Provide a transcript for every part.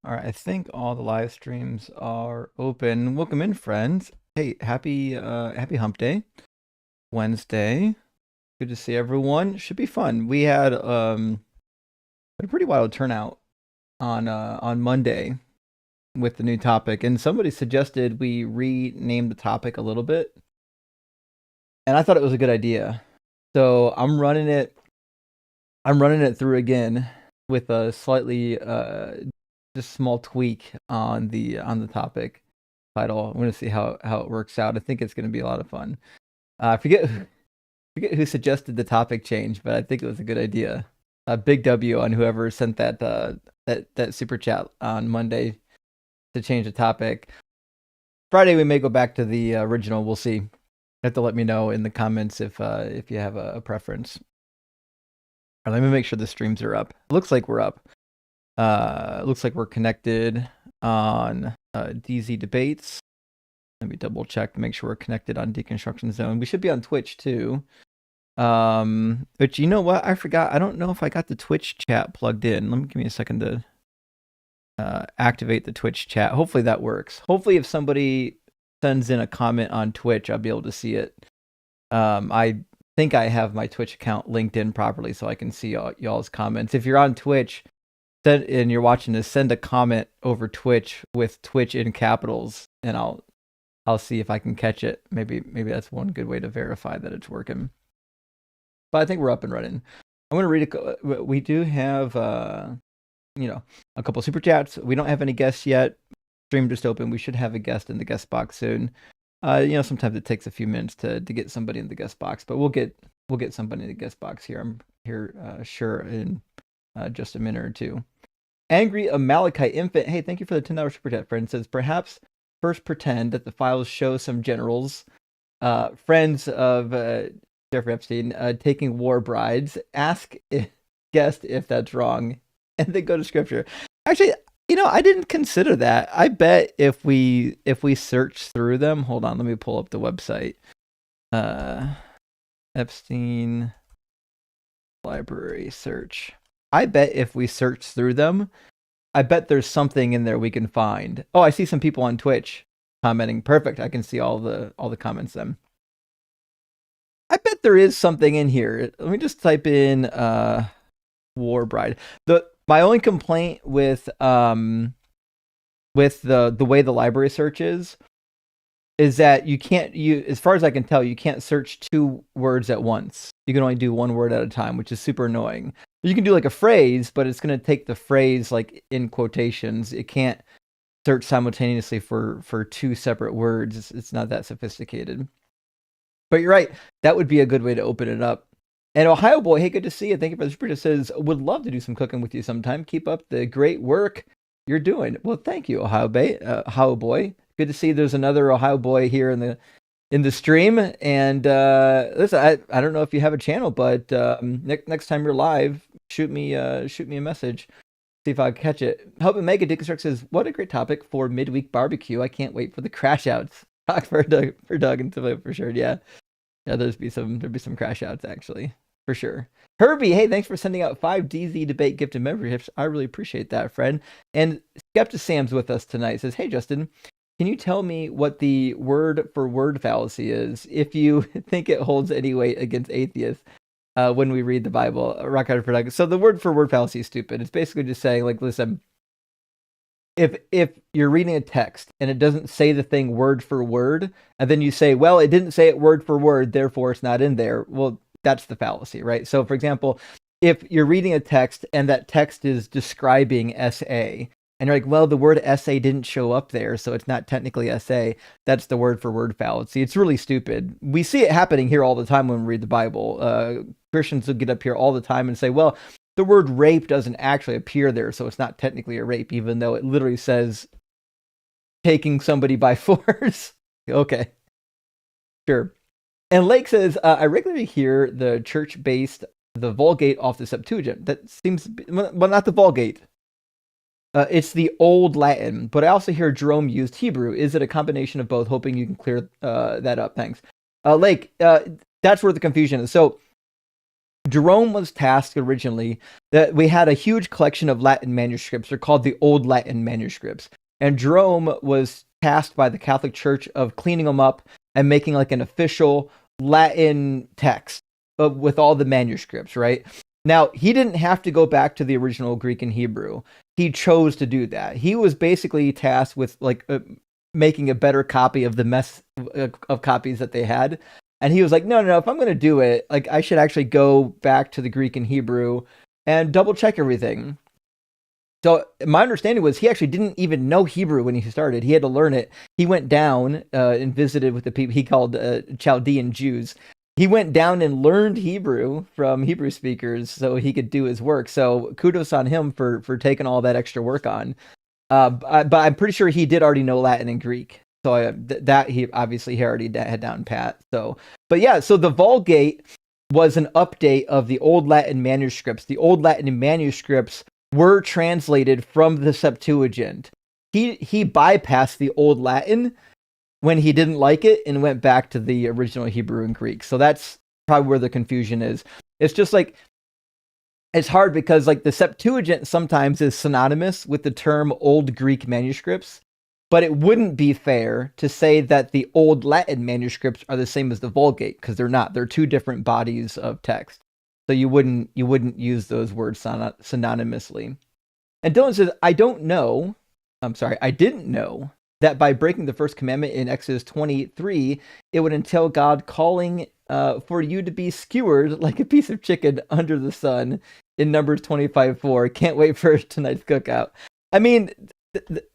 All right, I think all the live streams are open. Welcome in, friends. Hey, happy Hump Day, Wednesday. Good to see everyone. Should be fun. We had a pretty wild turnout on Monday with the new topic, and somebody suggested we rename the topic a little bit, and I thought it was a good idea. So I'm running it through again with a slightly just small tweak on the topic title. I'm going to see how it works out. I think it's going to be a lot of fun. I forget who suggested the topic change, but I think it was a good idea. Big W on whoever sent that super chat on Monday to change the topic. Friday we may go back to the original. We'll see. You have to let me know in the comments if you have a preference. All right, let me make sure the streams are up. It looks like we're up. It looks like we're connected on DZ Debates. Let me double check to make sure we're connected on Deconstruction Zone. We should be on Twitch too. But you know what? I forgot. I don't know if I got the Twitch chat plugged in. Let me give me a second to activate the Twitch chat. Hopefully that works. Hopefully if somebody sends in a comment on Twitch, I'll be able to see it. I think I have my Twitch account linked in properly so I can see y'all's comments. If you're on Twitch and you're watching this, send a comment over Twitch with Twitch in capitals, and I'll see if I can catch it. Maybe that's one good way to verify that it's working. But I think we're up and running. I'm going to read it. We do have a couple super chats. We don't have any guests yet. Stream just opened. We should have a guest in the guest box soon. Sometimes it takes a few minutes to get somebody in the guest box, but we'll get somebody in the guest box here. I'm here sure in just a minute or two. Angry Amalekite Infant. Hey, thank you for the $10 super chat, friend. Says perhaps first pretend that the files show some generals, friends of Jeffrey Epstein, taking war brides. Ask guest if that's wrong, and then go to scripture. Actually, I didn't consider that. I bet if we search through them, hold on, let me pull up the website. Epstein library search. I bet if we search through them, I bet there's something in there we can find. Oh, I see some people on Twitch commenting. Perfect. I can see all the comments then. I bet there is something in here. Let me just type in war bride. My only complaint with the way the library search is that as far as I can tell, you can't search two words at once. You can only do one word at a time, which is super annoying. You can do like a phrase, but it's going to take the phrase like in quotations. It can't search simultaneously for two separate words. It's not that sophisticated. But you're right. That would be a good way to open it up. And Ohio Boy, hey, good to see you. Thank you for the spirit. It says, would love to do some cooking with you sometime. Keep up the great work you're doing. Well, thank you, Ohio Boy. Good to see there's another Ohio Boy here in the stream. And listen, I don't know if you have a channel, but next time you're live, shoot me a message. See if I can catch it. Help and Mega Deconstruct says, what a great topic for midweek barbecue. I can't wait for the crash outs. Talk for Doug and Tomato for sure. Yeah, there'd be some crash outs actually for sure. Herbie, hey, thanks for sending out 5 DZ debate gifted memberships. I really appreciate that, friend. And Skeptic Sam's with us tonight. Says, hey Justin, can you tell me what the word for word fallacy is if you think it holds any weight against atheists when we read the Bible? Rock Hard for Doug. So the word for word fallacy is stupid. It's basically just saying, like, listen, if you're reading a text and it doesn't say the thing word for word, and then you say, well, it didn't say it word for word, therefore it's not in there. Well, that's the fallacy, right? So for example, if you're reading a text and that text is describing SA, and you're like, well, the word SA didn't show up there, so it's not technically SA, that's the word for word fallacy. It's really stupid. We see it happening here all the time when we read the Bible. Christians will get up here all the time and say, well, the word rape doesn't actually appear there, so it's not technically a rape, even though it literally says taking somebody by force. Okay, sure. And Lake says, I regularly hear the church based the Vulgate off the Septuagint. That seems, well, not the Vulgate. It's the Old Latin, but I also hear Jerome used Hebrew. Is it a combination of both? Hoping you can clear that up. Thanks. Lake, that's where the confusion is. So Jerome was tasked originally that we had a huge collection of Latin manuscripts. They're called the Old Latin manuscripts. And Jerome was tasked by the Catholic Church of cleaning them up and making like an official Latin text with all the manuscripts, right? Now, he didn't have to go back to the original Greek and Hebrew. He chose to do that. He was basically tasked with like making a better copy of the mess of copies that they had. And he was like, no, if I'm going to do it, like I should actually go back to the Greek and Hebrew and double check everything. So my understanding was he actually didn't even know Hebrew when he started. He had to learn it. He went down and visited with the people he called Chaldean Jews. He went down and learned Hebrew from Hebrew speakers so he could do his work. So kudos on him for taking all that extra work on. But I'm pretty sure he did already know Latin and Greek. So that he obviously already had down pat. So, but yeah, so the Vulgate was an update of the Old Latin manuscripts. The Old Latin manuscripts were translated from the Septuagint. He bypassed the Old Latin when he didn't like it and went back to the original Hebrew and Greek. So that's probably where the confusion is. It's just like, it's hard because like the Septuagint sometimes is synonymous with the term Old Greek manuscripts, but it wouldn't be fair to say that the Old Latin manuscripts are the same as the Vulgate because they're not. They're two different bodies of text. So you wouldn't use those words synonymously. And Dylan says, I didn't know that by breaking the first commandment in Exodus 23, it would entail God calling for you to be skewered like a piece of chicken under the sun in Numbers 25:4. Can't wait for tonight's cookout. I mean,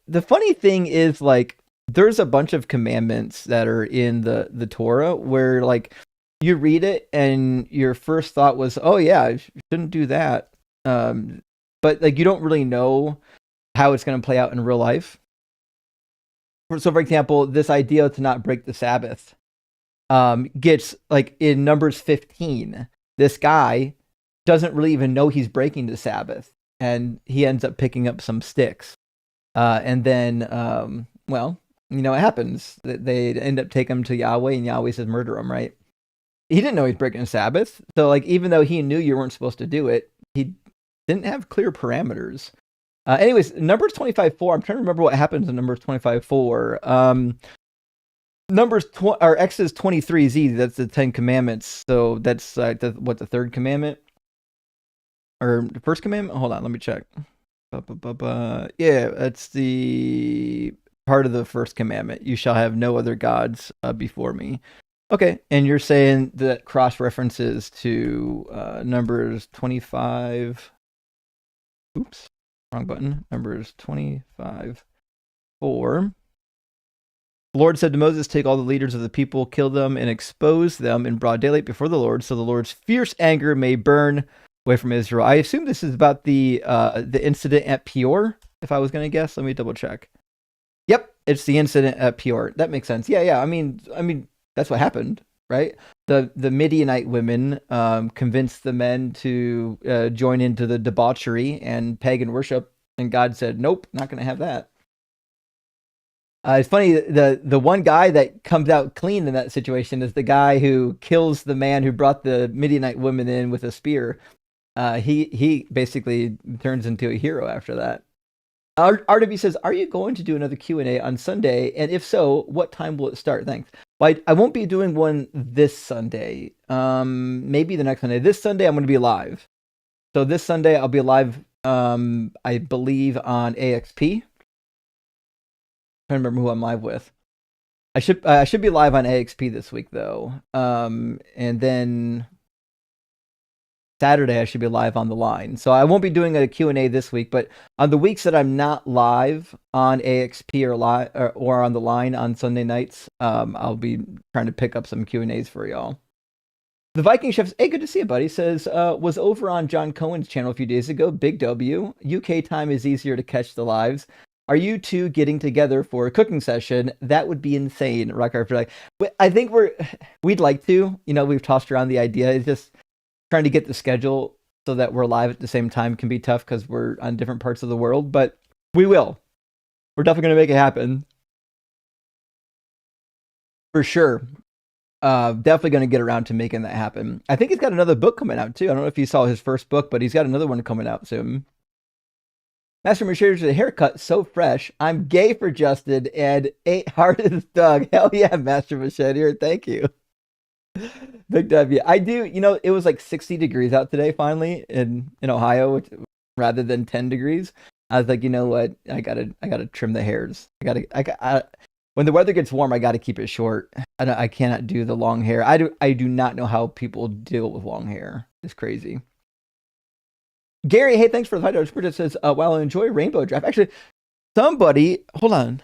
the funny thing is, like, there's a bunch of commandments that are in the Torah where, like, you read it and your first thought was, oh yeah, I shouldn't do that. But like, you don't really know how it's going to play out in real life. So for example, this idea to not break the Sabbath gets like in Numbers 15, this guy doesn't really even know he's breaking the Sabbath and he ends up picking up some sticks. And then, well, you know, it happens. They end up taking him to Yahweh and Yahweh says, murder him, right? He didn't know he's breaking the Sabbath. So like, even though he knew you weren't supposed to do it, he didn't have clear parameters. Anyways, Numbers 25:4. I'm trying to remember what happens in Numbers 25:4. Exodus 23z. That's the 10 Commandments. So that's the third commandment or the first commandment. Hold on, let me check. Yeah, that's the part of the first commandment. You shall have no other gods before me. Okay, and you're saying that cross references to Numbers 25. Oops. Wrong button. Numbers 25:4. The Lord said to Moses, take all the leaders of the people, kill them, and expose them in broad daylight before the Lord, so the Lord's fierce anger may burn away from Israel. I assume this is about the incident at Peor, if I was going to guess. Let me double check. Yep, it's the incident at Peor. That makes sense. Yeah. I mean, that's what happened, right? The Midianite women convinced the men to join into the debauchery and pagan worship, and God said, nope, not going to have that. It's funny, the one guy that comes out clean in that situation is the guy who kills the man who brought the Midianite women in with a spear. He basically turns into a hero after that. RW says, are you going to do another Q&A on Sunday? And if so, what time will it start? Thanks. Well, I won't be doing one this Sunday. Maybe the next Sunday. This Sunday, I'm going to be live. So this Sunday, I'll be live, I believe, on AXP. I'm trying to remember who I'm live with. I should be live on AXP this week, though. And then Saturday, I should be live on the line. So I won't be doing a Q&A this week, but on the weeks that I'm not live on AXP or on the line on Sunday nights, I'll be trying to pick up some Q&As for y'all. The Viking Chef, hey, good to see you, buddy. Says, was over on John Cohen's channel a few days ago. Big W. UK time is easier to catch the lives. Are you two getting together for a cooking session? That would be insane. Rock Hard for like, I think we'd like to. We've tossed around the idea. It's just trying to get the schedule so that we're live at the same time can be tough because we're on different parts of the world. But we will. We're definitely going to make it happen. For sure. Definitely going to get around to making that happen. I think he's got another book coming out too. I don't know if you saw his first book, but he's got another one coming out soon. Master Machine's haircut so fresh. I'm gay for Justin and 8 hardest Doug. Hell yeah, Master Machete. Thank you. Big W. I do. It was like 60 degrees out today finally in Ohio, rather than 10 degrees. I was like, you know what? I gotta trim the hairs. When the weather gets warm, I got to keep it short. I cannot do the long hair. I do not know how people deal with long hair. It's crazy. Gary, hey, thanks for the $5 super. It says, well, I enjoy Rainbow Draft. Actually, hold on.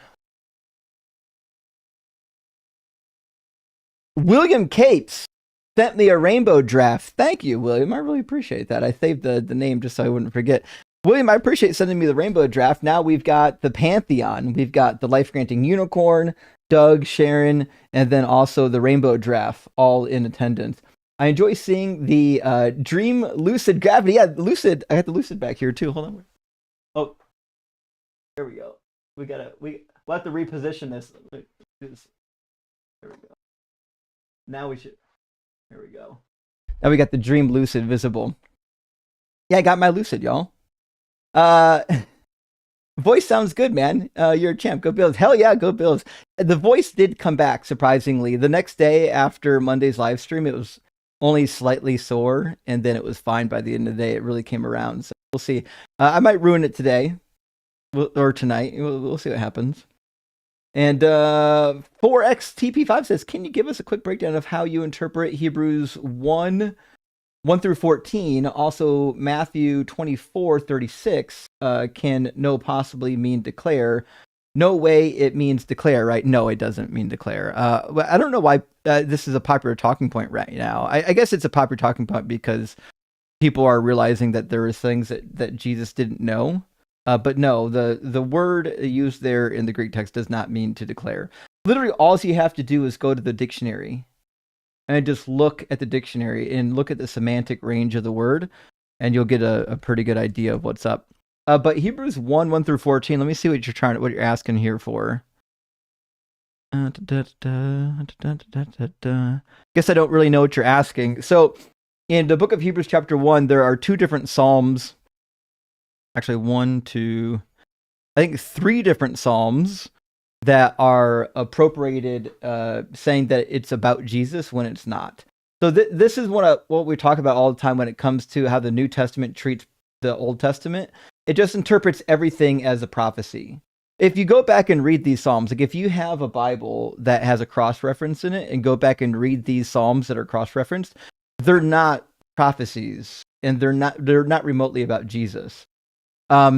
William Capes sent me a Rainbow Draft. Thank you, William. I really appreciate that. I saved the name just so I wouldn't forget. William, I appreciate sending me the Rainbow Draft. Now we've got the Pantheon. We've got the Life Granting Unicorn, Doug, Sharon, and then also the Rainbow Draft, all in attendance. I enjoy seeing the Dream Lucid Gravity. Yeah, Lucid. I got the Lucid back here too. Hold on. Oh, there we go. We'll have to reposition this. There we go. Now we should. There we go. Now we got the Dream Lucid visible. Yeah, I got my Lucid, y'all. Voice sounds good, man. You're a champ. Go Bills. Hell yeah, go Bills. The voice did come back, surprisingly. The next day after Monday's live stream, it was only slightly sore, and then it was fine by the end of the day. It really came around. So we'll see. I might ruin it today or tonight. We'll see what happens. And 4XTP5 says, can you give us a quick breakdown of how you interpret Hebrews 1 through 14, also Matthew 24:36, can no possibly mean declare. No way it means declare, right? No, it doesn't mean declare. I don't know why this is a popular talking point right now. I guess it's a popular talking point because people are realizing that there is things that Jesus didn't know. But no, the word used there in the Greek text does not mean to declare. Literally, all you have to do is go to the dictionary and just look at the dictionary and look at the semantic range of the word, and you'll get a pretty good idea of what's up. But Hebrews 1 through 14, let me see what you're asking here for. Guess I don't really know what you're asking. So in the book of Hebrews chapter 1, there are 2 different psalms. Actually, 3 different psalms that are appropriated, saying that it's about Jesus when it's not. So this is what we talk about all the time when it comes to how the New Testament treats the Old Testament. It just interprets everything as a prophecy. If you go back and read these psalms, like if you have a Bible that has a cross-reference in it and go back and read these psalms that are cross-referenced, they're not prophecies, and they're not remotely about Jesus.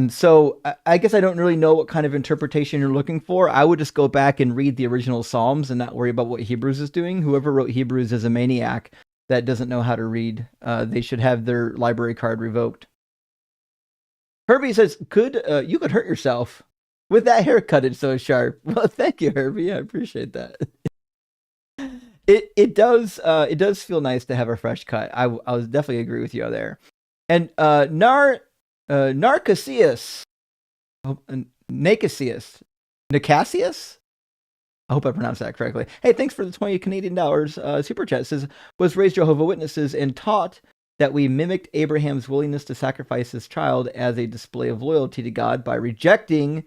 So I guess I don't really know what kind of interpretation you're looking for. I would just go back and read the original Psalms and not worry about what Hebrews is doing. Whoever wrote Hebrews is a maniac that doesn't know how to read. They should have their library card revoked. Herbie says, you could hurt yourself with that haircut. It's so sharp. Well, thank you, Herbie. I appreciate that. It does feel nice to have a fresh cut. I would definitely agree with you there. And Nicasius. I hope I pronounced that correctly. Hey, thanks for the 20 Canadian dollars. Super chat says, was raised Jehovah's Witnesses and taught that we mimicked Abraham's willingness to sacrifice his child as a display of loyalty to God by rejecting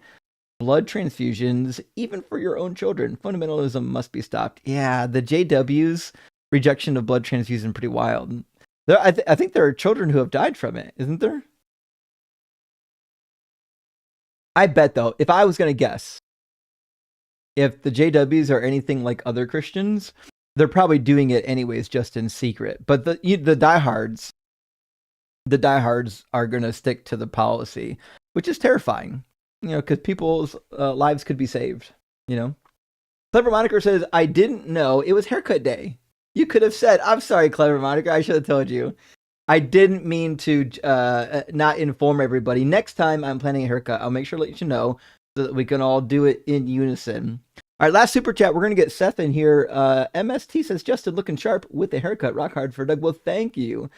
blood transfusions, even for your own children. Fundamentalism must be stopped. Yeah, the JW's rejection of blood transfusion pretty wild. I think there are children who have died from it, isn't there? I bet, though, if I was going to guess, if the JWs are anything like other Christians, they're probably doing it anyways, just in secret. But the diehards are going to stick to the policy, which is terrifying, because people's lives could be saved, Clever Moniker says, I didn't know it was haircut day. You could have said, "I'm sorry, clever Monica. I should have told you." I didn't mean to not inform everybody. Next time I'm planning a haircut, I'll make sure to let you know so that we can all do it in unison. All right, last super chat. We're going to get Seth in here. MST says, Justin looking sharp with the haircut. Rock hard for Doug. Well, thank you.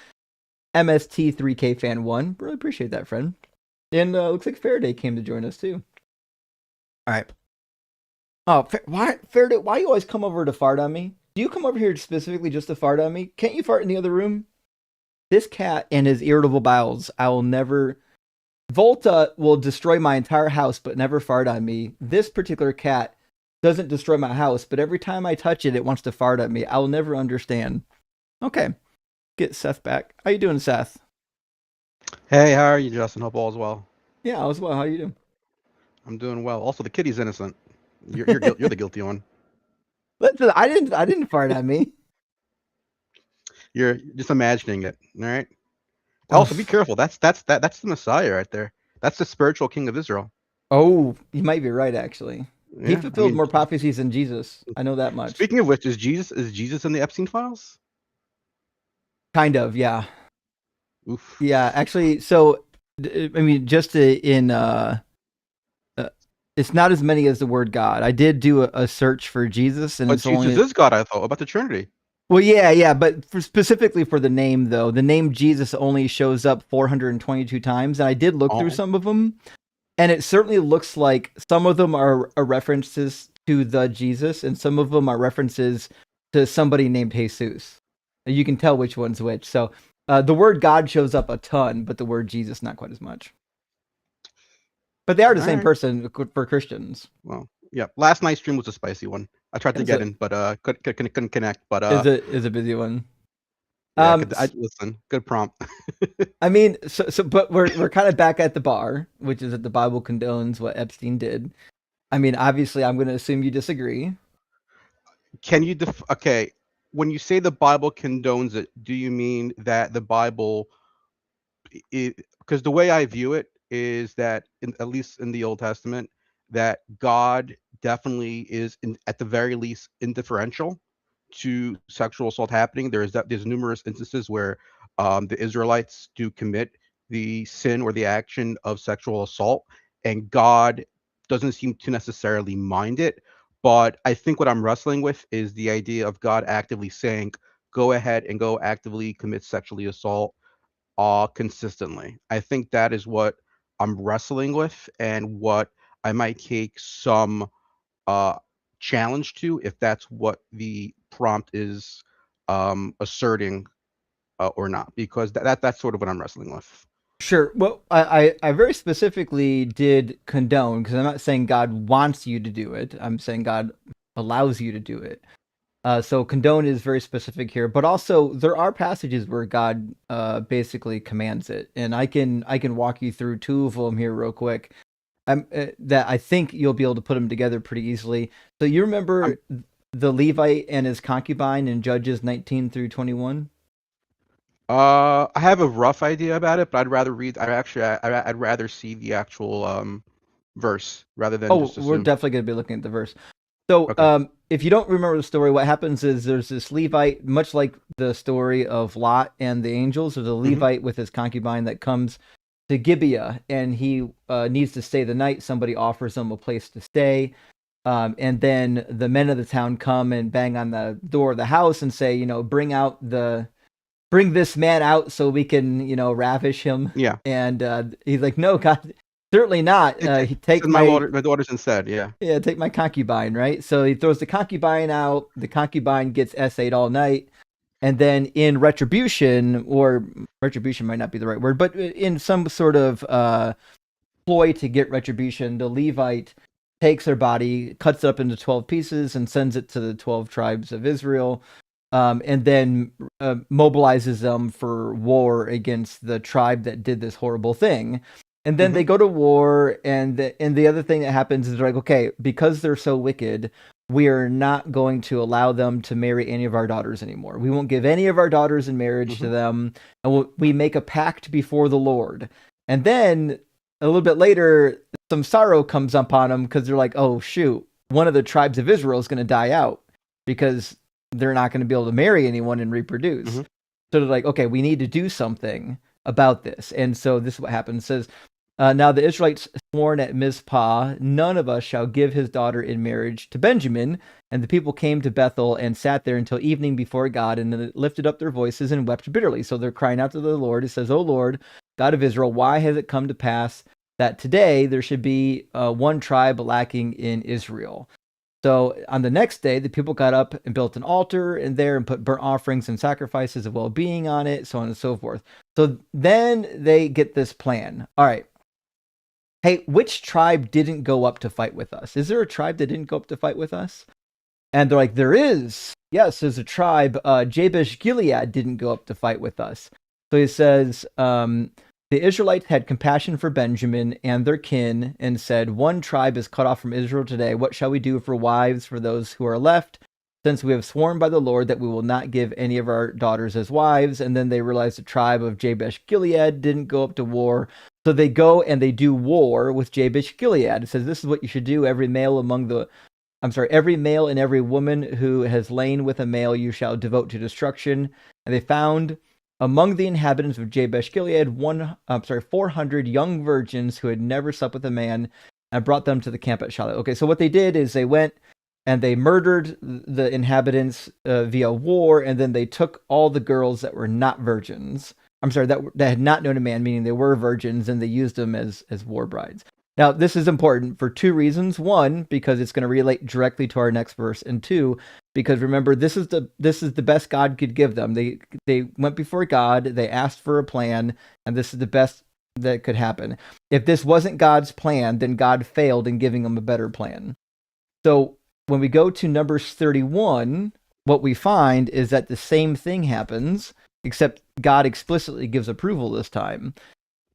MST 3K fan 1. Really appreciate that, friend. And looks like Faraday came to join us too. All right. Oh, Faraday, why you always come over to fart on me? Do you come over here specifically just to fart on me? Can't you fart in the other room? This cat and his irritable bowels, I will never... Volta will destroy my entire house, but never fart on me. This particular cat doesn't destroy my house, but every time I touch it, it wants to fart at me. I will never understand. Okay. Get Seth back. How you doing, Seth? Hey, how are you, Justin? Hope all is well. Yeah, all is well. How you doing? I'm doing well. Also, the kitty's innocent. You're the guilty one. Listen, I didn't fart on me. You're just imagining it. All right. Also, be careful. That's the Messiah right there. That's the spiritual king of Israel. Oh, you might be right. Actually, Yeah, he fulfilled more prophecies than Jesus. I know that much. Speaking of which, is Jesus in the Epstein files? Kind of, yeah. Oof. Yeah, actually, so I mean, just it's not as many as the word God. I did do a search for Jesus, and But it's Jesus only is God. I thought about the Trinity. well, yeah, but specifically for the name though, the name Jesus only shows up 422 times, and I did look through some of them, and it certainly looks like some of them are references to the Jesus, and some of them are references to somebody named Jesus. You can tell which one's which. So the word God shows up a ton, but the word Jesus not quite as much. But they are the same person for Christians. Well, yeah. Last night's stream was a spicy one. I tried to get in, but couldn't connect. But is a busy one. Yeah, listen. Good prompt. I mean, but we're kind of back at the bar, which is that the Bible condones what Epstein did. I mean, obviously, I'm going to assume you disagree. Can you okay? When you say the Bible condones it, do you mean that the Bible? Because the way I view it is that, at least in the Old Testament, that God definitely is, at the very least, indifferential to sexual assault happening. There's numerous instances where the Israelites do commit the sin or the action of sexual assault, and God doesn't seem to necessarily mind it. But I think what I'm wrestling with is the idea of God actively saying, "Go ahead and go actively commit sexually assault consistently." I think that is what I'm wrestling with, and what I might take some challenge to, if that's what the prompt is asserting or not, because that's sort of what I'm wrestling with. Sure. Well, I very specifically did condone, because I'm not saying God wants you to do it. I'm saying God allows you to do it. So condone is very specific here, but also there are passages where God basically commands it, and I can walk you through two of them here real quick. That I think you'll be able to put them together pretty easily. So you remember the Levite and his concubine in Judges 19 through 21? I have a rough idea about it, but I'd rather read. I'd rather see the actual verse rather than just assume. We're definitely going to be looking at the verse. So, okay. If you don't remember the story, what happens is there's this Levite, much like the story of Lot and the angels. There's a Levite with his concubine that comes to Gibeah, and he needs to stay the night. Somebody offers him a place to stay, and then the men of the town come and bang on the door of the house and say, bring this man out so we can, ravish him. Yeah. And he's like, no, God. Certainly not. He takes my daughters instead. Yeah. Yeah, take my concubine, right? So he throws the concubine out. The concubine gets essayed all night, and then in retribution, or retribution might not be the right word, but in some sort of ploy to get retribution, the Levite takes her body, cuts it up into 12 pieces, and sends it to the 12 tribes of Israel, and then mobilizes them for war against the tribe that did this horrible thing. And then they go to war, and the other thing that happens is they're like, okay, because they're so wicked, we are not going to allow them to marry any of our daughters anymore. We won't give any of our daughters in marriage to them, and we make a pact before the Lord. And then a little bit later, some sorrow comes upon them because they're like, oh shoot, one of the tribes of Israel is going to die out because they're not going to be able to marry anyone and reproduce. Hmm. So they're like, okay, we need to do something about this. And so this is what happens. It says, now the Israelites sworn at Mizpah, none of us shall give his daughter in marriage to Benjamin. And the people came to Bethel and sat there until evening before God, and then lifted up their voices and wept bitterly. So they're crying out to the Lord. It says, O Lord, God of Israel, why has it come to pass that today there should be one tribe lacking in Israel? So on the next day, the people got up and built an altar in there and put burnt offerings and sacrifices of well-being on it, so on and so forth. So then they get this plan. All right. Hey, which tribe didn't go up to fight with us? Is there a tribe that didn't go up to fight with us? And they're like, there is. Yes, there's a tribe. Jabesh Gilead didn't go up to fight with us. So he says, the Israelites had compassion for Benjamin and their kin and said, one tribe is cut off from Israel today. What shall we do for wives for those who are left? Since we have sworn by the Lord that we will not give any of our daughters as wives. And then they realized the tribe of Jabesh Gilead didn't go up to war. So they go and they do war with Jabesh Gilead. It says, this is what you should do. Every male and every woman who has lain with a male you shall devote to destruction. And they found among the inhabitants of Jabesh Gilead 400 young virgins who had never slept with a man, and brought them to the camp at Shiloh. Okay, so what they did is they went and they murdered the inhabitants via war, and then they took all the girls that were not virgins. That had not known a man, meaning they were virgins, and they used them as war brides. Now, this is important for two reasons. One, because it's going to relate directly to our next verse, and two, because remember, this is the best God could give them. They went before God, they asked for a plan, and this is the best that could happen. If this wasn't God's plan, then God failed in giving them a better plan. So when we go to Numbers 31, what we find is that the same thing happens, except God explicitly gives approval this time.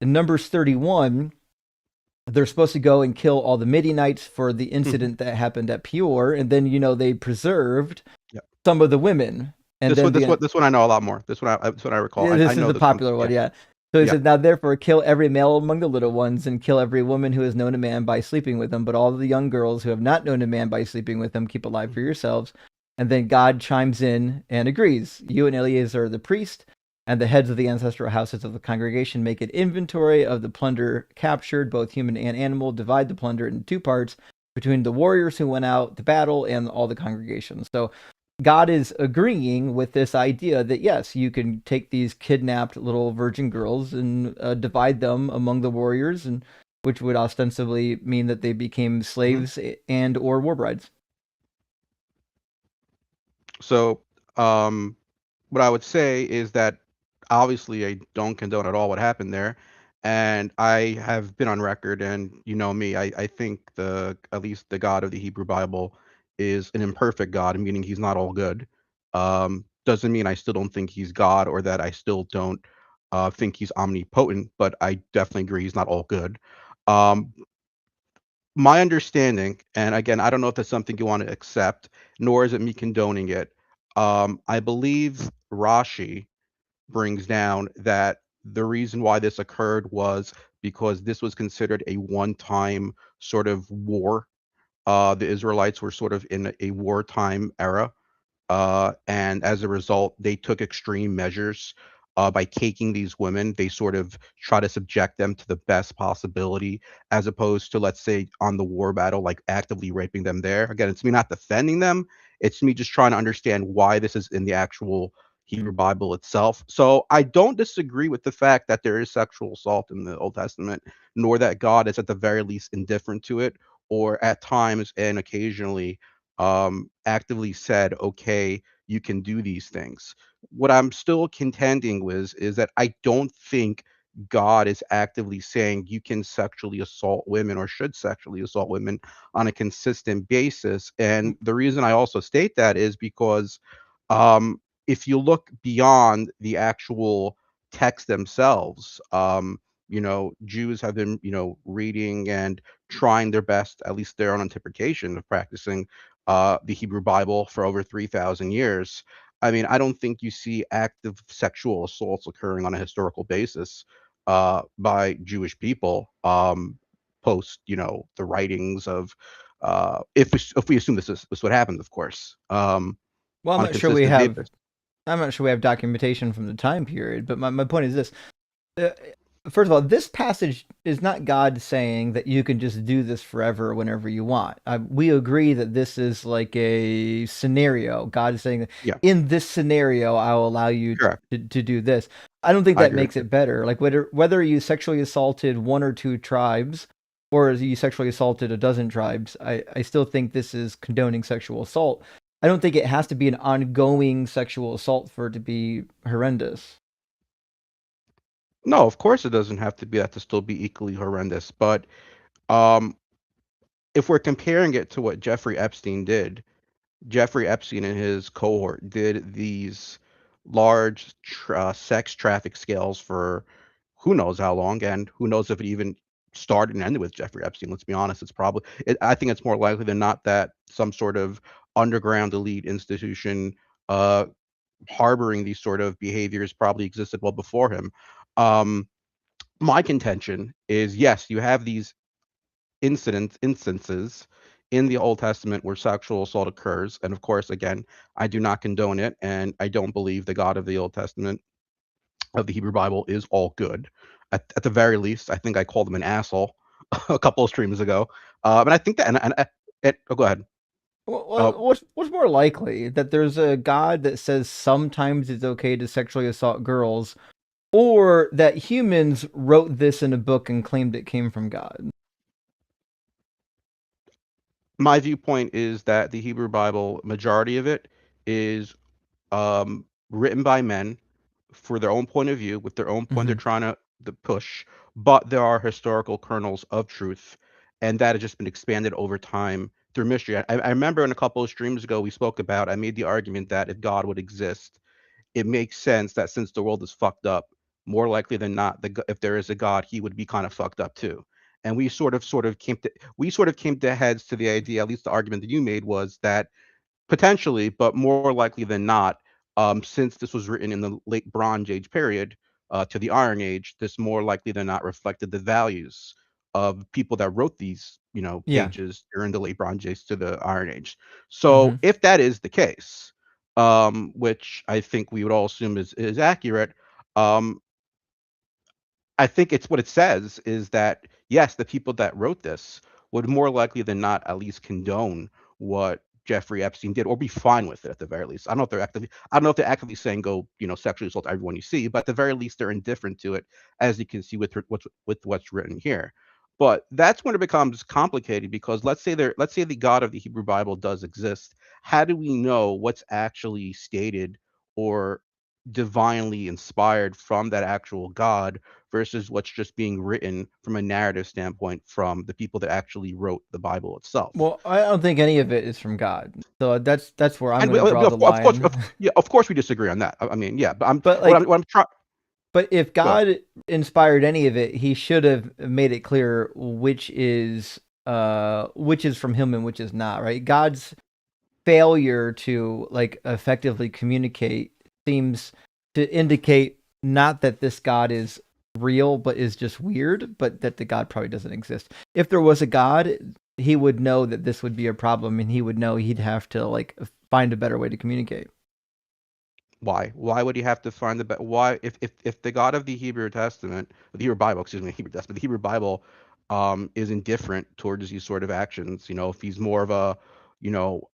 In Numbers 31, they're supposed to go and kill all the Midianites for the incident that happened at Peor, and then they preserved some of the women. And this one I know a lot more. This one I recall. This I is know the this popular one, yeah. So he says, now therefore kill every male among the little ones, and kill every woman who has known a man by sleeping with him, but all the young girls who have not known a man by sleeping with him keep alive for yourselves. And then God chimes in and agrees. You and Eleazar the priest and the heads of the ancestral houses of the congregation make an inventory of the plunder captured, both human and animal, divide the plunder into two parts between the warriors who went out to battle and all the congregations. So God is agreeing with this idea that, yes, you can take these kidnapped little virgin girls and divide them among the warriors, and which would ostensibly mean that they became slaves and or war brides. So, what I would say is that obviously I don't condone at all what happened there. And I have been on record, and you know me, I think at least the God of the Hebrew Bible is an imperfect God, meaning he's not all good. Doesn't mean I still don't think he's God, or that I still don't think he's omnipotent, but I definitely agree he's not all good. Um, my understanding, and again, I don't know if that's something you want to accept, nor is it me condoning it. I believe Rashi brings down that the reason why this occurred was because this was considered a one-time sort of war. The Israelites were sort of in a wartime era, and as a result, they took extreme measures. By taking these women, they sort of try to subject them to the best possibility, as opposed to, let's say, on the war battle, like actively raping them there. Again, it's me not defending them. It's me just trying to understand why this is in the actual Hebrew Bible itself. So I don't disagree with the fact that there is sexual assault in the Old Testament, nor that God is at the very least indifferent to it, or at times and occasionally actively said, okay, you can do these things. What I'm still contending with is that I don't think God is actively saying you can sexually assault women or should sexually assault women on a consistent basis. And the reason I also state that is because if you look beyond the actual text themselves, Jews have been, reading and trying their best, at least their own interpretation of practicing the Hebrew Bible for over 3,000 years. I mean, I don't think you see active sexual assaults occurring on a historical basis by Jewish people post, the writings of, if we assume this is what happened, of course. Well, on a consistent basis. I'm not sure we have documentation from the time period, but my point is this. Uh, First of all, this passage is not God saying that you can just do this forever whenever you want. We agree that this is like a scenario. God is saying that Yeah, in this scenario, I will allow you correct. to do this. I don't think I that agree with makes you. it better. Like whether you sexually assaulted one or two tribes or you sexually assaulted a dozen tribes, I still think this is condoning sexual assault. I don't think it has to be an ongoing sexual assault for it to be horrendous. No, of course it doesn't have to be that to still be equally horrendous. But um, if we're comparing it to what Jeffrey Epstein did, Jeffrey Epstein and his cohort did these large sex traffic scales for who knows how long, and who knows if it even started and ended with Jeffrey Epstein. Let's be honest, it's probably. I think it's more likely than not that some sort of underground elite institution uh, harboring these sort of behaviors probably existed well before him. Um, my contention is yes, you have these instances in the Old Testament where sexual assault occurs, and of course, again, I do not condone it, and I don't believe the God of the Old Testament of the Hebrew Bible is all good. At the very least, I think I called him an asshole a couple of streams ago, and I think that oh, go ahead. Uh, What's more likely that there's a God that says sometimes it's okay to sexually assault girls, or that humans wrote this in a book and claimed it came from God? my viewpoint is that the Hebrew Bible, majority of it, is written by men for their own point of view, with their own point they're Hmm. trying to push, but there are historical kernels of truth, and that has just been expanded over time through mystery. I remember in a couple of streams ago we spoke about. I made the argument that if God would exist, it makes sense that since the world is fucked up, more likely than not, if there is a God, he would be kind of fucked up too. And we sort of came to heads to the idea, at least the argument that you made was that potentially, but more likely than not, since this was written in the late Bronze Age period to the Iron Age, this more likely than not reflected the values of people that wrote these, Yeah. pages during the late Bronze Age to the Iron Age. So Hmm. if that is the case, which I think we would all assume is accurate, um, I think it's what it says is that yes, the people that wrote this would more likely than not at least condone what Jeffrey Epstein did, or be fine with it at the very least. I don't know if they're actively saying go, sexually assault everyone you see, but at the very least they're indifferent to it, as you can see with what's written here. But that's when it becomes complicated because let's say the God of the Hebrew Bible does exist. How do we know what's actually stated or divinely inspired from that actual God versus what's just being written from a narrative standpoint from the people that actually wrote the Bible itself? Well, I don't think any of it is from God. So that's where I'm And going to draw the of course, line. yeah, of course, we disagree on that. I mean, yeah, but But what I'm like, what I'm trying. but if Go ahead. God inspired any of it, he should have made it clear which is from him and which is not, right? God's failure to like effectively communicate seems to indicate not that this God is real but is just weird, but that the God probably doesn't exist. If there was a God, he would know that this would be a problem and he would know he'd have to like find a better way to communicate. Why? Why would he have to find why if the God of the Hebrew Testament, the Hebrew Bible, excuse me, Hebrew Testament, the Hebrew Bible, is indifferent towards these sort of actions. If he's more of a,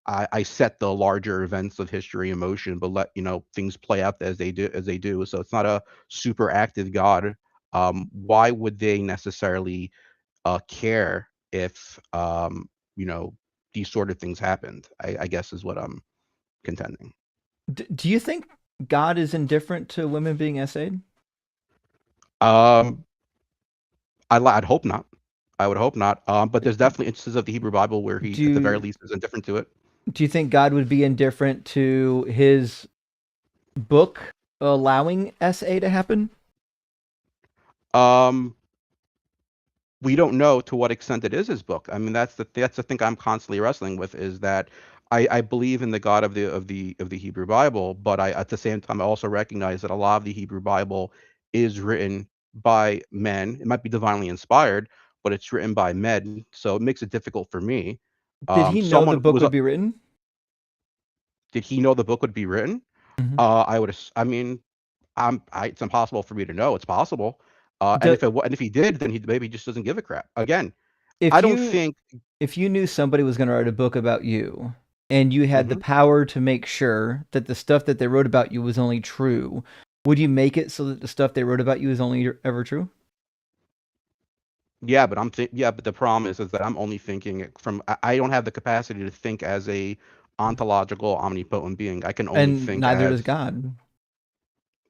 I set the larger events of history in motion, but let things play out as they do. So it's not a super active God. Why would they necessarily care if you know these sort of things happened? I guess is what I'm contending. Do you think God is indifferent to women being essayed? Um, I'd hope not. I would hope not. But there's definitely instances of the Hebrew Bible where he, at the very Do least, is indifferent to it. do you think God would be indifferent to his book allowing SA to happen? Um, we don't know to what extent it is his book. I mean, that's the thing I'm constantly wrestling with is that I believe in the God of the Hebrew Bible, but I at the same time I also recognize that a lot of the Hebrew Bible is written by men. It might be divinely inspired, but it's written by men, so it makes it difficult for me. Did he know the Someone who book was would be written? did he know the book would be written? Mhm. I would. I mean, it's impossible for me to know. It's possible. And Do, if he did, then he maybe just doesn't give a crap. Again, I if don't you think. if you knew somebody was going to write a book about you and you had the Mhm. power to make sure that the stuff that they wrote about you was only true, would you make it so that the stuff they wrote about you is only ever true? Yeah, but yeah, but the problem is that I'm only thinking it from. I don't have the capacity to think as a ontological, omnipotent being. I can only And think neither does as God.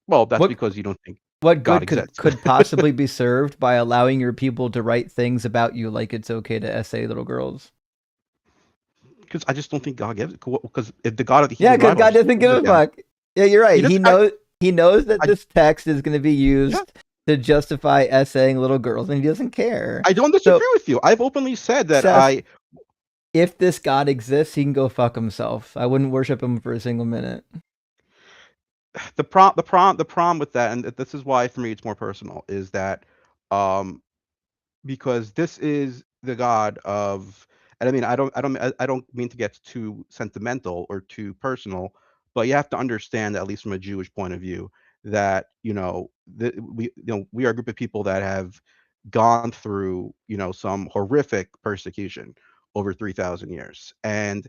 well. That's What because you don't think what God good could exists. could possibly be served by allowing your people to write things about you like it's okay to essay little girls? Because I just don't think God gives. Because if the God of the Yeah, Hebrew because Bible God just doesn't give gives a a damn. fuck. Yeah, you're right. He just. He knows that I this text is going to be yeah. used to justify essaying little girls, and he doesn't care. I don't So, disagree with you. I've openly said that Seth, I. if this God exists, he can go fuck himself. I wouldn't worship him for a single minute. The problem with that, and this is why for me it's more personal, is that um because this is the God of, and I mean, I don't mean to get too sentimental or too personal, but you have to understand, at least from a Jewish point of view, that we are a group of people that have gone through some horrific persecution over 3,000 years, and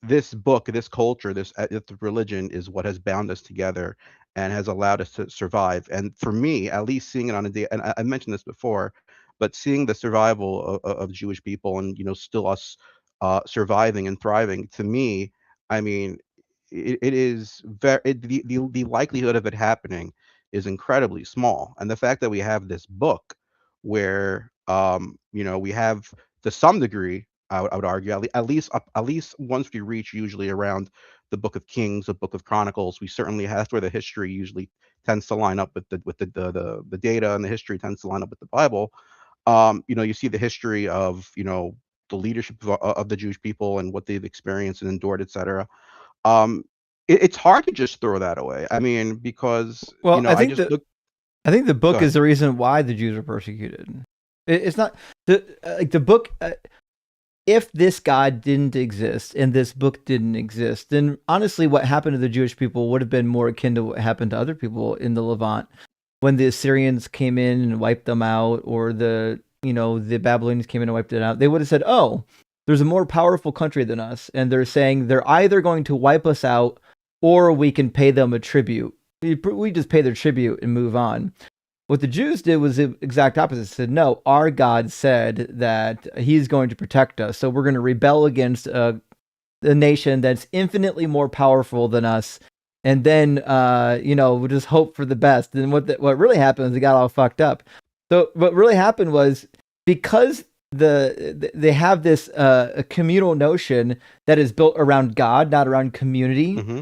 this book, this culture, this religion is what has bound us together and has allowed us to survive. And for me, at least seeing it on a day, and I mentioned this before, but seeing the survival of Jewish people and still us surviving and thriving, to me, I mean, it is the likelihood of it happening is incredibly small. And the fact that we have this book where we have, to some degree, I would argue, at least once we reach usually around the Book of Kings, the Book of Chronicles, we certainly have, that's where the history usually tends to line up with the data, and the history tends to line up with the Bible. You see the history of the leadership of the Jewish people and what they've experienced and endured, etc. Um, it's hard to just throw that away. I mean, because Well, I just look. I think the Go book ahead. is the reason why the Jews are persecuted. It's not the book. If this God didn't exist and this book didn't exist, then honestly, what happened to the Jewish people would have been more akin to what happened to other people in the Levant when the Assyrians came in and wiped them out, or the Babylonians came in and wiped it out. They would have said, "Oh, there's a more powerful country than us," and they're saying they're either going to wipe us out or we can pay them a tribute. We just pay their tribute and move on. What the Jews did was the exact opposite. They said, no, our God said that he's going to protect us. So we're going to rebel against a nation that's infinitely more powerful than us. And then, we'll just hope for the best. And what really happened is they got all fucked up. So what really happened was, because they have this a communal notion that is built around God, not around community, Hmm.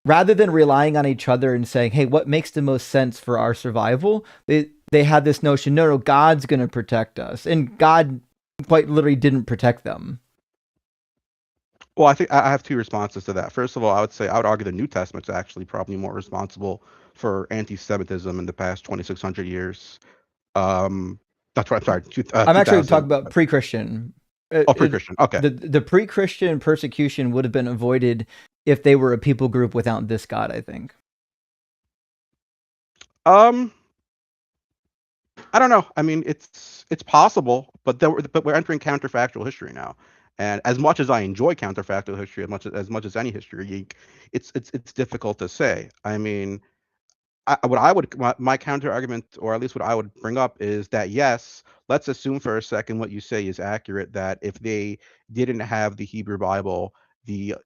rather than relying on each other and saying, "Hey, what makes the most sense for our survival?" They had this notion, no, God's going to protect us, and God quite literally didn't protect them. Well, I think I have two responses to that. First of all, I would argue the New Testament's actually probably more responsible for anti-Semitism in the past 2,600 years. Um, that's what I'm sorry, I'm actually 2,000. talking about pre-Christian. Oh, pre-Christian. Okay. The pre-Christian persecution would have been avoided if they were a people group without this God, I think. Um, I don't know. I mean, it's possible, but we're entering counterfactual history now. And as much as I enjoy counterfactual history, as much as any history geek, it's difficult to say. I mean, my counter argument, or at least what I would bring up, is that yes, let's assume for a second what you say is accurate, that if they didn't have the Hebrew Bible, the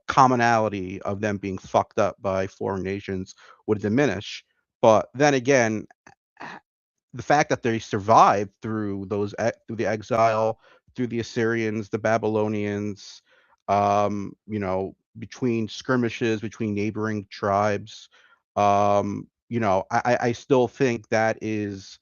commonality of them being fucked up by foreign nations would diminish. But then again, the fact that they survived through through the exile, through the Assyrians, the Babylonians, between skirmishes between neighboring tribes, I still think that is,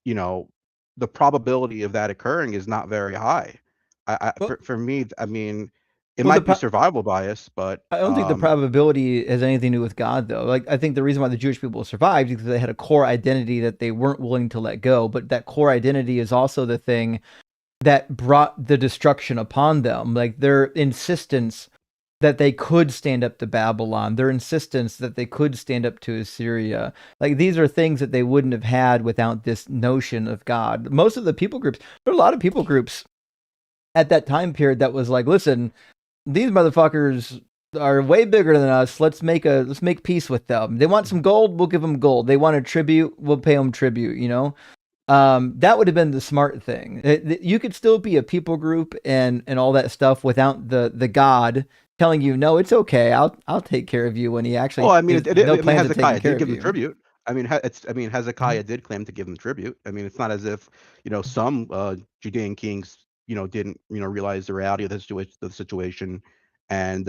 you know, the probability of that occurring is not very high. Well, For me, I mean, it well, might be survival bias, but I don't think the probability has anything to do with God, though. Like, I think the reason why the Jewish people survived is because they had a core identity that they weren't willing to let go. But that core identity is also the thing that brought the destruction upon them. Like, their insistence that they could stand up to Babylon, their insistence that they could stand up to Assyria. Like these are things that they wouldn't have had without this notion of God. Most of the people groups, there are a lot of people groups at that time period that was like, listen, these motherfuckers are way bigger than us. Let's make peace with them. They want some gold, we'll give them gold. They want a tribute, we'll pay them tribute, you know? That would have been the smart thing. You could still be a people group and all that stuff without the God telling you, no, it's okay. I'll take care of you when he Well, actually I mean, is no plans of taking Hezekiah care did of give them you. tribute. I mean, Mhm. Hezekiah did claim to give them tribute. I mean, it's not as if some Judean kings didn't realize the reality of the situation, and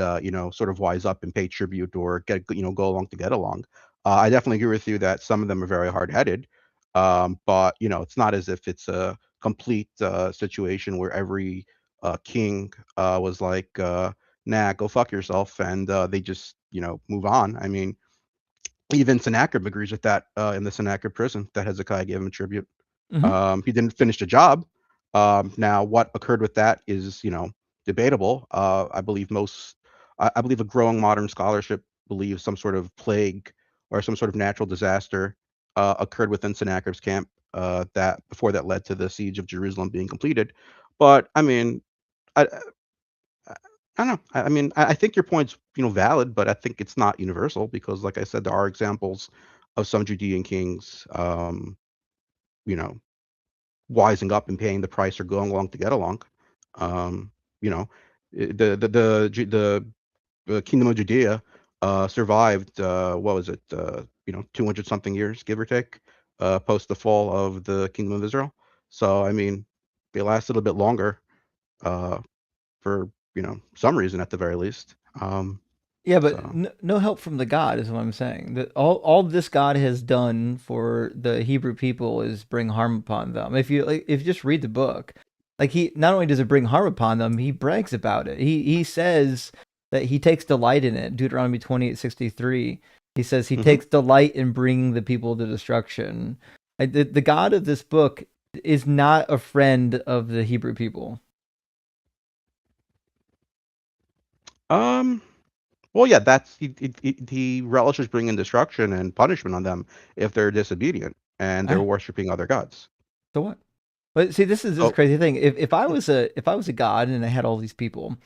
sort of wise up and pay tribute or go along to get along. I definitely agree with you that some of them are very hard headed, but it's not as if it's a complete situation where every king was like. Nah, go fuck yourself, and they just move on. I mean, even Sennacherib agrees with that in the Sennacherib prison that Hezekiah gave him a tribute. Mhm. He didn't finish the job. Now, what occurred with that is debatable. I believe a growing modern scholarship believes some sort of plague or some sort of natural disaster occurred within Sennacherib's camp that led to the siege of Jerusalem being completed. But I mean, I, I don't know. I mean, I think your point's valid, but I think it's not universal because, like I said, there are examples of some Judean kings, you know, wising up and paying the price or going along to get along. Um, you know, the kingdom of Judea survived. What was it? 200 something years, give or take, post the fall of the kingdom of Israel. So I mean, they lasted a bit longer. Uh, for some reason at the very least. Yeah, but So no help from the God is what I'm saying. That all this God has done for the Hebrew people is bring harm upon them. If you just read the book, like he not only does it bring harm upon them, he brags about it. He says that he takes delight in it. Deuteronomy 28:63. He says he hmm takes delight in bringing the people to destruction. The God of this book is not a friend of the Hebrew people. um, well, yeah, that's he relishes bringing destruction and punishment on them if they're disobedient and they're Ah, worshiping other gods. so what? But see, this is a So crazy thing. If I yeah, was a god and I had all these people,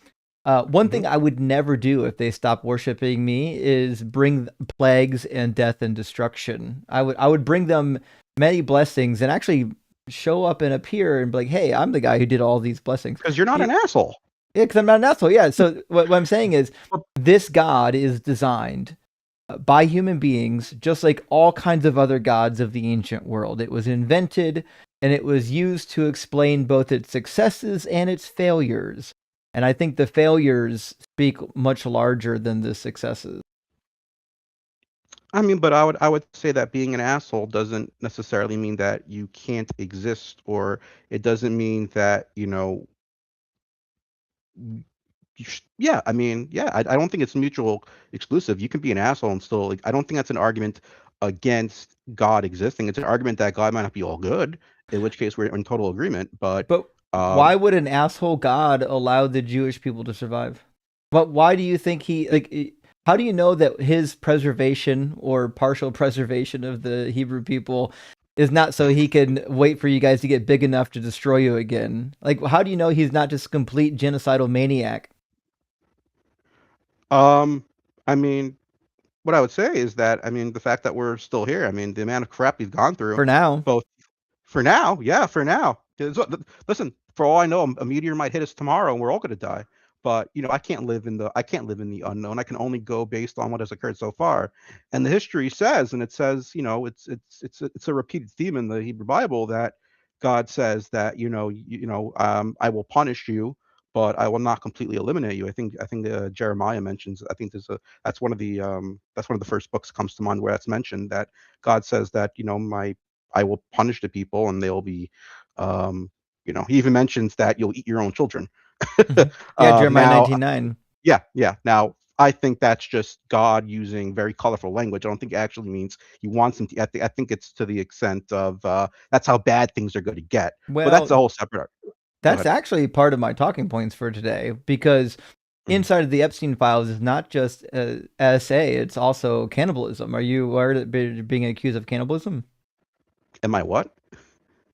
one hmm thing I would never do if they stopped worshiping me is bring plagues and death and destruction. I would bring them many blessings and actually show up and appear and be like, hey, I'm the guy who did all these blessings. because you're not You, an asshole. yeah, because I'm not an asshole. Yeah. So what I'm saying is, Well, this God is designed by human beings, just like all kinds of other gods of the ancient world. It was invented and it was used to explain both its successes and its failures. And I think the failures speak much larger than the successes. I mean, but I would say that being an asshole doesn't necessarily mean that you can't exist, or it doesn't mean that yeah, I mean, yeah, I don't think it's mutual exclusive. You can be an asshole and still, like, I don't think that's an argument against God existing. It's an argument that God might not be all good, in which case we're in total agreement. But But um, why would an asshole god allow the Jewish people to survive? But why do you think he like? How do you know that his preservation or partial preservation of the Hebrew people is not so he can wait for you guys to get big enough to destroy you again? Like, how do you know he's not just a complete genocidal maniac um, I mean, what I would say is that I mean the fact that we're still here. I mean the amount of crap we've gone through, for now? both for now, yeah, for now. 'Cause listen, for all I know, a meteor might hit us tomorrow, and we're all gonna die. But I can't live in the unknown. I can only go based on what has occurred so far. And the history says, and it says, it's a repeated theme in the Hebrew Bible that God says that I will punish you, but I will not completely eliminate you. I think Jeremiah mentions. I think that's one of the first books that comes to mind where that's mentioned that God says that my I will punish the people and they'll be, he even mentions that you'll eat your own children. Mhm. Yeah, Jeremiah Now, 19:9. yeah, yeah. Now, I think that's just God using very colorful language. I don't think it actually means he wants them to. I think it's to the extent of that's how bad things are going to get. But that's a Well, whole separate. Go that's ahead. actually part of my talking points for today because Mhm. inside of the Epstein files is not just SA; it's also cannibalism. Are you aware that being accused of cannibalism? Am I what?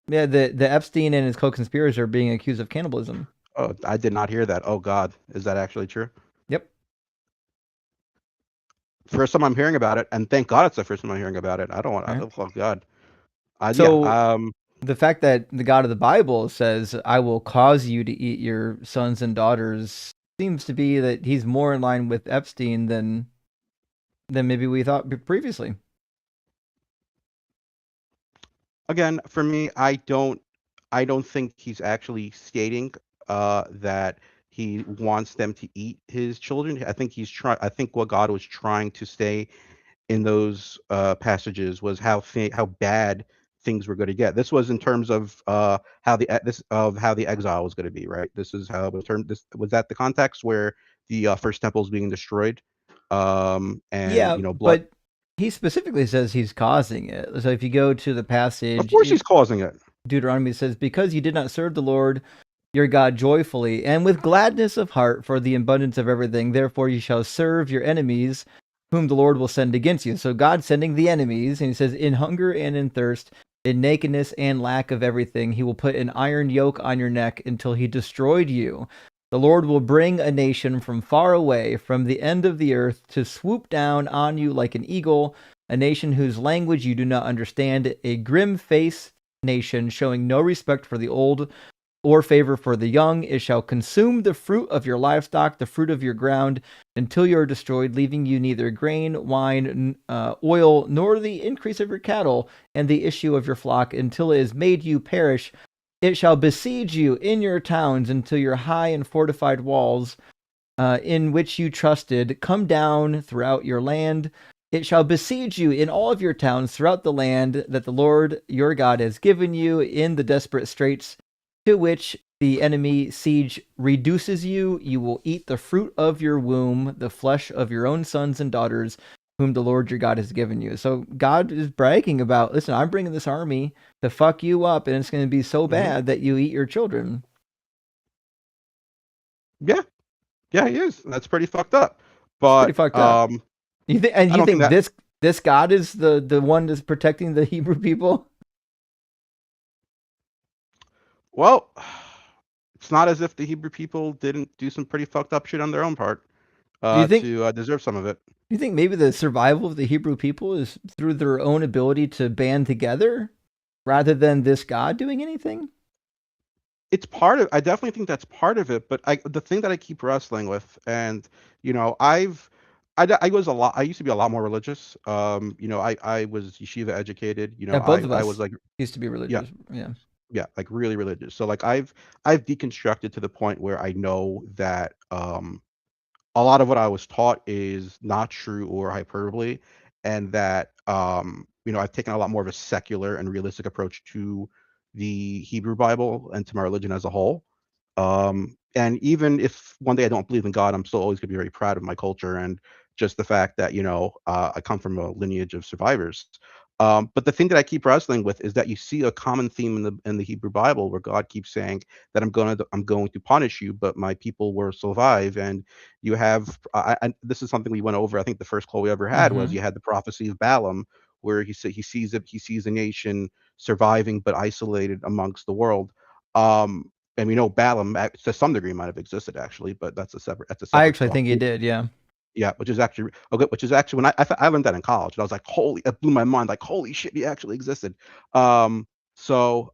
Yeah, the Epstein and his co-conspirators are being accused of cannibalism. Oh, I did not hear that. Oh God, is that actually true? Yep. First time I'm hearing about it, and thank God it's the first time I'm hearing about it. I don't want. All right. Oh God. Yeah. So the fact that the God of the Bible says, "I will cause you to eat your sons and daughters," seems to be that he's more in line with Epstein than maybe we thought previously. Again, for me, I don't think he's actually stating that he wants them to eat his children. I think what God was trying to say in those passages was how bad things were going to get. This was in terms of how the exile was going to be, right? This is how it was termed. This was that the context where the first temple is being destroyed, and Yeah, blood. but he specifically says he's causing it. So if you go to the Of passage, course, he's causing it. Deuteronomy says, "Because you did not serve the Lord your God joyfully and with gladness of heart for the abundance of everything, therefore you shall serve your enemies, whom the Lord will send against you." So God's sending the enemies, and he says, "In hunger and in thirst, in nakedness and lack of everything, he will put an iron yoke on your neck until he destroyed you. The Lord will bring a nation from far away, from the end of the earth, to swoop down on you like an eagle, a nation whose language you do not understand, a grim face nation showing no respect for the old or favor for the young. It shall consume the fruit of your livestock, the fruit of your ground, until you are destroyed, leaving you neither grain, wine, oil, nor the increase of your cattle, and the issue of your flock, until it has made you perish. It shall besiege you in your towns until your high and fortified walls, in which you trusted, come down throughout your land. It shall besiege you in all of your towns throughout the land that the Lord your God has given you in the desperate straits to which the enemy siege reduces you. You will eat the fruit of your womb, the flesh of your own sons and daughters, whom the Lord your God has given you. So God is bragging about, listen, I'm bringing this army to fuck you up, and it's going to be so Hmm. bad that you eat your children. Yeah, yeah, he is. That's pretty fucked up. It's pretty But fucked up. You think, and I you don't think think that. this God is the one that's protecting the Hebrew people? Well, it's not as if the Hebrew people didn't do some pretty fucked up shit on their own part Do you think to deserve some of it. do you think maybe the survival of the Hebrew people is through their own ability to band together rather than this God doing anything? It's part of. I definitely think that's part of it. But the thing that I keep wrestling with, and I was a lot. I used to be a lot more religious. I was yeshiva educated. Yeah, both of I was us like, used to be yeah, religious. Yeah. yeah, like really religious. So like I've deconstructed to the point where I know that a lot of what I was taught is not true or hyperbole, and that I've taken a lot more of a secular and realistic approach to the Hebrew Bible and to my religion as a whole. And even if one day I don't believe in God, I'm still always going to be very proud of my culture and just the fact that I come from a lineage of survivors. But the thing that I keep wrestling with is that you see a common theme in the Hebrew Bible where God keeps saying that I'm going to punish you, but my people will survive. And you have this is something we went over. I think the first call we ever had was Mm-hmm. you had the prophecy of Balaam, where he sees a nation surviving but isolated amongst the world. And we know Balaam to some degree might have existed actually, but that's a I separate actually think he story. did. Yeah. Yeah, which is actually okay. Which is actually when I learned that in college, and I was like, holy, it blew my mind. Like, holy shit, he actually existed. So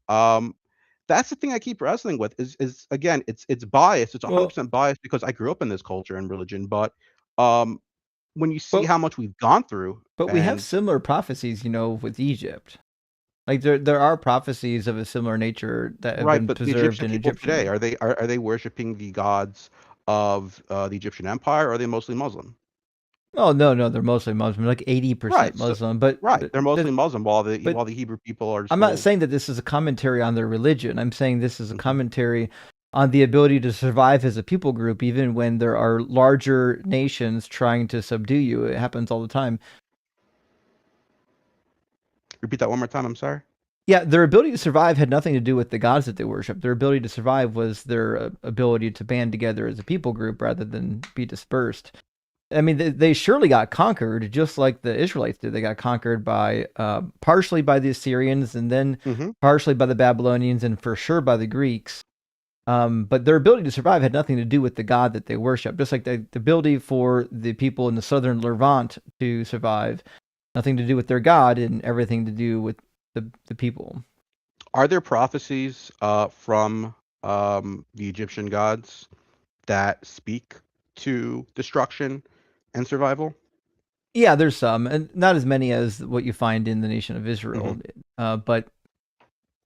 that's the thing I keep wrestling with is again, it's biased. It's Well, 100% biased because I grew up in this culture and religion. But um, when you see but how much we've gone through, but we have and similar prophecies, with Egypt. Like there are prophecies of a similar nature that have right, been but the preserved Egyptian in people today Egyptian. are they worshiping the gods of the Egyptian Empire, or are they mostly Muslim? Oh no, no, they're mostly Muslim, like 80% Right. So Muslim. But right, but they're the, mostly Muslim but while the Hebrew people are I'm not still. saying that this is a commentary on their religion. I'm saying this is a Mhm. commentary on the ability to survive as a people group, even when there are larger nations trying to subdue you. It happens all the time. Repeat that one more time. I'm sorry. Yeah, their ability to survive had nothing to do with the gods that they worship. Their ability to survive was their ability to band together as a people group rather than be dispersed. I mean, they surely got conquered, just like the Israelites did. They got conquered by partially by the Assyrians, and then Hmm. partially by the Babylonians, and for sure by the Greeks. But their ability to survive had nothing to do with the god that they worship. Just like the ability for the people in the southern Levant to survive, nothing to do with their god, and everything to do with the people. Are there prophecies from the Egyptian gods that speak to destruction and survival? Yeah, there's some, and not as many as what you find in the nation of Hmm. Israel. But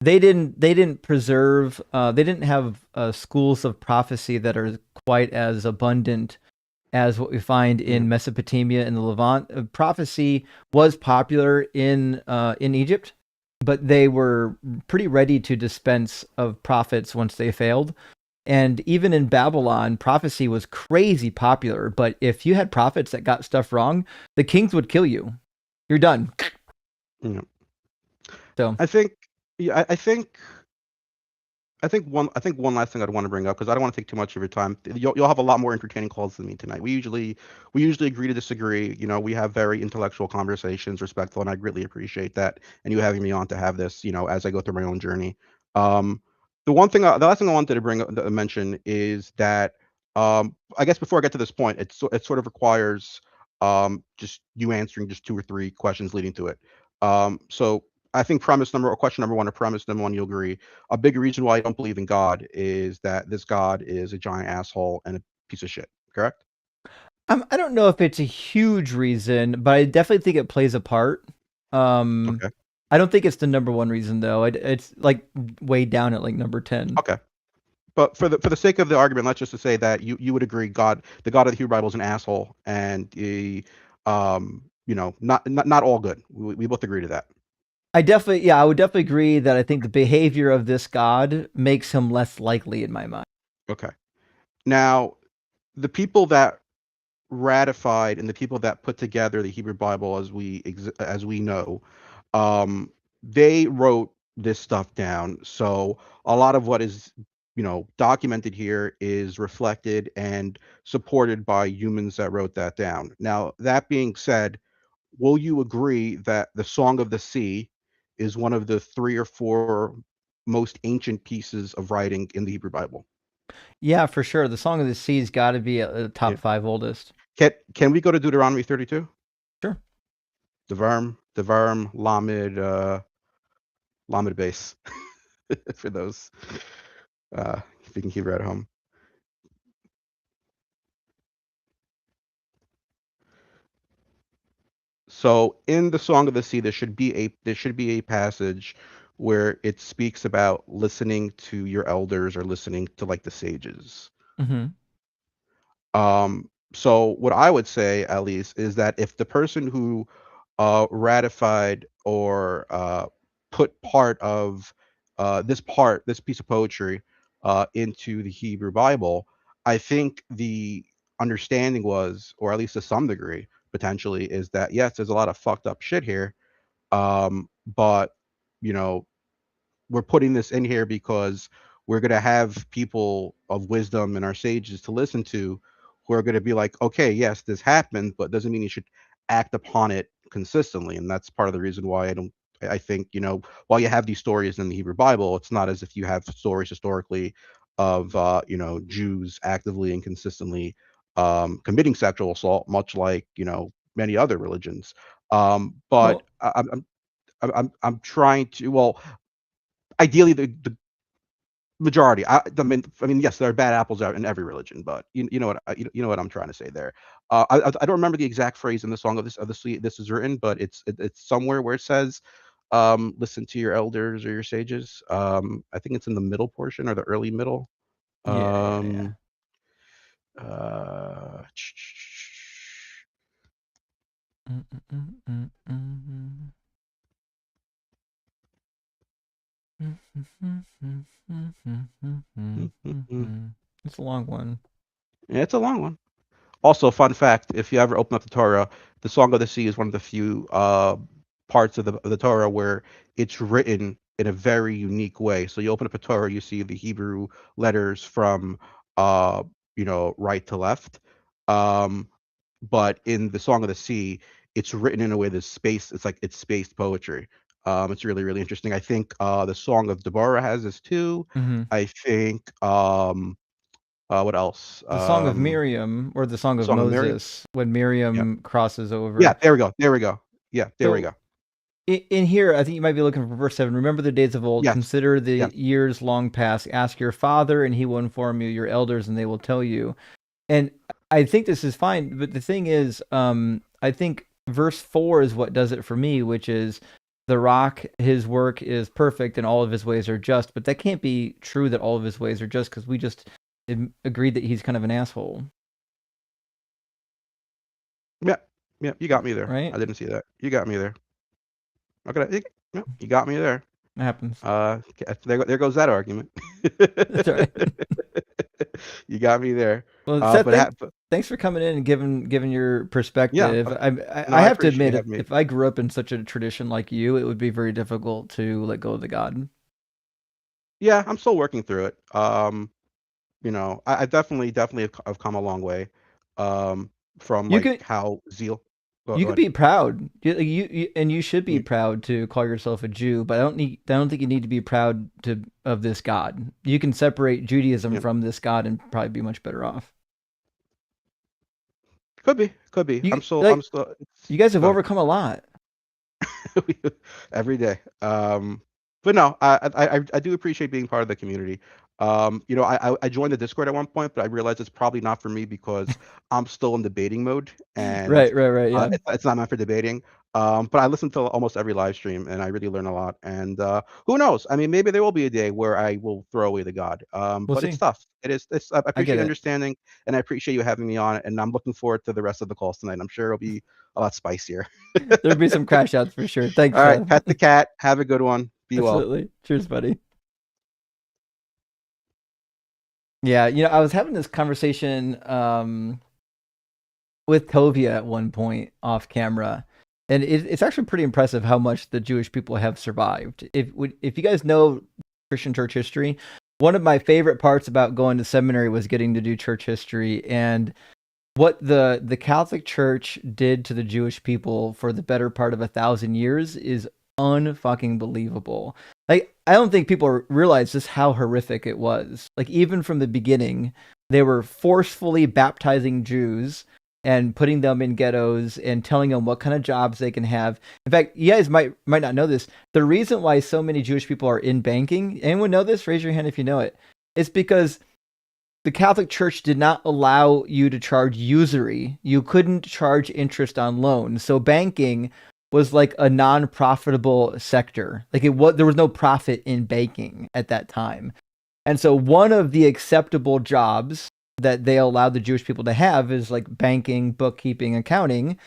they didn't preserve. They didn't have schools of prophecy that are quite as abundant as what we find Yeah. in Mesopotamia and the Levant. Prophecy was popular in Egypt, but they were pretty ready to dispense of prophets once they failed. And even in Babylon, prophecy was crazy popular. But if you had prophets that got stuff wrong, the kings would kill you. You're done. Yeah. So I think, yeah, I think one last thing I'd want to bring up, because I don't want to take too much of your time. You'll have a lot more entertaining calls than me tonight. We usually agree to disagree. We have very intellectual conversations, respectful, and I greatly appreciate that. And you having me on to have this, as I go through my own journey. Um, the last thing I wanted to mention is that, I guess before I get to this point, it sort of requires just you answering just two or three questions leading to it. So I think question number one, or premise number one, you'll agree, a big reason why I don't believe in God is that this God is a giant asshole and a piece of shit. Correct? I don't know if it's a huge reason, but I definitely think it plays a part. Um, Okay. I don't think it's the number one reason though. It's like way down at like number 10. Okay. But for the sake of the argument, let's just to say that you would agree the God of the Hebrew Bible is an asshole, and not all good. We both agree to that. I would definitely agree that I think the behavior of this god makes him less likely in my mind. Okay. Now, the people that ratified and the people that put together the Hebrew Bible as we know, um, they wrote this stuff down. So a lot of what is documented here is reflected and supported by humans that wrote that down. Now, that being said, will you agree that the Song of the Sea is one of the three or four most ancient pieces of writing in the Hebrew Bible? Yeah, for sure. The Song of the Sea's got to be at the Yeah. top five oldest. Can we go to Deuteronomy 32? Sure. Devarim, Lamed base for those speaking Hebrew at home. So in the Song of the Sea, there should be a passage where it speaks about listening to your elders or listening to like the sages. Hmm. So what I would say, at least, is that if the person who ratified or put this piece of poetry into the Hebrew Bible, I think the understanding was, or at least to some degree, potentially, is that yes, there's a lot of fucked up shit here, but you know we're putting this in here because we're going to have people of wisdom and our sages to listen to, who are going to be like, okay, yes, this happened, but doesn't mean you should act upon it consistently. And that's part of the reason why I think, while you have these stories in the Hebrew Bible, it's not as if you have stories historically of, Jews actively and consistently committing sexual assault, much like, many other religions. But Well, I'm trying to, well, ideally the majority. I mean, yes, there are bad apples out in every religion, but you know what you know what I'm trying to say there. I don't remember the exact phrase in the song of the sea this is written, but it's somewhere where it says, "Listen to your elders or your sages." I think it's in the middle portion or the early middle. yeah, yeah, yeah. Um, uh, Mm, mm, mm, mm, mm. It's a long one. yeah, it's a long one. Also, fun fact: if you ever open up the Torah, the Song of the Sea is one of the few parts of the Torah where it's written in a very unique way. So you open up a Torah, you see the Hebrew letters from right to left. Um, but in the Song of the Sea, it's written in a way that's space. It's like it's spaced poetry. It's really really interesting. I think the Song of Deborah has this too. Hmm. I think what else? The Song of Miriam or the Song of Song of Miriam. Moses when Yeah, Miriam crosses yeah. over. There we go. There we go. Yeah, there we So go. in here, I think you might be looking for verse 7. Remember the days of old, Yes, consider the yes. years long past. Ask your father, and he will inform you, your elders, and they will tell you. And I think this is fine, but the thing is, I think verse 4 is what does it for me, which is the rock, his work is perfect, and all of his ways are just. But that can't be true that all of his ways are just because we just agreed that he's kind of an asshole, Yeah, yeah. You got me there. right? I didn't see that. You got me there. Okay, yeah, you got me there. That happens. There goes that argument. That's all right. You got me there. Well, Seth, But thanks for coming in and giving your yeah, perspective. no, I I have to appreciate admit, you having me. if I grew up in such a tradition like you, it would be very difficult to let go of the God. Yeah, I'm still working through it. I definitely have come a long way, from You like can how zeal. you Go could ahead. be proud. You and you should be Mm, proud to call yourself a Jew, but I don't think you need to be proud of this God. You can separate Judaism yeah, from this God and probably be much better off. could be, could be. You I'm like still. you guys have Go ahead. overcome a lot. Every day. But no, I do appreciate being part of the community. I joined the Discord at one point, but I realized it's probably not for me because I'm still in debating mode, and Right, yeah. it's not meant for debating. But I listen to almost every live stream, and I really learn a lot. And who knows? I mean, maybe there will be a day where I will throw away the God. We'll But it's see. tough. It is. I I appreciate get your it. understanding, and I appreciate you having me on. And I'm looking forward to the rest of the calls tonight. I'm sure it'll be a lot spicier. There'll be some crash outs for sure. Thanks, All right, Seth. pet the cat. Have a good one. Be well. Absolutely. Cheers, buddy. Yeah, I was having this conversation with Tovia at one point off camera, and it's actually pretty impressive how much the Jewish people have survived. If you guys know Christian church history, one of my favorite parts about going to seminary was getting to do church history, and what the Catholic Church did to the Jewish people for the better part of 1,000 years is unfucking believable. Like, I don't think people realize just how horrific it was. Like, even from the beginning, they were forcefully baptizing Jews and putting them in ghettos and telling them what kind of jobs they can have. In fact, you guys might not know this. The reason why so many Jewish people are in banking, anyone know this? Raise your hand if you know it. It's because the Catholic Church did not allow you to charge usury. You couldn't charge interest on loans. So banking was like a non-profitable sector. Like there was no profit in banking at that time. And so one of the acceptable jobs that they allowed the Jewish people to have is like banking, bookkeeping, accounting.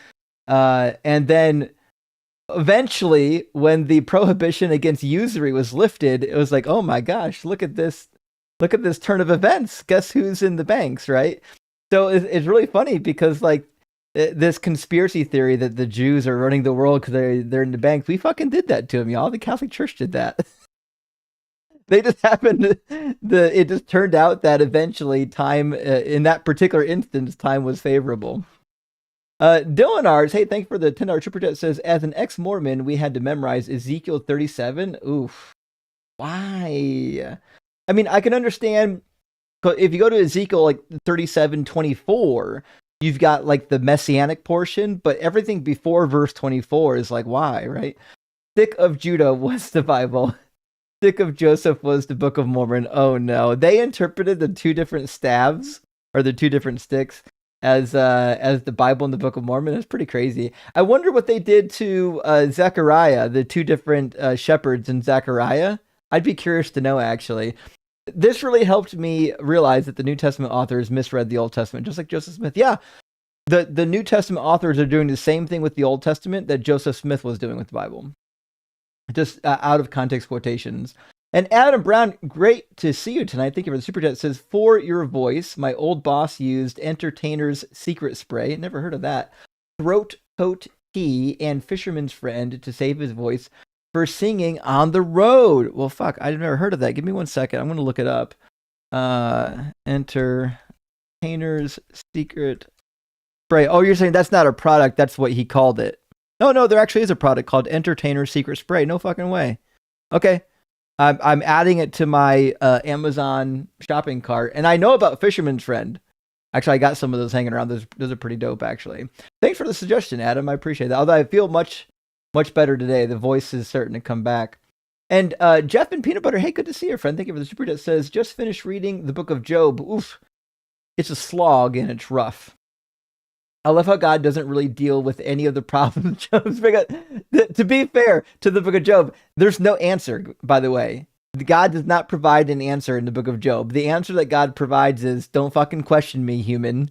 And then eventually, when the prohibition against usury was lifted, it was like, oh my gosh, look at this turn of events. Guess who's in the banks, right? So it's really funny because like this conspiracy theory that the Jews are running the world because they're in the banks. We fucking did that to them, y'all. The Catholic Church did that. They just happened. It just turned out that eventually time in that particular instance, time was favorable. Dylan Arts, hey, thanks for the $10 super chat. Says, as an ex-Mormon, we had to memorize Ezekiel 37. Oof, why? I mean, I can understand if you go to Ezekiel like 37:24, you've got like the messianic portion, but everything before verse 24 is like, why, right? Stick of Judah was the Bible. Stick of Joseph was the Book of Mormon. Oh no, they interpreted the two different staves or the two different sticks as the Bible and the Book of Mormon. It's pretty crazy. I wonder what they did to Zechariah, the two different shepherds in Zechariah. I'd be curious to know actually. This really helped me realize that the New Testament authors misread the Old Testament, just like Joseph Smith. Yeah, the New Testament authors are doing the same thing with the Old Testament that Joseph Smith was doing with the Bible, just out of context quotations. And Adam Brown, great to see you tonight. Thank you for the super chat. It says, for your voice, my old boss used Entertainer's Secret Spray. Never heard of that. Throat Coat Tea and Fisherman's Friend to save his voice. for singing on the road. Well, fuck, I've never heard of that. Give me 1 second. I'm going to look it up. Entertainer's Secret Spray. Oh, you're saying that's not a product. That's what he called it. No, there actually is a product called Entertainer's Secret Spray. No fucking way. Okay. I'm adding it to my Amazon shopping cart. And I know about Fisherman's Friend. Actually, I got some of those hanging around. Those are pretty dope, actually. Thanks for the suggestion, Adam. I appreciate that. Although I feel much better today. The voice is starting to come back. And Jeff and Peanut Butter, hey, good to see you, friend. Thank you for the super chat. Says, just finished reading the book of Job. Oof. It's a slog and it's rough. I love how God doesn't really deal with any of the problems Job's been. To be fair to the book of Job, there's no answer, by the way. God does not provide an answer in the book of Job. The answer that God provides is, don't fucking question me, human.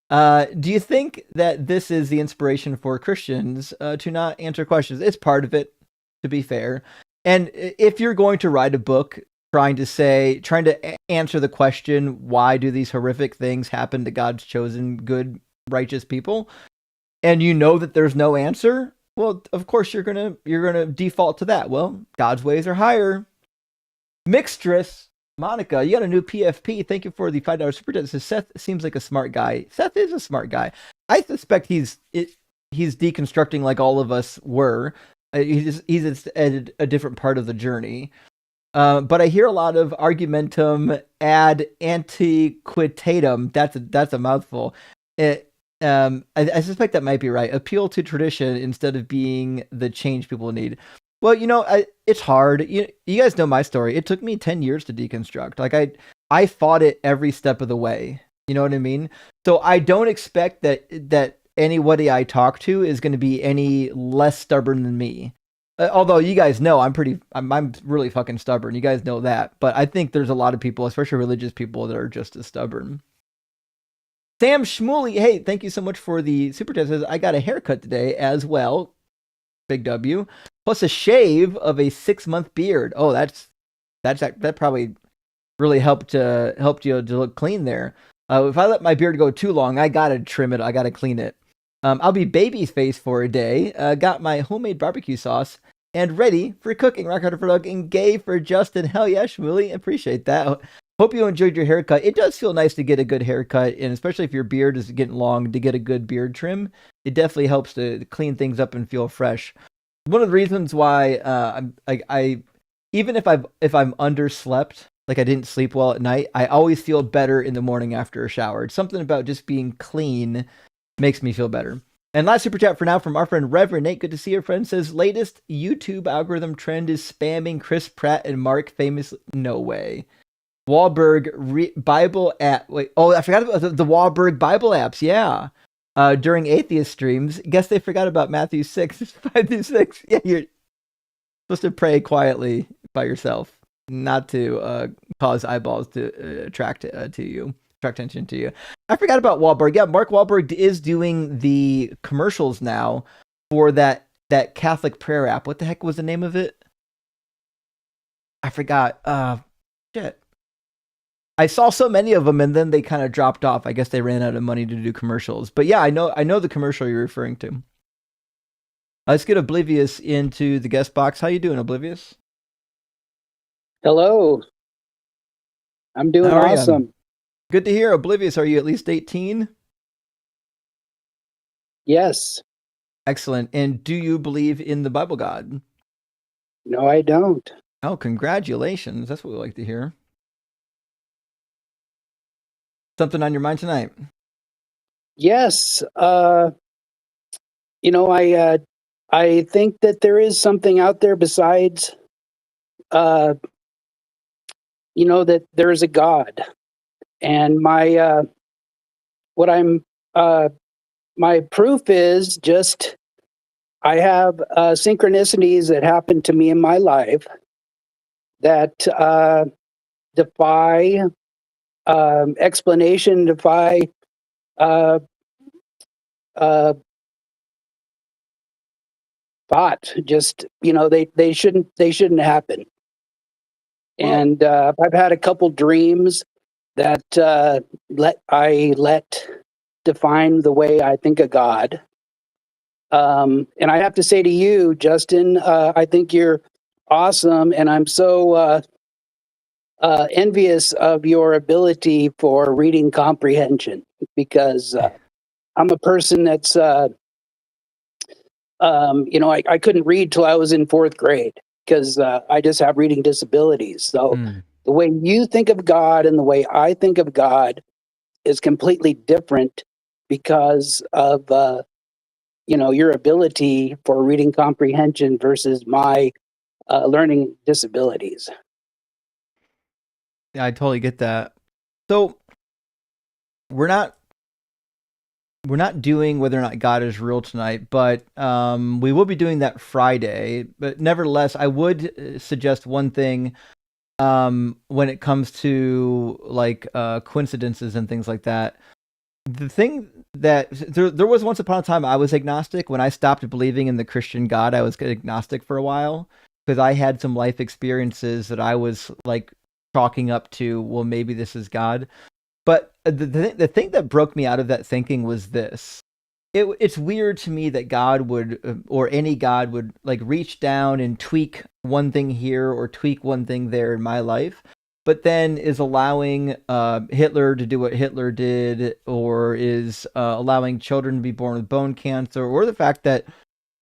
Do you think that this is the inspiration for Christians to not answer questions? It's part of it, to be fair. And if you're going to write a book trying to answer the question, why do these horrific things happen to God's chosen good, righteous people, and you know that there's no answer, well, of course you're gonna default to that. Well, God's ways are higher. Mixtress Monica, you got a new PFP. Thank you for the $5 super chat. Says Seth seems like a smart guy. Seth is a smart guy. I suspect he's deconstructing like all of us were. He's at a different part of the journey. But I hear a lot of argumentum ad antiquitatum. That's a mouthful. I suspect that might be right. Appeal to tradition instead of being the change people need. Well, it's hard. You guys know my story. It took me 10 years to deconstruct. Like I fought it every step of the way. You know what I mean? So I don't expect that anybody I talk to is going to be any less stubborn than me. Although you guys know I'm really fucking stubborn. You guys know that. But I think there's a lot of people, especially religious people, that are just as stubborn. Sam Shmuley, hey, thank you so much for the super chat. Says, I got a haircut today as well. Big W. Plus a shave of a 6-month beard. Oh, that probably really helped you to look clean there. If I let my beard go too long, I gotta trim it. I gotta clean it. I'll be baby's face for a day. Got my homemade barbecue sauce and ready for cooking. Rock Harder for Doug and gay for Justin. Hell yeah, Shmuley. Appreciate that. Hope you enjoyed your haircut. It does feel nice to get a good haircut, and especially if your beard is getting long, to get a good beard trim. It definitely helps to clean things up and feel fresh. One of the reasons why I even if I'm underslept, like I didn't sleep well at night, I always feel better in the morning after a shower. It's something about just being clean makes me feel better. And last super chat for now from our friend Reverend Nate. Good to see your friend. Says, latest YouTube algorithm trend is spamming Chris Pratt and Mark famously. No way. Wahlberg Bible app. Wait, oh, I forgot about the Wahlberg Bible apps. Yeah. During atheist streams. Guess they forgot about Matthew 6, 5-6. Yeah, you're supposed to pray quietly by yourself, not to cause eyeballs to attract attention to you. I forgot about Wahlberg. Yeah, Mark Wahlberg is doing the commercials now for that Catholic prayer app. What the heck was the name of it? I forgot. Shit. I saw so many of them, and then they kind of dropped off. I guess they ran out of money to do commercials. But yeah, I know the commercial you're referring to. Let's get Oblivious into the guest box. How you doing, Oblivious? Hello. I'm doing awesome. Good to hear. Oblivious, are you at least 18? Yes. Excellent. And do you believe in the Bible God? No, I don't. Oh, congratulations. That's what we like to hear. Something on your mind tonight? Yes. I think that there is something out there besides, that there is a God. And my proof is just, I have synchronicities that happen to me in my life that defy explanation, defy thought. Just they shouldn't happen. And I've had a couple dreams that let define the way I think of God. And I have to say to you, Justin, I think you're awesome, and I'm so envious of your ability for reading comprehension, because I'm a person that's, I couldn't read till I was in fourth grade because I just have reading disabilities. So Mm. the way you think of God and the way I think of God is completely different because of your ability for reading comprehension versus my learning disabilities. Yeah, I totally get that. So we're not doing whether or not God is real tonight, but we will be doing that Friday. But nevertheless, I would suggest one thing when it comes to like coincidences and things like that. The thing that there was once upon a time I was agnostic. When I stopped believing in the Christian God, I was agnostic for a while because I had some life experiences that I was like chalking up to, well, maybe this is God. But the thing that broke me out of that thinking was this. It's weird to me that God would, or any God would, like reach down and tweak one thing here or tweak one thing there in my life, but then is allowing Hitler to do what Hitler did, or is allowing children to be born with bone cancer, or the fact that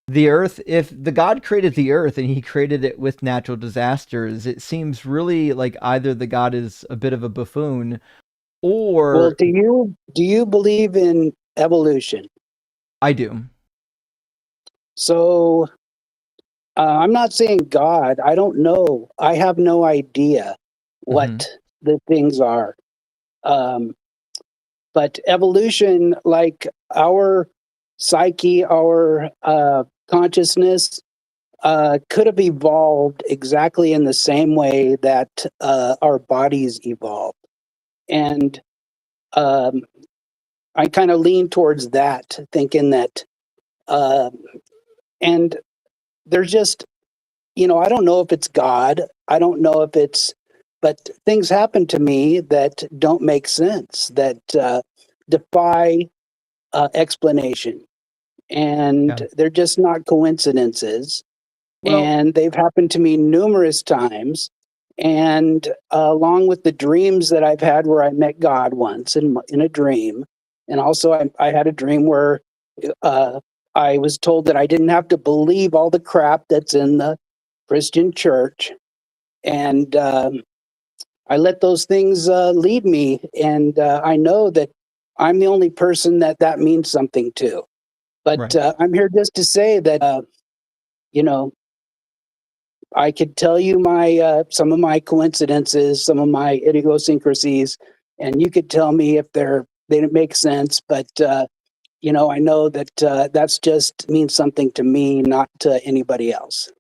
the earth, if the God created the earth and he created it with natural disasters, it seems really like either the God is a bit of a buffoon Well, or do you believe in evolution? I do. So I'm not saying God. I don't know. I have no idea Hmm. what the things are. Um, but evolution, like our psyche, our consciousness, could have evolved exactly in the same way that our bodies evolved. And um, I kind of lean towards that, thinking that, uh, and there's just, I don't know if it's God. I don't know if it's, but things happen to me that don't make sense, that defy explanation. Yeah. And they're just not coincidences. Well, And they've happened to me numerous times. And along with the dreams that I've had where I met God once in a dream. And also, I had a dream where uh, I was told that I didn't have to believe all the crap that's in the Christian church. And I let those things lead me. And I know that I'm the only person that means something to. But right. I'm here just to say that, you know, I could tell you my some of my coincidences, some of my idiosyncrasies, and you could tell me if they don't make sense. But I know that that's just means something to me, not to anybody else.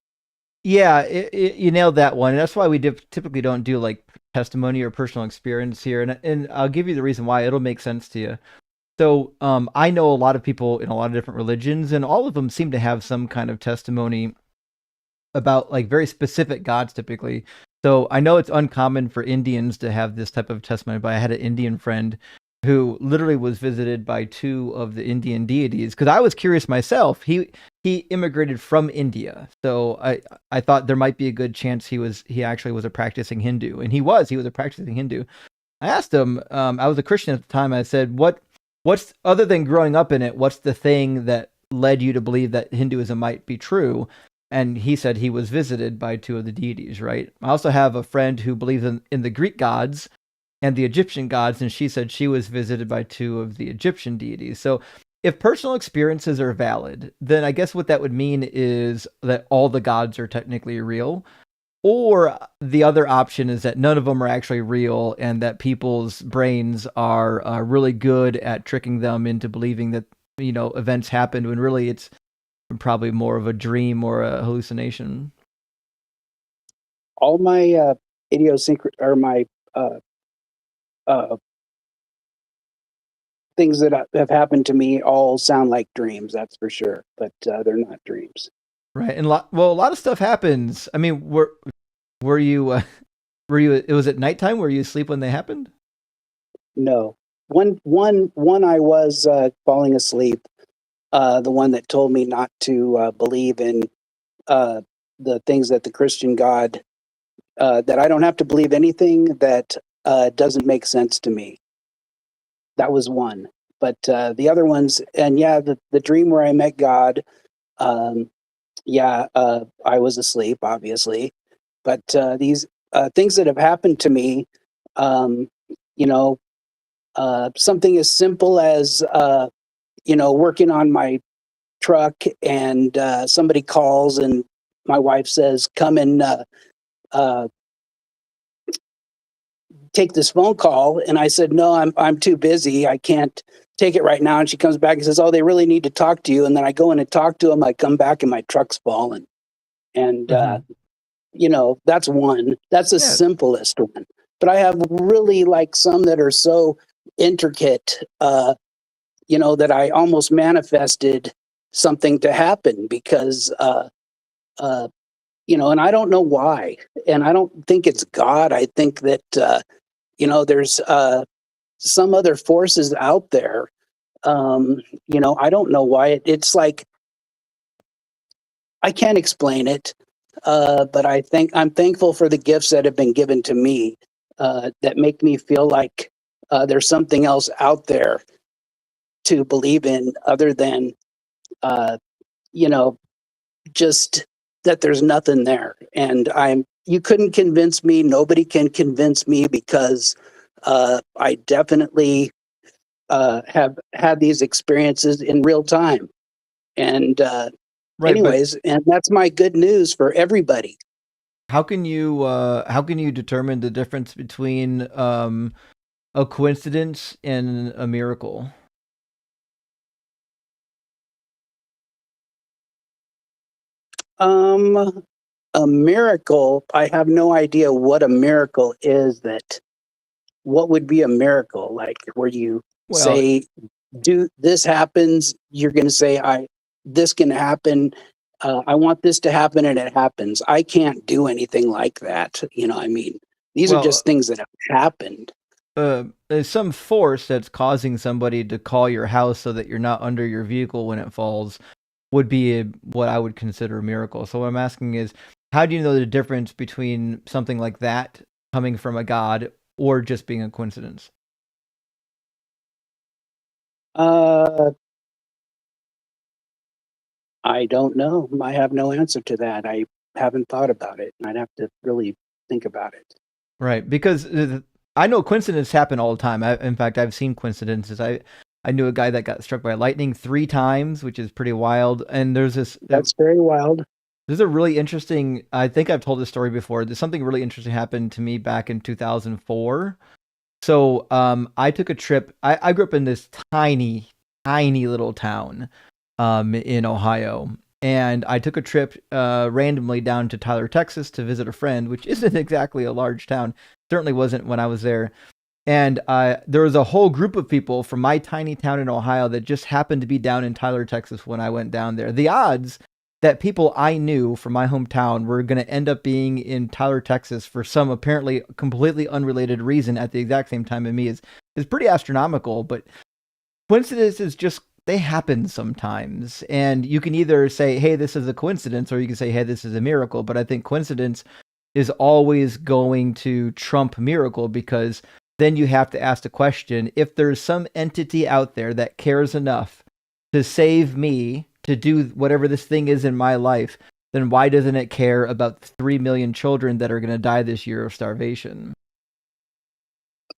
Yeah, you nailed that one. And that's why we typically don't do like testimony or personal experience here. And I'll give you the reason why. It'll make sense to you. So, I know a lot of people in a lot of different religions, and all of them seem to have some kind of testimony about like very specific gods typically. So I know it's uncommon for Indians to have this type of testimony, but I had an Indian friend who literally was visited by two of the Indian deities because I was curious myself. He immigrated from India. So I thought there might be a good chance he actually was a practicing Hindu, and he was a practicing Hindu. I asked him, I was a Christian at the time. I said, what's other than growing up in it, what's the thing that led you to believe that Hinduism might be true? And he said he was visited by two of the deities, right? I also have a friend who believes in the Greek gods and the Egyptian gods, and she said she was visited by two of the Egyptian deities. So if personal experiences are valid, then I guess what that would mean is that all the gods are technically real. Or the other option is that none of them are actually real and that people's brains are really good at tricking them into believing that, events happened when really it's probably more of a dream or a hallucination. All my or my uh, uh, things that have happened to me all sound like dreams. That's for sure, but they're not dreams. Right. And a lot of stuff happens. I mean, were you, it was at nighttime? Were you asleep when they happened? No, one I was falling asleep, the one that told me not to believe in the things that the Christian God, that I don't have to believe anything that doesn't make sense to me. That was one. But the other ones, and yeah, the dream where I met God, um, yeah, I was asleep, obviously. But these things that have happened to me, um, you know, something as simple as, working on my truck and somebody calls and my wife says, come and uh, take this phone call. And I said, no, I'm too busy. I can't take it right now. And she comes back and says, oh, they really need to talk to you. And then I go in and talk to them. I come back and my truck's fallen. And, that's one. That's the Yeah. simplest one. But I have really like some that are so intricate, that I almost manifested something to happen because, and I don't know why. And I don't think it's God. I think that, there's some other forces out there. I don't know why it's like, I can't explain it. But I think I'm thankful for the gifts that have been given to me that make me feel like there's something else out there to believe in other than, uh, you know, just that there's nothing there. And you couldn't convince me. Nobody can convince me because I definitely have had these experiences in real time. And Right, but anyways, and that's my good news for everybody. how can you determine the difference between a coincidence and a miracle? Um, a miracle, I have no idea what a miracle is. What would be a miracle? Like where you Well, say, do this happens, you're going to say, this can happen. I want this to happen and it happens. I can't do anything like that. I mean, these are well, just things that have happened. there's some force that's causing somebody to call your house so that you're not under your vehicle when it falls would be what I would consider a miracle. So what I'm asking is, how do you know the difference between something like that coming from a god or just being a coincidence? Uh, I don't know. I have no answer to that. I haven't thought about it. I'd have to really think about it. Right, because I know coincidences happen all the time. In fact, I've seen coincidences. I knew a guy that got struck by lightning 3 times, which is pretty wild. And That's very wild. there's a really interesting. I think I've told this story before. There's something really interesting happened to me back in 2004. So I took a trip. I grew up in this tiny, tiny little town in Ohio. And I took a trip randomly down to Tyler, Texas to visit a friend, which isn't exactly a large town. Certainly wasn't when I was there. And there was a whole group of people from my tiny town in Ohio that just happened to be down in Tyler, Texas when I went down there. The odds that people I knew from my hometown were going to end up being in Tyler, Texas for some apparently completely unrelated reason at the exact same time as me is pretty astronomical. But coincidences just they happen sometimes, and you can either say, hey, this is a coincidence, or you can say, hey, this is a miracle. But I think coincidence is always going to trump miracle, because then you have to ask the question, if there's some entity out there that cares enough to save me to do whatever this thing is in my life, then why doesn't it care about 3 million children that are going to die this year of starvation?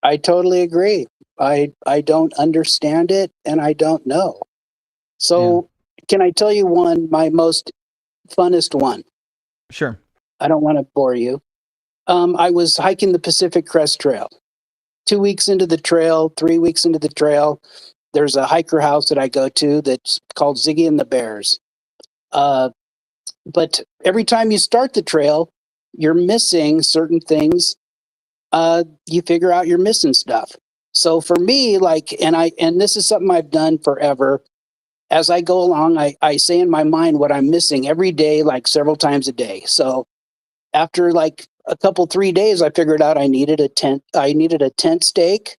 I totally agree. I don't understand it and I don't know. Yeah, So can I tell you one, my most funnest one? sure. I don't want to bore you. I was hiking the Pacific Crest Trail. 2 weeks into the trail, 3 weeks into the trail, there's a hiker house that I go to that's called Ziggy and the Bears. Uh, but every time you start the trail, you're missing certain things. You figure out you're missing stuff. So for me, like, and this is something I've done forever. As I go along, I say in my mind what I'm missing every day, like several times a day. So after like a couple 3 days, I figured out I needed a tent. I needed a tent stake,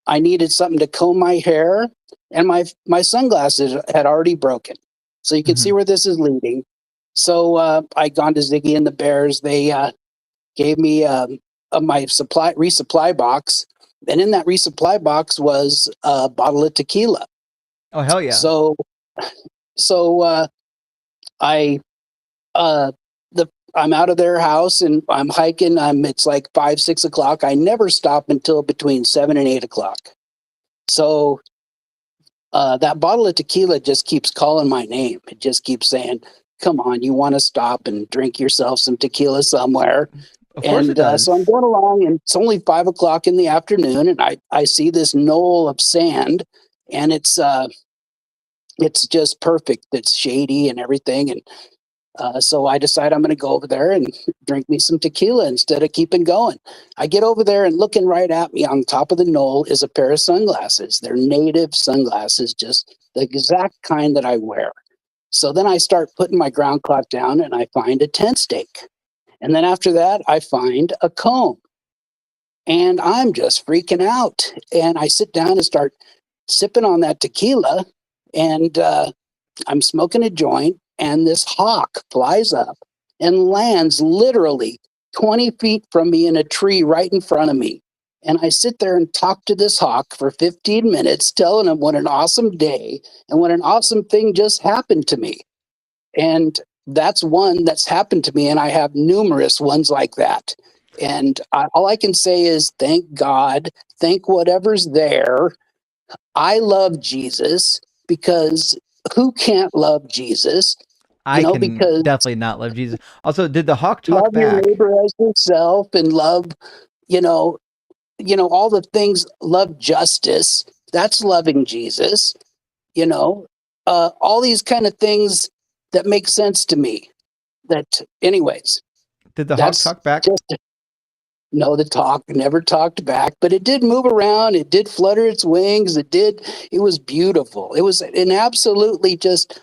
I needed something to comb my hair, and my sunglasses had already broken. So you can see where this is leading. So I gone to Ziggy and the Bears. They gave me my resupply box, and in that resupply box was a bottle of tequila. Oh, hell yeah. So I I'm out of their house and I'm hiking. It's like 5, 6 o'clock. I never stop until between 7 and 8 o'clock. So that bottle of tequila just keeps calling my name. It just keeps saying, "Come on, you want to stop and drink yourself some tequila somewhere?" Of course it does. So I'm going along, and it's only 5 o'clock in the afternoon, and I see this knoll of sand, and it's just perfect. It's shady and everything, and so I decide I'm going to go over there and drink me some tequila instead of keeping going. I get over there, and looking right at me on top of the knoll is a pair of sunglasses. They're native sunglasses, just the exact kind that I wear. So then I start putting my ground clock down, and I find a tent stake. And then after that, I find a comb. And I'm just freaking out. And I sit down and start sipping on that tequila, and I'm smoking a joint, and this hawk flies up and lands literally 20 feet from me in a tree right in front of me. And I sit there and talk to this hawk for 15 minutes, telling him what an awesome day and what an awesome thing just happened to me. And that's one that's happened to me, and I have numerous ones like that. And all I can say is thank God, thank whatever's there. I love Jesus, because who can't love Jesus? I can Because definitely not love Jesus. Also, did the hawk talk love your back? neighbor as yourself, and love, you know, all the things. Love justice. That's loving Jesus. All these kind of things that make sense to me. That, anyways, Did the hawk that's talk back? just no. The talk never talked back, but it did move around. It did flutter its wings. It was beautiful. It was an absolutely just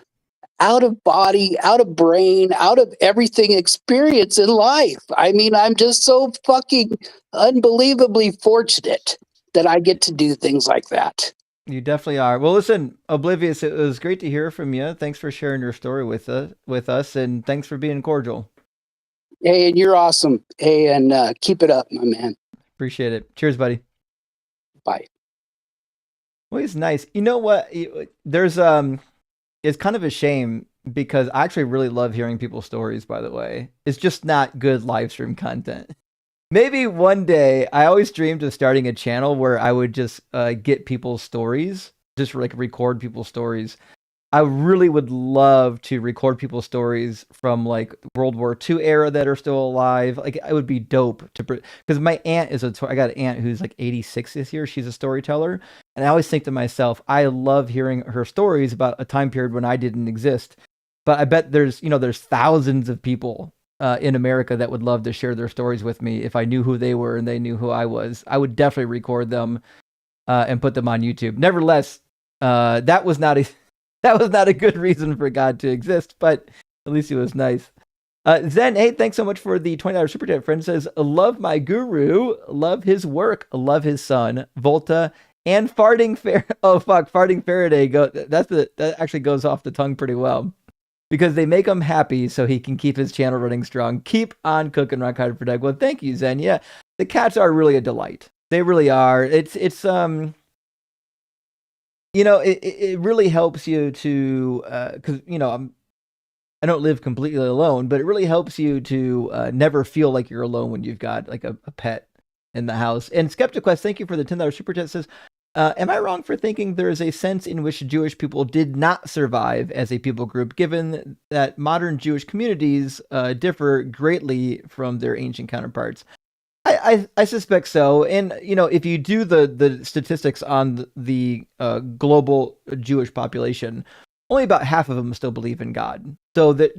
out of body, out of brain, out of everything experience in life. I mean, I'm just so fucking unbelievably fortunate that I get to do things like that. You definitely are. Well, listen, Oblivious, it was great to hear from you. Thanks for sharing your story with us, and thanks for being cordial. Hey, and you're awesome. Hey, and keep it up, my man. Appreciate it. Cheers, buddy. Bye. Well, he's nice. You know what? There's it's kind of a shame because I actually really love hearing people's stories, by the way. It's just not good live stream content. Maybe one day, I always dreamed of starting a channel where I would just get people's stories, just like record people's stories. I really would love to record people's stories from like World War II era that are still alive. Like, it would be dope to, because my aunt I got an aunt who's like 86 this year. She's a storyteller. And I always think to myself, I love hearing her stories about a time period when I didn't exist. But I bet there's thousands of people in America that would love to share their stories with me if I knew who they were and they knew who I was. I would definitely record them and put them on YouTube. Nevertheless, that was not a good reason for God to exist, but at least it was nice. Zen, hey, thanks so much for the $20 super chat. Friend says, love my guru, love his work, love his son, Volta, and farting Faraday. That actually goes off the tongue pretty well. Because they make him happy so he can keep his channel running strong. Keep on cooking, Rock Hard for Doug. Well, thank you, Zen. Yeah, the cats are really a delight. They really are. It really helps you to, because I don't live completely alone, but it really helps you to never feel like you're alone when you've got like a pet in the house. And SkepticQuest, thank you for the $10 super chat. Says, am I wrong for thinking there is a sense in which Jewish people did not survive as a people group, given that modern Jewish communities differ greatly from their ancient counterparts? I suspect so. And, if you do the statistics on the global Jewish population, only about half of them still believe in God. So that,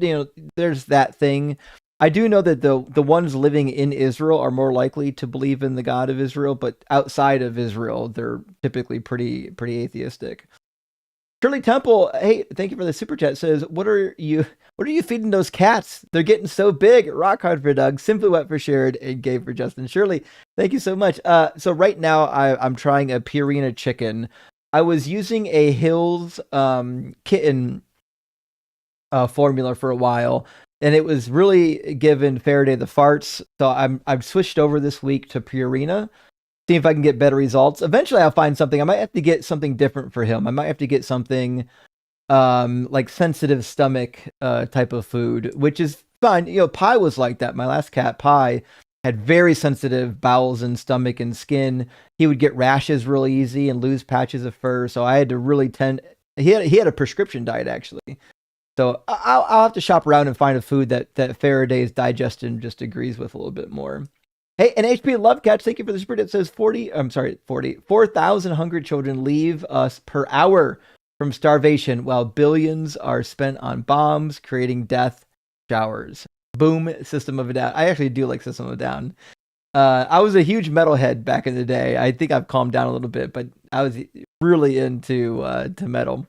there's that thing. I do know that the ones living in Israel are more likely to believe in the God of Israel, but outside of Israel, they're typically pretty atheistic. Shirley Temple, hey, thank you for the super chat. Says, what are you feeding those cats? They're getting so big. Rock hard for Doug, simply wet for Shared, and gay for Justin. Shirley, thank you so much. So right now I'm trying a Purina chicken. I was using a Hills kitten formula for a while, and it was really giving Faraday the farts. So I've switched over this week to Purina. See if I can get better results. Eventually I'll find something. I might have to get something different for him. I might have to get something like sensitive stomach type of food, which is fine. You know, Pi was like that. My last cat, Pi, had very sensitive bowels and stomach and skin. He would get rashes really easy and lose patches of fur. So I had to really he had a prescription diet actually. So I'll have to shop around and find a food that Faraday's digestion just agrees with a little bit more. Hey, and HP Lovecatch, thank you for the super. It says 4,000 hungry children leave us per hour from starvation, while billions are spent on bombs, creating death showers. Boom, System of a Down. I actually do like System of a Down. I was a huge metalhead back in the day. I think I've calmed down a little bit, but I was really into to metal.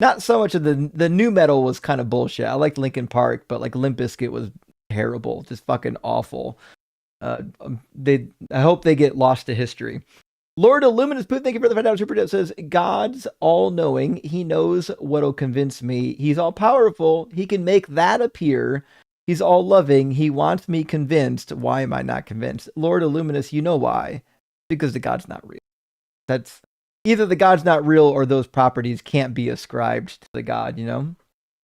Not so much of the new metal was kind of bullshit. I liked Linkin Park, but like Limp Bizkit was terrible, just fucking awful. I hope they get lost to history. Lord Illuminous Pooh, thank you for the $5 super chat. Says, God's all knowing. He knows what'll convince me. He's all powerful. He can make that appear. He's all loving. He wants me convinced. Why am I not convinced? Lord Illuminous, you know why? Because the God's not real. That's either the God's not real or those properties can't be ascribed to the God, you know?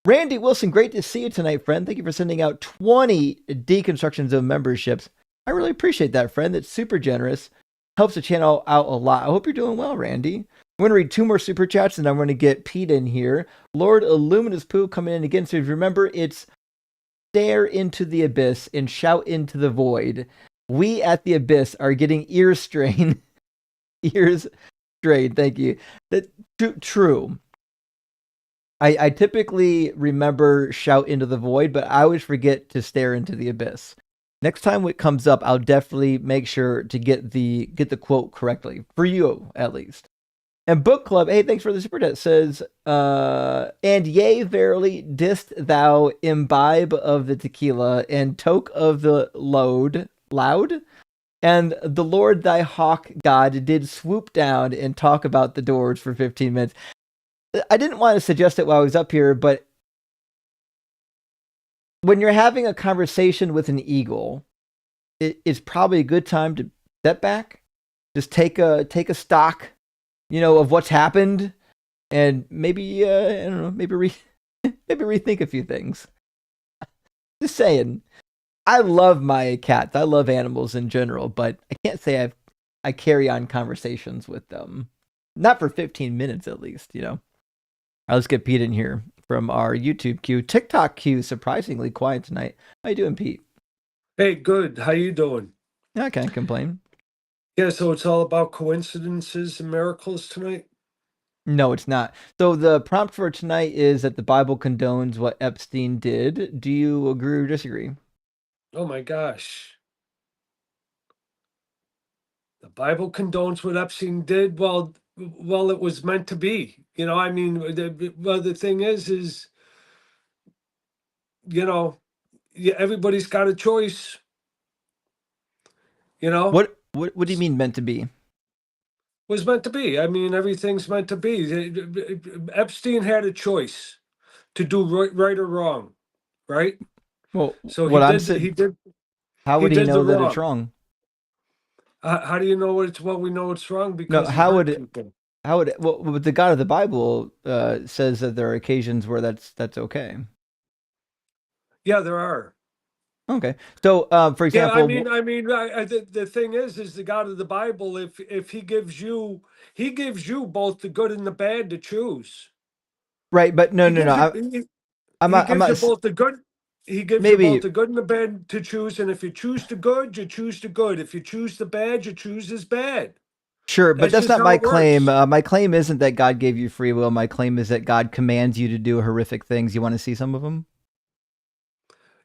Randy Wilson, great to see you tonight, friend. Thank you for sending out 20 Deconstruction Zone memberships. I really appreciate that, friend. That's super generous. Helps the channel out a lot. I hope you're doing well, Randy. I'm going to read 2 more super chats, and I'm going to get Pete in here. Lord Illuminous Pooh coming in again. So if you remember, it's stare into the abyss and shout into the void. We at the abyss are getting ear strain. Ears strained. Thank you. That true. I typically remember shout into the void, but I always forget to stare into the abyss. Next time it comes up, I'll definitely make sure to get the quote correctly for you at least. And Book Club, hey, thanks for the super chat. Says, and yea, verily, didst thou imbibe of the tequila and toke of the loud, and the Lord thy hawk god did swoop down and talk about the doors for 15 minutes. I didn't want to suggest it while I was up here, but when you're having a conversation with an eagle, it's probably a good time to step back, just take a stock, you know, of what's happened, and maybe I don't know, maybe rethink a few things. Just saying. I love my cats. I love animals in general, but I can't say I carry on conversations with them. Not for 15 minutes at least, you know. All right, let's get Pete in here from our YouTube queue. TikTok queue, surprisingly quiet tonight. How you doing, Pete? Hey, good. How you doing? Yeah, I can't complain. Yeah, so it's all about coincidences and miracles tonight? No, it's not. So the prompt for tonight is that the Bible condones what Epstein did. Do you agree or disagree? Oh my gosh. The Bible condones what Epstein did. Well, it was meant to be. You know, I mean, the thing is, you know, everybody's got a choice. You know, What do you mean meant to be? was meant to be. I mean, everything's meant to be. Epstein had a choice to do right or wrong, right? Well, So what I'm he saying, did. how would he know that it's wrong? How do you know it's well? We know it's wrong No, because how would well, the God of the Bible says that there are occasions where that's okay. Yeah, there are. Okay, so for Yeah, example, the thing is the God of the Bible. If he gives you both the good and the bad to choose. right? But no, He no, gives no. I'm he not. I'm gives not. you both the good. He gives you both Maybe the good and the bad to choose. And if you choose the good, you choose the good. If you choose the bad, you choose his bad. sure, but That's that's just not how my it claim. works. My claim isn't that God gave you free will. My claim is that God commands you to do horrific things. You want to see some of them?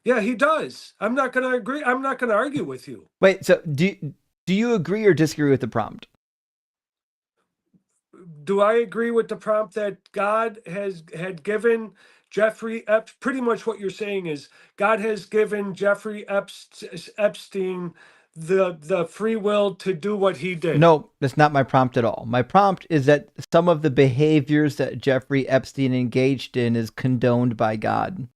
Yeah, he does. I'm not going to agree. I'm not going to argue with you. Wait. So do you agree or disagree with the prompt? do I agree with the prompt that God had given Jeffrey Epstein? Pretty much what you're saying is God has given Jeffrey Epstein the free will to do what he did. No, that's not my prompt at all. My prompt is that some of the behaviors that Jeffrey Epstein engaged in is condoned by God.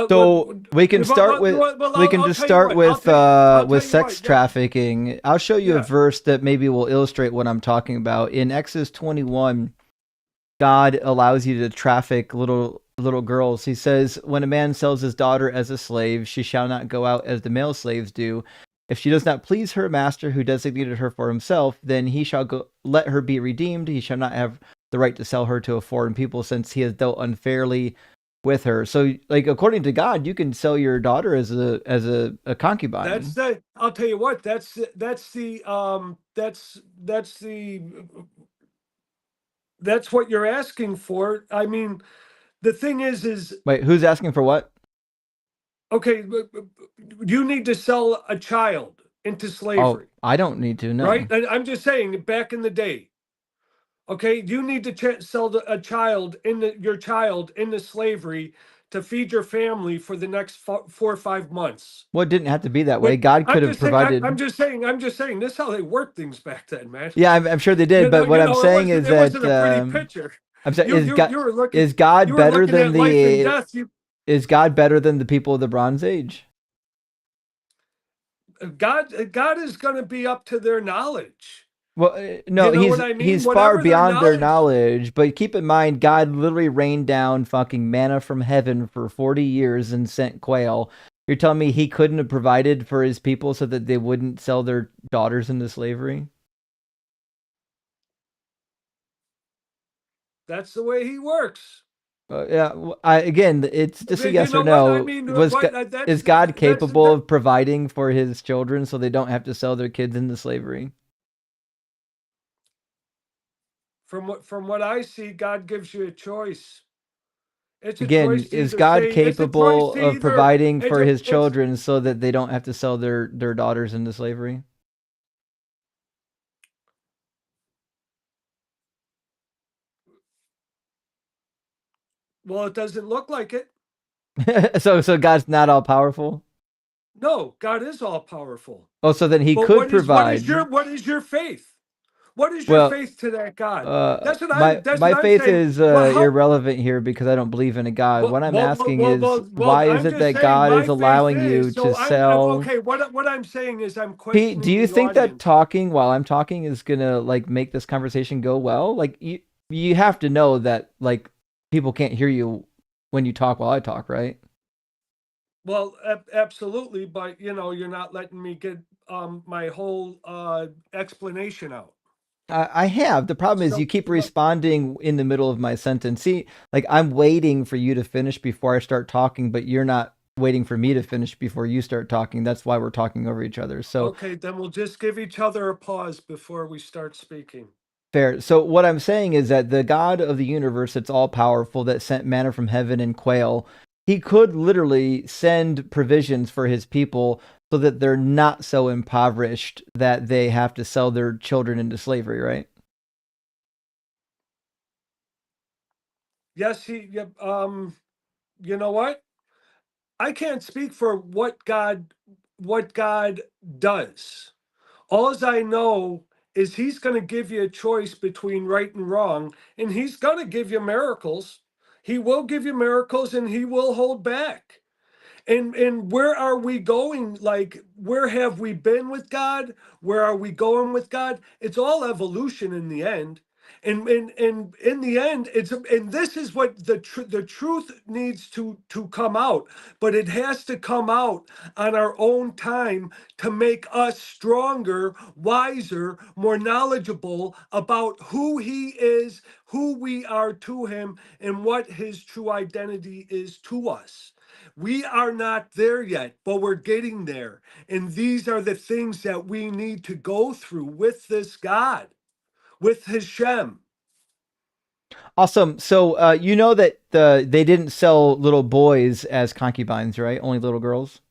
So we can start with just start with sex trafficking. I'll show you a verse that maybe will illustrate what I'm talking about. In Exodus 21, God allows you to traffic little girls. He says, "When a man sells his daughter as a slave, she shall not go out as the male slaves do. If she does not please her master who designated her for himself, then he shall go let her be redeemed. He shall not have the right to sell her to a foreign people, since he has dealt unfairly with her." So, like, according to God, you can sell your daughter as a concubine. That's the. I'll tell you what. That's what you're asking for. I mean, the thing is. Wait, who's asking for what? Okay, you need to sell a child into slavery. Oh, I don't need to, no. Right? I'm just saying, back in the day. Okay, you need to sell a child your child into slavery to feed your family for the next 4 or 5 months. Well, it didn't have to be that way. God could have provided. I'm just saying. This is how they worked things back then, man. Yeah, I'm sure they did. But what I'm saying is that it wasn't a pretty picture. I'm saying is God better than is God better than the people of the Bronze Age? God is going to be up to their knowledge. Well, no, you know what I mean? He's far beyond their knowledge. But keep in mind, God literally rained down fucking manna from heaven for 40 years and sent quail. You're telling me he couldn't have provided for his people so that they wouldn't sell their daughters into slavery? That's the way he works. Yeah, again, it's just a yes or no. I mean, is God capable of providing for his children so they don't have to sell their kids into slavery? From what I see, God gives you a choice. Again, is God capable of providing for his children so that they don't have to sell their daughters into slavery? Well, it doesn't look like it. So God's not all powerful? No, God is all powerful. Oh, so then he could provide. What is your faith? What is your faith to that God? That's what my faith is irrelevant here because I don't believe in a God. What I'm asking is, why is it that God is allowing you to sell? Okay, what I'm saying is, I'm questioning. Pete, do you think that talking while I'm talking is gonna like make this conversation go well? Like you have to know that like people can't hear you when you talk while I talk, right? Well, absolutely, but you're not letting me get my whole explanation out. I have. The problem is you keep responding in the middle of my sentence. See, like I'm waiting for you to finish before I start talking, but you're not waiting for me to finish before you start talking. That's why we're talking over each other. So okay, then we'll just give each other a pause before we start speaking. Fair. So what I'm saying is that the God of the universe that's all powerful, that sent manna from heaven and quail, he could literally send provisions for his people so that they're not so impoverished that they have to sell their children into slavery, right? Yes, you know what? I can't speak for what God does. All I know is he's going to give you a choice between right and wrong, and he's going to give you miracles. He will give you miracles, and he will hold back. And where are we going? Like, where have we been with God? Where are we going with God? It's all evolution in the end. And in the end, and this is what the truth needs to come out, but it has to come out on our own time to make us stronger, wiser, more knowledgeable about who he is, who we are to him, and what his true identity is to us. We are not there yet, but we're getting there. And these are the things that we need to go through with this God, with Hashem. Awesome. So you know that they didn't sell little boys as concubines, right? Only little girls.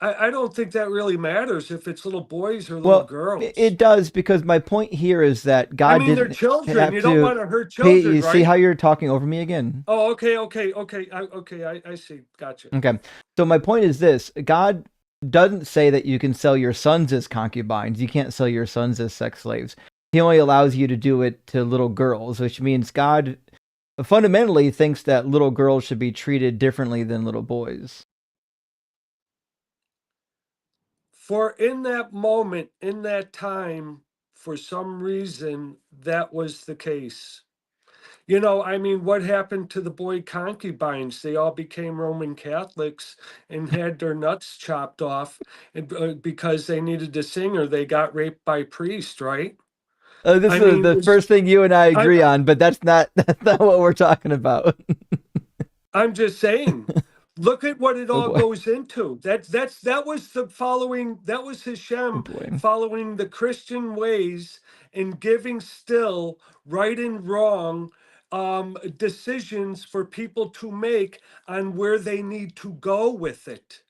I don't think that really matters if it's little boys or little Well, girls. it does, because my point here is that I God mean, they're didn't children. have You don't to. want to hurt Hey, children, you see how right? you're talking over me again? Oh, okay. I see. Gotcha. Okay. So my point is this: God doesn't say that you can sell your sons as concubines. You can't sell your sons as sex slaves. He only allows you to do it to little girls, which means God fundamentally thinks that little girls should be treated differently than little boys. For in that moment, in that time, for some reason, that was the case. You know, I mean, what happened to the boy concubines? They all became Roman Catholics and had their nuts chopped off because they needed to sing, or they got raped by priests, right? This I is mean, the first thing you and I I, agree on, but that's not what we're talking about. I'm just saying. Look at what it Oh all boy. goes into. That was the following. That was Oh Hashem boy. following the Christian ways and giving still right and wrong decisions for people to make on where they need to go with it.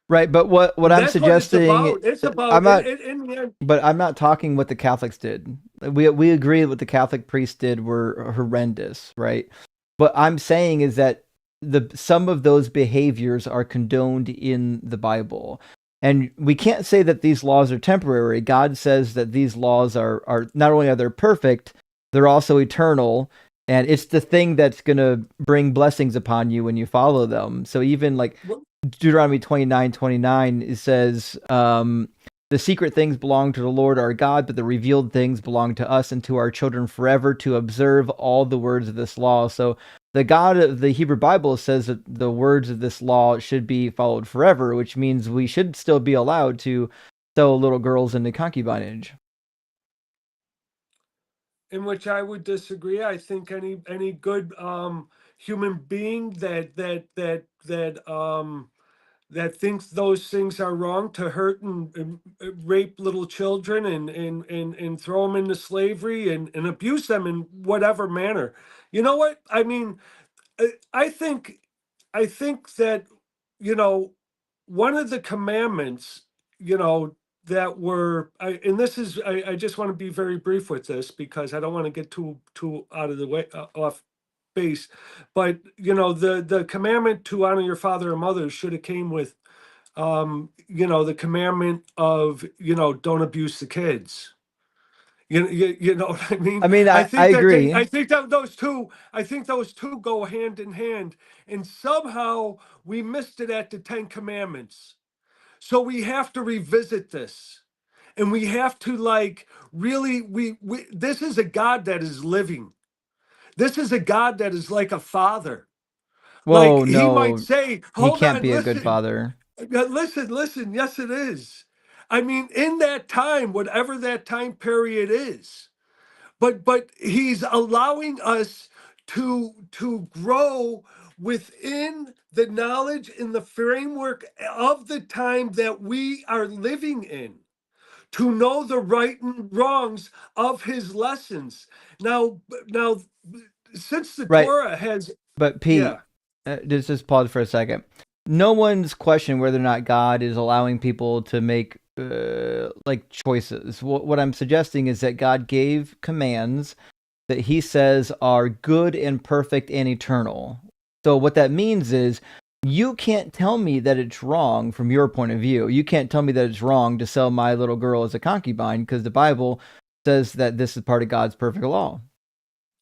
Right, but what And I'm that's what it's suggesting, about. It's I'm about not, in the end. but I'm not talking what the Catholics did. We agree what the Catholic priests did were horrendous, right? What I'm saying is that some of those behaviors are condoned in the Bible. And we can't say that these laws are temporary. God says that these laws are not only are they perfect, they're also eternal. And it's the thing that's going to bring blessings upon you when you follow them. So even like Deuteronomy 29:29, it says, the secret things belong to the Lord our God, but the revealed things belong to us and to our children forever to observe all the words of this law. So the God of the Hebrew Bible says that the words of this law should be followed forever, which means we should still be allowed to sell little girls into concubinage. In which I would disagree. I think any good human being that thinks those things are wrong, to hurt and rape little children and throw them into slavery and abuse them in whatever manner. You know what? I mean, I think that, you know, one of the commandments, you know, that were and this is I just want to be very brief with this because I don't want to get too out of the way, off base. But you know, the commandment to honor your father and mother should have came with you know, the commandment of, you know, don't abuse the kids. You know what I mean? I mean, I agree. I think those two go hand in hand, and somehow we missed it at the Ten Commandments. So we have to revisit this, and we have to like really we this is a God that is living. This is a God that is like a father. Like Whoa, he might no, say, he "Hold can't on, be a good listen, father. listen. Yes, it is. I mean, in that time, whatever that time period is, but he's allowing us to grow within the knowledge in the framework of the time that we are living in, to know the right and wrongs of his lessons. Now, since the Right. Torah has, But yeah. Pete, just pause for a second. No one's questioning whether or not God is allowing people to make like choices. What I'm suggesting is that God gave commands that He says are good and perfect and eternal. So what that means is you can't tell me that it's wrong from your point of view. You can't tell me that it's wrong to sell my little girl as a concubine because the Bible says that this is part of God's perfect law.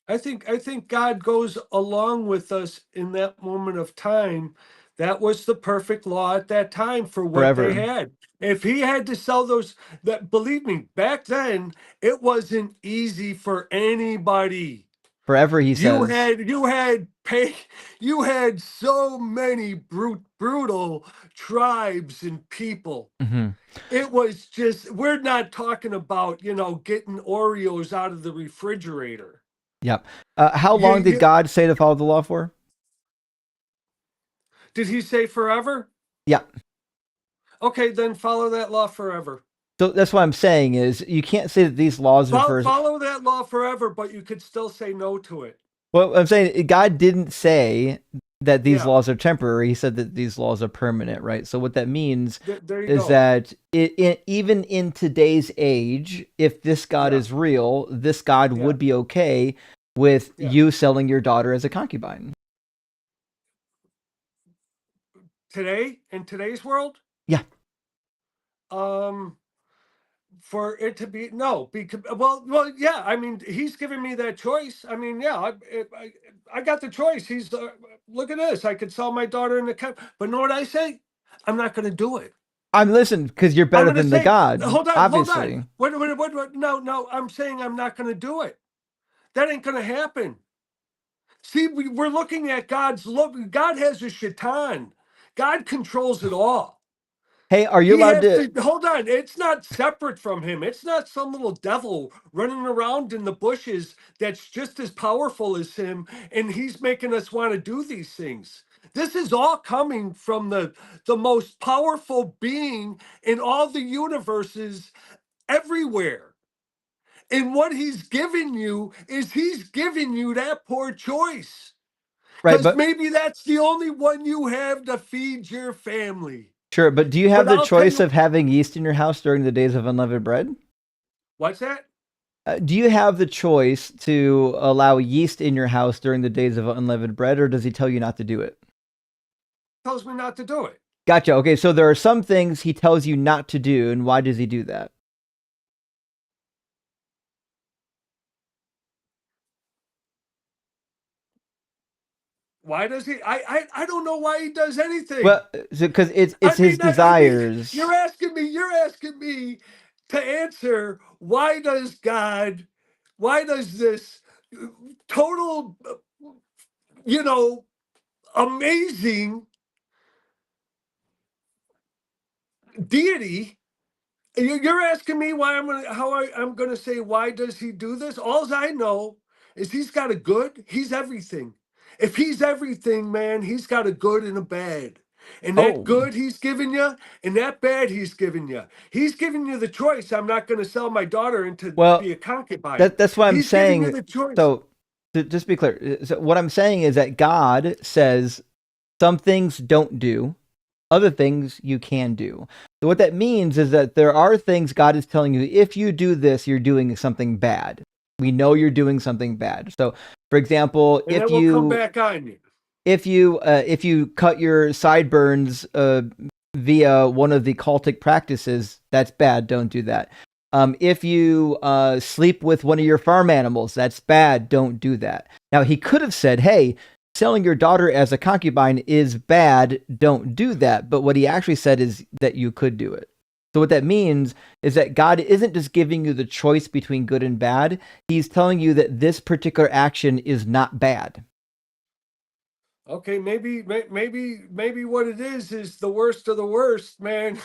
I think God goes along with us in that moment of time. That was the perfect law at that time for what they Forever. had. If he had to sell those, that, believe me, back then it wasn't easy for anybody. Forever, he You says. had you had pay you had so many brutal tribes and people. Hmm. It was just, we're not talking about, you know, getting Oreos out of the refrigerator. Yep. How You, long did you God say to follow the law for? Did he say forever? Yeah. Okay, then follow that law forever. So that's what I'm saying is you can't say that these laws are for. Follow that law forever, but you could still say no to it. Well, I'm saying God didn't say that these Yeah. laws are temporary. He said that these laws are permanent, right? So what that means There you is go. that even in today's age, if this God Yeah. is real, this God Yeah. would be okay with Yeah. you selling your daughter as a concubine. Today, in today's world, Yeah. for it to be no, because yeah. I mean, he's giving me that choice. I mean, yeah, I got the choice. He's look at this. I could sell my daughter in the camp, but know what I say? I'm not going to do it. I'm listening because you're I'm better going to than the say, God, hold on. obviously. What? No. I'm saying I'm not going to do it. That ain't going to happen. See, we're looking at God's look. God has a shaitan. God controls it all. Hey, are you He allowed has to? to hold on. It's not separate from him. It's not some little devil running around in the bushes that's just as powerful as him, and he's making us want to do these things. This is all coming from the most powerful being in all the universes everywhere. And what he's giving you is he's giving you that poor choice. Right, Because but maybe that's the only one you have to feed your family. sure, but do you have But the I'll tell choice you, of having yeast in your house during the days of unleavened bread? what's that? Do you have the choice to allow yeast in your house during the days of unleavened bread, or does he tell you not to do it? Tells me not to do it. Gotcha. Okay, so there are some things he tells you not to do, and why does he do that? Why does he? I don't know why he does anything. Well, because I it's his mean, I mean, desires. you're asking me to answer why does God, why does this total, you know, amazing deity. You're asking me why I'm gonna say why does he do this? All I know is he's got a good. He's everything. If he's everything, man, he's got a good and a bad. And that Oh, good he's giving you, and that bad he's giving you. He's giving you the choice. I'm not going to sell my daughter into well, be a concubine. that's what I'm He's giving you saying. the choice. So, to just be clear, so what I'm saying is that God says some things don't do, other things you can do. So what that means is that there are things God is telling you, if you do this, you're doing something bad. We know you're doing something bad. So, for example, And then we'll come back on you. if you cut your sideburns via one of the cultic practices, that's bad. Don't do that. If you sleep with one of your farm animals, that's bad. Don't do that. Now, he could have said, hey, selling your daughter as a concubine is bad. Don't do that. But what he actually said is that you could do it. So what that means is that God isn't just giving you the choice between good and bad. He's telling you that this particular action is not bad. Okay, maybe what it is the worst of the worst, man.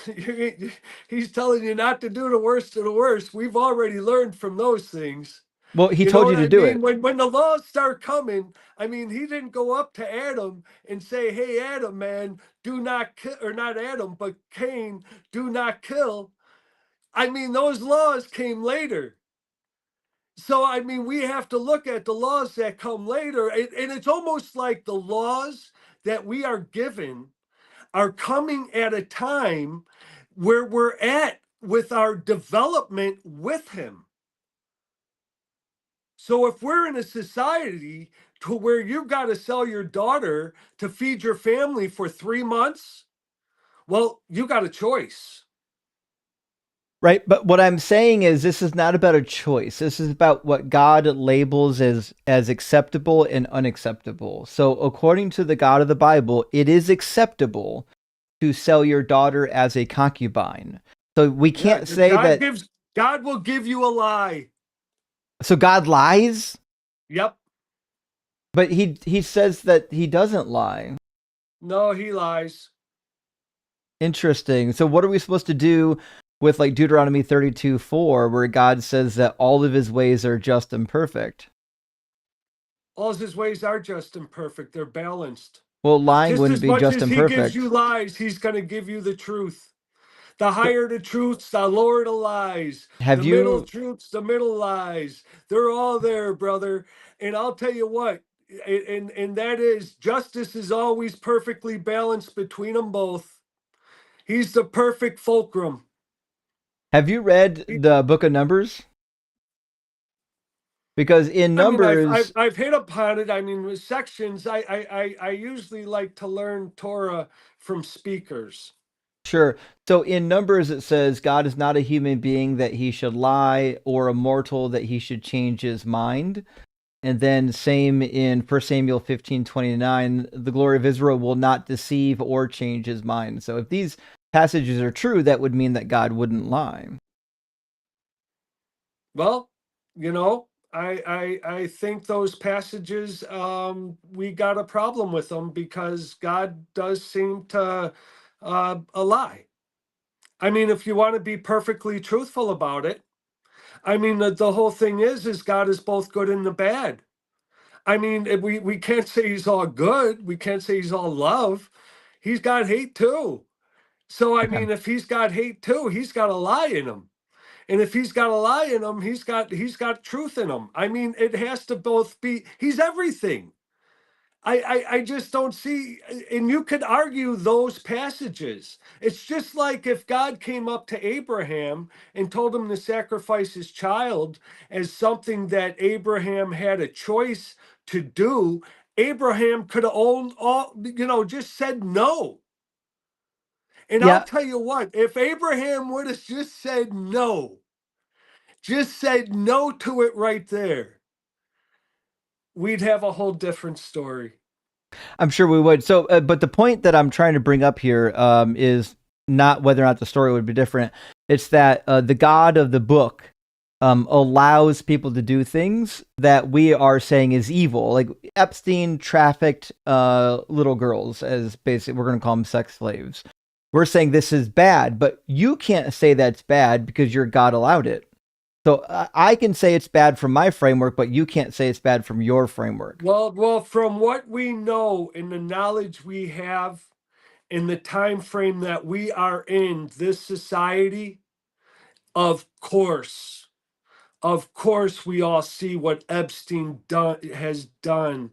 He's telling you not to do the worst of the worst. We've already learned from those things. Well, he You know told you what to I do mean? it. When the laws start coming, I mean, he didn't go up to Adam and say, "Hey, Adam, man, do not kill," or not Adam, but Cain, do not kill. I mean, those laws came later. So, I mean, we have to look at the laws that come later. And it's almost like the laws that we are given are coming at a time where we're at with our development with him. So if we're in a society to where you've got to sell your daughter to feed your family for 3 months, well, you got a choice. Right, but what I'm saying is this is not about a choice. This is about what God labels as acceptable and unacceptable. So according to the God of the Bible, it is acceptable to sell your daughter as a concubine. So we Yeah, can't say that God will give you a lie. so God lies, Yep. but he says that he doesn't lie. No, he lies. Interesting. So what are we supposed to do with like Deuteronomy 32:4, where God says that all of his ways are just and perfect? All his ways are just and perfect. They're balanced. Well, lying Just wouldn't as be much just as and he gives you perfect. lies, he's going to give you the truth. The So higher the truths, the lower the lies. have The middle you truths, the middle lies. They're all there, brother. And I'll tell you what, and that is justice is always perfectly balanced between them both. He's the perfect fulcrum. Have you read the book of Numbers? Because in I mean, Numbers, I've hit upon it. I mean, with sections, I usually like to learn Torah from speakers. sure. So in Numbers, it says God is not a human being that he should lie, or a mortal that he should change his mind. And then same in 1 Samuel 15:29, the glory of Israel will not deceive or change his mind. So if these passages are true, that would mean that God wouldn't lie. Well, you know, I think those passages, we got a problem with them because God does seem to lie. I mean, if you want to be perfectly truthful about it, I mean, the whole thing is God is both good and the bad. I mean, we can't say he's all good. We can't say he's all love. He's got hate too. So, I Okay. mean, if he's got hate too, he's got a lie in him. And if he's got a lie in him, he's got truth in him. I mean, it has to both be. He's everything. I just don't see. And you could argue those passages. It's just like if God came up to Abraham and told him to sacrifice his child as something that Abraham had a choice to do. Abraham could have owned all, just said no. And I'll Yeah, tell you what, if Abraham would have just said no to it right there, we'd have a whole different story. I'm sure we would. So, but the point that I'm trying to bring up here is not whether or not the story would be different. It's that the God of the book allows people to do things that we are saying is evil. Like Epstein trafficked little girls as basically, we're going to call them sex slaves. We're saying this is bad, but you can't say that's bad because your God allowed it. So I can say it's bad from my framework, but you can't say it's bad from your framework. Well, from what we know and the knowledge we have in the time frame that we are in, this society, of course, we all see what Epstein has done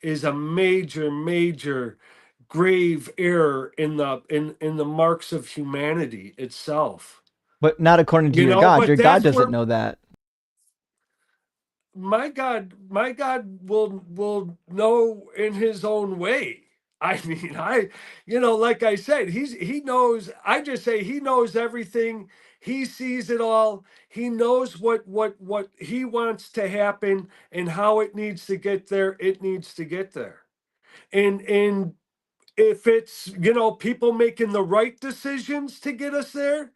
is a major, major grave error in the marks of humanity itself. But not according to You your know, God. but Your God that's doesn't where know that. my God will know in his own way. I mean, like I said, he knows. I just say he knows everything. He sees it all. He knows what he wants to happen and how it needs to get there. It needs to get there. And if it's people making the right decisions to get us there,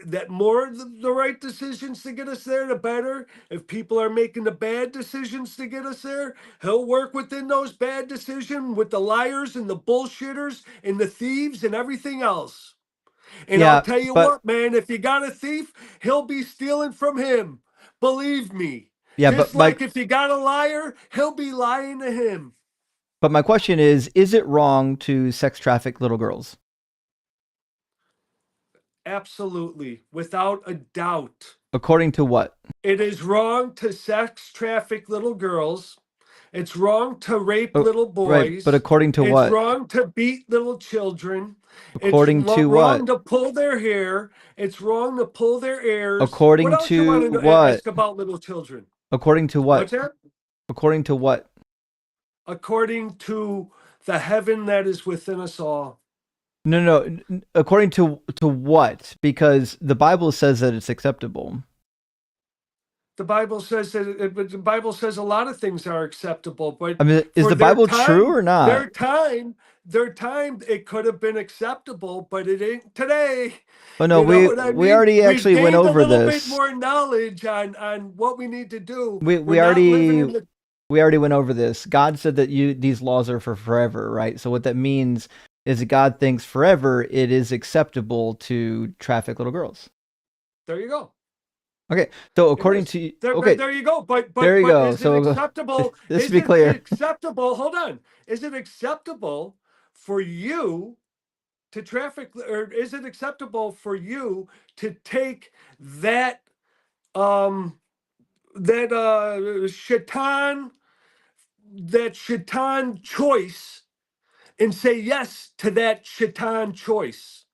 that more the right decisions to get us there, the better. If people are making the bad decisions to get us there, he'll work within those bad decisions with the liars and the bullshitters and the thieves and everything else. And I'll Yeah, tell you but what, man, if you got a thief, he'll be stealing from him, believe me. yeah, Just like if you got a liar, he'll be lying to him. but my question is it wrong to sex traffic little girls? Absolutely, without a doubt. According to what? It is wrong to sex traffic little girls. It's wrong to rape Oh, little right, but boys. according to It's what? wrong to beat little children. It's According to wrong what? to pull their hair. It's wrong to pull their ears. What According else you to want to what? ask about little children? According to what? What's that? According to what? According to the heaven that is within us all. No, no, according to what? Because the Bible says that it's acceptable. The Bible says but the Bible says a lot of things are acceptable, but I mean, is for the Bible true or not? their time, it could have been acceptable, but it ain't today. Oh no, You know we what I we mean? already We've actually went gained a over little bit this. more knowledge on what we need to do. We We're we not living already in the we already went over this. God said that these laws are for forever, right? So what that means is that God thinks forever it is acceptable to traffic little girls. there you go. Okay, so It according is. to There okay, you go. But there but you but go. is it So acceptable? just to Is be it clear, acceptable? Hold on. Is it acceptable for you to traffic, or is it acceptable for you to take that shaitan that shaitan choice and say yes to that shaitan choice.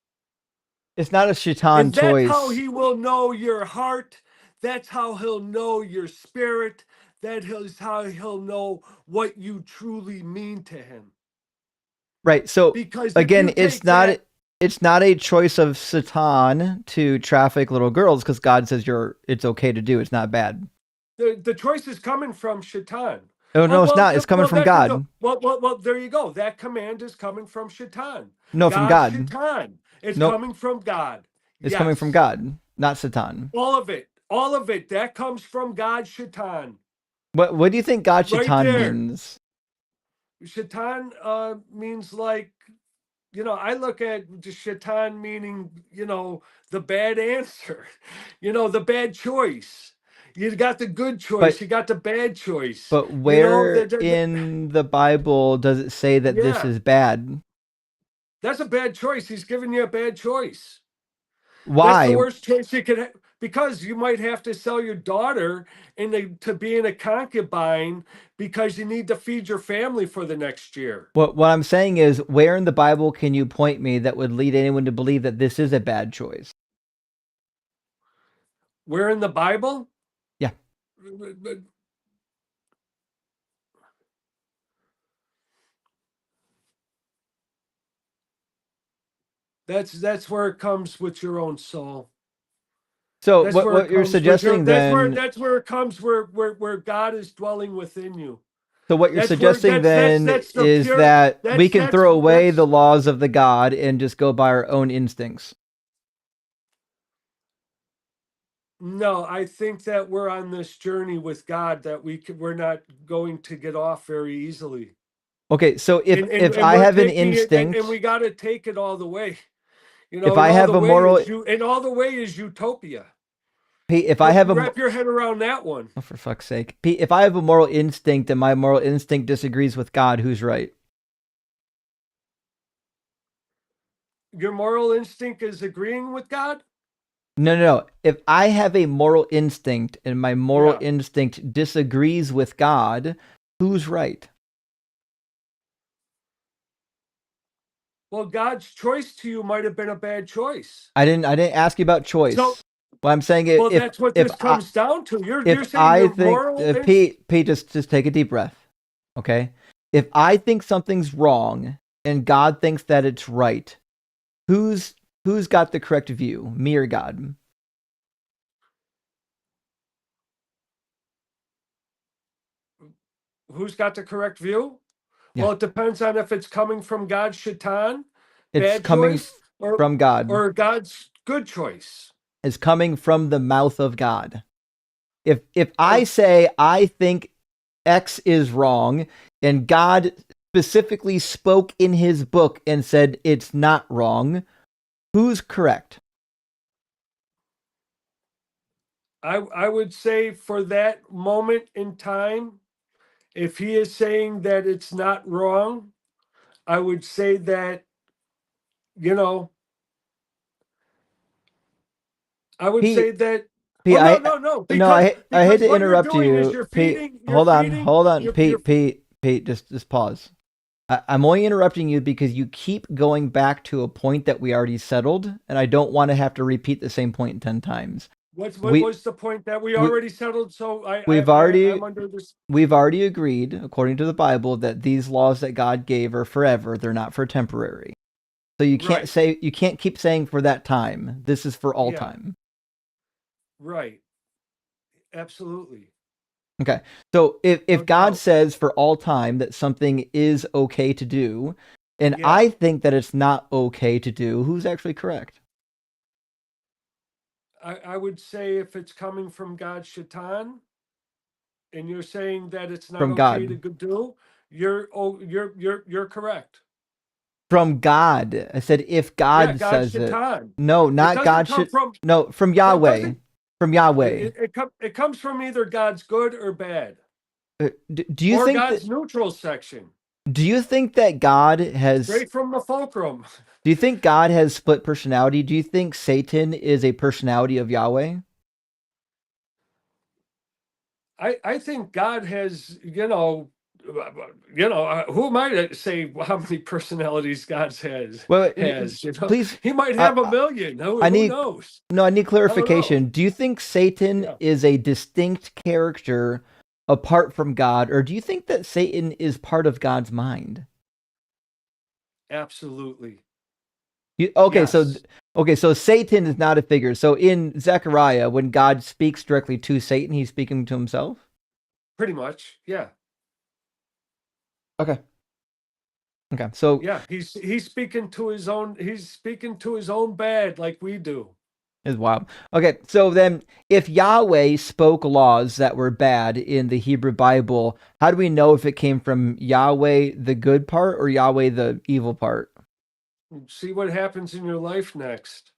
It's not a shaitan And that's how choice. he will know your heart. That's how he'll know your spirit. That is how he'll know what you truly mean to him. Right. So Because if again, you take that, it's not a choice of Satan to traffic little girls because God says it's okay to do. It's not bad. the choice is coming from shaitan. Oh Oh no, it's well, not. It's coming from there you go. God. Well, there you go. That command is coming from shaitan. No, from God's God. shaitan. It's Nope. coming from God. It's coming from Yes, God, not Satan. all of it. That comes from God, shaitan. What do you think God Right Shaitan there. means? Shaitan means like, I look at the shaitan meaning, the bad answer, the bad choice. You got the good choice, But you got the bad choice. but where in the Bible does it say that this Yeah, is bad? that's a bad choice. He's giving you a bad choice. That's the Why? worst choice you could have, because you might have to sell your daughter to being a concubine because you need to feed your family for the next year. What I'm saying is, where in the Bible can you point me that would lead anyone to believe that this is a bad choice? Where in the Bible? Yeah. That's where it comes with your own soul. So That's where it what you're comes with your suggesting then? that's where it comes where God is dwelling within you. So what you're That's where suggesting then that's the is pure that we can throw away that's the laws of the God and just go by our own instincts. no, I think that we're on this journey with God that we're not going to get off very easily. Okay, so if And I we're have an taking it and we instinct, got to take it all the way. if And I all have the a way moral, is all the way is utopia. Pete, if I have a Wrap your head around that one. oh, for fuck's sake, Pete, if I have a moral instinct and my moral instinct disagrees with God, who's right? Your moral instinct is agreeing with God? No. If I have a moral instinct and my moral Yeah. instinct disagrees with God, who's right? Well, God's choice to you might have been a bad choice. I didn't ask you about So, choice. What I'm saying well, if that's what if this I comes down to. if You're saying I your think moral Pete, just take a deep breath. Okay? If I think something's wrong and God thinks that it's right, who's got the correct view? Me or God? who's got the correct view? Yeah. Well, it depends on if it's coming from God's shaitan, It's bad coming choice, or from God. or God's good choice. It's coming from the mouth of God. If I Oh, say I think X is wrong and God specifically spoke in his book and said it's not wrong, who's correct? I would say for that moment in time, if he is saying that it's not wrong, I would say that, you know, I would say Pete, that. Pete, Oh no, no, because I hate to what you're interrupt doing is you. you're Pete, feeding, hold on. you're Pete, just pause. I'm only interrupting you because you keep going back to a point that we already settled, and I don't want to have to repeat the same point 10 times. what We, was the point that we we already settled? So we've I'm already under this. we've already agreed, according to the Bible, that these laws that God gave are forever. They're not for temporary. So you Right. can't keep saying for that time. This is for all Yeah. time. Right. Absolutely. Okay. So No if God doubt. says for all time that something is okay to do, and Yeah. I think that it's not okay to do, who's actually correct? I would say if it's coming from God's shaitan, and you're saying that it's not From okay to God. do, you're correct. From God. I said if Yeah, God God's says it. shaitan. No, It not doesn't God come should. from No, from no, it Yahweh. doesn't From Yahweh. it comes from either God's good or bad, Do you or think that? God's neutral section, Do you think that God has? straight from the fulcrum. Do you think God has split personality? Do you think Satan is a personality of Yahweh? I think God has, you know, who am I to say how many personalities God has? Well, You know, please, he might I, have a million. I Who need knows? no, I need I don't know. clarification. Do you think Satan Yeah, is a distinct character apart from God, or do you think that Satan is part of God's mind? absolutely. Okay, Yes. so Satan is not a figure. So in Zechariah, when God speaks directly to Satan, he's speaking to himself. Pretty much. Yeah. Okay. Okay. So Yeah. He's speaking to his own. He's speaking to his own bad, like we do. is wild. Okay, so then if Yahweh spoke laws that were bad in the Hebrew Bible, how do we know if it came from Yahweh the good part or Yahweh the evil part? See what happens in your life next.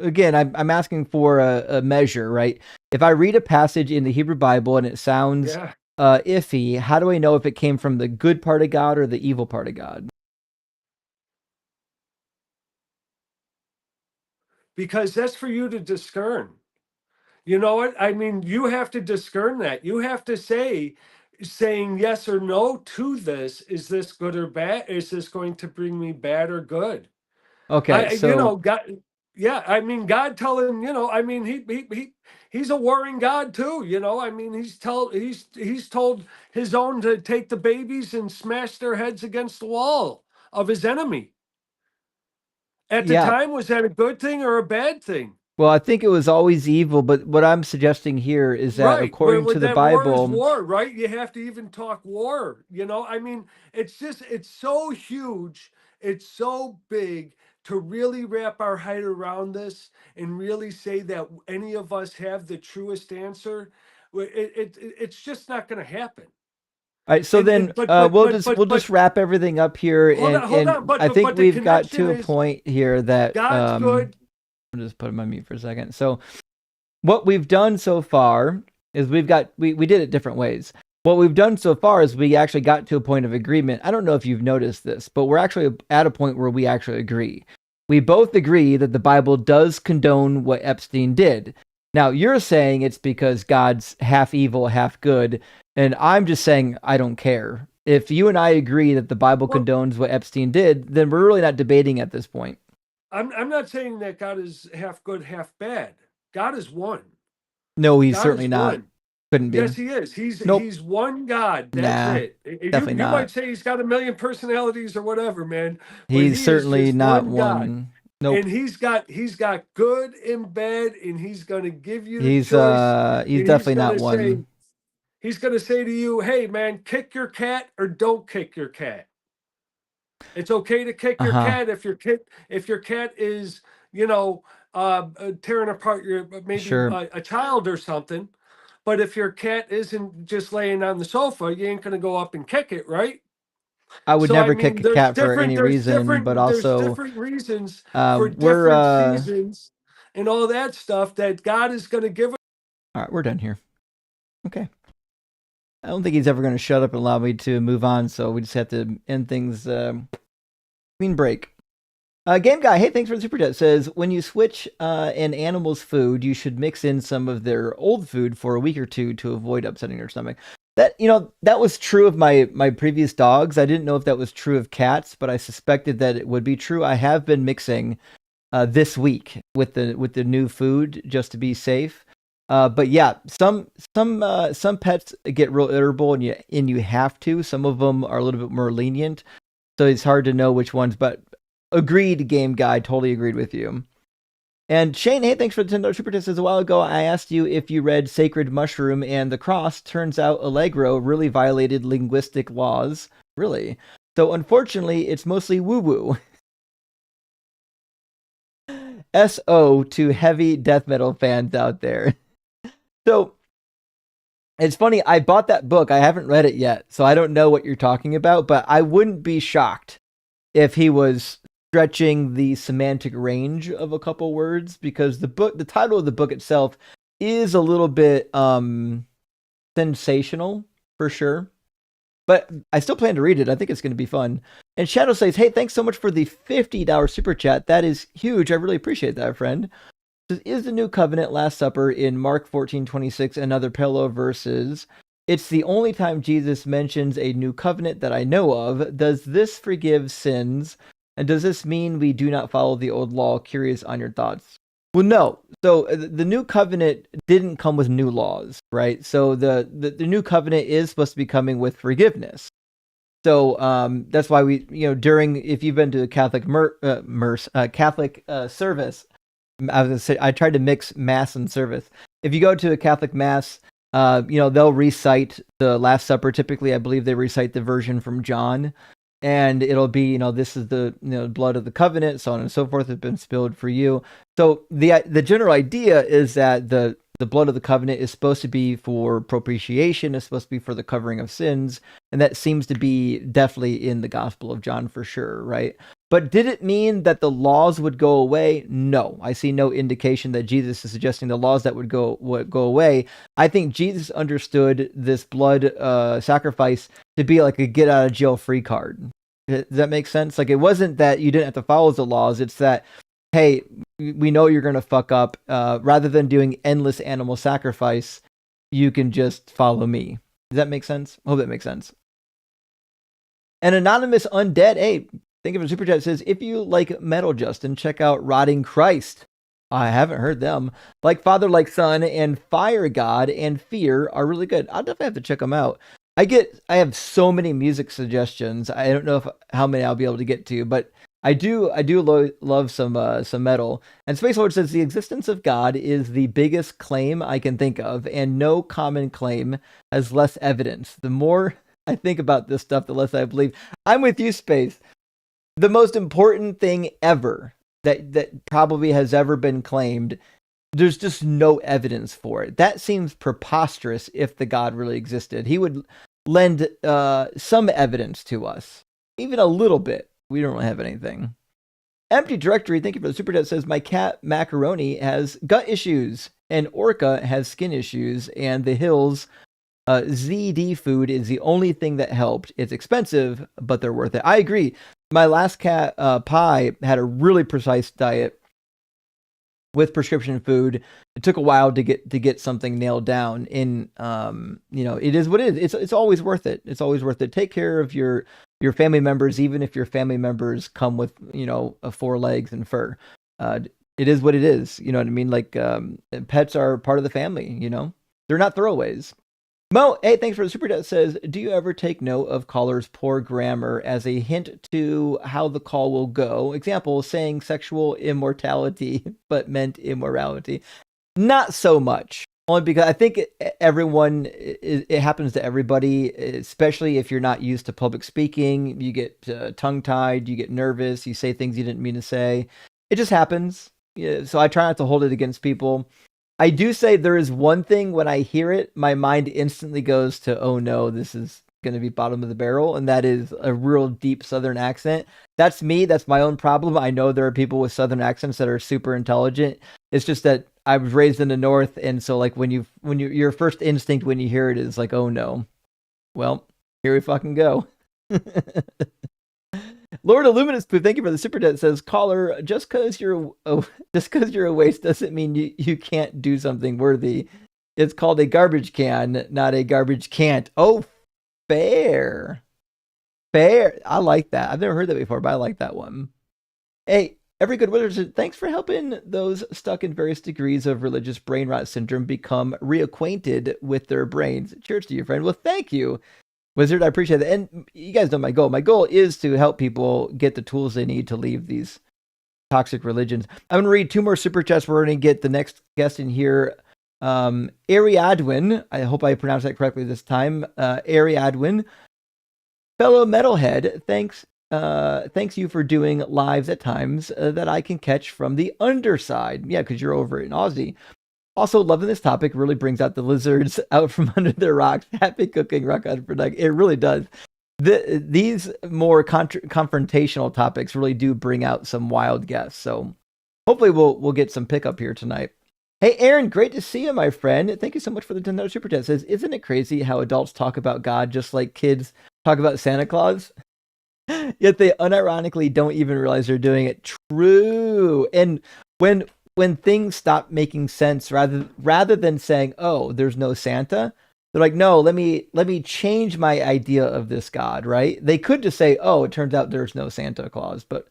Again, I'm asking for a measure, right? If I read a passage in the Hebrew Bible and it sounds Yeah. iffy, how do I know if it came from the good part of God or the evil part of God? Because that's for you to discern. You know what? I mean, you have to discern that. You have to saying yes or no to this. Is this good or bad? Is this going to bring me bad or good? Okay, You so know, God, yeah, I mean, God telling, you know, I mean, he's a warring God too, you know. I mean, he's told his own to take the babies and smash their heads against the wall of his enemy. At the yeah, time, was that a good thing or a bad thing? well, I think it was always evil, but what I'm suggesting here is that Right. Where according with to the that war is Bible, war, right? You have to even talk war. You know, I mean, it's so huge, it's so big to really wrap our head around this and really say that any of us have the truest answer. It's just not going to happen. all right, so And then we'll just wrap everything up here, hold on. and I think But the we've got connection to a is point here that God's good. I'll just put him on mute for a second. So what we've done so far is we did it different ways. What we've done so far is we actually got to a point of agreement. I don't know if you've noticed this, but we're actually at a point where we actually agree. We both agree that the Bible does condone what Epstein did. Now, you're saying it's because God's half evil, half good, and I'm just saying I don't care. If you and I agree that the Bible Well, condones what Epstein did, then we're really not debating at this point. I'm not saying that God is half good, half bad. God is one. No, he's God certainly is not. one. Couldn't be. Yes, he is. Nope. He's one God. That's Nah, it. definitely You not. might say he's got a million personalities or whatever, man, but He's he is certainly just not one God. one. Nope. And he's got good and bad, and he's gonna give you the choice. He's And definitely not one. he's gonna say to you, hey man, kick your cat or don't kick your cat. It's okay to kick your Uh-huh. cat if your cat is, you know, tearing apart your maybe Sure. a child or something. But if your cat isn't just laying on the sofa, you ain't gonna go up and kick it, right? I would So I never kick mean, a cat for any reason, but there's also different reasons for we're different seasons and all that stuff that God is gonna give us. all right, we're done here. Okay. I don't think he's ever going to shut up and allow me to move on, so we just have to end things clean break. Game Guy, hey, thanks for the super chat. Says when you switch an animal's food, you should mix in some of their old food for a week or two to avoid upsetting their stomach. That that was true of my previous dogs. I didn't know if that was true of cats, but I suspected that it would be true. I have been mixing this week with the new food just to be safe. But yeah, some pets get real irritable, and you have to. Some of them are a little bit more lenient, so it's hard to know which ones. But agreed, Game Guy, totally agreed with you. And Shane, hey, thanks for the $10 super tip. Says a while ago, I asked you if you read Sacred Mushroom and the Cross. Turns out Allegro really violated linguistic laws. Really? So unfortunately, it's mostly woo woo. SO to heavy death metal fans out there. So it's funny, I bought that book. I haven't read it yet, so I don't know what you're talking about, but I wouldn't be shocked if he was stretching the semantic range of a couple words, because the title of the book itself is a little bit sensational for sure. But I still plan to read it. I think it's going to be fun. And Shadow says, hey, thanks so much for the $50 super chat. That is huge. I really appreciate that, friend. Is the new covenant Last Supper in Mark 14:26 and other parallel verses It's the only time Jesus mentions a new covenant that I know of. Does this forgive sins? And does this mean we do not follow the old law? Curious on your thoughts. Well, no. So the new covenant didn't come with new laws, right? So the new covenant is supposed to be coming with forgiveness. So that's why we, during, if you've been to a Catholic Catholic service, I was gonna say, I tried to mix mass and service. If you go to a Catholic mass, they'll recite the Last Supper. Typically, I believe they recite the version from John, and it'll be, this is the blood of the covenant, so on and so forth, has been spilled for you. So the general idea is that the blood of the covenant is supposed to be for propitiation, is supposed to be for the covering of sins, and that seems to be definitely in the Gospel of John for sure, right? But did it mean that the laws would go away? No, I see no indication that Jesus is suggesting the laws that would go away. I think Jesus understood this blood sacrifice to be like a get out of jail free card. Does that make sense? Like, it wasn't that you didn't have to follow the laws. It's that, hey, we know you're going to fuck up. Rather than doing endless animal sacrifice, you can just follow me. Does that make sense? I hope that makes sense. An anonymous undead, hey, think of a super chat, says, if you like metal, Justin, check out Rotting Christ. I haven't heard them. Like Father, Like Son, and Fire God and Fear are really good. I'll definitely have to check them out. I have so many music suggestions. I don't know how many I'll be able to get to, but I do love some metal. And Space Lord says, the existence of God is the biggest claim I can think of, and no common claim has less evidence. The more I think about this stuff, the less I believe. I'm with you, Space. The most important thing ever that probably has ever been claimed, there's just no evidence for it. That seems preposterous. If the God really existed, he would lend some evidence to us, even a little bit. We don't really have anything. Empty Directory, thank you for the super chat, says, my cat Macaroni has gut issues and Orca has skin issues, and the Hills ZD food is the only thing that helped. It's expensive, but they're worth it. I agree. My last cat, Pie, had a really precise diet with prescription food. It took a while to get something nailed down. In it is what it is. It's always worth it. It's always worth it. Take care of your family members, even if your family members come with 4 legs and fur. It is what it is. You know what I mean? Like, pets are part of the family. They're not throwaways. Mo, hey, thanks for the super chat, says, do you ever take note of callers' poor grammar as a hint to how the call will go? Example, saying sexual immortality, but meant immorality. Not so much. Only because I think it happens to everybody, especially if you're not used to public speaking. You get tongue-tied, you get nervous, you say things you didn't mean to say. It just happens. Yeah, so I try not to hold it against people. I do say there is one thing, when I hear it, my mind instantly goes to, oh no, this is going to be bottom of the barrel. And that is a real deep Southern accent. That's me. That's my own problem. I know there are people with Southern accents that are super intelligent. It's just that I was raised in the North. And so like your first instinct when you hear it is like, oh no, well, here we fucking go. Lord Illuminous Poo, thank you for the super chat. Says, caller, just because you're a waste doesn't mean you can't do something worthy. It's called a garbage can, not a garbage can't. Oh, fair. I like that. I've never heard that before, but I like that one. Hey, every good wizard, thanks for helping those stuck in various degrees of religious brain rot syndrome become reacquainted with their brains. Cheers to you, friend. Well, thank you, Wizard, I appreciate that. And you guys know my goal. My goal is to help people get the tools they need to leave these toxic religions. I'm going to read 2 more super chats. We're going to get the next guest in here. Ariadwin, I hope I pronounced that correctly this time. Ariadwin, fellow metalhead, thanks you for doing lives at times that I can catch from the underside. Yeah, because you're over in Aussie. Also, loving this topic, really brings out the lizards out from under their rocks. Happy cooking, rock out for Doug. It really does. These more confrontational topics really do bring out some wild guests. So hopefully we'll get some pickup here tonight. Hey, Aaron, great to see you, my friend. Thank you so much for the $10 super chat. It says, isn't it crazy how adults talk about God just like kids talk about Santa Claus? Yet they unironically don't even realize they're doing it. True. And when things stop making sense, rather than saying, oh, there's no Santa, They're like, no, let me change my idea of this God, right? They could just say, oh, it turns out there's no Santa Claus, but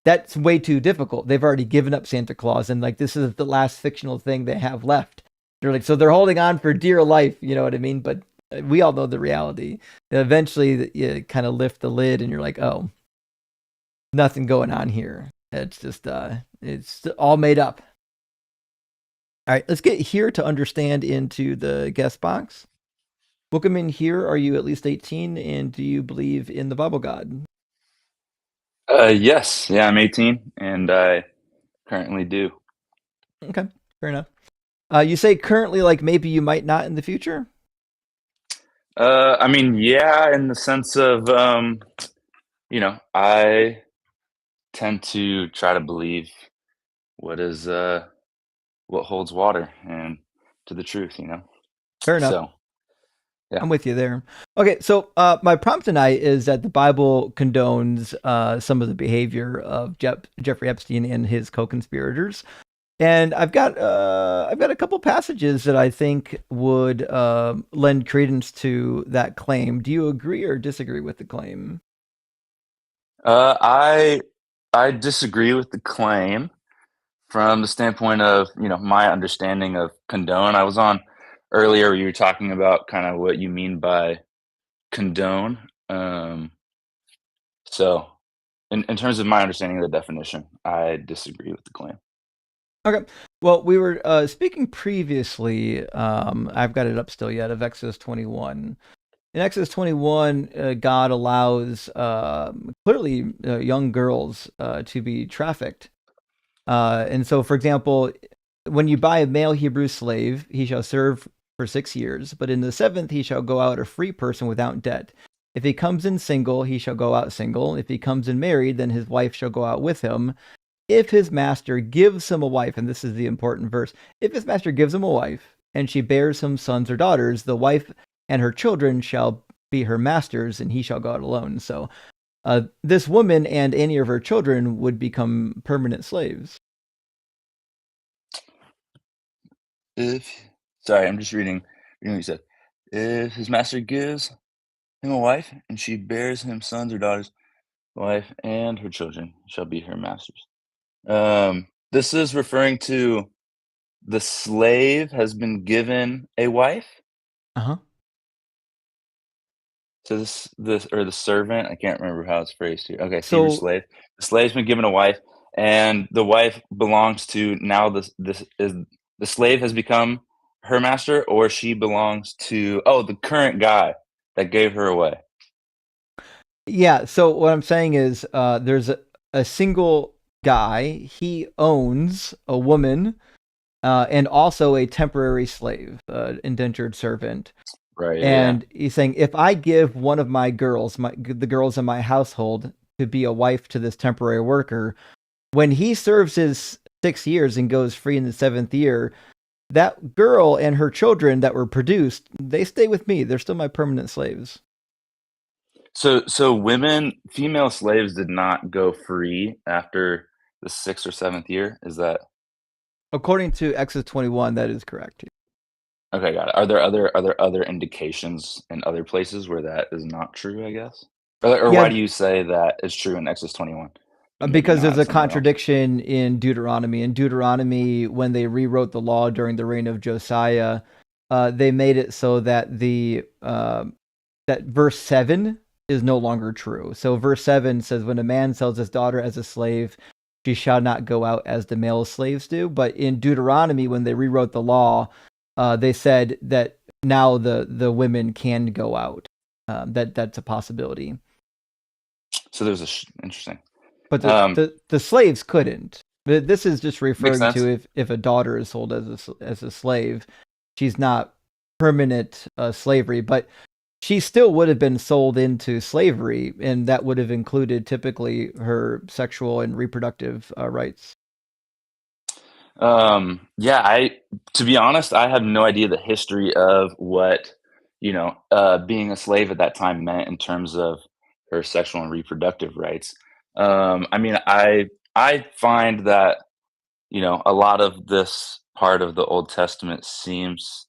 that's way too difficult. They've already given up Santa Claus, and like this is the last fictional thing they have left. They're like, so they're holding on for dear life, you know what I mean? But we all know the reality. Eventually, you kind of lift the lid, and you're like, oh, nothing going on here. It's just it's all made up. All right, let's get here to understand into the guest box. Welcome in here. Are you at least 18, and do you believe in the Bible God? Yes. Yeah, I'm 18, and I currently do. Okay, fair enough. You say currently, like maybe you might not in the future. I mean, yeah, in the sense of, I tend to try to believe what is what holds water and to the truth, Fair enough. So, yeah. I'm with you there. Okay, so my prompt tonight is that the Bible condones some of the behavior of Jeffrey Epstein and his co-conspirators, and I've got a couple passages that I think would lend credence to that claim. Do you agree or disagree with the claim? I disagree with the claim from the standpoint of my understanding of condone. I was on earlier. You were talking about kind of what you mean by condone. So, in terms of my understanding of the definition, I disagree with the claim. Okay. Well, we were speaking previously. I've got it up still yet of Exodus 21. In Exodus 21, God allows clearly young girls to be trafficked. And so, for example, when you buy a male Hebrew slave, he shall serve for 6 years, but in the seventh he shall go out a free person without debt. If he comes in single, he shall go out single. If he comes in married, then his wife shall go out with him. If his master gives him a wife, and this is the important verse, if his master gives him a wife, and she bears him sons or daughters, the wife and her children shall be her master's, and he shall go out alone. So this woman and any of her children would become permanent slaves. Sorry, I'm just reading what you said. If his master gives him a wife, and she bears him sons or daughters, the wife and her children shall be her masters. This is referring to the slave has been given a wife. Uh-huh. So this or the servant, I can't remember how it's phrased here. Okay, Hebrew So slave. The slave's been given a wife, and the wife belongs to now this is the slave has become her master, or she belongs to the current guy that gave her away. yeah, so what I'm saying is there's a single guy, he owns a woman and also a temporary slave, indentured servant. Right. And he's saying, if I give one of my girls, the girls in my household, to be a wife to this temporary worker, when he serves his 6 years and goes free in the seventh year, that girl and her children that were produced, they stay with me. They're still my permanent slaves. So female slaves did not go free after the 6th or 7th year. Is that According to Exodus 21, that is correct. okay? Got it. Are there other indications in other places where that is not true? I guess, or Yeah, why do you say that is true in Exodus 21? And maybe because there's not a somewhere else. contradiction in Deuteronomy. In Deuteronomy, when they rewrote the law during the reign of Josiah, they made it so that that verse 7 is no longer true. So verse 7 says, when a man sells his daughter as a slave, she shall not go out as the male slaves do. But in Deuteronomy, when they rewrote the law, they said that now the women can go out. That's a possibility. So there's interesting. But the slaves couldn't. This is just referring sense. to if a daughter is sold as a slave, she's not permanent slavery, but she still would have been sold into slavery, and that would have included typically her sexual and reproductive rights. Yeah, to be honest, I have no idea the history of what, being a slave at that time meant in terms of her sexual and reproductive rights. I mean, I find that, a lot of this part of the Old Testament seems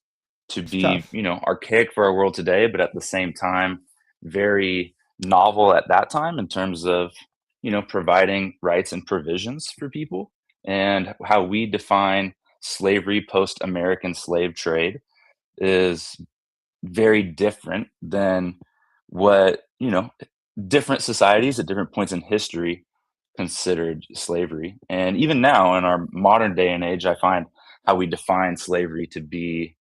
to It's be, tough. archaic for our world today, but at the same time, very novel at that time in terms of, providing rights and provisions for people, and how we define slavery post American slave trade is very different than what, different societies at different points in history considered slavery. And even now in our modern day and age, I find how we define slavery to be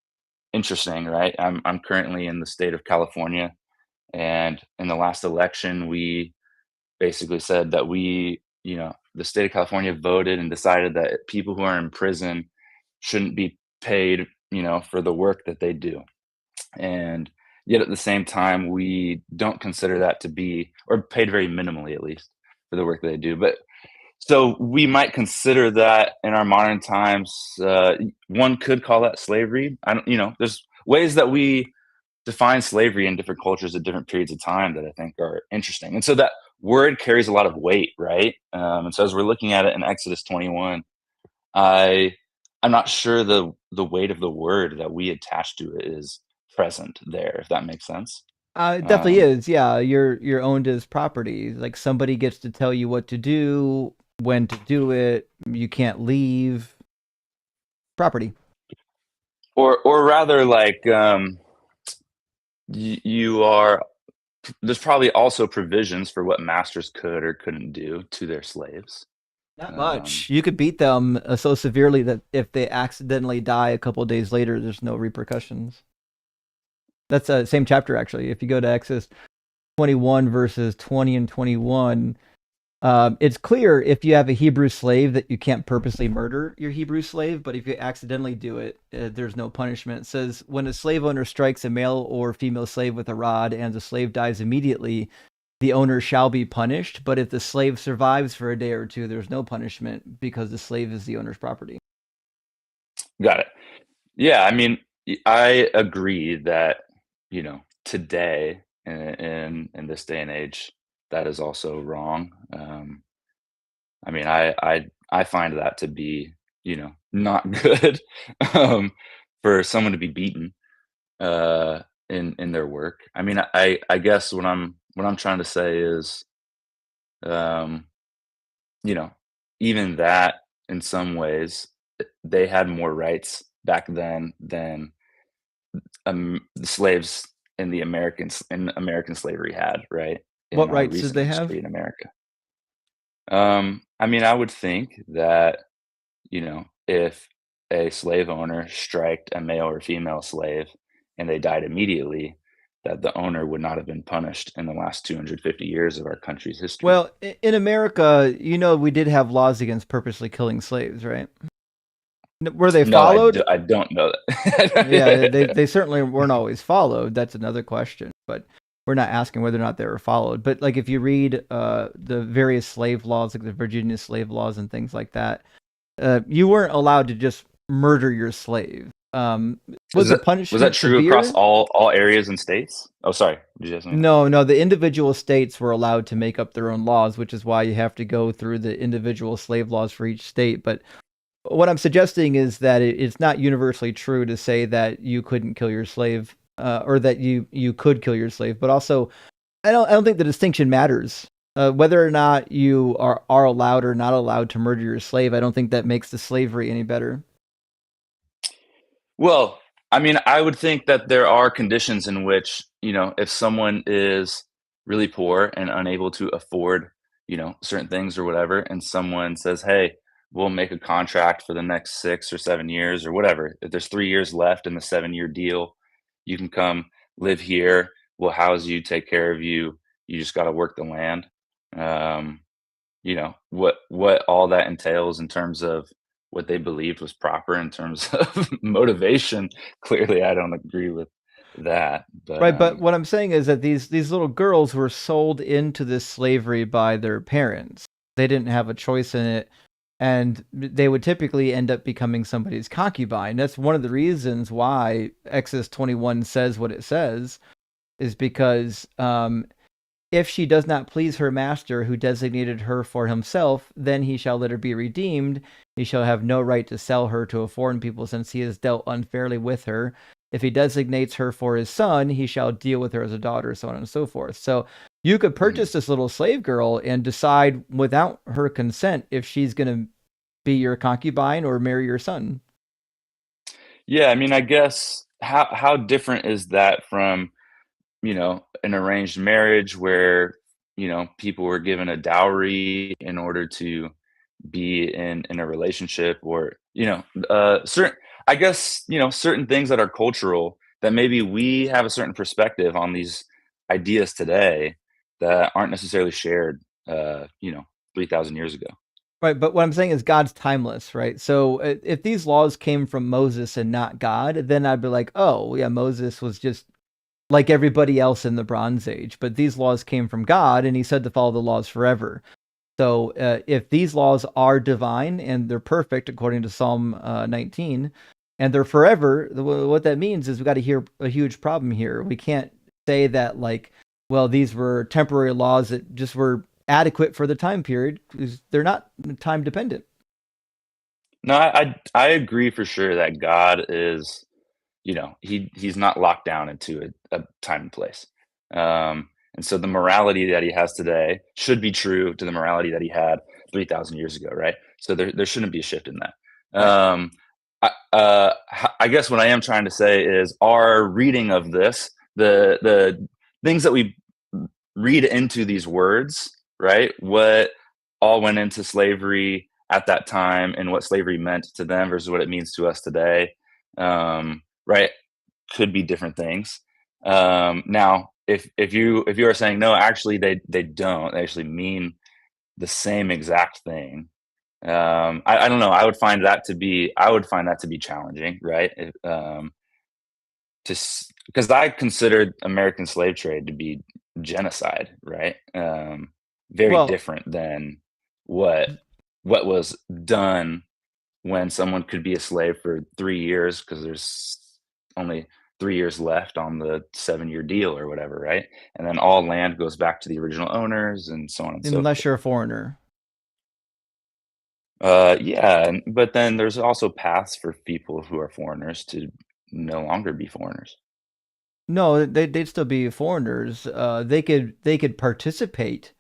interesting, right? I'm currently in the state of California, and in the last election, we basically said that the state of California voted and decided that people who are in prison shouldn't be paid, for the work that they do. And yet at the same time, we don't consider that to be, or paid very minimally at least, for the work that they do. But so we might consider that in our modern times. One could call that slavery. I don't, there's ways that we define slavery in different cultures at different periods of time that I think are interesting. And so that word carries a lot of weight, right? And so as we're looking at it in Exodus 21, I I'm not sure the weight of the word that we attach to it is present there, if that makes sense. It definitely Um, is. Yeah, you're owned as property. Like somebody gets to tell you what to do, when to do it. You can't leave. Property. or rather, like, you are. There's probably also provisions for what masters could or couldn't do to their slaves. Not Um, much. You could beat them so severely that if they accidentally die a couple days later, there's no repercussions. That's the same chapter actually. If you go to Exodus 21 verses 20 and 21, it's clear if you have a Hebrew slave that you can't purposely murder your Hebrew slave, but if you accidentally do it, there's no punishment. It says when a slave owner strikes a male or female slave with a rod and the slave dies immediately, the owner shall be punished. But if the slave survives for a day or two, there's no punishment because the slave is the owner's property. got it. Yeah, I mean, I agree that, today in this day and age, that is also wrong. I mean, I find that to be, not good, um, for someone to be beaten, in their work. I mean, I guess what I'm trying to say is, um, you know, even that in some ways, they had more rights back then than, the slaves in American slavery had, right? In What our rights did recent they have? history in America. I mean, I would think that, if a slave owner striked a male or female slave and they died immediately, that the owner would not have been punished in the last 250 years of our country's history. Well, in America, we did have laws against purposely killing slaves, right? Were they No, followed? I don't know Yeah, they that. they certainly weren't always followed. That's another question, but we're not asking whether or not they were followed. But like if you read the various slave laws, like the Virginia slave laws and things like that, you weren't allowed to just murder your slave. Was Was the that was that punishment true across severe? all areas and states? Oh, sorry. Did you have something else? No, no. The individual states were allowed to make up their own laws, which is why you have to go through the individual slave laws for each state. But what I'm suggesting is that it's not universally true to say that you couldn't kill your slave, or that you could kill your slave. But also, I don't think the distinction matters. Whether or not you are allowed or not allowed to murder your slave, I don't think that makes the slavery any better. Well, I mean, I would think that there are conditions in which, if someone is really poor and unable to afford, certain things or whatever, and someone says, "Hey, we'll make a contract for the next 6 or 7 years or whatever. If there's 3 years left in the 7-year deal, you can come live here. We'll house you, take care of you. You just got to work the land." Um, what all that entails in terms of what they believed was proper in terms of motivation. Clearly, I don't agree with that, but Right, but what I'm saying is that these little girls were sold into this slavery by their parents. They didn't have a choice in it, and they would typically end up becoming somebody's concubine. That's one of the reasons why Exodus 21 says what it says, is because if she does not please her master who designated her for himself, then he shall let her be redeemed. He shall have no right to sell her to a foreign people since he has dealt unfairly with her. If he designates her for his son, he shall deal with her as a daughter, so on and so forth. So you could purchase this little slave girl and decide without her consent if she's going to be your concubine or marry your son. Yeah, I mean, I guess how different is that from, an arranged marriage where, people were given a dowry in order to be in a relationship, or, certain, I guess, certain things that are cultural that maybe we have a certain perspective on these ideas today that aren't necessarily shared, 3,000 years ago. Right, but what I'm saying is God's timeless, right? So if these laws came from Moses and not God, then I'd be like, oh, yeah, Moses was just like everybody else in the Bronze Age. But these laws came from God, and he said to follow the laws forever. So if these laws are divine and they're perfect, according to Psalm 19, and they're forever, what that means is we've got a huge problem here. We can't say that, like, well, these were temporary laws that just were adequate for the time period, because they're not time dependent. No, I agree for sure that God is, he's not locked down into a time and place. And so the morality that he has today should be true to the morality that he had 3,000 years ago, right? So there shouldn't be a shift in that. Right. I guess what I am trying to say is our reading of this, the things that we read into these words, right? What all went into slavery at that time and what slavery meant to them versus what it means to us today, right? Could be different things. Now, if you are saying no, actually they don't. They actually mean the same exact thing. I don't know. I would find that to be challenging, right? Because I considered American slave trade to be genocide, right? Very Well, different than what was done when someone could be a slave for 3 years because there's only 3 years left on the 7-year deal or whatever, right? And then all land goes back to the original owners and so on and so forth. unless you're a foreigner. Yeah, but then there's also paths for people who are foreigners to no longer be foreigners. No, they'd still be foreigners. They could participate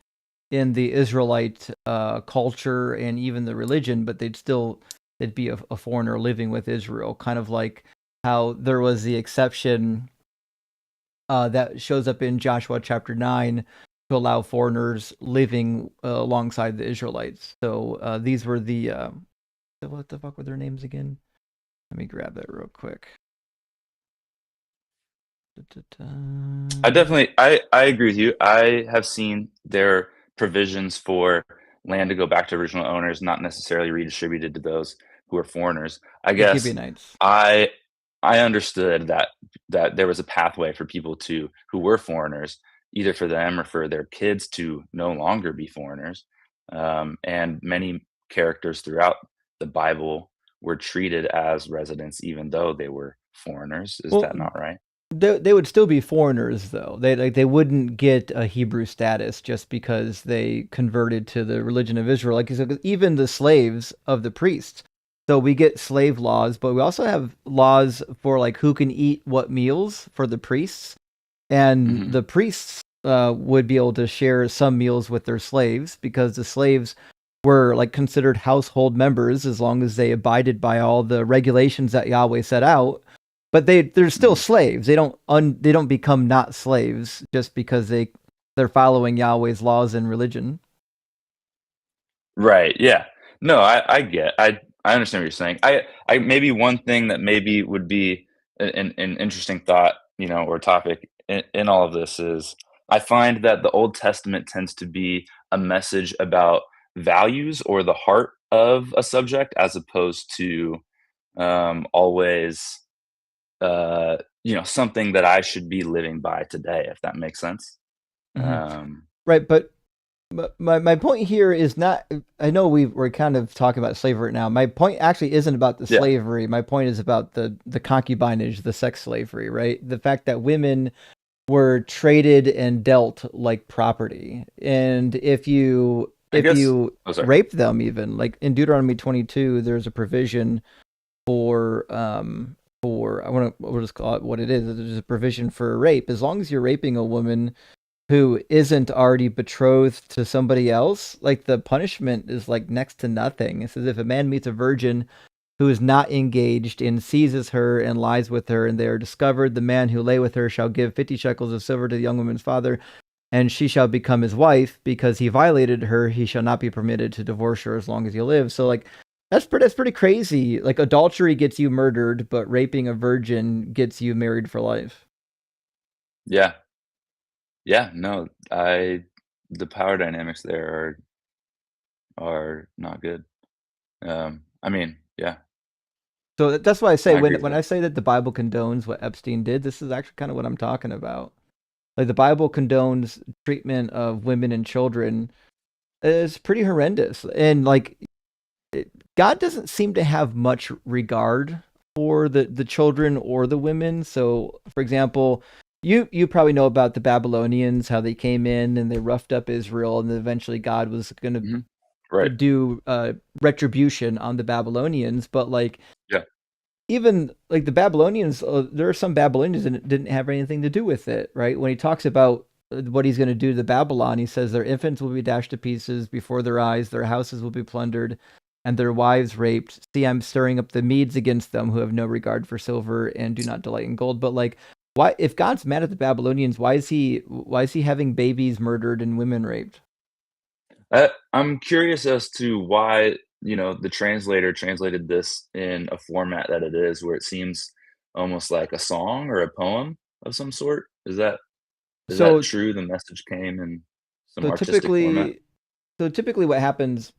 in the Israelite culture and even the religion, but they'd be a foreigner living with Israel, kind of like how there was the exception that shows up in Joshua chapter 9 to allow foreigners living alongside the Israelites. So these were what the fuck were their names again? Let me grab that real quick. I agree with you. I have seen their provisions for land to go back to original owners, not necessarily redistributed to those who are foreigners. I The guess Gibeonites. I understood that there was a pathway for people who were foreigners, either for them or for their kids to no longer be foreigners. And many characters throughout the Bible were treated as residents, even though they were foreigners. Is that Well, not right? they would still be foreigners, though. They wouldn't get a Hebrew status just because they converted to the religion of Israel. Like you said, even the slaves of the priests. So we get slave laws, but we also have laws for like who can eat what meals for the priests, and Mhm. the priests would be able to share some meals with their slaves because the slaves were like considered household members as long as they abided by all the regulations that Yahweh set out. But they're still Mhm. slaves. They don't become not slaves just because they're following Yahweh's laws and religion. Right, yeah. No, I understand what you're saying. I maybe one thing that maybe would be an interesting thought, or topic in all of this is I find that the Old Testament tends to be a message about values or the heart of a subject as opposed to always something that I should be living by today, if that makes sense. Hmm. Um, Right, but my point here is not. I know we're kind of talking about slavery right now. My point actually isn't about the yeah. slavery. My point is about the concubinage, the sex slavery. Right, the fact that women were traded and dealt like property, and I if guess. you Oh, sorry. raped them, even like in Deuteronomy 22, there's a provision for for, we'll just call it what it is. There's a provision for rape. As long as you're raping a woman who isn't already betrothed to somebody else, like the punishment is like next to nothing. It says if a man meets a virgin who is not engaged and seizes her and lies with her, and they are discovered, the man who lay with her shall give 50 shekels of silver to the young woman's father, and she shall become his wife. Because he violated her, he shall not be permitted to divorce her as long as he lives. So like that's pretty crazy. Like adultery gets you murdered, but raping a virgin gets you married for life. Yeah. Yeah, no, the power dynamics there are not good. I mean, yeah, So that's why I say I agree with when that. I say that the Bible condones what Epstein did, this is actually kind of what I'm talking about. Like the Bible condones treatment of women and children is pretty horrendous, and like God doesn't seem to have much regard for the children or the women. So, for example, you probably know about the Babylonians, how they came in and they roughed up Israel, and then eventually God was going to Mhm. Right. do retribution on the Babylonians. But like Yeah. even like the Babylonians, there are some Babylonians that didn't have anything to do with it, right? When he talks about what he's going to do to Babylon, he says their infants will be dashed to pieces before their eyes, their houses will be plundered, and their wives raped. See, I'm stirring up the Medes against them, who have no regard for silver and do not delight in gold. But like, why? If God's mad at the Babylonians, why is he having babies murdered and women raped? I'm curious as to why, the translator translated this in a format that it is, where it seems almost like a song or a poem of some sort. Is that So, true? The message came in some so artistic format? typically, so typically, what happens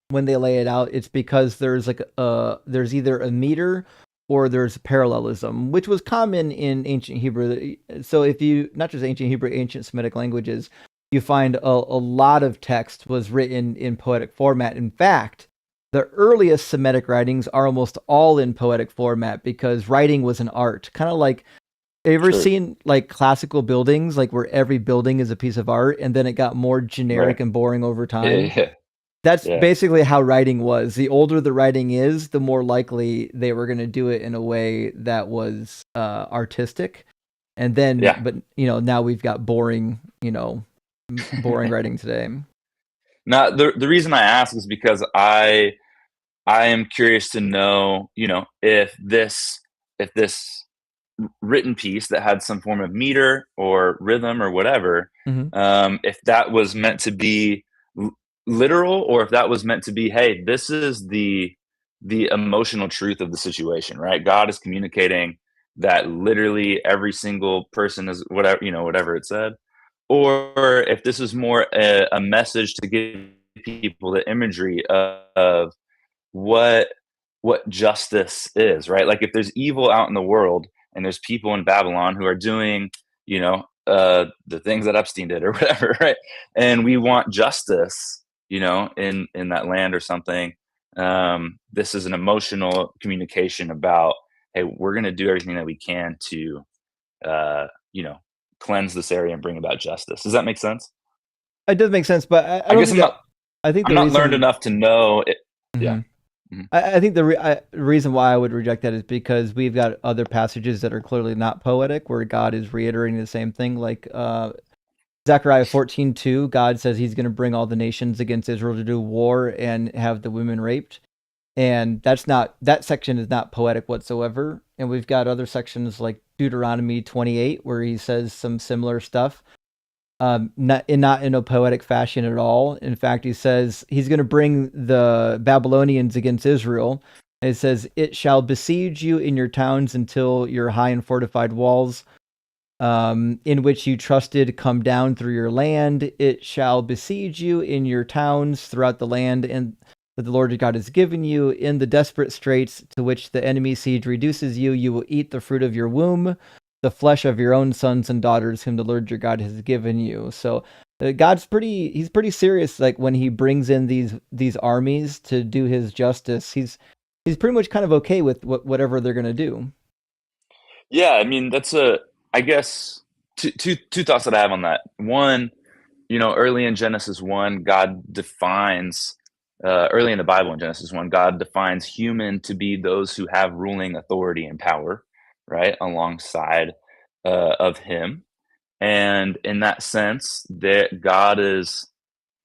when they lay it out, it's because there's either a meter or there's parallelism, which was common in ancient Hebrew. So if you not just ancient Hebrew, ancient Semitic languages, you find a lot of text was written in poetic format. In fact, the earliest Semitic writings are almost all in poetic format because writing was an art. Kind of like, have you ever Sure. seen like classical buildings, like where every building is a piece of art, and then it got more Right. generic and boring over Yeah, time? yeah, That's yeah. basically how writing was. The older the writing is, the more likely they were going to do it in a way that was artistic. And then, Yeah. but now we've got boring, boring writing today. Now, the reason I ask is because I am curious to know, if this written piece that had some form of meter or rhythm or whatever, Hmm. if that was meant to be literal, or if that was meant to be, hey, this is the emotional truth of the situation, right? God is communicating that literally every single person is whatever, whatever it said, or if this is more a message to give people the imagery of what justice is, right? Like if there's evil out in the world and there's people in Babylon who are doing, the things that Epstein did or whatever, right? And we want justice, in that land or something. This is an emotional communication about, hey, we're going to do everything that we can to, uh, you know, cleanse this area and bring about justice. Does that make sense? It does make sense, but I I don't guess think that. I think I'm the not learned reason. enough to know it. Yeah. Mhm. Mhm. I think the reason why I would reject that is because we've got other passages that are clearly not poetic, where God is reiterating the same thing. Like Zechariah 14:2, God says He's going to bring all the nations against Israel to do war and have the women raped. And that section is not poetic whatsoever. And we've got other sections like Deuteronomy 28 where he says some similar stuff, not in a poetic fashion at all. In fact, he says he's going to bring the Babylonians against Israel. And it says, "It shall besiege you in your towns until your high and fortified walls, in which you trusted, come down through your land. It shall besiege you in your towns throughout the land, and that the Lord your God has given you. In the desperate straits to which the enemy siege reduces you, you will eat the fruit of your womb, the flesh of your own sons and daughters, whom the Lord your God has given you." So he's pretty serious. Like when he brings in these armies to do his justice, he's pretty much kind of okay with whatever they're gonna do. Yeah, I mean, I guess two thoughts that I have on that. One, early in Genesis 1, God defines early in the Bible in Genesis 1, God defines human to be those who have ruling authority and power, right, alongside of Him. And in that sense, that God is,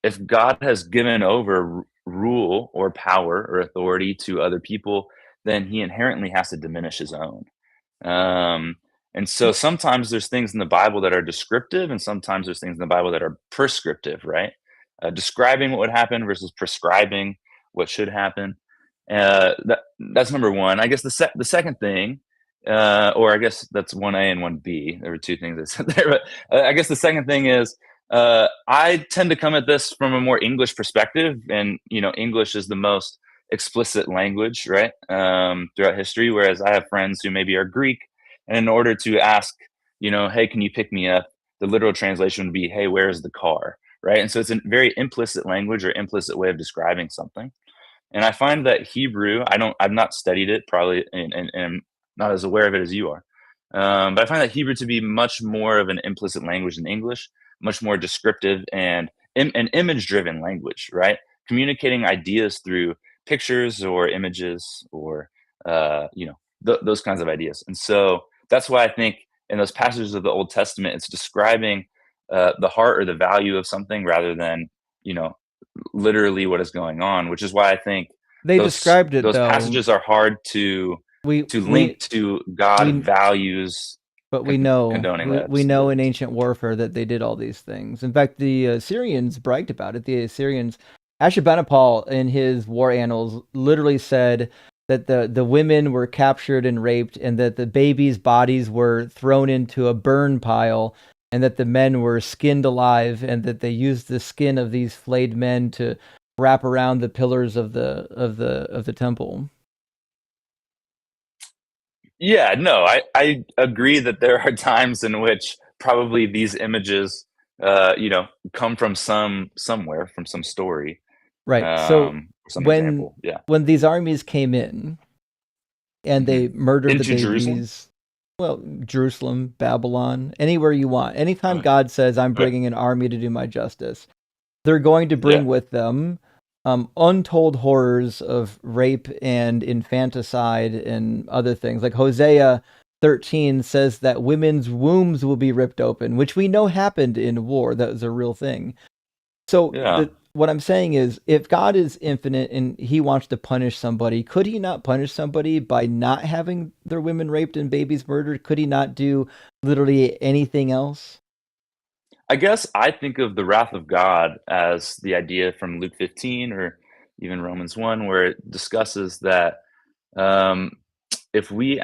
if God has given over rule or power or authority to other people, then He inherently has to diminish His own. Um, and so sometimes there's things in the Bible that are descriptive, and sometimes there's things in the Bible that are prescriptive, right? Describing what would happen versus prescribing what should happen. That's number one. I guess the second thing, or I guess that's 1A and 1B. There were two things I said there, but I guess the second thing is I tend to come at this from a more English perspective, and English is the most explicit language, right? Throughout history, whereas I have friends who maybe are Greek, and in order to ask, hey, can you pick me up? The literal translation would be, hey, where is the car? Right? And so it's a very implicit language or implicit way of describing something. And I find that Hebrew, I've not studied it probably, and I'm not as aware of it as you are. But I find that Hebrew to be much more of an implicit language than English, much more descriptive and an image-driven language, right? Communicating ideas through pictures or images or those kinds of ideas. And so that's why I think in those passages of the Old Testament, it's describing the heart or the value of something rather than literally what is going on, which is why I think They described it those though. passages are hard to link to God values. But we know we know in ancient warfare that they did all these things. In fact, the Assyrians bragged about it. The Assyrians, Ashurbanipal in his war annals literally said that the women were captured and raped, and that the babies' bodies were thrown into a burn pile, and that the men were skinned alive, and that they used the skin of these flayed men to wrap around the pillars of the temple. Yeah, no, I agree that there are times in which probably these images, come from somewhere, from some story. Right. So some example. Yeah. When these armies came in and they murdered into the babies, Jerusalem? well, Jerusalem, Babylon, anywhere you want. Anytime God says, I'm bringing an army to do my justice, they're going to bring with them untold horrors of rape and infanticide and other things. Like Hosea 13 says that women's wombs will be ripped open, which we know happened in war. That was a real thing. So what I'm saying is, if God is infinite and He wants to punish somebody, could He not punish somebody by not having their women raped and babies murdered? Could He not do literally anything else? I guess I think of the wrath of God as the idea from Luke 15 or even Romans 1, where it discusses that if we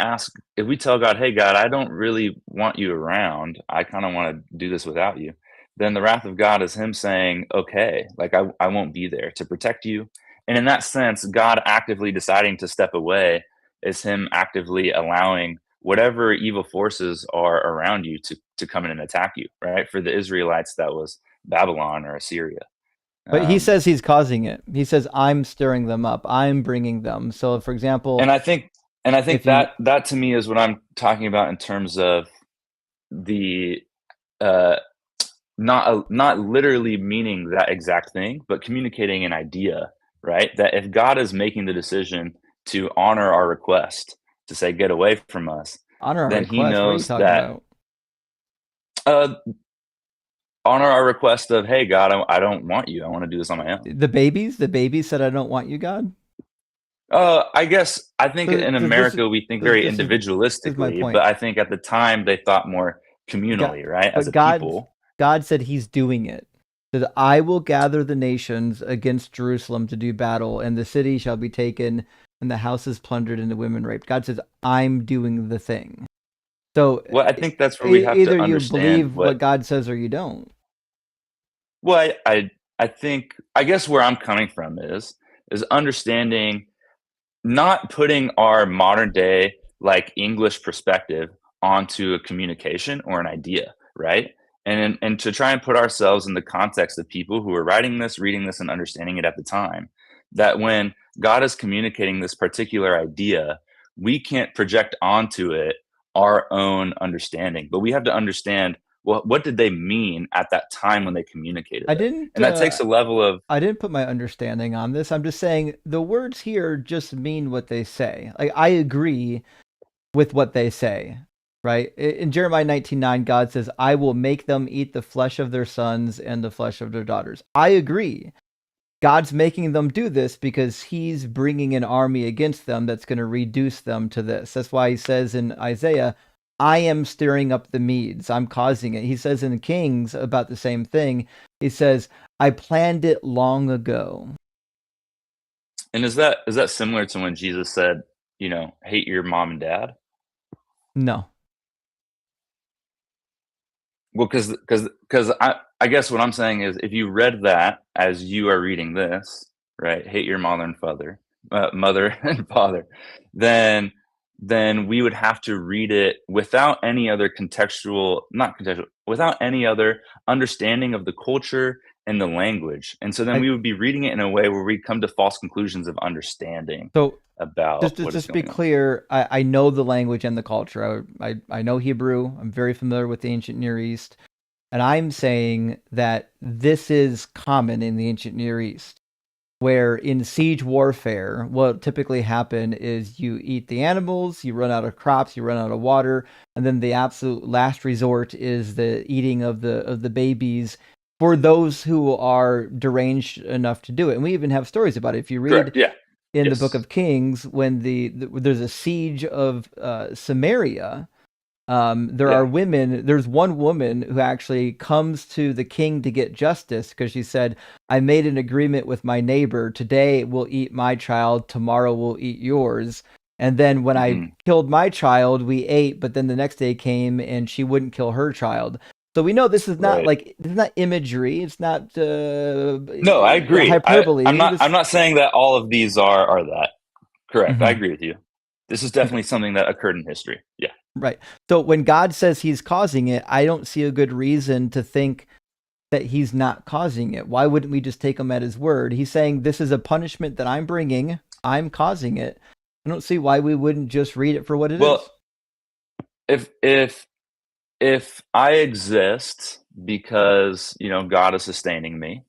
tell God, hey, God, I don't really want you around, I kind of want to do this without you, then the wrath of God is Him saying, okay, like I won't be there to protect you. And in that sense, God actively deciding to step away is Him actively allowing whatever evil forces are around you to come in and attack you, right? For the Israelites, that was Babylon or Assyria. But He says He's causing it. He says, I'm stirring them up. I'm bringing them. So, for example... And I think that to me is what I'm talking about in terms of the... not literally meaning that exact thing, but communicating an idea, right? That if God is making the decision to honor our request, to say, get away from us, then He knows that... honor our request of, hey, God, I don't want you. I want to do this on my own. The babies said, I don't want you, God? I think in America we think very individualistically, but I think at the time they thought more communally, right? As a people. God said He's doing it. That I will gather the nations against Jerusalem to do battle, and the city shall be taken, and the houses plundered, and the women raped. God says, I'm doing the thing. So, well, I think that's where we have to understand. Either you believe what God says or you don't. Well, I think, I guess where I'm coming from is understanding, not putting our modern day, like English perspective onto a communication or an idea, right? And to try and put ourselves in the context of people who are writing this, reading this, and understanding it at the time, that when God is communicating this particular idea, we can't project onto it our own understanding, but we have to understand well, what did they mean at that time when they communicated I it? didn't. And that takes a level of, I didn't put my understanding on this. I'm just saying the words here just mean what they say. Like, I agree with what they say, right? In Jeremiah 19:9, God says, "I will make them eat the flesh of their sons and the flesh of their daughters." I agree. God's making them do this because he's bringing an army against them that's going to reduce them to this. That's why he says in Isaiah, I am stirring up the Medes. I'm causing it. He says in Kings about the same thing. He says, I planned it long ago. and is that similar to when Jesus said, hate your mom and dad? No. Well, because I guess what I'm saying is, if you read that as you are reading this, right, hate your mother and father, then we would have to read it without any other without any other understanding of the culture and the language, and so then we would be reading it in a way where we come to false conclusions of understanding. So about just what is to be going on. clear, I know the language and the culture. I know Hebrew. I'm very familiar with the ancient Near East. And I'm saying that this is common in the ancient Near East, where in siege warfare, what typically happen is you eat the animals, you run out of crops, you run out of water, and then the absolute last resort is the eating of the babies for those who are deranged enough to do it. And we even have stories about it. If you read Correct. Yeah. in the Book of Kings, when there's a siege of Samaria, there are women. There's one woman who actually comes to the king to get justice because she said, I made an agreement with my neighbor. Today we'll eat my child. Tomorrow we'll eat yours. And then when I killed my child, we ate. But then the next day came and she wouldn't kill her child. So we know this is not this is not imagery. It's not no, I agree. Hyperbole. I'm not saying that all of these are that. Correct. Mm-hmm. I agree with you. This is definitely something that occurred in history. Yeah. Right. So when God says he's causing it, I don't see a good reason to think that he's not causing it. Why wouldn't we just take him at his word? He's saying this is a punishment that I'm bringing. I'm causing it. I don't see why we wouldn't just read it for what it is. Well, if I exist because, God is sustaining me,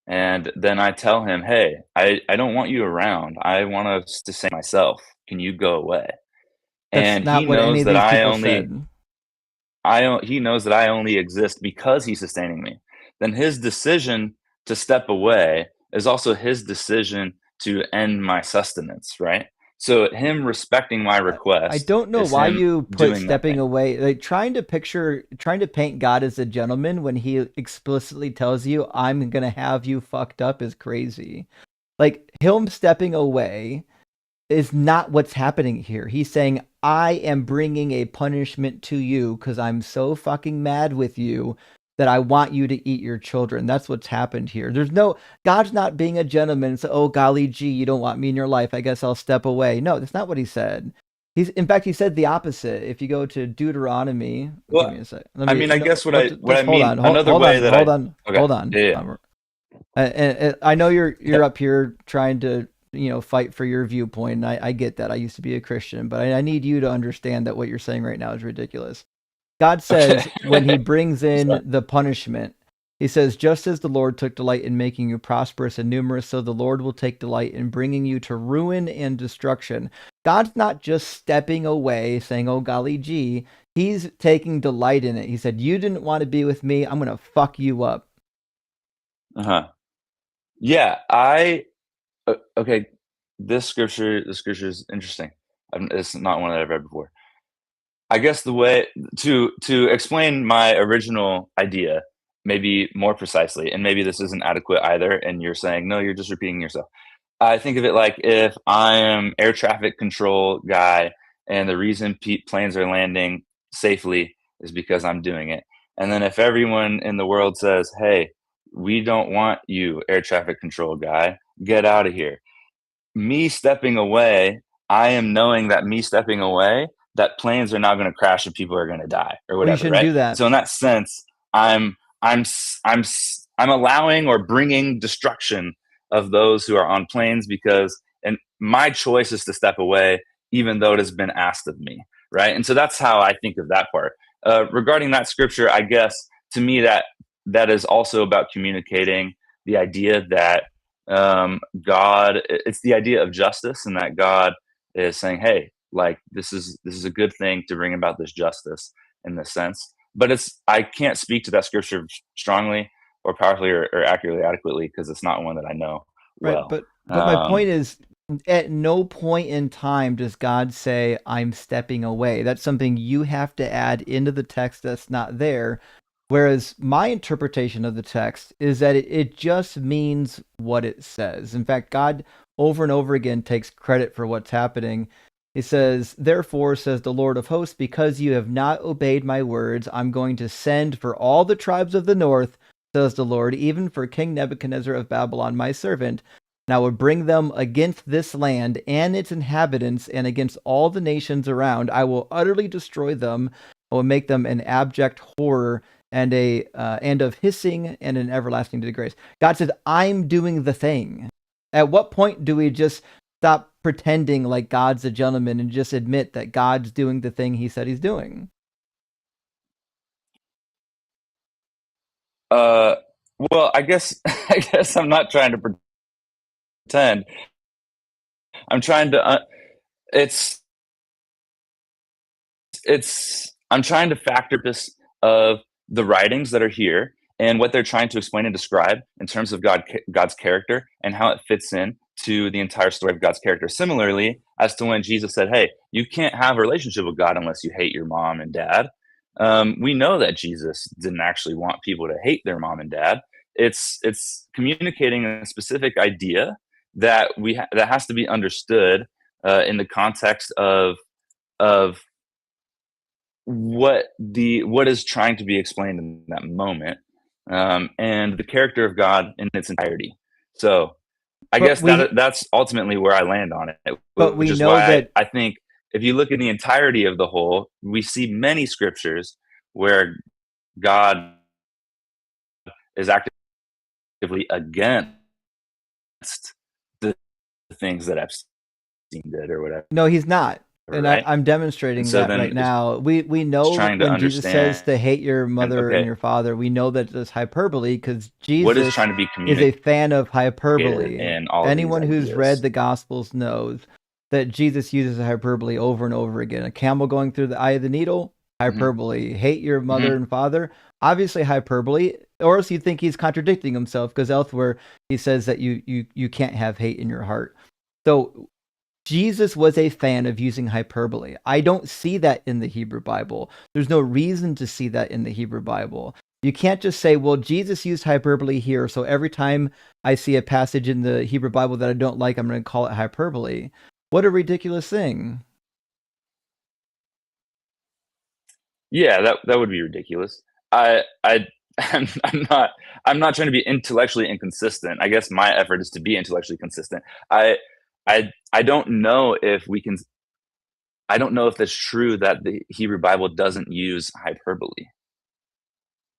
and then I tell him, hey, I don't want you around. I want to sustain myself. Can you go away? That's not what any of these people said. He knows that I only exist because he's sustaining me. Then his decision to step away is also his decision to end my sustenance, right? So him respecting my request. I don't know why you put stepping away, like trying to paint God as a gentleman when he explicitly tells you, I'm going to have you fucked up, is crazy. Like, him stepping away is not what's happening here. He's saying, I am bringing a punishment to you because I'm so fucking mad with you that I want you to eat your children. That's what's happened here. God's not being a gentleman. So, oh, golly gee, you don't want me in your life. I guess I'll step away. No, that's not what he said. In fact, he said the opposite. If you go to Deuteronomy, well, give me a sec. I guess what I mean. Hold on. Hold on. Yeah. And I know you're up here trying to fight for your viewpoint. And I get that. I used to be a Christian, but I need you to understand that what you're saying right now is ridiculous. God says when he brings in the punishment, he says, just as the Lord took delight in making you prosperous and numerous, so the Lord will take delight in bringing you to ruin and destruction. God's not just stepping away saying, oh, golly gee. He's taking delight in it. He said, you didn't want to be with me. I'm going to fuck you up. Uh-huh. Yeah, okay. The scripture is interesting. It's not one that I've read before. I guess the way to explain my original idea maybe more precisely, and maybe this isn't adequate either, and you're saying, no, you're just repeating yourself. I think of it like if I am air traffic control guy, and the reason planes are landing safely is because I'm doing it. And then if everyone in the world says, hey, we don't want you, air traffic control guy, get out of here. Me stepping away, I am knowing that me stepping away, that planes are not going to crash and people are going to die or whatever. You shouldn't right? do that. So in that sense, I'm allowing or bringing destruction of those who are on planes and my choice is to step away, even though it has been asked of me. Right. And so that's how I think of that part. regarding that scripture, I guess to me that is also about communicating the idea that God, it's the idea of justice, and that God is saying, hey, like this is a good thing to bring about this justice in this sense. But I can't speak to that scripture strongly or powerfully or accurately, adequately, because it's not one that I know Right, well. but my point is, at no point in time does God say, I'm stepping away. That's something you have to add into the text that's not there. Whereas my interpretation of the text is that it just means what it says. In fact, God over and over again takes credit for what's happening. He says, therefore, says the Lord of hosts, because you have not obeyed my words, I'm going to send for all the tribes of the north, says the Lord, even for King Nebuchadnezzar of Babylon, my servant, and I will bring them against this land and its inhabitants and against all the nations around. I will utterly destroy them. I will make them an abject horror and of hissing and an everlasting disgrace. God says, I'm doing the thing. At what point do we just stop pretending like God's a gentleman and just admit that God's doing the thing he said he's doing? Well, I guess I'm not trying to pretend. I'm trying to I'm trying to factor this of the writings that are here and what they're trying to explain and describe in terms of God's character and how it fits in to the entire story of God's character. Similarly, as to when Jesus said, hey, you can't have a relationship with God unless you hate your mom and dad. We know that Jesus didn't actually want people to hate their mom and dad. It's communicating a specific idea that that has to be understood in the context of what is trying to be explained in that moment, and the character of God in its entirety. So I guess that's ultimately where I land on it, but which we is know why that I think if you look at the entirety of the whole, we see many scriptures where God is actively against the things that Epstein did or whatever. no, he's not. And Right? I'm demonstrating so that then right now. We know trying to when Jesus says understand, to hate your mother and okay, your father, we know that it's hyperbole because what is Jesus trying to be is a communicated fan of hyperbole. in all of these Anyone who's read ideas. the Gospels knows that Jesus uses hyperbole over and over again. A camel going through the eye of the needle, hyperbole. Hate your mother and father, obviously hyperbole. Or else you think he's contradicting himself because elsewhere he says that you can't have hate in your heart. So Jesus was a fan of using hyperbole. I don't see that in the Hebrew Bible. There's no reason to see that in the Hebrew Bible. You can't just say, well, Jesus used hyperbole here, so every time I see a passage in the Hebrew Bible that I don't like, I'm going to call it hyperbole. What a ridiculous thing. Yeah, that would be ridiculous. I'm not trying to be intellectually inconsistent. I guess my effort is to be intellectually consistent. I don't know if we can. I don't know if that's true that the Hebrew Bible doesn't use hyperbole.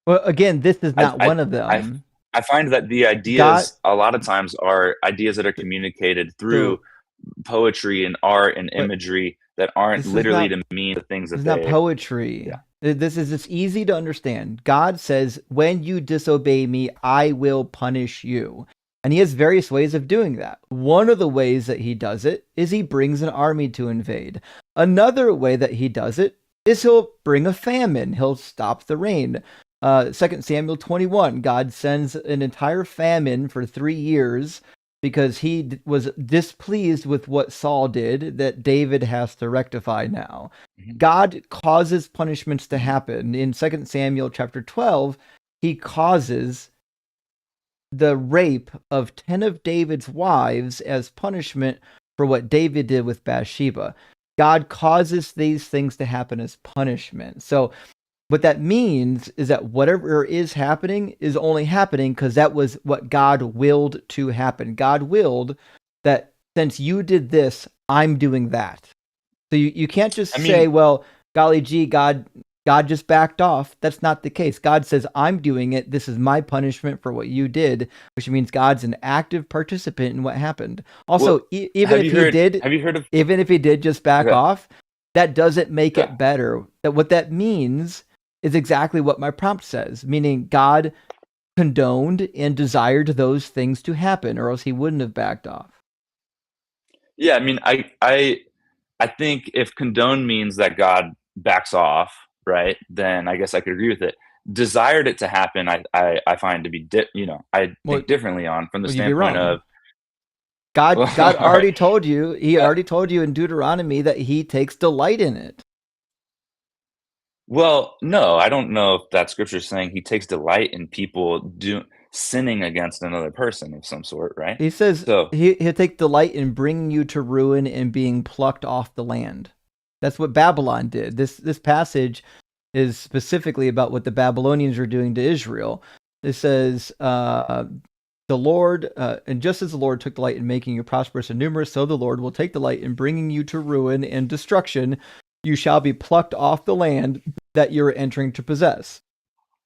Well, again, this is not one of I them. I find that the ideas a lot of times are ideas that are communicated through poetry and art and imagery that aren't literally to mean the things that It's not poetry. Yeah. It's easy to understand. God says, when you disobey me, I will punish you. And he has various ways of doing that. One of the ways that he does it is he brings an army to invade. Another way that he does it is he'll bring a famine. He'll stop the rain. 2 Samuel 21, God sends an entire famine for 3 years because he was displeased with what Saul did that David has to rectify now. God causes punishments to happen. In 2 Samuel chapter 12, he causes the rape of 10 of David's wives as punishment for what David did with Bathsheba. God causes these things to happen as punishment. So what that means is that whatever is happening is only happening because that was what God willed to happen. God willed that since you did this, I'm doing that. So you can't just say, well, golly gee, God just backed off. That's not the case. God says, I'm doing it. This is my punishment for what you did, which means God's an active participant in what happened. Also, even if he did just back off, that doesn't make it better. That what that means is exactly what my prompt says, meaning God condoned and desired those things to happen, or else he wouldn't have backed off. Yeah, I mean, I think if condone means that God backs off, right? Then I guess I could agree with it. Desired it to happen, I find to be, I Well, think differently on from the would you be standpoint wrong? of God well, all already right. told you. He already told you in Deuteronomy that he takes delight in it. Well, no, I don't know if that scripture is saying he takes delight in people sinning against another person of some sort, right? He says So, he'll take delight in bringing you to ruin and being plucked off the land. That's what Babylon did. This passage is specifically about what the Babylonians are doing to Israel. It says, the Lord, and just as the Lord took delight in making you prosperous and numerous, so the Lord will take delight in bringing you to ruin and destruction. You shall be plucked off the land that you're entering to possess.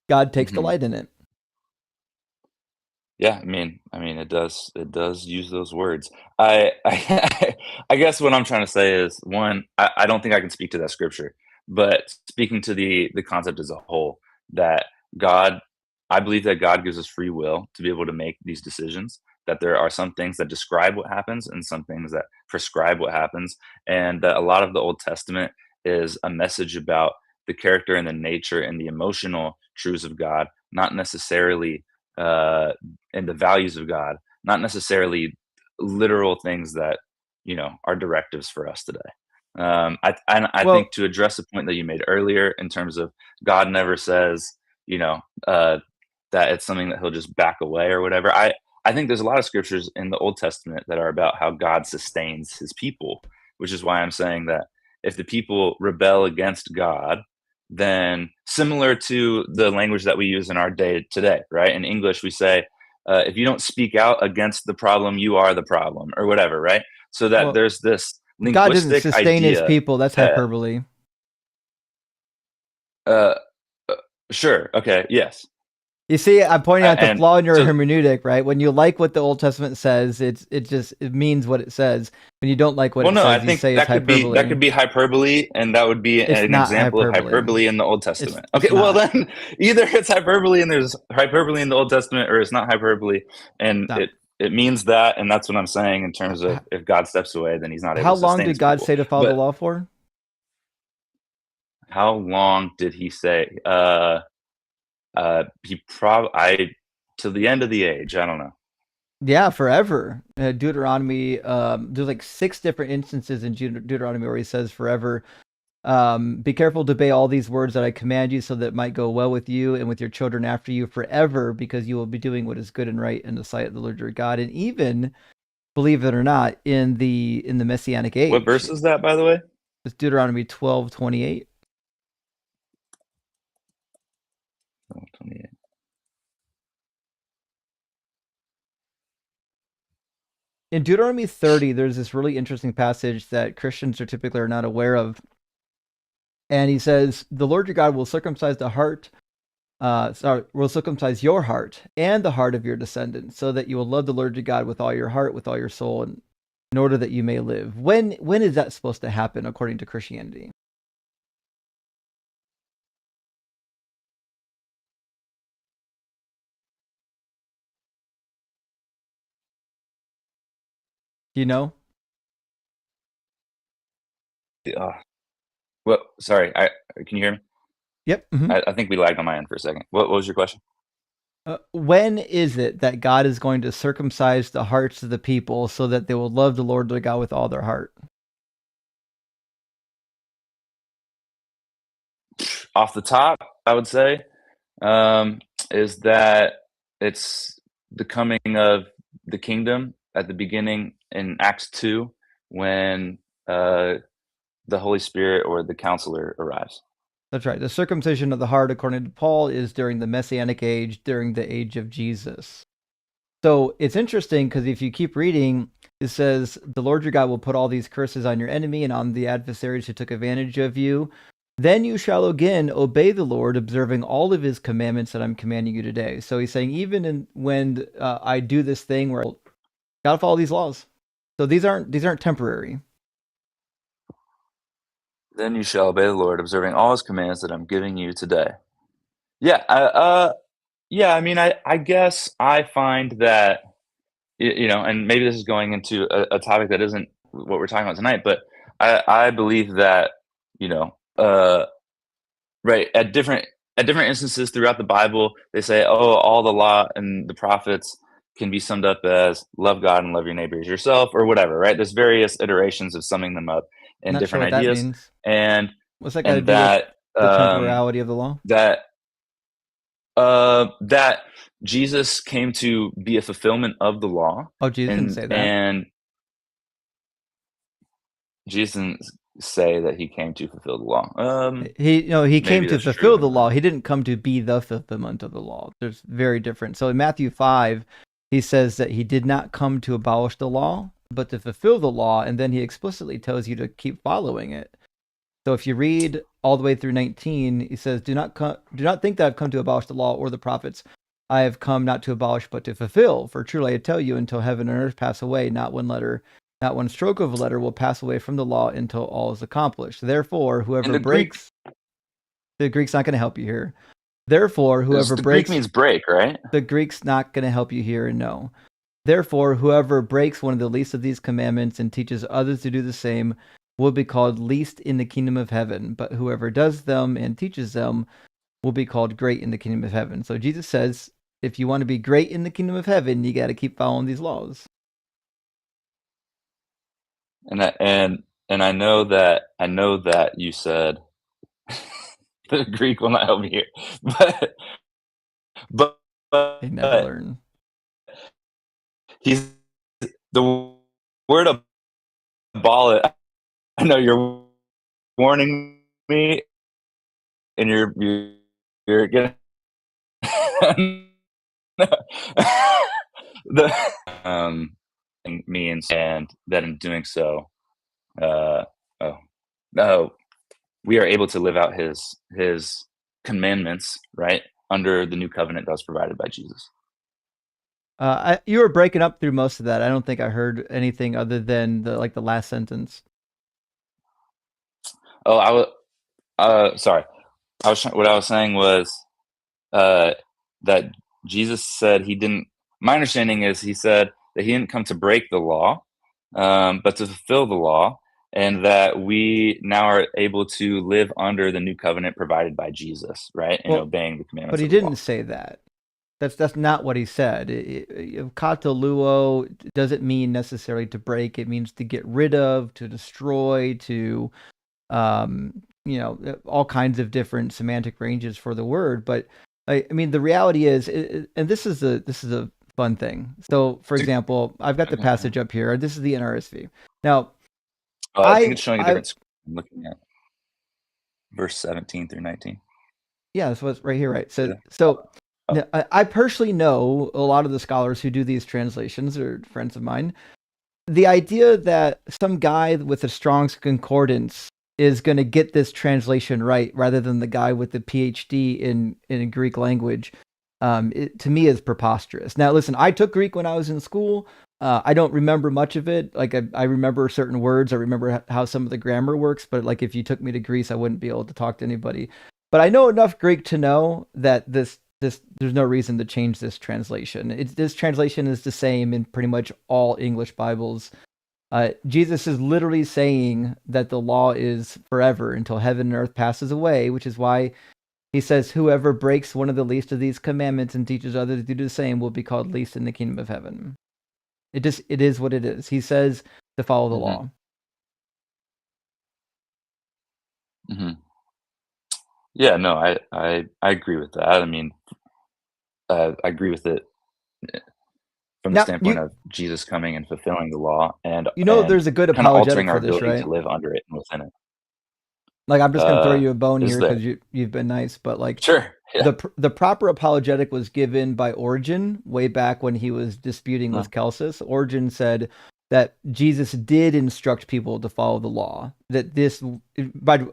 God takes mhm. delight in it. Yeah, I mean, it does use those words. I guess what I'm trying to say is, one, I don't think I can speak to that scripture, but speaking to the concept as a whole, that God, I believe that God gives us free will to be able to make these decisions. That there are some things that describe what happens and some things that prescribe what happens, and that a lot of the Old Testament is a message about the character and the nature and the emotional truths of God, not necessarily uh, and the values of God, not necessarily literal things that are directives for us today. I think Well, to address the point that you made earlier in terms of God never says, you know, uh, that it's something that he'll just back away or whatever. I think there's a lot of scriptures in the Old Testament that are about how God sustains his people, which is why I'm saying that if the people rebel against God, then similar to the language that we use in our day today, right? In English, we say, if you don't speak out against the problem, you are the problem, or whatever, right? So that well, there's this God doesn't linguistic sustain his idea people. That's that, hyperbole. uh, uh, sure, okay, yes. You see, I'm pointing out the And flaw in your so, hermeneutic, right? When you like what the Old Testament says, it means what it says. When you don't like what well, it no, I says, you think say it's that hyperbole. could be hyperbole, and that would be It's an not example of hyperbole. hyperbole in the Old It's Testament. Okay, it's well not. then, either it's hyperbole and there's hyperbole in the Old Testament, or it's not hyperbole, and Not. it means that, and that's what I'm saying in terms of if God steps away, then He's not able How to long sustain did His God people. say to follow the But law for? how long did He say? He probably to the end of the age. I don't know. Yeah, forever. Deuteronomy. There's like 6 different instances in Deuteronomy where he says forever. Be careful to obey all these words that I command you, so that it might go well with you and with your children after you forever, because you will be doing what is good and right in the sight of the Lord your God. And even, believe it or not, in the Messianic What age, verse is that, by the way? it's Deuteronomy 12:28. 28. In Deuteronomy 30, there's this really interesting passage that Christians are typically not aware of. And he says, the Lord your God will circumcise the heart, will circumcise your heart and the heart of your descendants, so that you will love the Lord your God with all your heart, with all your soul, and in order that you may live. When is that supposed to happen according to Christianity? Do you know? Well, sorry. Can you hear me? Yep. Mm-hmm. I think we lagged on my end for a second. What was your question? When is it that God is going to circumcise the hearts of the people so that they will love the Lord their God with all their heart? Off the top, I would say is that it's the coming of the kingdom at the beginning in Acts 2 when the Holy Spirit or the counselor arrives. That's right. The circumcision of the heart, according to Paul, is during the Messianic age, during the age of Jesus. So it's interesting because if you keep reading, it says, the Lord your God will put all these curses on your enemy and on the adversaries who took advantage of you. Then you shall again obey the Lord, observing all of his commandments that I'm commanding you today. So he's saying, even when I do this thing where I gotta follow these laws. So these aren't temporary. Then you shall obey the Lord, observing all his commands that I'm giving you today. Yeah, yeah, I mean, I guess I find that, and maybe this is going into a topic that isn't what we're talking about tonight, but I believe that, you know, right, at different instances throughout the Bible, they say, "Oh, all the law and the prophets can be summed up as love God and love your neighbor as yourself," or whatever, right? There's various iterations of summing them up in Not sure different what that ideas, means. and What's that got to and do with that the temporality of the law? that Jesus came to be a fulfillment of the law, Oh, Jesus didn't and say that. and Jesus didn't say that he came to fulfill the law. He came Maybe to that's true. fulfill the law. He didn't come to be the fulfillment of the law. There's very different. So in Matthew 5, he says that he did not come to abolish the law, but to fulfill the law, and then he explicitly tells you to keep following it. So if you read all the way through 19, he says, do not think that I've come to abolish the law or the prophets. I have come not to abolish, but to fulfill. For truly I tell you, until heaven and earth pass away, not one stroke of a letter will pass away from the law until all is accomplished. Therefore, And whoever the Greek breaks, the Greek's not going to help you here. Therefore, whoever the Greek breaks, means break, right? the Greek's not going to help you here, and no. Therefore, whoever breaks one of the least of these commandments and teaches others to do the same will be called least in the kingdom of heaven. But whoever does them and teaches them will be called great in the kingdom of heaven. So Jesus says, if you want to be great in the kingdom of heaven, you got to keep following these laws. And I know that you said the Greek will not help me here, but They never but learn. he's the word abolish. I know you're warning me, and you're getting the means, and that in doing so, uh, oh no, we are able to live out his commandments, right, under the new covenant that was provided by Jesus. You were breaking up through most of that. I don't think I heard anything other than the last sentence. Oh, I was sorry. What I was saying was that Jesus said he didn't. My understanding is he said that he didn't come to break the law, but to fulfill the law, and that we now are able to live under the new covenant provided by Jesus, right, and Well, obeying the but commandments he of the law. didn't say that. That's not what he said. Katoluo doesn't mean necessarily to break. It means to get rid of, to destroy, to all kinds of different semantic ranges for the word. But I mean, the reality is, and this is a fun thing. So, for example, I've got the Okay. passage up here. This is the NRSV. Now, I think it's showing a different screen. I'm looking at verse 17 through 19. Yeah, that's what's right here, right? So, Yeah. now, I personally know a lot of the scholars who do these translations are friends of mine. The idea that some guy with a Strong's Concordance is going to get this translation right rather than the guy with the PhD in a Greek language, to me is preposterous. Now, listen, I took Greek when I was in school. I don't remember much of it. Like I remember certain words. I remember how some of the grammar works. But like if you took me to Greece, I wouldn't be able to talk to anybody. But I know enough Greek to know that this there's no reason to change this translation. This translation is the same in pretty much all English Bibles. Jesus is literally saying that the law is forever until heaven and earth passes away, which is why he says, whoever breaks one of the least of these commandments and teaches others to do the same will be called least in the kingdom of heaven. It is what it is. He says to follow the law. Mm-hmm. Yeah, no, I agree with that. I mean, I agree with it from the Now, standpoint of Jesus coming and fulfilling the law, and there's a good kind of altering apologetic our for this, ability right? to live under it and within it. Like, I'm just going to throw you a bone Is here there? because you've been nice, but like, Sure. Yeah. the proper apologetic was given by Origen way back when he was disputing with Celsus. Origen said that Jesus did instruct people to follow the law.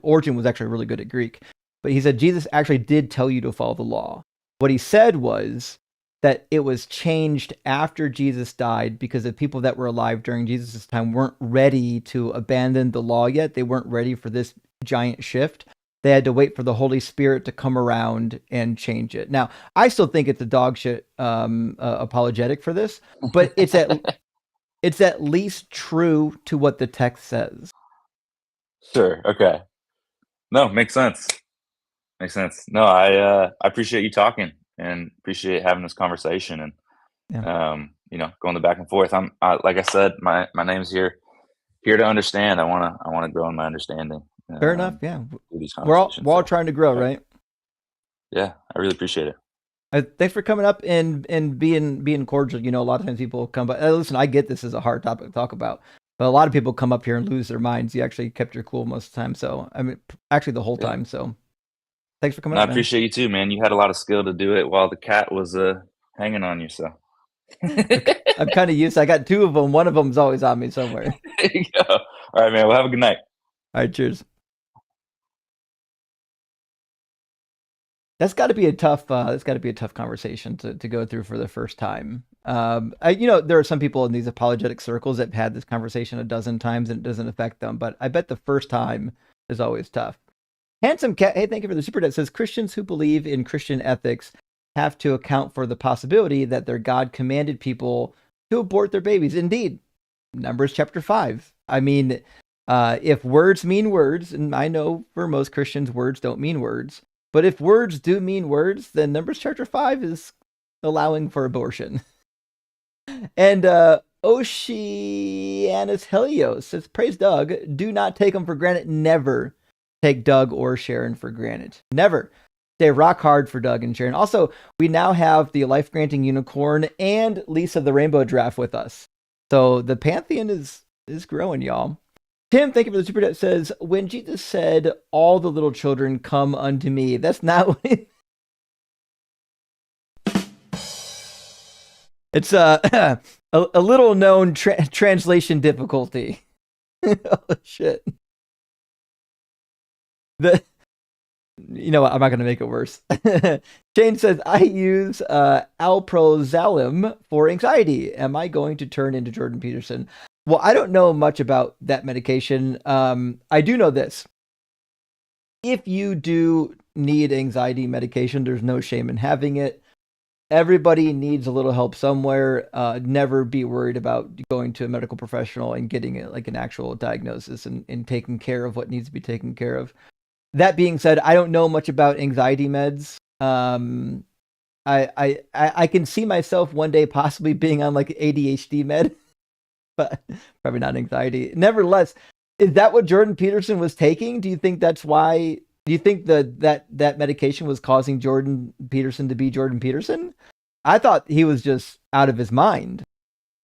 Origen was actually really good at Greek, but he said Jesus actually did tell you to follow the law. What he said was that it was changed after Jesus died because the people that were alive during Jesus' time weren't ready to abandon the law yet. They weren't ready for this giant shift, They had to wait for the Holy Spirit to come around and change it. Now, I still think it's a dog shit apologetic for this, but it's at least true to what the text says. Sure. Okay. No, makes sense. Makes sense. No, I appreciate you talking and appreciate having this conversation and going the back and forth. Like I said, my name's here to understand. I wanna grow in my understanding. Fair enough. Yeah, through these we're all conversations. trying to grow, right? Yeah, I really appreciate it. Thanks for coming up and being cordial. A lot of times people come, but listen, I get this is a hard topic to talk about, but a lot of people come up here and lose their minds. You actually kept your cool most of the time, so I mean, actually the whole time. So thanks for coming And up. I appreciate you too, man. You had a lot of skill to do it while the cat was hanging on you. So I'm kind of used. I got 2 of them. One of them's always on me somewhere. There you go. All right, man. Well, have a good night. All right, cheers. That's got to be a tough. That's got to be a tough conversation to go through for the first time. There are some people in these apologetic circles that have had this conversation a dozen times and it doesn't affect them. But I bet the first time is always tough. Handsome Cat, hey, thank you for the super chat. Says Christians who believe in Christian ethics have to account for the possibility that their God commanded people to abort their babies. Indeed, Numbers chapter 5. I mean, if words mean words, and I know for most Christians words don't mean words. But if words do mean words, then Numbers chapter 5 is allowing for abortion. And Oceanus Helios says, praise Doug. Do not take them for granted. Never take Doug or Sharon for granted. Never. Stay rock hard for Doug and Sharon. Also, we now have the life-granting unicorn and Lisa the Rainbow Giraffe with us. So the pantheon is growing, y'all. Tim, thank you for the super chat. Says, when Jesus said, all the little children come unto me, that's not what it's a little known translation difficulty. Oh, shit. I'm not going to make it worse. Shane says, I use alprazolam for anxiety. Am I going to turn into Jordan Peterson? Well, I don't know much about that medication. I do know this. If you do need anxiety medication, there's no shame in having it. Everybody needs a little help somewhere. Never be worried about going to a medical professional and getting it like an actual diagnosis and taking care of what needs to be taken care of. That being said, I don't know much about anxiety meds. I can see myself one day possibly being on like ADHD med. But probably not anxiety. Nevertheless, is that what Jordan Peterson was taking? Do you think that's why? Do you think that medication was causing Jordan Peterson to be Jordan Peterson? I thought he was just out of his mind.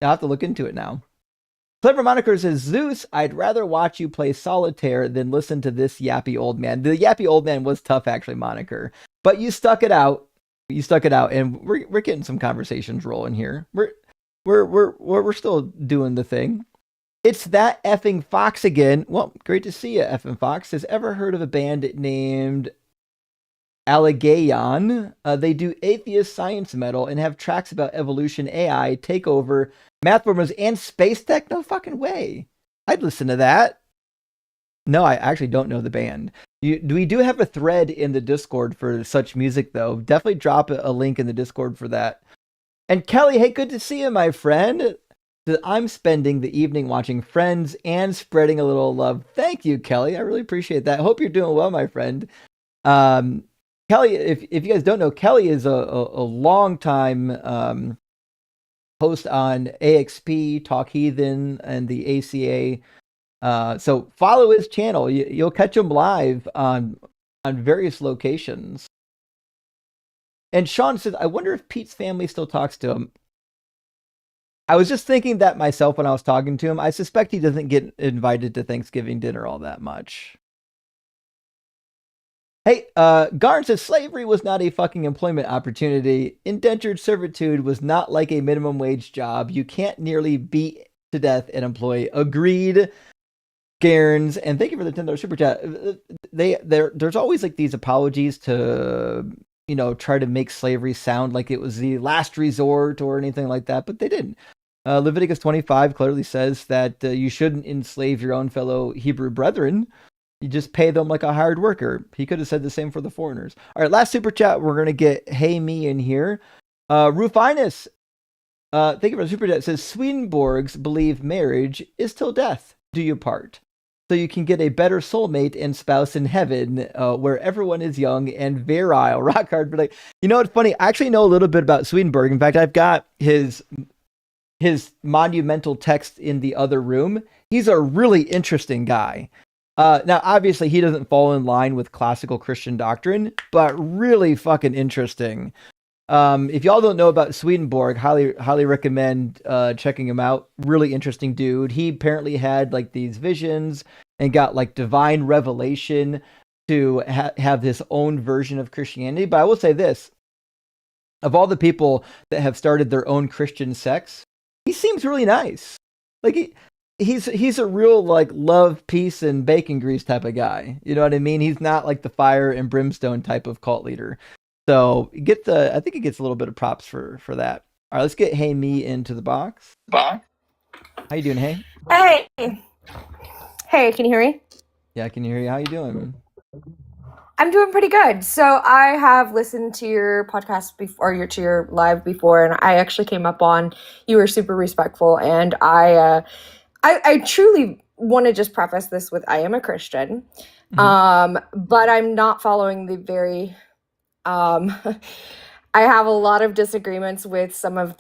I'll have to look into it now. Clever Moniker says, Zeus, I'd rather watch you play solitaire than listen to this yappy old man. The yappy old man was tough, actually, Moniker. But you stuck it out. And we're getting some conversations rolling here. We're still doing the thing. It's that effing Fox again. Well, great to see you, effing Fox. Has ever heard of a band named Allegayon? They do atheist science metal and have tracks about evolution, AI, takeover, math formulas, and space tech. No fucking way. I'd listen to that. No, I actually don't know the band. We do have a thread in the Discord for such music, though. Definitely drop a link in the Discord for that. And Kelly, hey, good to see you, my friend. I'm spending the evening watching Friends and spreading a little love. Thank you, Kelly. I really appreciate that. Hope you're doing well, my friend. Kelly, if you guys don't know, Kelly is a long time host on AXP, Talk Heathen, and the ACA. So follow his channel. You'll catch him live on various locations. And Sean says, I wonder if Pete's family still talks to him. I was just thinking that myself when I was talking to him. I suspect he doesn't get invited to Thanksgiving dinner all that much. Hey, Garn says, slavery was not a fucking employment opportunity. Indentured servitude was not like a minimum wage job. You can't nearly beat to death an employee. Agreed, Garns. And thank you for the $10 super chat. There's always like these apologies to... try to make slavery sound like it was the last resort or anything like that, but they didn't. Leviticus 25 clearly says that you shouldn't enslave your own fellow Hebrew brethren. You just pay them like a hired worker. He could have said the same for the foreigners. All right, last super chat. We're gonna get Hey Me in here. Rufinus, thank you for the super chat. It says Swedenborgs believe marriage is till death do you part, so you can get a better soulmate and spouse in heaven, where everyone is young and virile. Rock hard, but like, you know what's funny? I actually know a little bit about Swedenborg. In fact, I've got his monumental text in the other room. He's a really interesting guy. Now, obviously, he doesn't fall in line with classical Christian doctrine, but really fucking interesting. If y'all don't know about Swedenborg, highly recommend checking him out. Really interesting dude. He apparently had like these visions and got like divine revelation to have his own version of Christianity. But I will say this: of all the people that have started their own Christian sects, he seems really nice. Like he's a real like love, peace, and bacon grease type of guy. You know what I mean? He's not like the fire and brimstone type of cult leader. So I think he gets a little bit of props for that. All right, let's get Hey Me into the box. How you doing, Hey? Hey, can you hear me? Yeah, I can hear you. How you doing? I'm doing pretty good. So I have listened to your podcast before, or to your live before, and I actually came up on, you were super respectful, and I truly want to just preface this with, I am a Christian, but I'm not following the very, I have a lot of disagreements with some of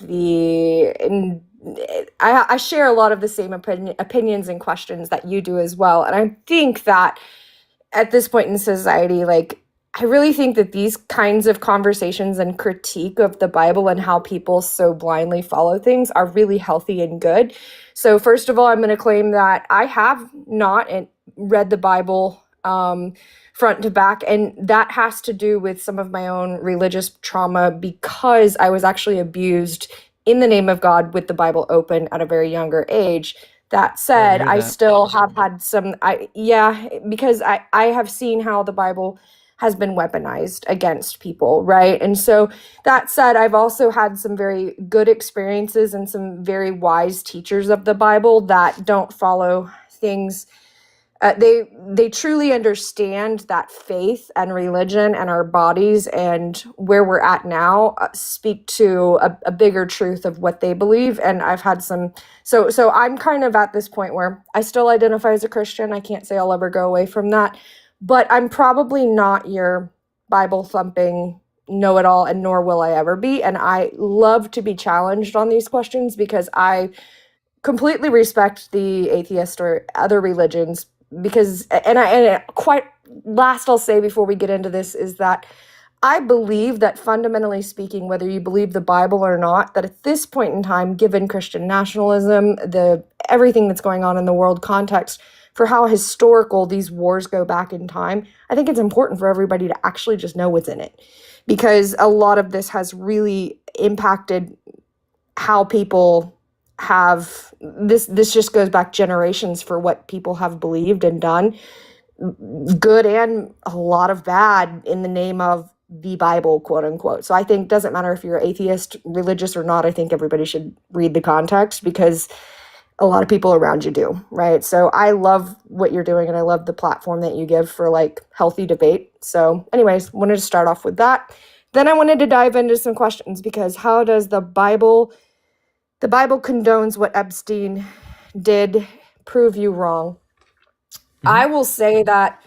I share a lot of the same opinions and questions that you do as well. And I think that at this point in society, like, I really think that these kinds of conversations and critique of the Bible and how people so blindly follow things are really healthy and good. So first of all, I'm going to claim that I have not read the Bible front to back, and that has to do with some of my own religious trauma, because I was actually abused in the name of God with the Bible open at a very younger age. That said, I still have had some, because I have seen how the Bible has been weaponized against people, right? And so that said, I've also had some very good experiences and some very wise teachers of the Bible that don't follow things. They truly understand that faith and religion and our bodies and where we're at now speak to a bigger truth of what they believe. And I've had some, so I'm kind of at this point where I still identify as a Christian. I can't say I'll ever go away from that, but I'm probably not your Bible thumping know-it-all, and nor will I ever be. And I love to be challenged on these questions, because I completely respect the atheist or other religions, because quite last I'll say before we get into this is that I believe that fundamentally speaking, whether you believe the Bible or not, that at this point in time, given Christian nationalism, everything that's going on in the world context, for how historical these wars go back in time, I think it's important for everybody to actually just know what's in it, because a lot of this has really impacted how people have this just goes back generations for what people have believed and done, good and a lot of bad, in the name of the Bible, quote unquote. So I think it doesn't matter if you're atheist, religious or not. I think everybody should read the context, because a lot of people around you do, right? So I love what you're doing, and I love the platform that you give for like healthy debate. So anyways, wanted to start off with that. Then I wanted to dive into some questions, because how does the Bible condones what Epstein did prove you wrong? I will say that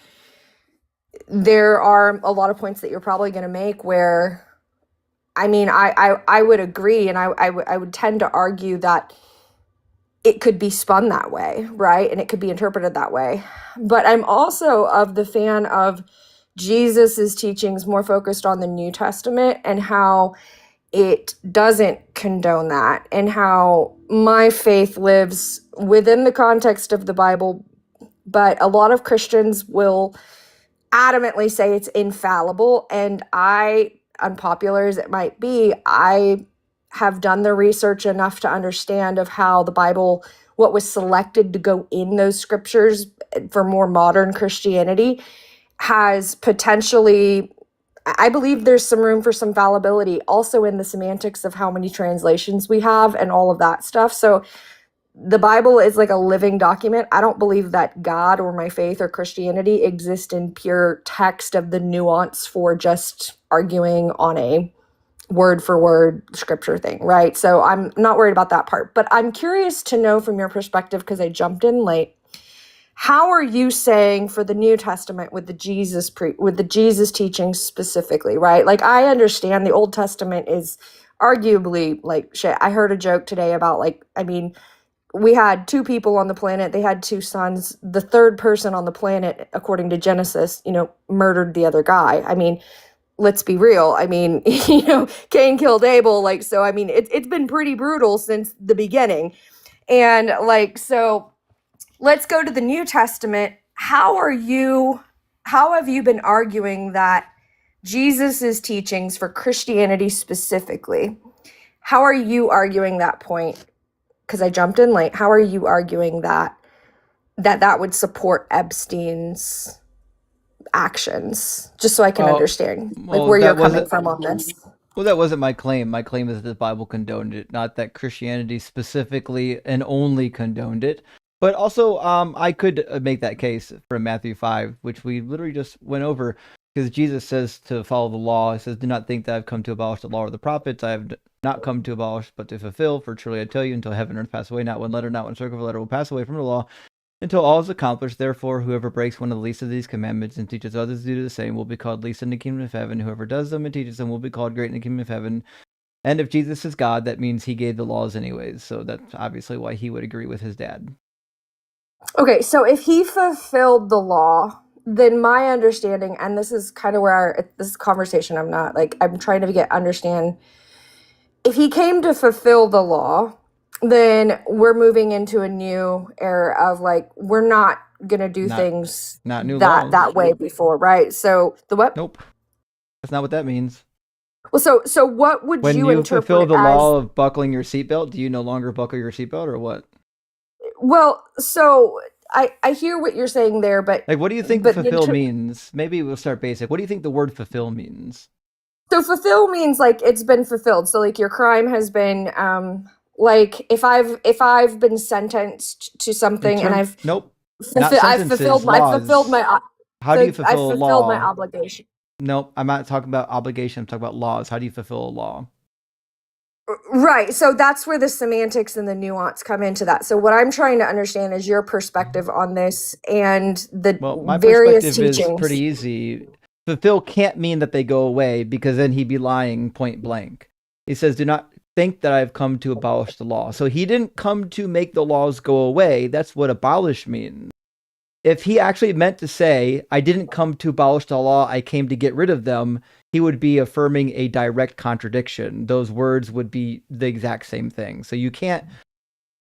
there are a lot of points that you're probably going to make where, I mean, I would agree, and I would tend to argue that it could be spun that way, right? And it could be interpreted that way. But I'm also of the fan of Jesus's teachings more focused on the New Testament, and how it doesn't condone that, and how my faith lives within the context of the Bible. But a lot of Christians will adamantly say it's infallible, and unpopular as it might be, I have done the research enough to understand of how the Bible, what was selected to go in those scriptures for more modern Christianity, has potentially, I believe there's some room for some fallibility also in the semantics of how many translations we have and all of that stuff. So the Bible is like a living document. I don't believe that God or my faith or Christianity exist in pure text of the nuance for just arguing on a word for word scripture thing, right? So I'm not worried about that part, but I'm curious to know from your perspective, because I jumped in late, how are you saying for the New Testament with the Jesus teachings specifically, right? Like, I understand the Old Testament is arguably like shit. I heard a joke today about, like, I mean, we had two people on the planet, they had two sons. The third person on the planet, according to Genesis, murdered the other guy. I mean, let's be real. I mean, Cain killed Abel. Like, so, I mean, it's been pretty brutal since the beginning. And like, so let's go to the New Testament. How have you been arguing that Jesus's teachings for Christianity specifically, how are you arguing that point? Because I jumped in late. How are you arguing that would support Epstein's actions? Just so I can understand where you're coming from on this. Well, that wasn't my claim. My claim is that the Bible condoned it, not that Christianity specifically and only condoned it. But also, I could make that case from Matthew 5, which we literally just went over, because Jesus says to follow the law. He says, "Do not think that I've come to abolish the law or the prophets. I have not come to abolish, but to fulfill. For truly I tell you, until heaven and earth pass away, not one letter, not one stroke of a letter will pass away from the law, until all is accomplished. Therefore, whoever breaks one of the least of these commandments and teaches others to do the same will be called least in the kingdom of heaven. Whoever does them and teaches them will be called great in the kingdom of heaven." And if Jesus is God, that means he gave the laws anyways. So that's obviously why he would agree with his dad. Okay, so if he fulfilled the law, then my understanding, and this is kind of where this conversation, I'm trying to understand. If he came to fulfill the law, then we're moving into a new era of, like, we're not gonna do things not new laws. that way before, right? So the what? Nope, that's not what that means. Well, so what would when you interpret fulfill the as, law of buckling your seatbelt? Do you no longer buckle your seatbelt, or what? Well, so I hear what you're saying there, but Like, what do you think fulfill means? Maybe we'll start basic. What do you think the word fulfill means? So fulfill means, like, it's been fulfilled. So, like, your crime has been, like, if I've been sentenced to something and I've nope, I've fulfilled my How do you fulfill a law? I've fulfilled my obligation. Nope, I'm not talking about obligation. I'm talking about laws. How do you fulfill a law? Right. So that's where the semantics and the nuance come into that. So what I'm trying to understand is your perspective on this and the my various perspective teachings. is pretty easy. Fulfill can't mean that they go away, because then he'd be lying point blank. He says, "Do not think that I've come to abolish the law." So he didn't come to make the laws go away. That's what abolish means. If he actually meant to say, "I didn't come to abolish the law, I came to get rid of them," he would be affirming a direct contradiction. Those words would be the exact same thing. So you can't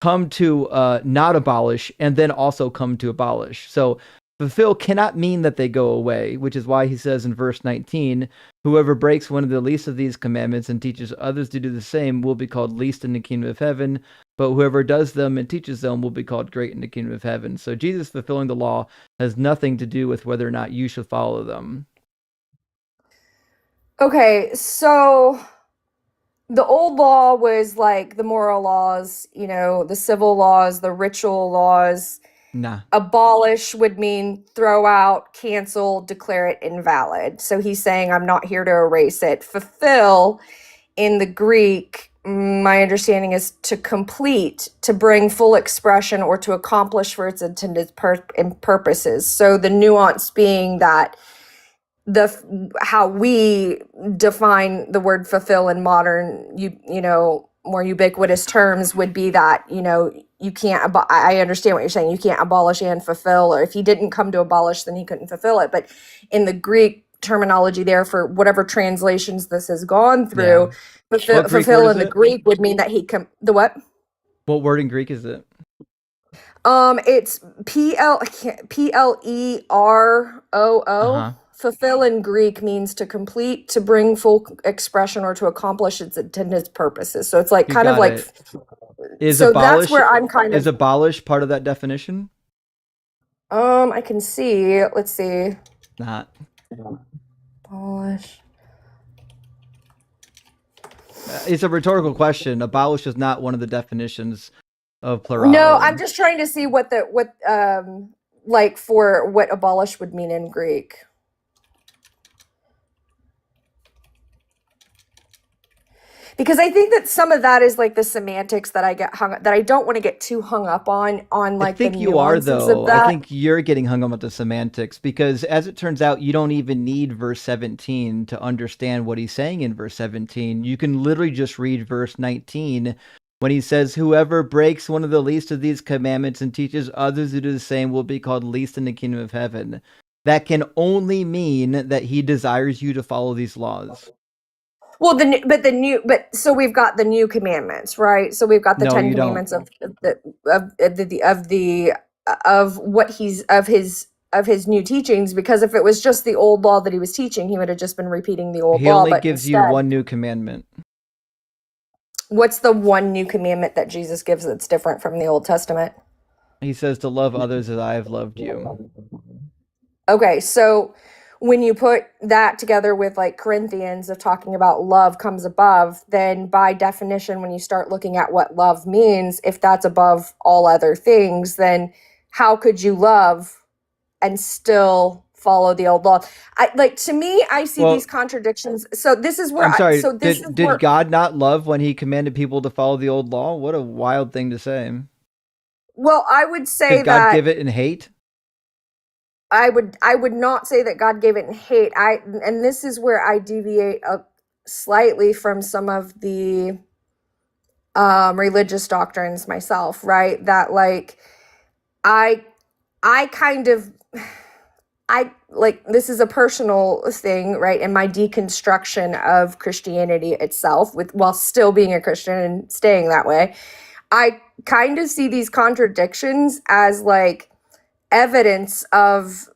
come to not abolish and then also come to abolish. So fulfill cannot mean that they go away, which is why he says in verse 19, "Whoever breaks one of the least of these commandments and teaches others to do the same will be called least in the kingdom of heaven. But whoever does them and teaches them will be called great in the kingdom of heaven." So Jesus fulfilling the law has nothing to do with whether or not you should follow them. Okay, so the old law was like the moral laws, the civil laws, the ritual laws. Nah. Abolish would mean throw out, cancel, declare it invalid. So he's saying, I'm not here to erase it. Fulfill in the Greek, my understanding is to complete, to bring full expression, or to accomplish for its intended purposes. So the nuance being that how we define the word fulfill in modern, more ubiquitous terms would be that, you can't, I understand what you're saying. You can't abolish and fulfill, or if he didn't come to abolish, then he couldn't fulfill it. But in the Greek terminology there, for whatever translations this has gone through, fulfill in the Greek would mean that the what? What word in Greek is it? It's P-L-E-R-O-O. Fulfill in Greek means to complete, to bring full expression, or to accomplish its intended purposes. So it's like kind of like. Is so abolish, that's where I'm kind of. Is abolish part of that definition? I can see. Let's see. Not. Abolish. It's a rhetorical question. Abolish is not one of the definitions of plurality. No, I'm just trying to see what like for what abolish would mean in Greek. Because I think that some of that is like the semantics that I don't want to get too hung up on like I think the you are, nuances though. of that. I think you're getting hung up with the semantics because, as it turns out, you don't even need verse 17 to understand what he's saying in verse 17. You can literally just read verse 19 when he says, "Whoever breaks one of the least of these commandments and teaches others to do the same will be called least in the kingdom of heaven." That can only mean that he desires you to follow these laws. Well, so we've got the new commandments, right? So we've got the No, 10 you don't. commandments of what he's of his new teachings. Because if it was just the old law that he was teaching, he would have just been repeating the old He law. only But gives you instead, one new commandment. what's the one new commandment that Jesus gives that's different from the Old Testament? He says to love others as I have loved you. Okay, so when you put that together with like Corinthians of talking about love comes above, then by definition, when you start looking at what love means, if that's above all other things, then how could you love and still follow the old law? To me, I see these contradictions. So this is where I'm sorry. where God not love when he commanded people to follow the old law? What a wild thing to say. well, I would say Did God that give it in hate? I would not say that God gave it in hate. And this is where I deviate slightly from some of the religious doctrines myself, right? That like I kind of this is a personal thing, right? In my deconstruction of Christianity itself, while still being a Christian and staying that way, I kind of see these contradictions as like evidence of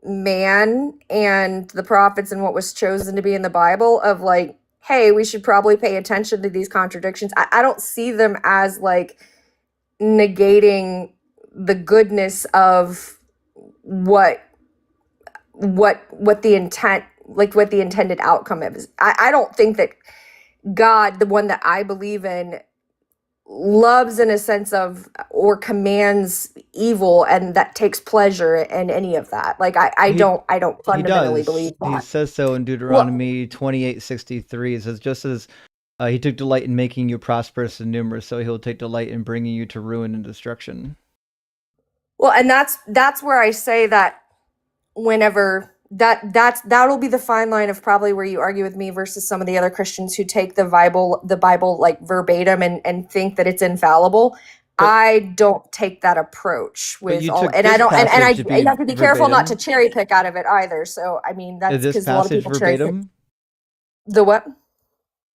man and the prophets and what was chosen to be in the Bible of like, hey, we should probably pay attention to these contradictions. I don't see them as like negating the goodness of what the intent, like what the intended outcome is. I don't think that God, the one that I believe in, loves in a sense of or commands evil and that takes pleasure in any of that. Like I don't fundamentally believe that. He says so in Deuteronomy 28:63. It says, just as he took delight in making you prosperous and numerous, so he'll take delight in bringing you to ruin and destruction. Well, and that's where I say that whenever that'll be the fine line of probably where you argue with me versus some of the other Christians who take the Bible like verbatim and think that it's infallible. I don't take that approach with all, and I don't, and I have to be careful not to cherry pick out of it either. So I mean, that's because a lot of people cherry pick. The what?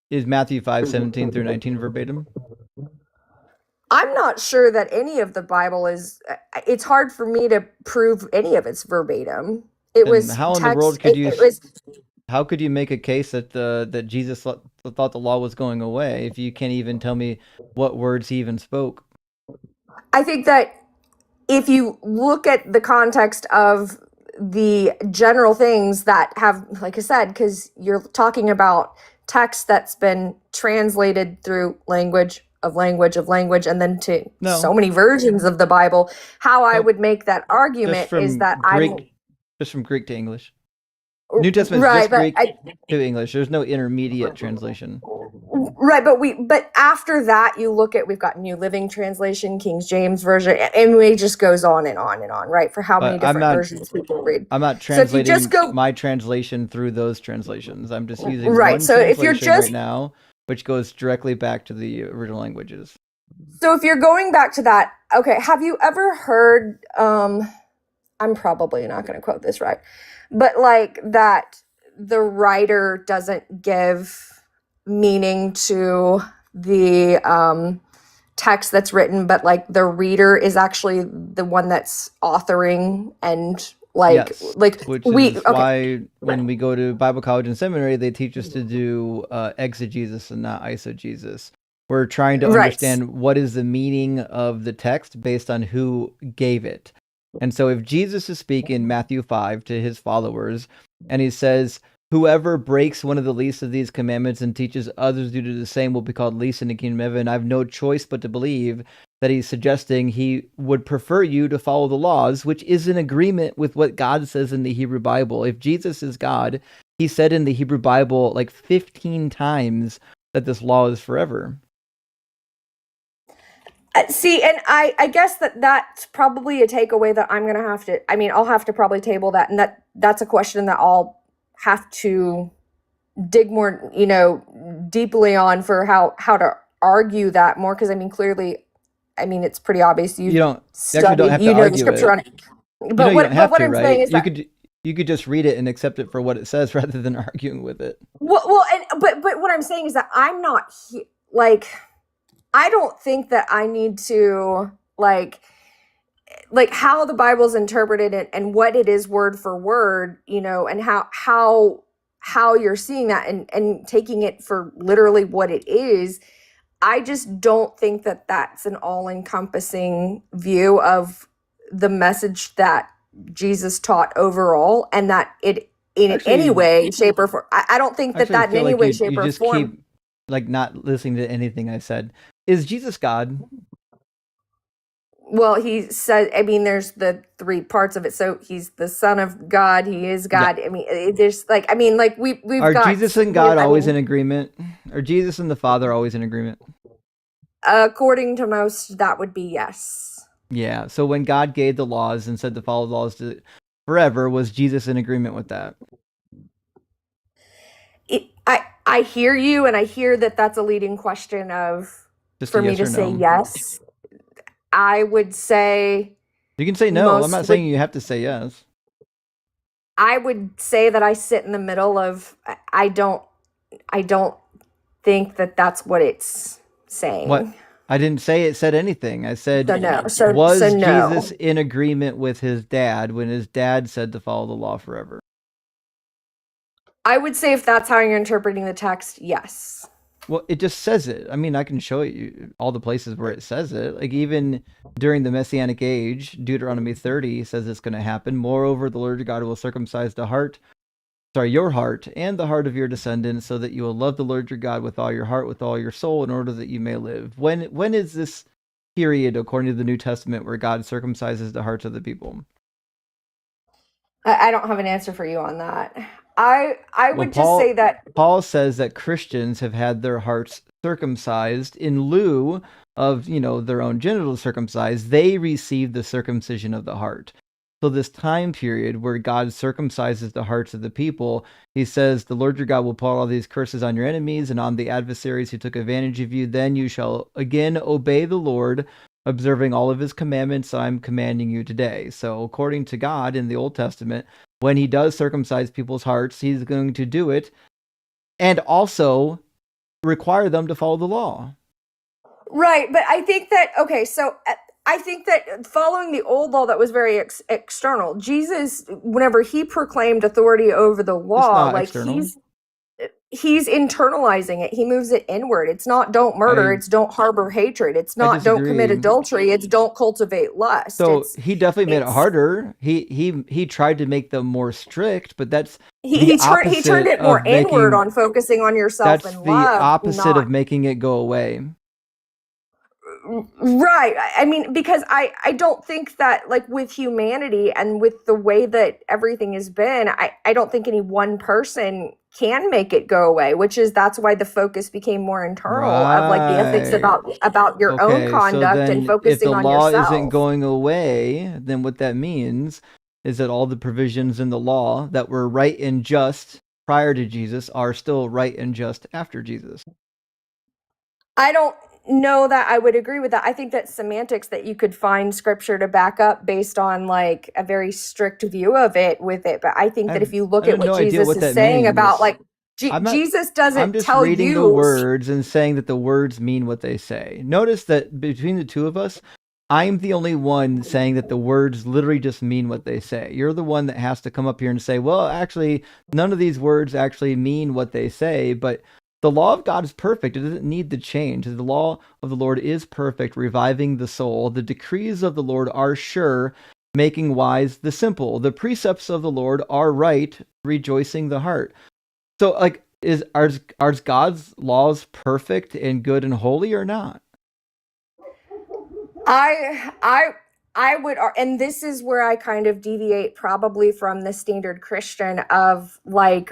Is Matthew 5:17 through 19 verbatim? I'm not sure that any of the Bible is. It's hard for me to prove any of it's verbatim. It was how in the world could you? How could you make a case that that Jesus thought the law was going away if you can't even tell me what words he even spoke? I think that if you look at the context of the general things that have, like I said, because you're talking about text that's been translated through language, and then to so many versions of the Bible, how I would make that argument is that just from Greek to English. New Testament is just Greek to English. There's no intermediate translation. Right, but after that, we've got New Living Translation, King James Version, and it just goes on and on and on, right? For how many different versions people read. I'm not translating my translation through those translations. I'm just using one translation right now, which goes directly back to the original languages. So if you're going back to that, okay, have you ever heard, I'm probably not going to quote this right, but like that the writer doesn't give meaning to the text that's written, but like the reader is actually the one that's authoring and why when we go to Bible college and seminary, they teach us to do exegesis and not eisegesis. We're trying to understand what is the meaning of the text based on who gave it. And so if Jesus is speaking Matthew 5 to his followers, and he says, whoever breaks one of the least of these commandments and teaches others to do the same will be called least in the kingdom of heaven, I have no choice but to believe that he's suggesting he would prefer you to follow the laws, which is in agreement with what God says in the Hebrew Bible. If Jesus is God, he said in the Hebrew Bible like 15 times that this law is forever. See, and I guess that's probably a takeaway that I'm gonna have to. I mean, I'll have to probably table that, and that's a question that I'll have to dig more, deeply on for how to argue that more. Because I mean, clearly, I mean, it's pretty obvious You don't studied, have to the argue scripture it. on it. You But don't have what to, I'm right? saying is that You could just read it and accept it for what it says rather than arguing with it. but what I'm saying is that I'm not like, I don't think that I need to like how the Bible's interpreted and what it is word for word, and how you're seeing that and taking it for literally what it is. I just don't think that that's an all-encompassing view of the message that Jesus taught overall, and that it in any way, shape, or form. I don't think that Actually, I in feel any like way, you shape, or just form. keep like not listening to anything I said. Is Jesus God? Well, he said, I mean, there's the three parts of it. So he's the Son of God. He is God. I mean, there's we've Are got. Jesus and God always in agreement? Are Jesus and the Father always in agreement? According to most, that would be yes. Yeah. So when God gave the laws and said to follow the laws forever, was Jesus in agreement with that? I hear you, and I hear that that's a leading question for me to say yes. I would say you can say no. I'm not saying you have to say yes. I would say that I sit in the middle of I don't think that that's what it's saying. What? I didn't say it said anything. I said, no. Was no. Jesus in agreement with his dad when his dad said to follow the law forever? I would say if that's how you're interpreting the text, yes. Well, it just says it. I mean, I can show you all the places where it says it. Like even during the Messianic age, Deuteronomy 30 says it's going to happen. Moreover, the Lord your God will circumcise your heart and the heart of your descendants, so that you will love the Lord your God with all your heart, with all your soul, in order that you may live. When is this period, according to the New Testament, where God circumcises the hearts of the people? I don't have an answer for you on that. I would just say that Paul says that Christians have had their hearts circumcised in lieu of, their own genitals circumcised. They receive the circumcision of the heart. So this time period where God circumcises the hearts of the people, he says, the Lord your God will pour all these curses on your enemies and on the adversaries who took advantage of you. Then you shall again obey the Lord, observing all of his commandments I'm commanding you today. So according to God in the Old Testament, when he does circumcise people's hearts, he's going to do it and also require them to follow the law. Right, but I think that, okay, so I think that following the old law that was very external, Jesus, whenever he proclaimed authority over the law, like external. He's internalizing it. He moves it inward. It's not don't murder, it's don't harbor hatred. It's not don't commit adultery, it's don't cultivate lust. So he definitely made it harder. He tried to make them more strict, but that's he turned it more inward on focusing on yourself and love. That's the opposite of making it go away. Right. I mean, because I don't think that, like, with humanity and with the way that everything has been, I don't think any one person can make it go away, that's why the focus became more internal of like the ethics about your own conduct and focusing on yourself. If the law isn't going away, then what that means is that all the provisions in the law that were right and just prior to Jesus are still right and just after Jesus. I don't know that I would agree with that. I think that semantics, that you could find scripture to back up based on like a very strict view of it with it. But I think that if you look at what Jesus is saying about like Jesus doesn't tell you. I'm just reading the words and saying that the words mean what they say. Notice that between the two of us, I'm the only one saying that the words literally just mean what they say. You're the one that has to come up here and say, well, actually, none of these words actually mean what they say, but the law of God is perfect. It doesn't need to change. The law of the Lord is perfect, reviving the soul. The decrees of the Lord are sure, making wise the simple. The precepts of the Lord are right, rejoicing the heart. So, like, are God's laws perfect and good and holy or not? I would, and this is where I kind of deviate probably from the standard Christian of like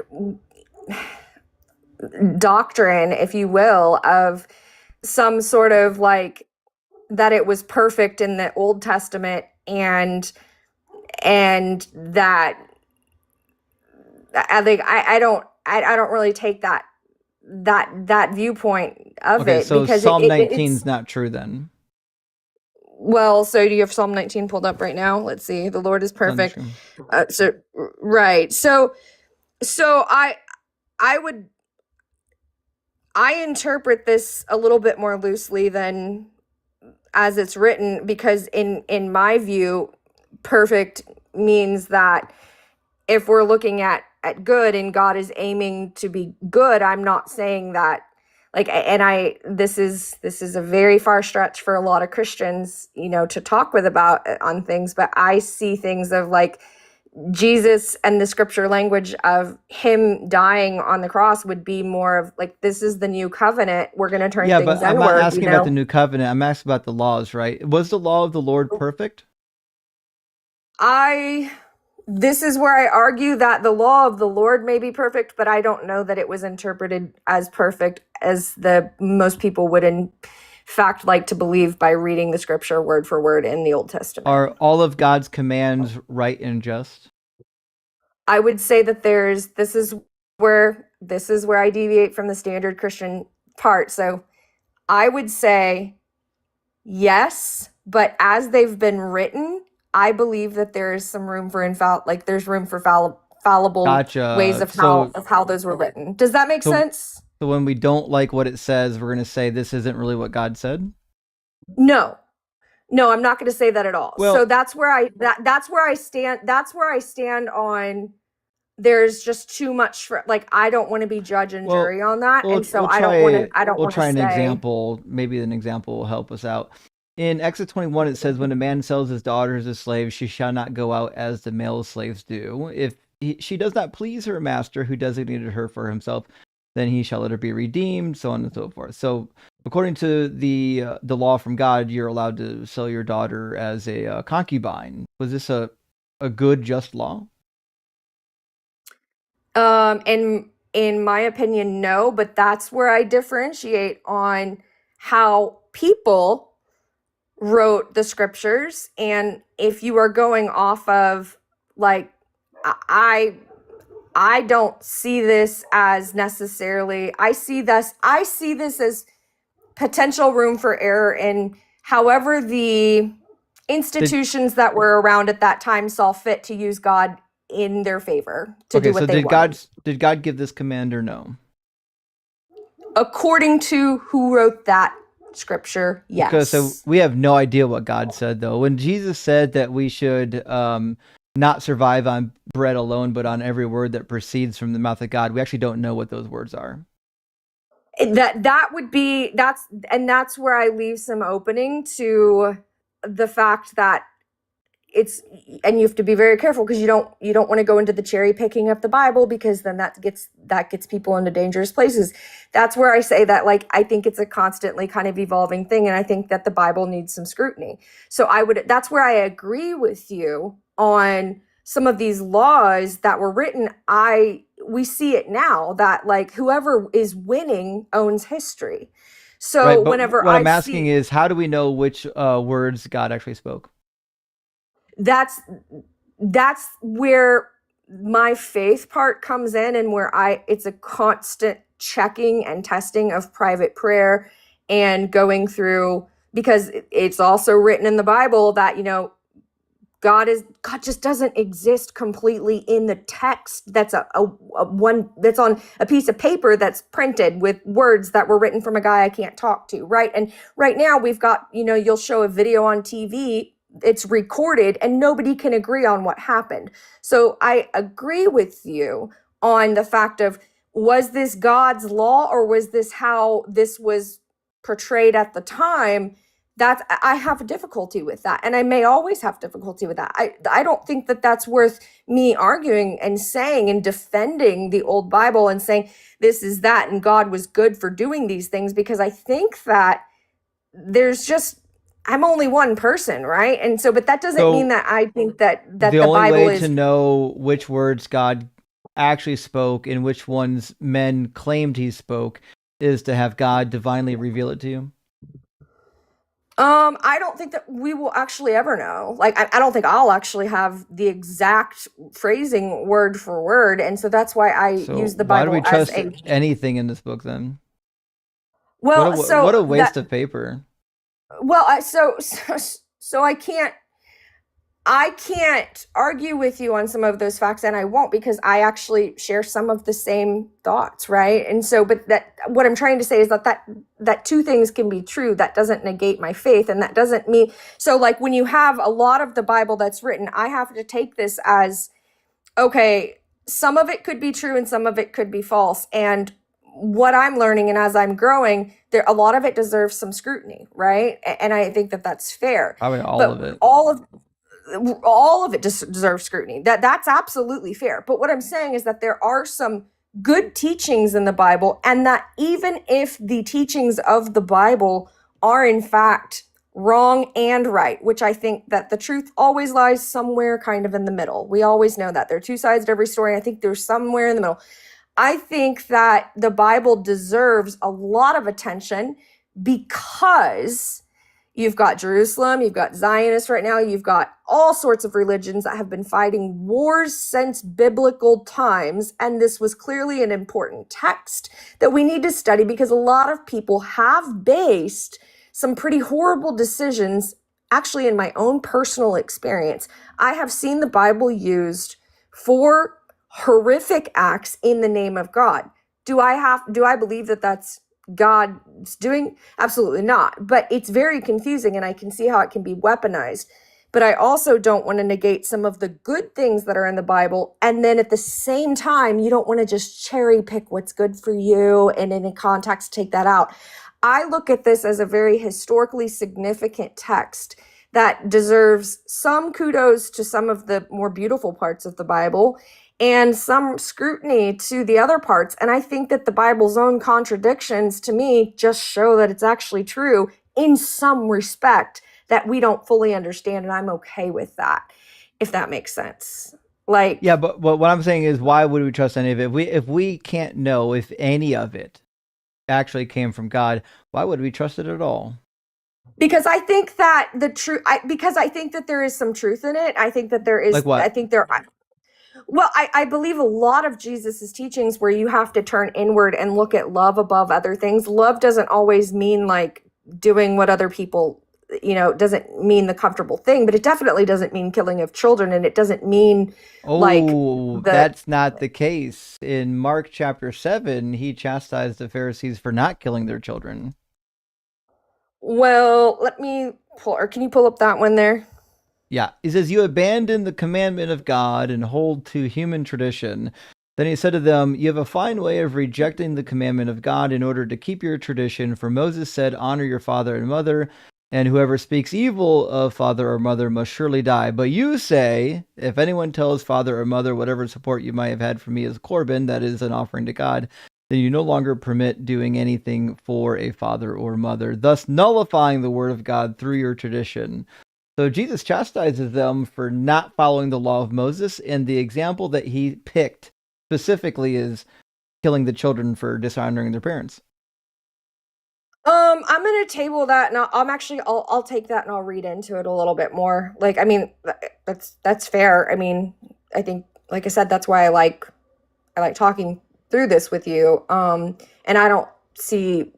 doctrine, if you will, of some sort of like that it was perfect in the Old Testament and that I think I don't really take that viewpoint of Okay, it so because Psalm 19 it's is not true then. well. So do you have Psalm 19 pulled up right now? Let's see. The Lord is It's on the perfect. screen. Right. So I would I interpret this a little bit more loosely than as it's written because in my view, perfect means that if we're looking at good and God is aiming to be good, I'm not saying that like and I this is a very far stretch for a lot of Christians, you know, to talk with about on things, but I see things of like Jesus and the scripture language of him dying on the cross would be more of like this is the new covenant. We're going to turn Yeah, things but I'm not inward, asking you about the know. new covenant. I'm asking about the laws, right? Was the law of the Lord perfect? This is where I argue that the law of the Lord may be perfect, but I don't know that it was interpreted as perfect as the most people would in fact like to believe by reading the scripture word for word in the Old Testament. Are all of God's commands right and just? I would say that this is where I deviate from the standard Christian part. So I would say yes, but as they've been written, I believe that there is some room for there's room for fallible ways Gotcha. of how those were written. Does that make sense? So when we don't like what it says, we're going to say this isn't really what God said? No, I'm not going to say that at all. Well- So that's where that's where I stand. That's where I stand on. There's just too much for like I don't want to be judge and Well, jury on that, We'll and so we'll I don't try want it. to. I don't We'll want try to an say. example. Maybe an example will help us out. In Exodus 21, it says, "When a man sells his daughters as slaves, she shall not go out as the male slaves do. If she does not please her master, who designated her for himself, then he shall let her be redeemed, so on and so forth." So, according to the law from God, you're allowed to sell your daughter as a concubine. Was this a good, just law? In my opinion, no, but that's where I differentiate on how people wrote the scriptures, and if you are going off of like I don't see this as necessarily I see this as potential room for error in however the institutions that were around at that time saw fit to use God in their favor to do what they wanted. Did God give this command or no? According to who wrote that scripture, yes. Because so we have no idea what God said though. When Jesus said that we should not survive on bread alone, but on every word that proceeds from the mouth of God, we actually don't know what those words are. That would be that's where I leave some opening to the fact that it's and you have to be very careful because you don't want to go into the cherry picking of the Bible because then that gets people into dangerous places. That's where I say that like I think it's a constantly kind of evolving thing, and I think that the Bible needs some scrutiny. So that's where I agree with you on some of these laws that were written. We see it now that like whoever is winning owns history. So right, but whenever what I'm asking is, how do we know which words God actually spoke? That's where my faith part comes in, and where it's a constant checking and testing of private prayer and going through, because it's also written in the Bible that, you know, God just doesn't exist completely in the text. That's a one that's on a piece of paper that's printed with words that were written from a guy I can't talk to, right? And right now we've got, you know, you'll show a video on TV, it's recorded, and nobody can agree on what happened. So I agree with you on the fact of, was this God's law or was this how this was portrayed at the time? I have a difficulty with that, and I may always have difficulty with that. I don't think that that's worth me arguing and saying and defending the old Bible and saying this is that and God was good for doing these things, because I think that there's just I'm only one person, right? And so, but that doesn't So, mean that I think that the the only Bible way is. to know which words God actually spoke and which ones men claimed he spoke is to have God divinely reveal it to you. I don't think that we will actually ever know. Like, I don't think I'll actually have the exact phrasing word for word, and so that's why I So use the why do we Bible as trust a. anything in this book then? Well, What a so waste that. of paper. Well, so I can't argue with you on some of those facts, and I won't, because I actually share some of the same thoughts, right? And so, but that what I'm trying to say is that two things can be true. That doesn't negate my faith, and that doesn't mean so. Like when you have a lot of the Bible that's written, I have to take this as okay. Some of it could be true, and some of it could be false, and what I'm learning and as I'm growing, there a lot of it deserves some scrutiny, right? And I think that that's fair. Probably all of But it. all of it deserves scrutiny. That's absolutely fair. But what I'm saying is that there are some good teachings in the Bible, and that even if the teachings of the Bible are in fact wrong and right, which I think that the truth always lies somewhere kind of in the middle. We always know that there are two sides to every story, and I think there's somewhere in the middle. I think that the Bible deserves a lot of attention because you've got Jerusalem, you've got Zionists right now, you've got all sorts of religions that have been fighting wars since biblical times. And this was clearly an important text that we need to study because a lot of people have based some pretty horrible decisions. Actually, in my own personal experience, I have seen the Bible used for horrific acts in the name of God. Do I believe that that's God's doing? Absolutely not. But it's very confusing, and I can see how it can be weaponized. But I also don't want to negate some of the good things that are in the Bible. And then at the same time, you don't want to just cherry pick what's good for you and in a context take that out. I look at this as a very historically significant text that deserves some kudos to some of the more beautiful parts of the Bible and some scrutiny to the other parts. And I think that the Bible's own contradictions to me just show that it's actually true in some respect that we don't fully understand. And I'm okay with that, if that makes sense. Like, Yeah, but what I'm saying is, why would we trust any of it? If we can't know if any of it actually came from God, why would we trust it at all? because I think that because I think that there is some truth in it. I think that there is, Like what? well, I believe a lot of Jesus's teachings where you have to turn inward and look at love above other things. Love doesn't always mean like doing what other people, doesn't mean the comfortable thing, but it definitely doesn't mean killing of children. And it doesn't mean like That's not the case. In Mark chapter 7, he chastised the Pharisees for not killing their children. well, can you pull up that one there? Yeah, he says, "You abandon the commandment of God and hold to human tradition." Then he said to them, "You have a fine way of rejecting the commandment of God in order to keep your tradition. For Moses said, 'Honor your father and mother,' and whoever speaks evil of father or mother must surely die. But you say, 'If anyone tells father or mother whatever support you might have had from me is Corban, that is an offering to God, then you no longer permit doing anything for a father or mother, thus nullifying the word of God through your tradition.'" So Jesus chastises them for not following the law of Moses, and the example that he picked specifically is killing the children for dishonoring their parents. I'm gonna table that, and I'll take that and I'll read into it a little bit more. Like, I mean, that's fair. I mean, I think, like I said, that's why I like talking through this with you. And I don't see,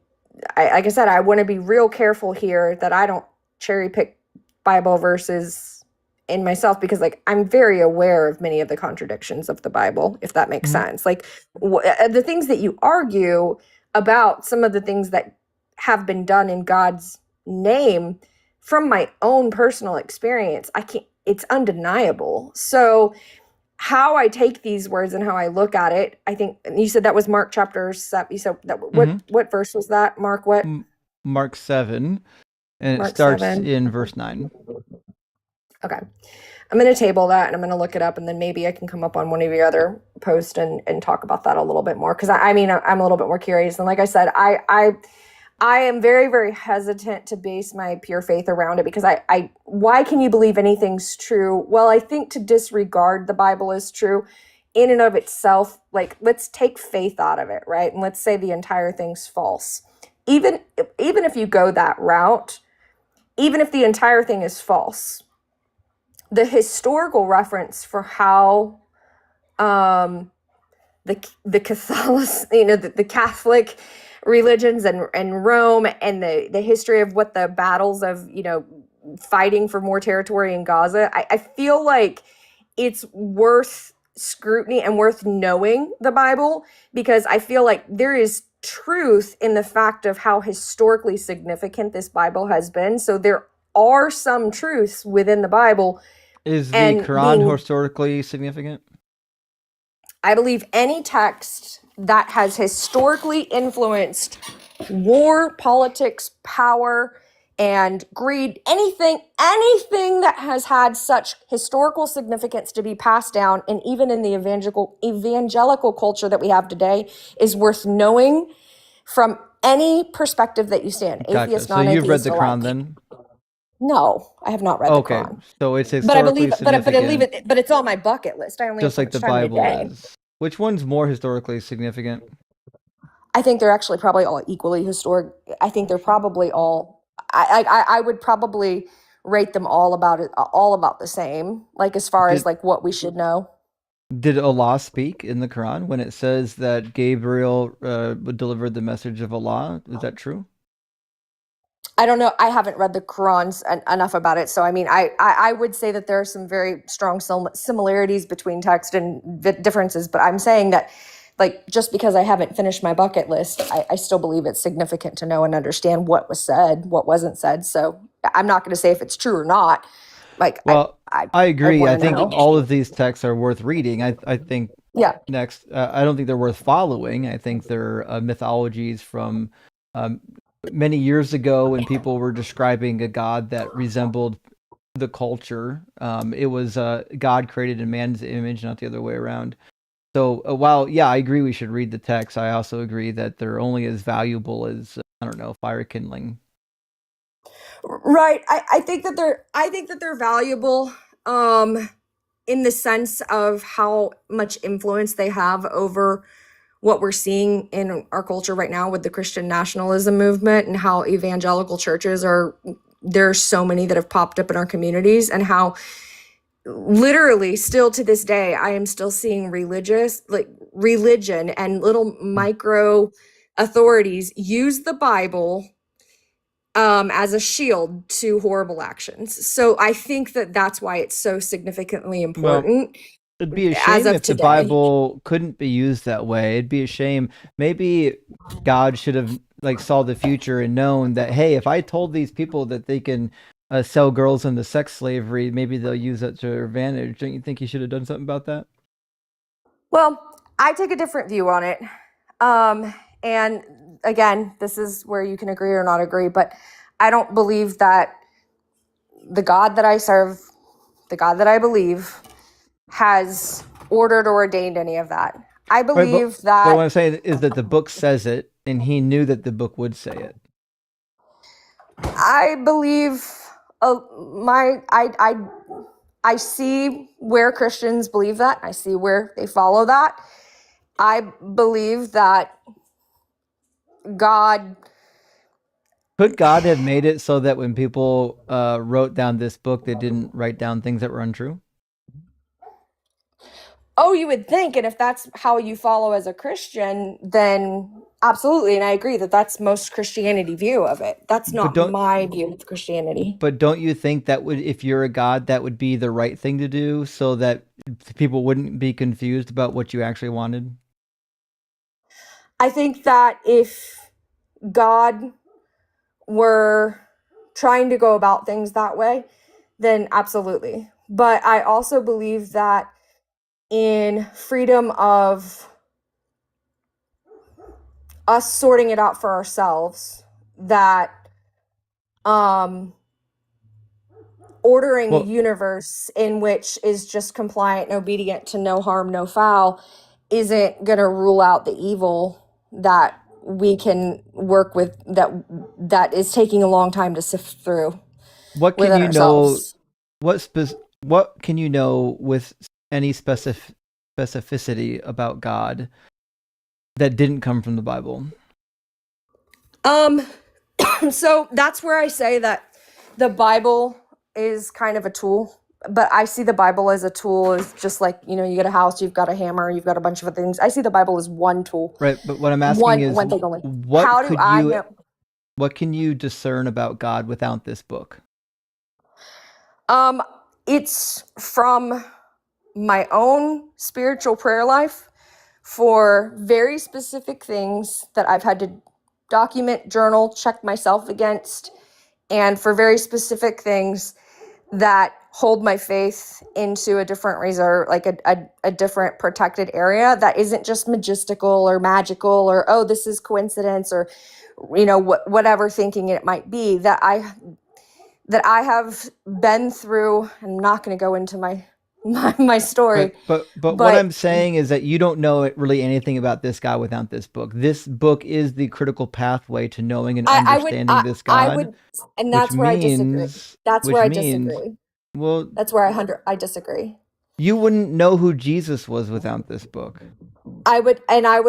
like I said, I want to be real careful here that I don't cherry pick Bible verses in myself, because like I'm very aware of many of the contradictions of the Bible, if that makes sense. Like the things that you argue about, some of the things that have been done in God's name, from my own personal experience, it's undeniable. So how I take these words and how I look at it, I think you said that was Mark chapter 7. You said that what verse was that? Mark what? Mark 7, and Mark it starts 7. in verse 9. Okay. I'm going to table that and I'm going to look it up, and then maybe I can come up on one of your other posts and talk about that a little bit more. Cause I mean, I'm a little bit more curious. And like I said, I am very, very hesitant to base my pure faith around it because why can you believe anything's true? Well, I think to disregard the Bible is true in and of itself. Like, let's take faith out of it, right? And let's say the entire thing's false. Even if you go that route, even if the entire thing is false, the historical reference for how the Catholic, the Catholic religions and Rome and the history of what the battles of, fighting for more territory in Gaza, I feel like it's worth scrutiny and worth knowing the Bible, because I feel like there is truth in the fact of how historically significant this Bible has been. So there are some truths within the Bible. Is the Quran historically significant? I believe any text that has historically influenced war, politics, power, and greed, anything that has had such historical significance to be passed down, and even in the evangelical culture that we have today, is worth knowing from any perspective that you stand. Gotcha. Atheist, So non-atheist, you've read the Quran alike. then? No, I have not read the Quran. So it's But I historically believe, significant. but it's on my bucket list. I only Just have like so the much time in a Bible day. is. Which one's more historically significant? I think they're actually probably all equally historic. I think they're probably all. I would probably rate them all about the same. Like, as far as like what we should know. Did Allah speak in the Quran when it says that Gabriel delivered the message of Allah? Is that true? I don't know. I haven't read the Quran enough about it. So, I mean, I would say that there are some very strong similarities between text and differences. But I'm saying that, like, just because I haven't finished my bucket list, I still believe it's significant to know and understand what was said, what wasn't said. So I'm not going to say if it's true or not. Like, well, I agree. I think know. all of these texts are worth reading. I think Yeah. next, I don't think they're worth following. I think they're mythologies from many years ago when people were describing a God that resembled the culture. It was God created in man's image, not the other way around. So while, yeah, I agree we should read the text, I also agree that they're only as valuable as, I don't know, fire kindling. Right. I think that they're valuable in the sense of how much influence they have over what we're seeing in our culture right now with the Christian nationalism movement, and how evangelical churches there's so many that have popped up in our communities, and how literally still to this day, I am still seeing religion and little micro authorities use the Bible as a shield to horrible actions. So I think that that's why it's so significantly important. It'd be a shame if the Bible couldn't be used that way. It'd be a shame. Maybe God should have saw the future and known that, hey, if I told these people that they can sell girls into sex slavery, maybe they'll use that to their advantage. Don't you think he should have done something about that? Well, I take a different view on it. And again, this is where you can agree or not agree, but I don't believe that the God that I serve, the God that I believe, has ordered or ordained any of that. I believe that. But what I'm saying is that the book says it, and he knew that the book would say it. I believe I see where Christians believe that. I see where they follow that. I believe that God. Could God have made it so that when people wrote down this book, they didn't write down things that were untrue? Oh, you would think. And if that's how you follow as a Christian, then absolutely. And I agree that that's most Christianity view of it. That's not my view of Christianity. But don't you think that would, if you're a God, that would be the right thing to do so that people wouldn't be confused about what you actually wanted? I think that if God were trying to go about things that way, then absolutely. But I also believe that in freedom of us sorting it out for ourselves, that ordering a universe in which is just compliant and obedient to no harm, no foul isn't going to rule out the evil that we can work with, that is taking a long time to sift through What can within you know? ourselves. What can you know with any specificity about God that didn't come from the Bible? So that's where I say that the Bible is kind of a tool, but I see the Bible as a tool, as just like, you get a house, you've got a hammer, you've got a bunch of other things. I see the Bible as one tool. Right, but what I'm asking is, One thing only. what How do could I you know? what can you discern about God without this book? It's from my own spiritual prayer life for very specific things that I've had to document, journal, check myself against, and for very specific things that hold my faith into a different reserve, like a different protected area that isn't just magistical or magical or, oh, this is coincidence, or whatever thinking it might be, that I have been through. I'm not going to go into my story, Right, but what but I'm saying is that you don't know really anything about this God without this book. This book is the critical pathway to knowing and understanding this I God, would, and which that's where I disagree. means That's where which I means disagree. well, That's where I disagree. you wouldn't know who Jesus was without this book. I would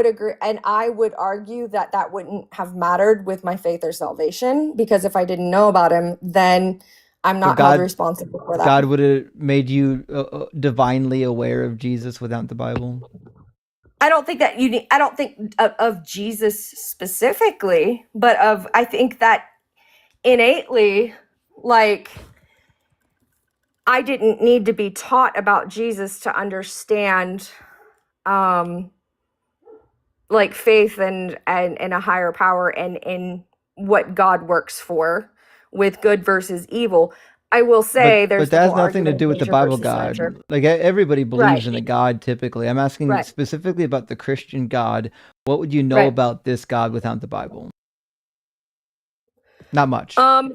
agree, and I would argue that wouldn't have mattered with my faith or salvation, because if I didn't know about him, then I'm But not held responsible for that. God would have made you divinely aware of Jesus without the Bible. I don't think that I don't think of Jesus specifically, but I think that innately, like, I didn't need to be taught about Jesus to understand, like, faith and a higher power, and in what God works for with good versus evil. I will say But there's the that has whole nothing to argument do of with the nature Bible versus God. nurture. Like everybody believes Right. in a God typically. I'm asking Right. specifically about the Christian God. What would you know Right. about this God without the Bible? Not much. From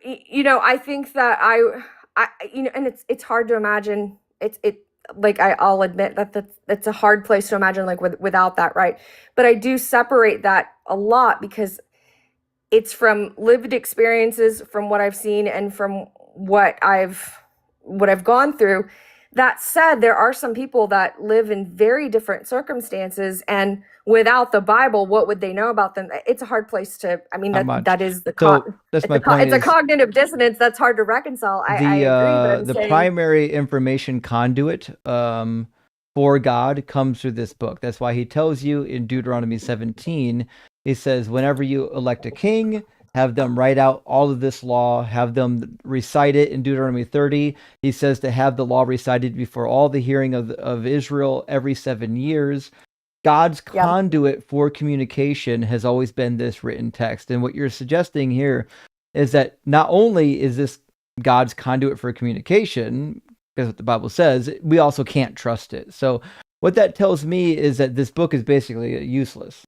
I think that and it's hard to imagine. Like, I'll admit that's a hard place to imagine, like, without that, right? But I do separate that a lot, because it's from lived experiences, from what I've seen, and from what I've gone through. That said, there are some people that live in very different circumstances, and without the Bible, what would they know about them? It's a hard place to. I mean, Not much. that is the So that's my point. it's a Is cognitive dissonance that's hard to reconcile. I agree, but I'm the saying primary information conduit for God comes through this book. That's why he tells you in Deuteronomy 17, he says, whenever you elect a king, have them write out all of this law, have them recite it. In Deuteronomy 30, he says to have the law recited before all the hearing of Israel every 7 years. God's Yeah. conduit for communication has always been this written text. And what you're suggesting here is that not only is this God's conduit for communication, because what the Bible says, we also can't trust it. So what that tells me is that this book is basically useless.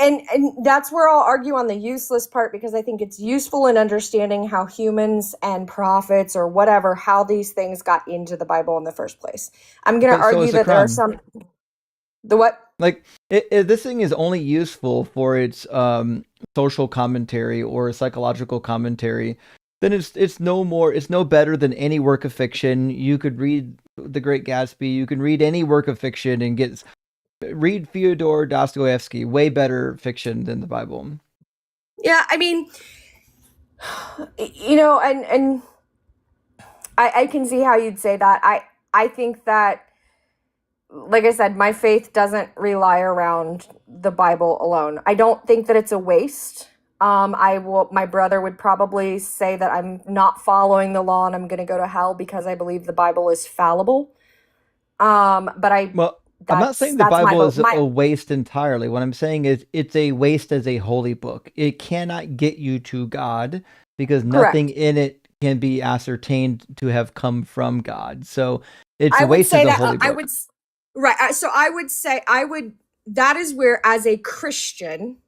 And that's where I'll argue on the useless part, because I think it's useful in understanding how humans and prophets or whatever, how these things got into the Bible in the first place. I'm going to So argue is the that there are Quran. some. The what? Like this thing is only useful for its social commentary or psychological commentary. Then it's no better than any work of fiction. You could read The Great Gatsby. You can read any work of fiction and read Fyodor Dostoevsky. Way better fiction than the Bible. Yeah, I mean, and I can see how you'd say that. I think that, like I said, my faith doesn't rely around the Bible alone. I don't think that it's a waste. My brother would probably say that I'm not following the law and I'm going to go to hell because I believe the Bible is fallible. But I'm not saying the Bible is a waste entirely. What I'm saying is it's a waste as a holy book. It cannot get you to God because nothing in it can be ascertained to have come from God. So it's a waste as a holy book. Right. So I would say that is where, as a Christian,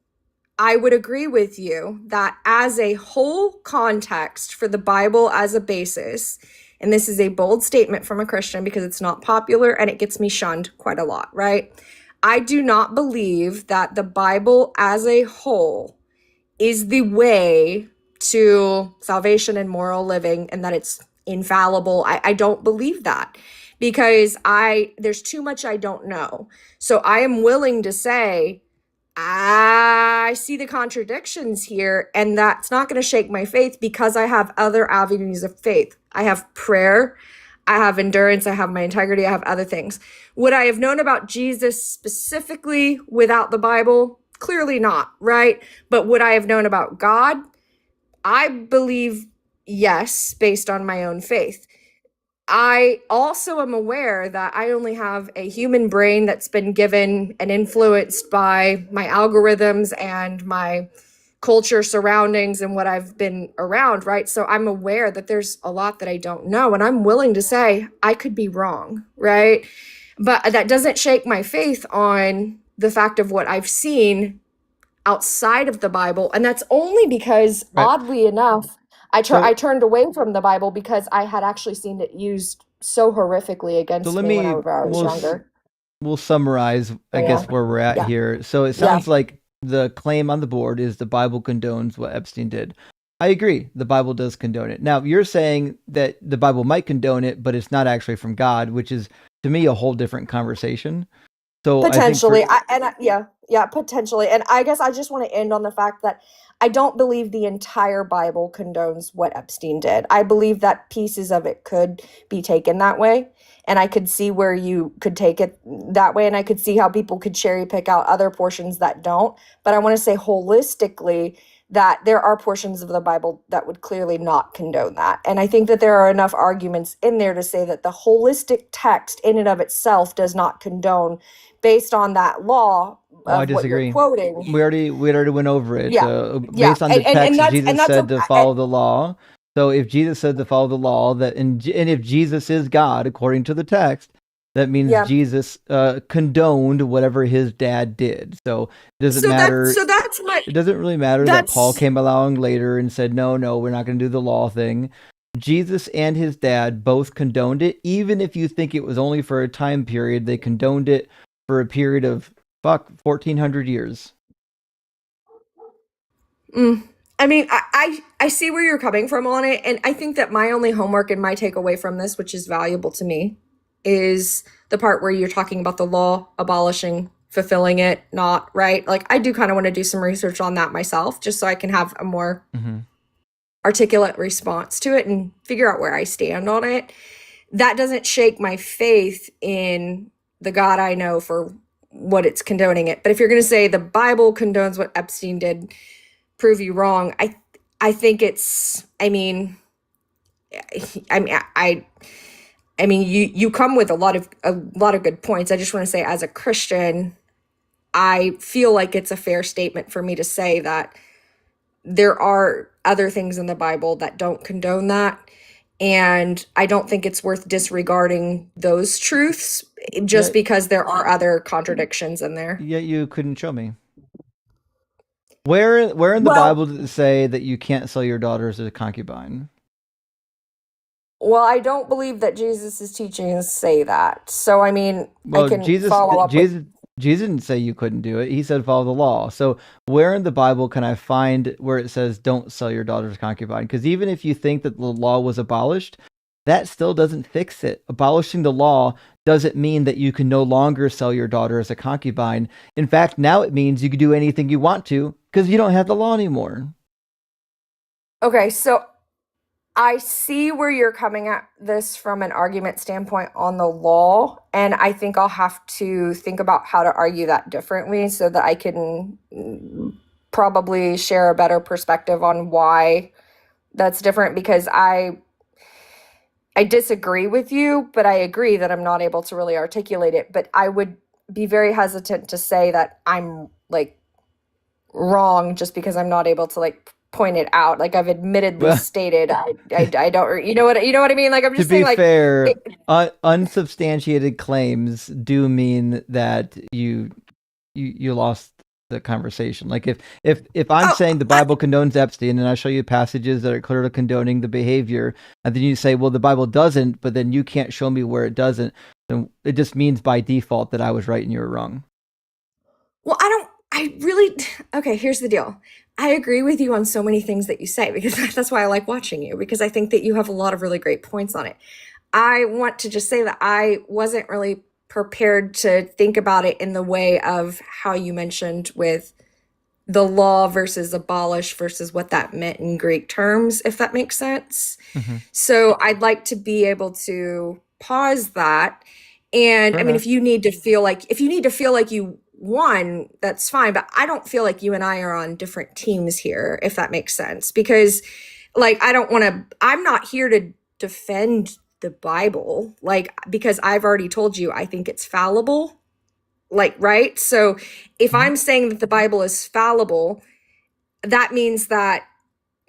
I would agree with you that as a whole context for the Bible as a basis, and this is a bold statement from a Christian because it's not popular and it gets me shunned quite a lot, right? I do not believe that the Bible as a whole is the way to salvation and moral living and that it's infallible. I don't believe that because there's too much I don't know. So I am willing to say I see the contradictions here, and that's not going to shake my faith because I have other avenues of faith. I have prayer, I have endurance, I have my integrity, I have other things. Would I have known about Jesus specifically without the Bible? Clearly not, right? But would I have known about God? I believe yes, based on my own faith. I also am aware that I only have a human brain that's been given and influenced by my algorithms and my culture surroundings and what I've been around, right? So I'm aware that there's a lot that I don't know, and I'm willing to say I could be wrong, right? But that doesn't shake my faith on the fact of what I've seen outside of the Bible, and that's only because, Right. oddly enough, I So- turned away from the Bible because I had actually seen it used so horrifically against let me when me- I was we'll younger. We'll summarize, I Yeah. guess, where we're at Yeah. here. So it sounds like the claim on the board is the Bible condones what Epstein did. I agree. The Bible does condone it. Now, you're saying that the Bible might condone it, but it's not actually from God, which is, to me, a whole different conversation. So Potentially, I think yeah, potentially. And I guess I just want to end on the fact that I don't believe the entire Bible condones what Epstein did. I believe that pieces of it could be taken that way, and I could see where you could take it that way, and I could see how people could cherry pick out other portions that don't. But I want to say holistically that there are portions of the Bible that would clearly not condone that. And I think that there are enough arguments in there to say that the holistic text in and of itself does not condone based on that law Oh, I of what disagree. you're quoting. we already went over it. Yeah. Based on the text, Jesus that's said to follow the law. So if Jesus said to follow the law, and if Jesus is God according to the text, that means Yeah. Jesus condoned whatever his dad did. So it doesn't matter. That's my It doesn't really matter that Paul came along later and said, no, we're not going to do the law thing. Jesus and his dad both condoned it, even if you think it was only for a time period. They condoned it for a period of 1,400 years. I mean, I see where you're coming from on it, and I think that my only homework and my takeaway from this, which is valuable to me, is the part where you're talking about the law abolishing, fulfilling it, not, right? Like, I do kind of want to do some research on that myself, just so I can have a more articulate response to it and figure out where I stand on it. That doesn't shake my faith in the God I know for what it's condoning it. But if you're going to say the Bible condones what Epstein did, prove you wrong, I think it's, I mean, you come with a lot of good points. I just want to say, as a Christian, I feel like it's a fair statement for me to say that there are other things in the Bible that don't condone that. And I don't think it's worth disregarding those truths just because there are other contradictions in there. Yet you couldn't show me. Where in the Bible does it say that you can't sell your daughter as a concubine? Well, I don't believe that Jesus' teachings say that. So, I mean, Well, I can follow up with... Jesus didn't say you couldn't do it. He said follow the law. So where in the Bible can I find where it says don't sell your daughter as concubine? Because even if you think that the law was abolished, that still doesn't fix it. Abolishing the law doesn't mean that you can no longer sell your daughter as a concubine. In fact, now it means you can do anything you want to because you don't have the law anymore. Okay, so I see where you're coming at this from an argument standpoint on the law, and I think I'll have to think about how to argue that differently so that I can probably share a better perspective on why that's different, because I disagree with you, but I agree that I'm not able to really articulate it. But I would be very hesitant to say that I'm like wrong just because I'm not able to like point it out. Like, I've admittedly stated I don't, you know what I mean? Like, I'm just saying, like, to be fair, unsubstantiated claims do mean that you lost the conversation. Like if I'm saying the Bible condones Epstein and I show you passages that are clearly condoning the behavior, and then you say, well, the Bible doesn't, but then you can't show me where it doesn't, then it just means by default that I was right and you were wrong. Well, okay, here's the deal. I agree with you on so many things that you say because that's why I like watching you, because I think that you have a lot of really great points on it. I want to just say that I wasn't really prepared to think about it in the way of how you mentioned with the law versus abolish versus what that meant in Greek terms, if that makes sense. Mm-hmm. So I'd like to be able to pause that. And Fair I mean, enough. if you need to feel like you won, that's fine. But I don't feel like you and I are on different teams here, if that makes sense. Because like I'm not here to defend the Bible, like because I've already told you I think it's fallible. Like, right? So if Mhm. I'm saying that the Bible is fallible, that means that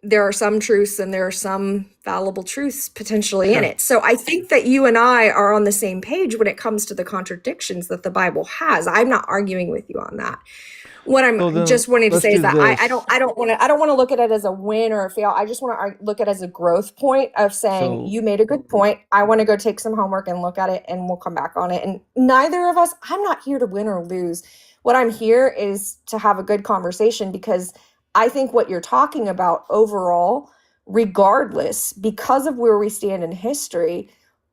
there are some truths and there are some fallible truths potentially in Sure. it. So I think that you and I are on the same page when it comes to the contradictions that the Bible has. I'm not arguing with you on that. What I'm So then just wanting to let's say is do that this. I don't want to look at it as a win or a fail. I just want to look at it as a growth point of saying So you made a good point. I want to go take some homework and look at it and we'll come back on it. And neither of us, I'm not here to win or lose. What I'm here is to have a good conversation because I think what you're talking about overall, regardless, because of where we stand in history,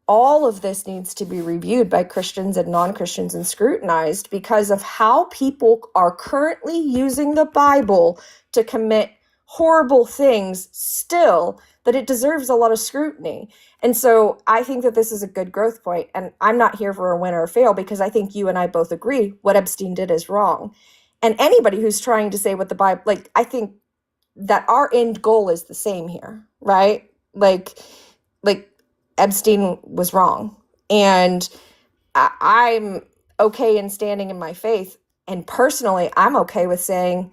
all of this needs to be reviewed by Christians and non-Christians and scrutinized because of how people are currently using the Bible to commit horrible things still, that it deserves a lot of scrutiny. And so I think that this is a good growth point, and I'm not here for a win or a fail because I think you and I both agree what Epstein did is wrong. And anybody who's trying to say what the Bible, like, I think that our end goal is the same here, right? Like Epstein was wrong. And I'm okay in standing in my faith. And personally, I'm okay with saying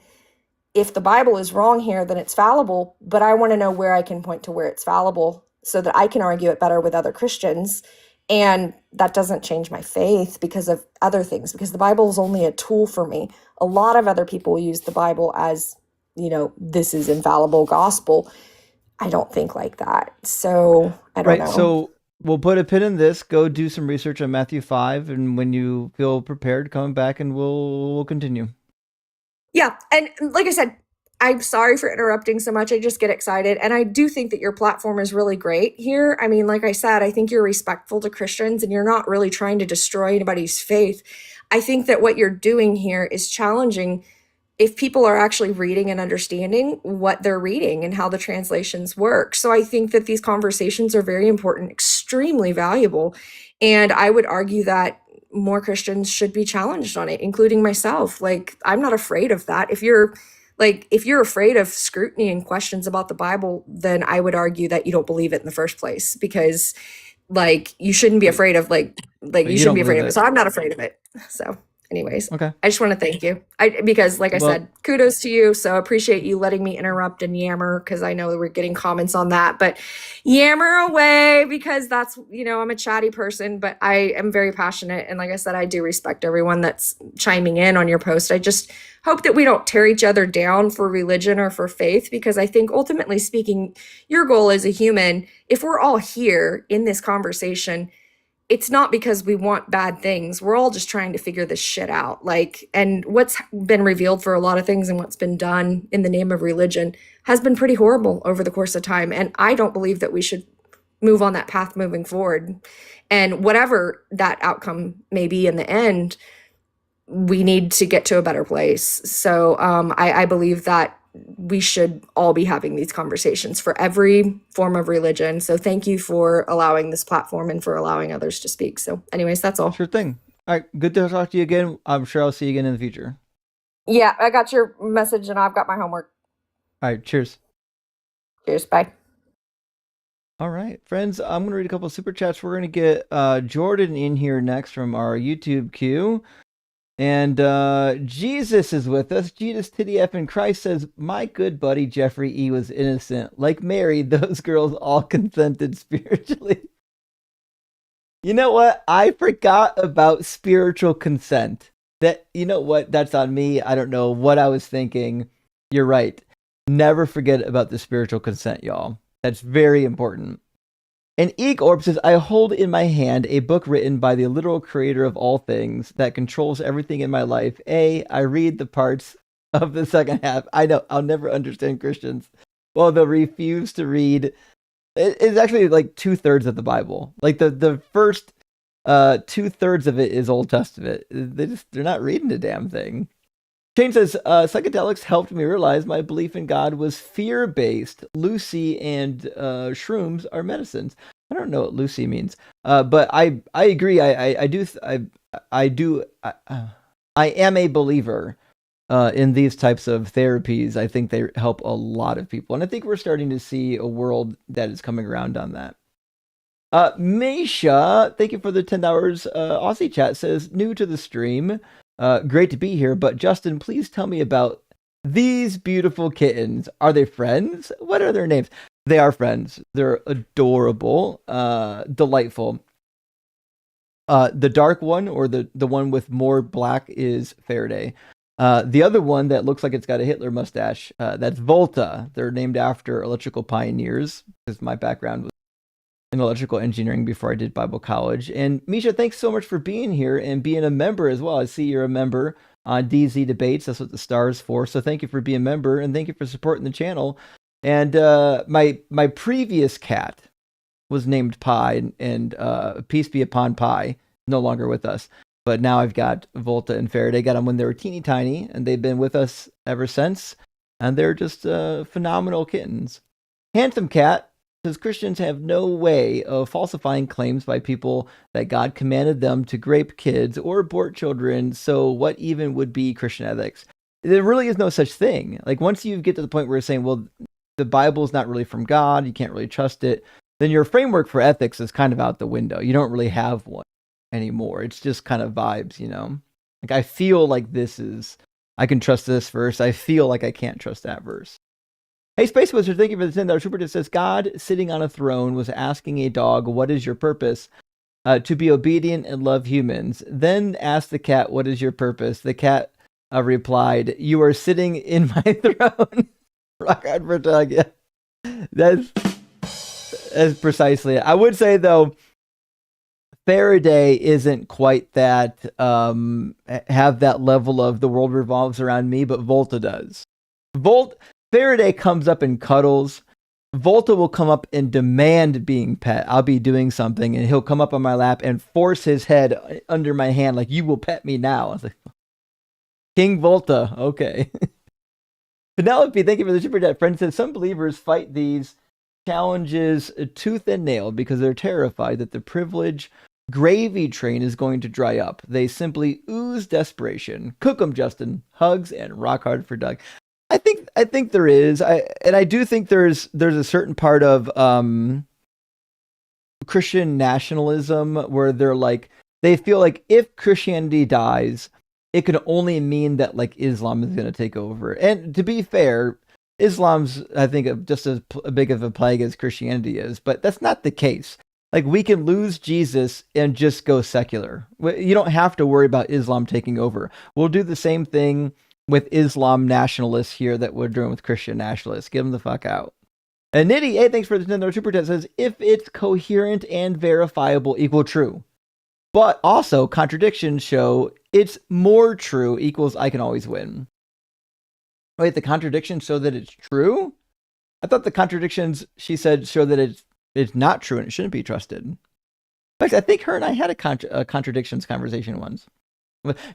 if the Bible is wrong here, then it's fallible. But I want to know where I can point to where it's fallible so that I can argue it better with other Christians. And that doesn't change my faith because of other things, because the Bible is only a tool for me. A lot of other people use the Bible as, this is infallible gospel. I don't think like that. So I don't right. know. So we'll put a pin in this. Go do some research on Matthew 5, and when you feel prepared, come back and we'll continue. Yeah. And like I said, I'm sorry for interrupting so much. I just get excited. And I do think that your platform is really great here. I mean, like I said, I think you're respectful to Christians and you're not really trying to destroy anybody's faith. I think that what you're doing here is challenging if people are actually reading and understanding what they're reading and how the translations work. So I think that these conversations are very important, extremely valuable. And I would argue that more Christians should be challenged on it, including myself. Like, I'm not afraid of that. If you're afraid of scrutiny and questions about the Bible, then I would argue that you don't believe it in the first place because you shouldn't be But, afraid of but you you shouldn't don't be afraid believe of it. it. So I'm not afraid of it. So anyways, Okay. I just want to thank you. Because like I Well, said, kudos to you. So I appreciate you letting me interrupt and yammer because I know that we're getting comments on that, but yammer away because that's, I'm a chatty person, but I am very passionate. And like I said, I do respect everyone that's chiming in on your post. I just hope that we don't tear each other down for religion or for faith, because I think ultimately speaking, your goal as a human, if we're all here in this conversation, it's not because we want bad things. We're all just trying to figure this shit out. And what's been revealed for a lot of things and what's been done in the name of religion has been pretty horrible over the course of time. And I don't believe that we should move on that path moving forward. And whatever that outcome may be in the end, we need to get to a better place. So I believe that we should all be having these conversations for every form of religion. So thank you for allowing this platform and for allowing others to speak. So anyways, that's all. sure thing. All right. Good to talk to you again. I'm sure I'll see you again in the future. Yeah, I got your message and I've got my homework. All right. Cheers. Cheers. Bye. All right, friends. I'm going to read a couple of super chats. We're going to get Jordan in here next from our YouTube queue. And Jesus is with us. Jesus Titty F in Christ says, my good buddy Jeffrey E was innocent. Like Mary, those girls all consented spiritually. You know what? I forgot about spiritual consent. You know what? That's on me. I don't know what I was thinking. You're right. Never forget about the spiritual consent, y'all. That's very important. And Eek Orb says, I hold in my hand a book written by the literal creator of all things that controls everything in my life. I read the parts of the second half. I know, I'll never understand Christians. Well, they'll refuse to read. It's actually like 2/3 of the Bible. Like the first 2/3 of it is Old Testament. They're not reading the damn thing. Shane says, psychedelics helped me realize my belief in God was fear-based. Lucy and shrooms are medicines. I don't know what Lucy means, but I agree. I am a believer in these types of therapies. I think they help a lot of people, and I think we're starting to see a world that is coming around on that. Misha, thank you for the $10. Aussie chat says, new to the stream. Great to be here, but Justin, please tell me about these beautiful kittens. Are they friends? What are their names? They are friends. They're adorable, delightful. The dark one, or the one with more black, is Faraday. The other one that looks like it's got a Hitler mustache, that's Volta. They're named after electrical pioneers, because my background was in electrical engineering before I did Bible college. And Misha, thanks so much for being here and being a member as well. I see you're a member on DZ Debates. That's what the star is for. So thank you for being a member, and thank you for supporting the channel. And my previous cat was named Pie, and peace be upon Pie, no longer with us. But now I've got Volta and Faraday. Got them when they were teeny tiny, and they've been with us ever since. And they're just phenomenal kittens. Handsome Cat says Christians have no way of falsifying claims by people that God commanded them to rape kids or abort children. So what even would be Christian ethics? There really is no such thing. Like, once you get to the point where you're saying, well, the Bible is not really from God, you can't really trust it, then your framework for ethics is kind of out the window. You don't really have one anymore. It's just kind of vibes, you know? Like, I feel like I can trust this verse. I feel like I can't trust that verse. Hey, Space Wizard, thank you for the $10 super. It says, God sitting on a throne was asking a dog, what is your purpose? To be obedient and love humans. Then asked the cat, what is your purpose? The cat replied, you are sitting in my throne. Rock on for dog. Yeah. That's precisely it. I would say, though, Faraday isn't quite that, have that level of the world revolves around me, but Volta does. Faraday comes up and cuddles. Volta will come up and demand being pet. I'll be doing something, and he'll come up on my lap and force his head under my hand, like, you will pet me now. I was like, King Volta, okay. Penelope, thank you for the super chat. Friend says, some believers fight these challenges tooth and nail because they're terrified that the privilege gravy train is going to dry up. They simply ooze desperation. Cook 'em, Justin. Hugs and rock hard for Doug. I think there is. I do think there's a certain part of Christian nationalism where they feel like if Christianity dies, it can only mean that like Islam is going to take over. And to be fair, Islam's, I think, just as big of a plague as Christianity is, but that's not the case. Like, we can lose Jesus and just go secular. You don't have to worry about Islam taking over. We'll do the same thing with Islam nationalists here that we're doing with Christian nationalists. Get them the fuck out. And Nitty, hey, thanks for the $10 super chat, says, if it's coherent and verifiable equal true. But also, contradictions show it's more true equals I can always win. Wait, the contradictions show that it's true? I thought the contradictions, she said, show that it's not true and it shouldn't be trusted. In fact, I think her and I had a contradictions conversation once.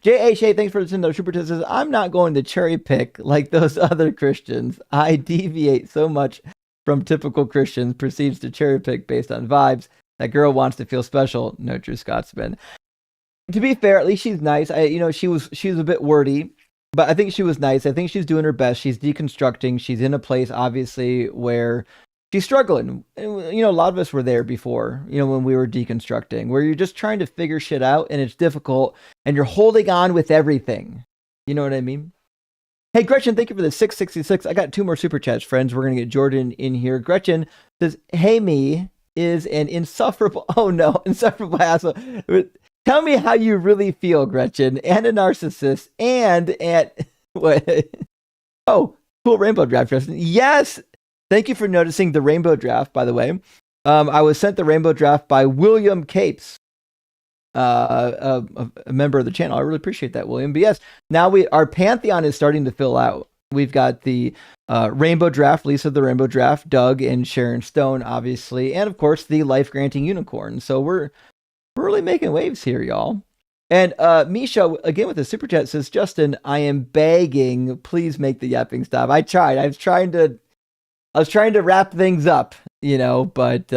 J.H. Hey, thanks for the $10 super chat, says, I'm not going to cherry pick like those other Christians. I deviate so much from typical Christians, proceeds to cherry pick based on vibes. That girl wants to feel special. No true Scotsman. To be fair, at least she's nice. She was a bit wordy, but I think she was nice. I think she's doing her best. She's deconstructing. She's in a place, obviously, where she's struggling. And, a lot of us were there before, when we were deconstructing, where you're just trying to figure shit out and it's difficult and you're holding on with everything. You know what I mean? Hey, Gretchen, thank you for the 666. I got 2 more super chats, friends. We're going to get Jordan in here. Gretchen says, hey, me is an insufferable asshole. Tell me how you really feel, Gretchen, and a narcissist, and what? Oh, cool rainbow draft, Justin. Yes, thank you for noticing the rainbow draft, by the way. I was sent the rainbow draft by William Capes, a member of the channel. I really appreciate that, William. But yes, now our pantheon is starting to fill out. We've got the rainbow draft, Lisa the rainbow draft, Doug and Sharon Stone, obviously, and of course the life granting unicorn. So we're really making waves here, y'all. And Misha, again with the super chat, says, Justin, I am begging, please make the yapping stop. I tried. I was trying to wrap things up, but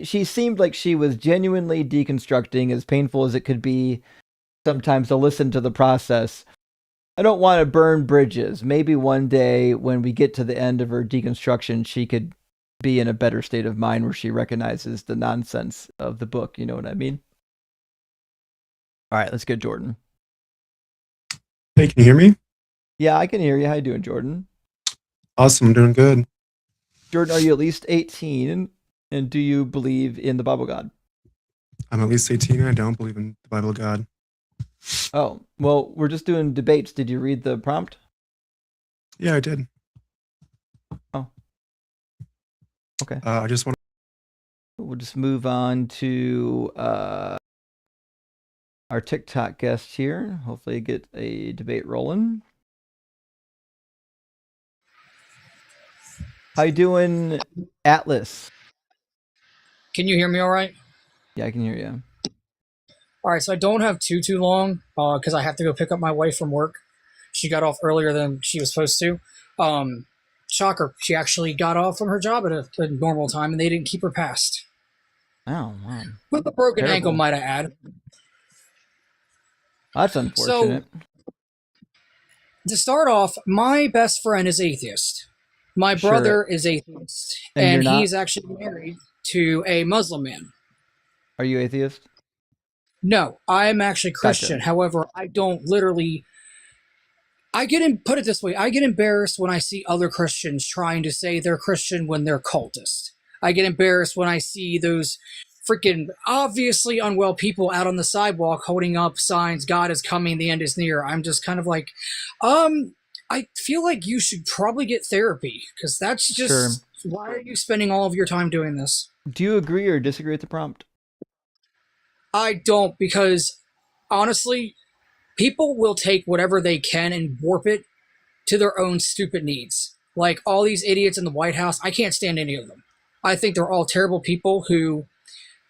she seemed like she was genuinely deconstructing, as painful as it could be sometimes to listen to the process. I don't want to burn bridges. Maybe one day when we get to the end of her deconstruction, she could be in a better state of mind where she recognizes the nonsense of the book. You know what I mean? All right, let's get Jordan. Hey, can you hear me? Yeah, I can hear you. How you doing, Jordan? Awesome, I'm doing good. Jordan, are you at least 18? And do you believe in the Bible God? I'm at least 18 and I don't believe in the Bible God. Oh, well, we're just doing debates. Did you read the prompt? Yeah, I did. Oh. Okay. I just want We'll just move on to our TikTok guest here. Hopefully get a debate rolling. How you doing, Atlas? Can you hear me all right? Yeah, I can hear you. All right, so I don't have too long because I have to go pick up my wife from work. She got off earlier than she was supposed to. Shocker, she actually got off from her job at a normal time, and they didn't keep her past. Oh, wow. With a broken Terrible. ankle, might I add. That's unfortunate. So, to start off, my best friend is atheist. My Sure. brother is atheist, And you're and not? he's actually married to a Muslim man. Are you atheist? No, I'm actually Christian. Gotcha. However, I don't literally. Put it this way, I get embarrassed when I see other Christians trying to say they're Christian when they're cultist. I get embarrassed when I see those freaking obviously unwell people out on the sidewalk holding up signs, God is coming, the end is near. I'm just kind of like, I feel like you should probably get therapy because that's just, Sure. Why are you spending all of your time doing this? Do you agree or disagree with the prompt? I don't, because honestly, people will take whatever they can and warp it to their own stupid needs. Like all these idiots in the White House, I can't stand any of them. I think they're all terrible people who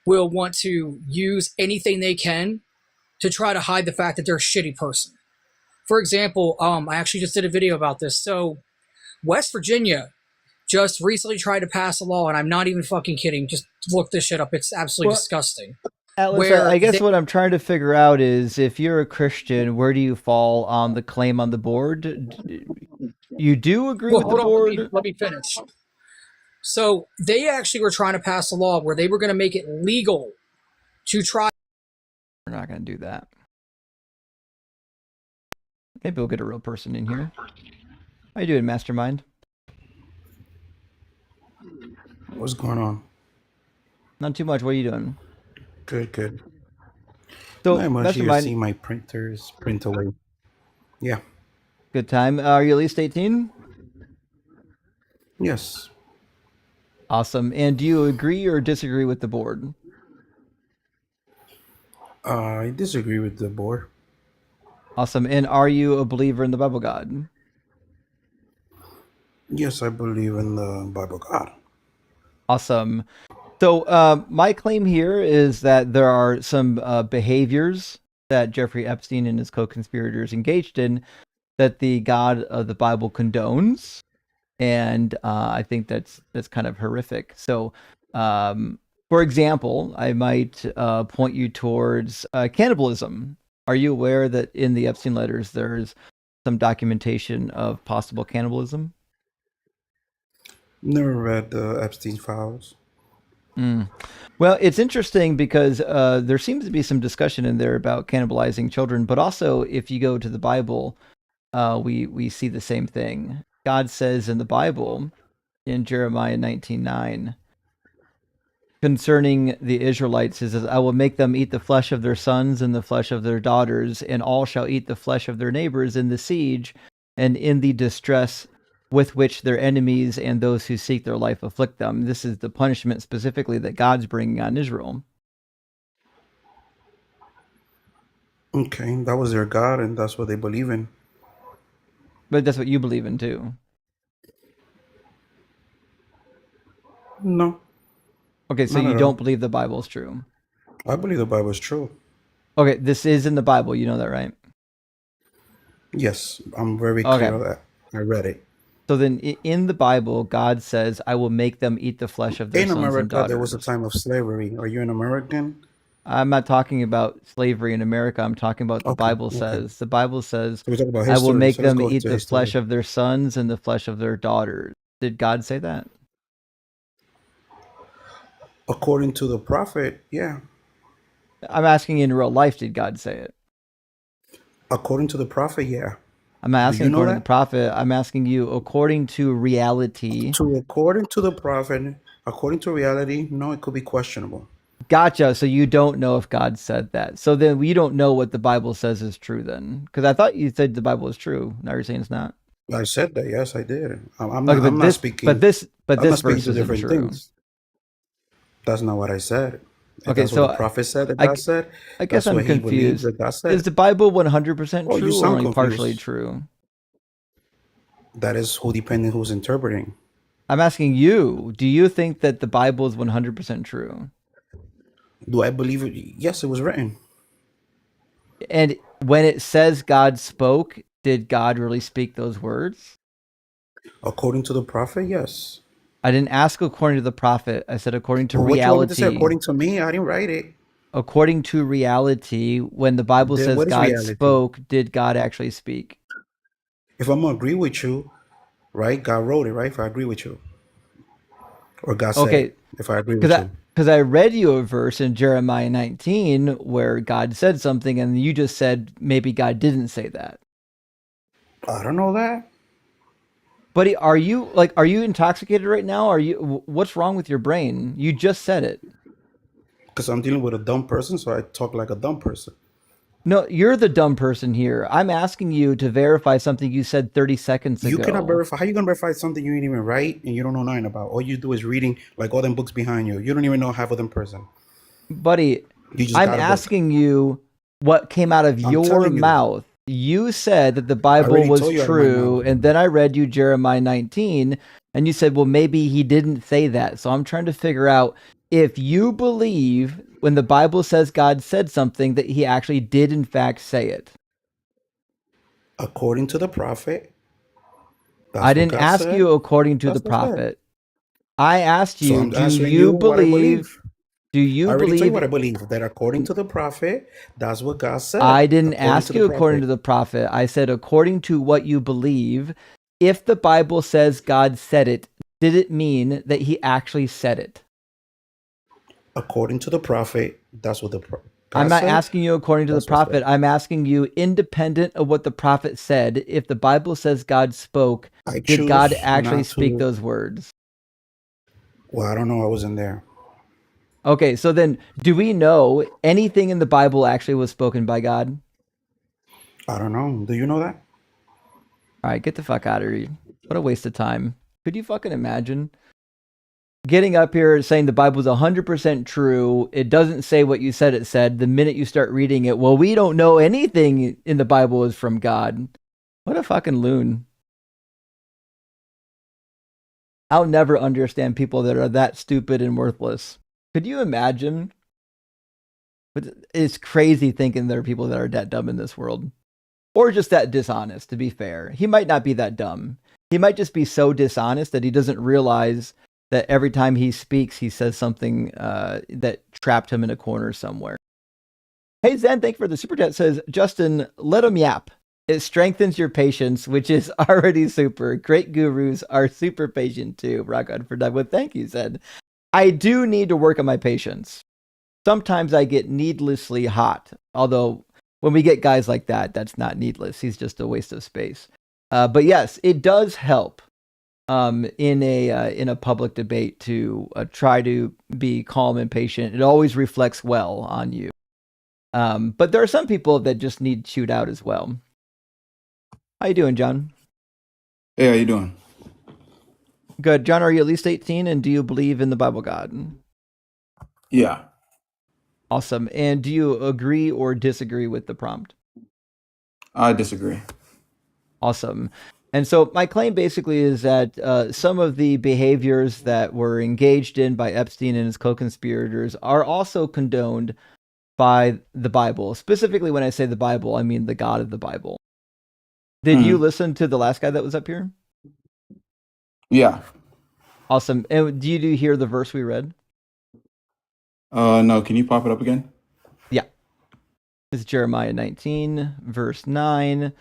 will want to use anything they can to try to hide the fact that they're a shitty person. For example, I actually just did a video about this. So West Virginia just recently tried to pass a law, and I'm not even fucking kidding. Just look this shit up. It's absolutely disgusting. Atlas, I guess what I'm trying to figure out is if you're a Christian, where do you fall on the claim on the board? You do agree with the board? Let me finish. So they actually were trying to pass a law where they were going to make it legal to try. We're not going to do that. Maybe we'll get a real person in here. How you doing, Mastermind? What's going on? Not too much. What are you doing? Good. So, Not much. You Mastermind, see my printers print away. Yeah. good time. Are you at least 18? Yes. Awesome. And do you agree or disagree with the board? I disagree with the board. Awesome. And are you a believer in the Bible God? Yes, I believe in the Bible God. Awesome. So my claim here is that there are some behaviors that Jeffrey Epstein and his co-conspirators engaged in that the God of the Bible condones. And I think that's kind of horrific. So, for example, I might point you towards cannibalism. Are you aware that in the Epstein letters, there's some documentation of possible cannibalism? Never read the Epstein files. Well, it's interesting because there seems to be some discussion in there about cannibalizing children, but also if you go to the Bible, we see the same thing. God says in the Bible, in Jeremiah 19:9, concerning the Israelites, he says, I will make them eat the flesh of their sons and the flesh of their daughters, and all shall eat the flesh of their neighbors in the siege and in the distress with which their enemies and those who seek their life afflict them. This is the punishment specifically that God's bringing on Israel. Okay, that was their God, and that's what they believe in. But that's what you believe in too. No, Okay, so not you at don't all. believe the Bible is true. I believe the Bible is true. Okay, this is in the Bible. You know that, right? Yes, I'm very Okay. clear of that. I read it. So then in the Bible, God says, I will make them eat the flesh of their In sons and America, there was daughters. a time of slavery. Are you an American? I'm not talking about slavery in America. I'm talking about the Okay, Bible okay. says. The Bible says, So we talk about I will history. make So let's them go eat into the flesh history. of their sons and the flesh of their daughters. Did God say that? According to the prophet, yeah. I'm asking in real life, did God say it? According to the prophet, yeah. I'm not Do asking you know according to the that? prophet. I'm asking you according to reality. According to the prophet, according to reality, no, it could be questionable. Gotcha. So you don't know if God said that. So then we don't know what the Bible says is true then. Because I thought you said the Bible is true. Now you're saying it's not. I said that. Yes, I did. I'm Okay, not. I'm but not this, but speaking. this, but I'm this not speaking verse to isn't different true. things. That's not what I said. If Okay, that's what the so prophet said that I, God said, I guess that's I'm what he believes confused. that God Is said. the Bible 100% Oh, you true or sound only partially confused. true? That is who depending who's interpreting. I'm asking you, do you think that the Bible is 100% true? Do I believe it? Yes, it was written. And when it says God spoke, did God really speak those words? According to the prophet, yes. I didn't ask according to the prophet. I said according to Well, what you want me to say? reality. According to me, I didn't write it. According to reality, when the Bible Then says what is God reality? spoke, did God actually speak? If I'm gonna agree with you, right? God wrote it, right? If I agree with you, or God said Okay, it. If I agree because with I you, because I read you a verse in Jeremiah 19 where God said something, and you just said maybe God didn't say that. I don't know that. Buddy, are you intoxicated right now? What's wrong with your brain? You just said it. Because I'm dealing with a dumb person, so I talk like a dumb person. No, you're the dumb person here. I'm asking you to verify something you said 30 seconds You cannot ago. verify. How you gonna verify something you ain't even write and you don't know nothing about? All you do is reading like all them books behind you. You don't even know half of them person. Buddy, You just I'm got a book. asking you what came out of I'm your telling you. mouth. You said that the I Bible already was told you out of my true, mouth. and then I read you Jeremiah 19, and you said, well, maybe he didn't say that. So I'm trying to figure out if you believe when the Bible says God said something that he actually did, in fact, say it. According to the prophet, I that's what didn't God ask said. you according to the That's what I said. prophet. I asked So you, I'm answering you what I believe. do you I already told you believe what I believe. That according to the prophet, that's what God said. I didn't According to ask the you according to prophet. the prophet. I said according to what you believe. If the Bible says God said it, did it mean that he actually said it? According to the prophet, that's what I'm God not said. asking you according to the That's what said. prophet. I'm asking you independent of what the prophet said. If the Bible says God spoke, I did God choose actually not speak to. those words? Well, I don't know. I wasn't there. Okay, so then do we know anything in the Bible actually was spoken by God? I don't know. Do you know that? All right, get the fuck out of here. What a waste of time. Could you fucking imagine getting up here saying the Bible's 100% true? It doesn't say what you said it said. The minute you start reading it, well, we don't know anything in the Bible is from God. What a fucking loon. I'll never understand people that are that stupid and worthless. Could you imagine? But it's crazy thinking there are people that are that dumb in this world. Or just that dishonest, to be fair. He might not be that dumb. He might just be so dishonest that he doesn't realize that every time he speaks, he says something that trapped him in a corner somewhere. Hey, Zen, thank you for the super chat. Says, Justin, let him yap. It strengthens your patience, which is already super. Great gurus are super patient too. Rock on for Doug. Well, thank you, Zen. I do need to work on my patience. Sometimes I get needlessly hot, although when we get guys like that, that's not needless. He's just a waste of space. But yes, it does help in a public debate to try to be calm and patient. It always reflects well on you. But there are some people that just need chewed out as well. How you doing, John? Hey, how you doing? Good. John, are you at least 18? And do you believe in the Bible God? Yeah. Awesome. And do you agree or disagree with the prompt? I disagree. Awesome. And so my claim basically is that some of the behaviors that were engaged in by Epstein and his co-conspirators are also condoned by the Bible. Specifically, when I say the Bible, I mean the God of the Bible. Did you listen to the last guy that was up here? Yeah. Awesome. And did you hear the verse we read? No, can you pop it up again? Yeah. This is Jeremiah 19, verse 9.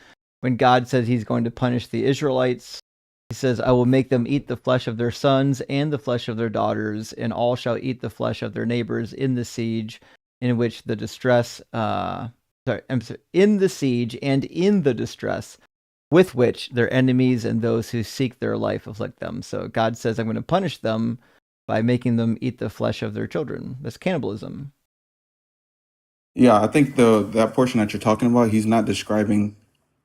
When God says he's going to punish the Israelites, he says, I will make them eat the flesh of their sons and the flesh of their daughters, and all shall eat the flesh of their neighbors in the siege in which the distress, in the siege and in the distress with which their enemies and those who seek their life afflict them. So God says, I'm going to punish them by making them eat the flesh of their children. That's cannibalism. Yeah, I think that portion that you're talking about, he's not describing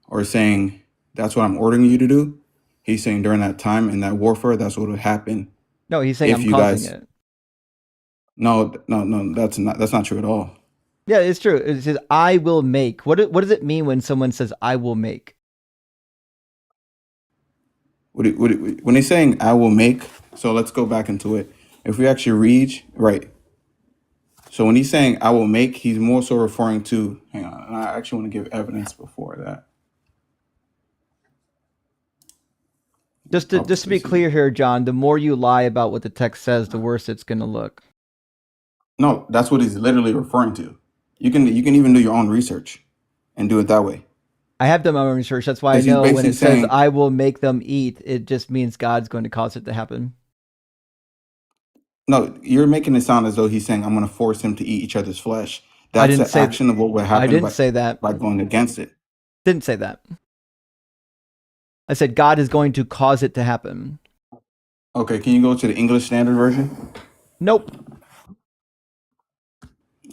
or saying that's what I'm ordering you to do. He's saying during that time in that warfare, that's what would happen. No, he's saying if I'm you causing guys, it. No, that's not true at all. Yeah, it's true. It says, I will make. What does it mean when someone says, I will make? When he's saying I will make, so let's go back into it. If we actually read, right. So when he's saying I will make, he's more so referring to, hang on, and I actually want to give evidence before that. Just to be clear here, John, the more you lie about what the text says, the worse it's going to look. No, that's what he's literally referring to. You can even do your own research and do it that way. I have done my own research. That's why I Because he's know when basically it says saying, I will make them eat, it just means God's going to cause it to happen. no, you're making it sound as though he's saying I'm going to force him to eat each other's flesh. I That's didn't the say action of what would happen I didn't say that. by going against it. Didn't say that. I said God is going to cause it to happen. Okay, can you go to the English Standard Version? Nope.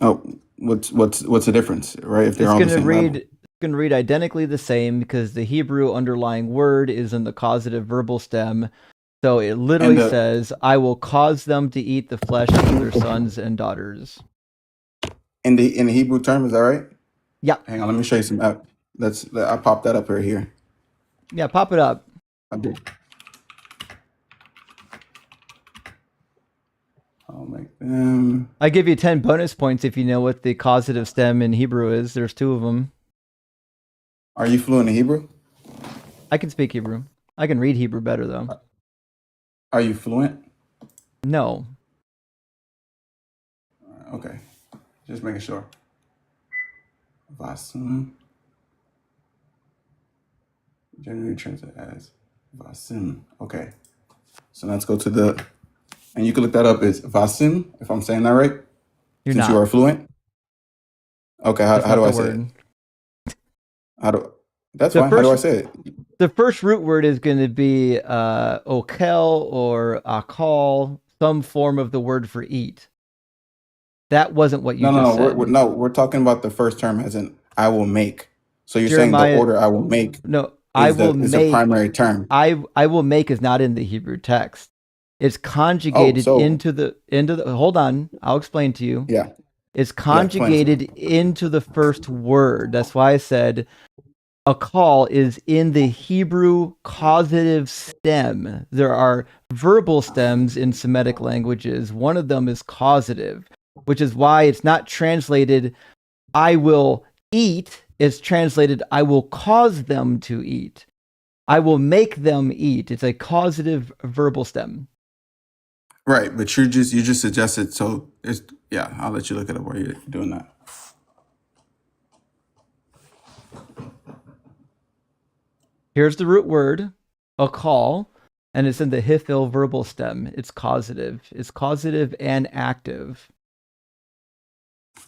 Oh, what's the difference, right? If they're It's all the going to same read Bible. going to read identically the same because the Hebrew underlying word is in the causative verbal stem. So it literally says, I will cause them to eat the flesh of their sons and daughters. In the Hebrew term, is that right? Yeah. Hang on, let me show you some. I popped that up right here. Yeah, pop it up. I did. I'll make them. I give you 10 bonus points if you know what the causative stem in Hebrew is. There's 2 of them. Are you fluent in Hebrew? I can speak Hebrew. I can read Hebrew better, though. Are you fluent? No. Okay, just making sure. Vasim. Generally translated as Vasim. Okay, so let's go to and you can look that up as Vasim, if I'm saying that right. You're Since not. you are fluent. Okay, how do I say word. it? That's fine. How do I say it? The first root word is going to be okel or akal, some form of the word for eat. That wasn't what you just said. We're talking about the first term as in I will make. So you're Jeremiah, saying the order I will make is the primary term. I will make is not in the Hebrew text. It's conjugated into the hold on, I'll explain to you. Yeah. It's conjugated into the first word. That's why I said a call is in the Hebrew causative stem. There are verbal stems in Semitic languages. One of them is causative, which is why it's not translated I will eat. It's translated I will cause them to eat. I will make them eat. It's a causative verbal stem. Right, but you just suggested, so I'll let you look it up while you're doing that. Here's the root word, a call, and it's in the hifil verbal stem. It's causative. It's causative and active.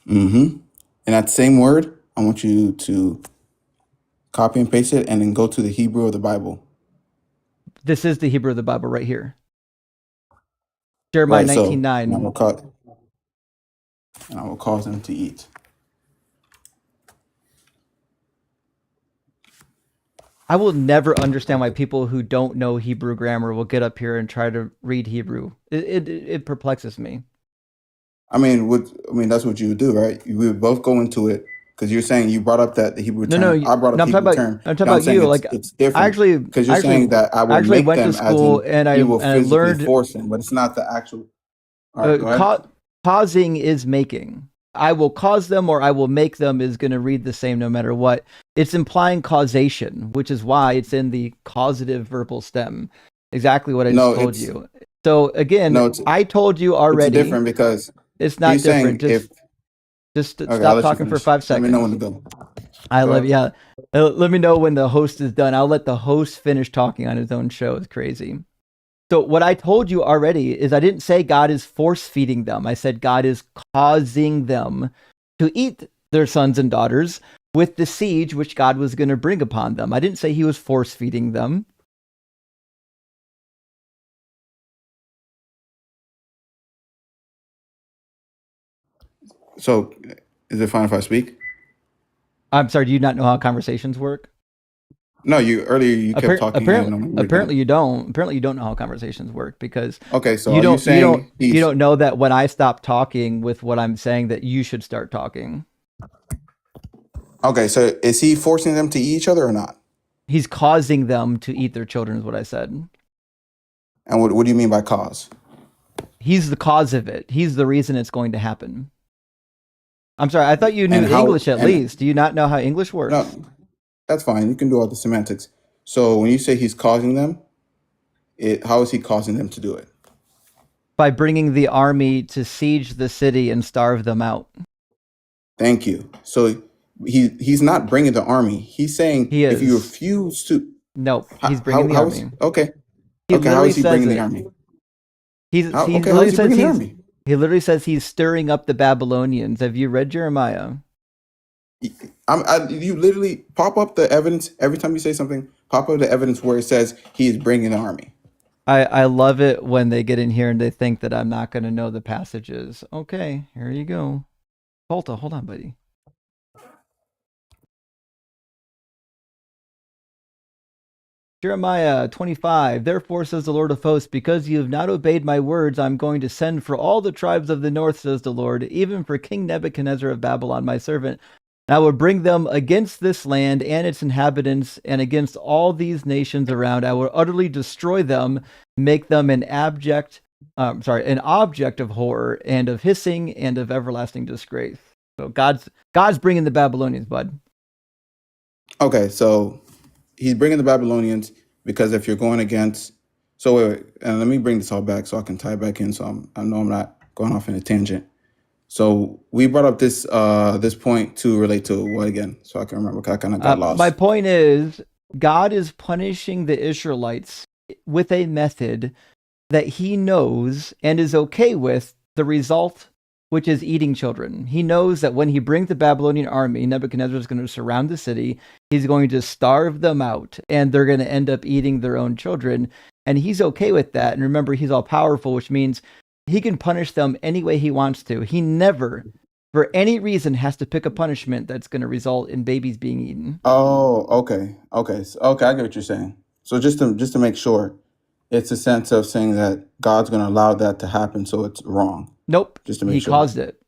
Mm-hmm. And that same word, I want you to copy and paste it and then go to the Hebrew of the Bible. This is the Hebrew of the Bible right here. Jeremiah 19:9. And I will cause them to eat. I will never understand why people who don't know Hebrew grammar will get up here and try to read Hebrew. It perplexes me. I mean, that's what you would do, right? We would both go into it because you're saying you brought up that the Hebrew No, term. I brought up no, Hebrew term. I'm talking I'm about saying you. Like, it's I different actually, because you're saying that I will actually make went to them as school in and he will I physically learned force them, but it's not the actual. All right, go ahead. causing is making. I will cause them or I will make them is going to read the same no matter what. It's implying causation, which is why it's in the causative verbal stem. Exactly what I just No, told it's you. So again, no, it's I told you it's already. different because It's not he's different. saying if. Just Okay, I'll stop let you talking for finish. 5 Let me know when seconds. to go. I Go love ahead. yeah. Let me know when the host is done. I'll let the host finish talking on his own show. It's crazy. So what I told you already is I didn't say God is force feeding them. I said God is causing them to eat their sons and daughters with the siege which God was going to bring upon them. I didn't say he was force feeding them. So, is it fine if I speak? I'm sorry, do you not know how conversations work? No, you earlier you kept talking and Apparently you don't. Apparently you don't know how conversations work because Okay, so are you saying you don't know that when I stop talking with what I'm saying that you should start talking. Okay, so is he forcing them to eat each other or not? He's causing them to eat their children is what I said. And what do you mean by cause? He's the cause of it. He's the reason it's going to happen. I'm sorry, I thought you knew And how English at and least. Do you not know how English works? no, that's fine. You can do all the semantics. So when you say he's causing them, how is he causing them to do it? By bringing the army to siege the city and starve them out. Thank you. So he's not bringing the army. He's saying He if you is. refuse to, Nope, he's bringing the how is army. okay? He Okay, how literally is he says bringing the it. army? He How literally is he says bringing the army? he literally says he's stirring up the Babylonians. Have you read Jeremiah? You literally pop up the evidence every time you say something. Pop up the evidence where it says he is bringing the army. I love it when they get in here and they think that I'm not going to know the passages. Okay, here you go. Volta, hold on, buddy. Jeremiah 25, therefore says the Lord of hosts, because you have not obeyed my words, I'm going to send for all the tribes of the north, says the Lord, even for King Nebuchadnezzar of Babylon, my servant. And I will bring them against this land and its inhabitants, and against all these nations around. I will utterly destroy them, make them an object of horror and of hissing and of everlasting disgrace. So God's bringing the Babylonians, bud. Okay, so he's bringing the Babylonians because if you're going against, so wait, and let me bring this all back so I can tie it back in. So I know I'm not going off in a tangent. So we brought up this point to relate to what again? So I can remember. 'Cause I kind of got lost. My point is, God is punishing the Israelites with a method that he knows and is okay with the result, which is eating children. He knows that when he brings the Babylonian army, Nebuchadnezzar is going to surround the city. He's going to starve them out, and they're going to end up eating their own children. And he's okay with that. And remember, he's all powerful, which means he can punish them any way he wants to. He never, for any reason, has to pick a punishment that's going to result in babies being eaten. Oh, okay, okay, I get what you're saying. So just to make sure, it's a sense of saying that God's going to allow that to happen, so it's wrong. Nope, Just to make he sure. caused it.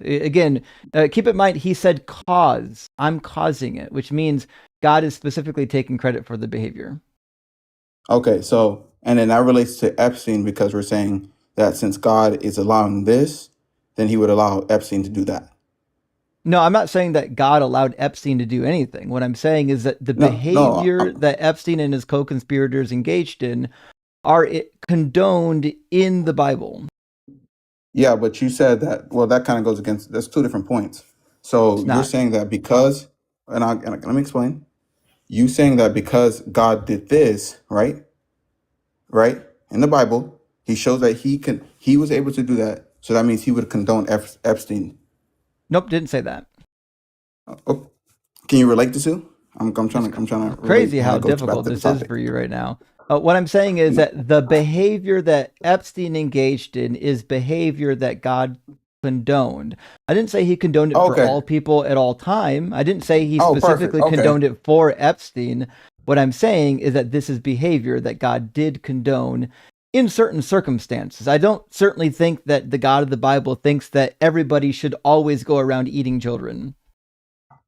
Again, keep in mind, he said cause. I'm causing it, which means God is specifically taking credit for the behavior. Okay, so, and then that relates to Epstein because we're saying that since God is allowing this, then he would allow Epstein to do that. No, I'm not saying that God allowed Epstein to do anything. What I'm saying is that the behavior that Epstein and his co-conspirators engaged in are condoned in the Bible. Yeah, but you said that, well, that kind of goes against, that's two different points. So you're saying that because, and let me explain. You saying that because God did this, right? Right? In the Bible, he shows that he was able to do that. So that means he would condone Epstein. Nope, didn't say that. Oh, can you relate the two? I'm trying to crazy how difficult this is for you right now. What I'm saying is that the behavior that Epstein engaged in is behavior that God condoned. I didn't say he condoned it for all people at all time. I didn't say he specifically condoned it for Epstein. What I'm saying is that this is behavior that God did condone in certain circumstances. I don't certainly think that the God of the Bible thinks that everybody should always go around eating children.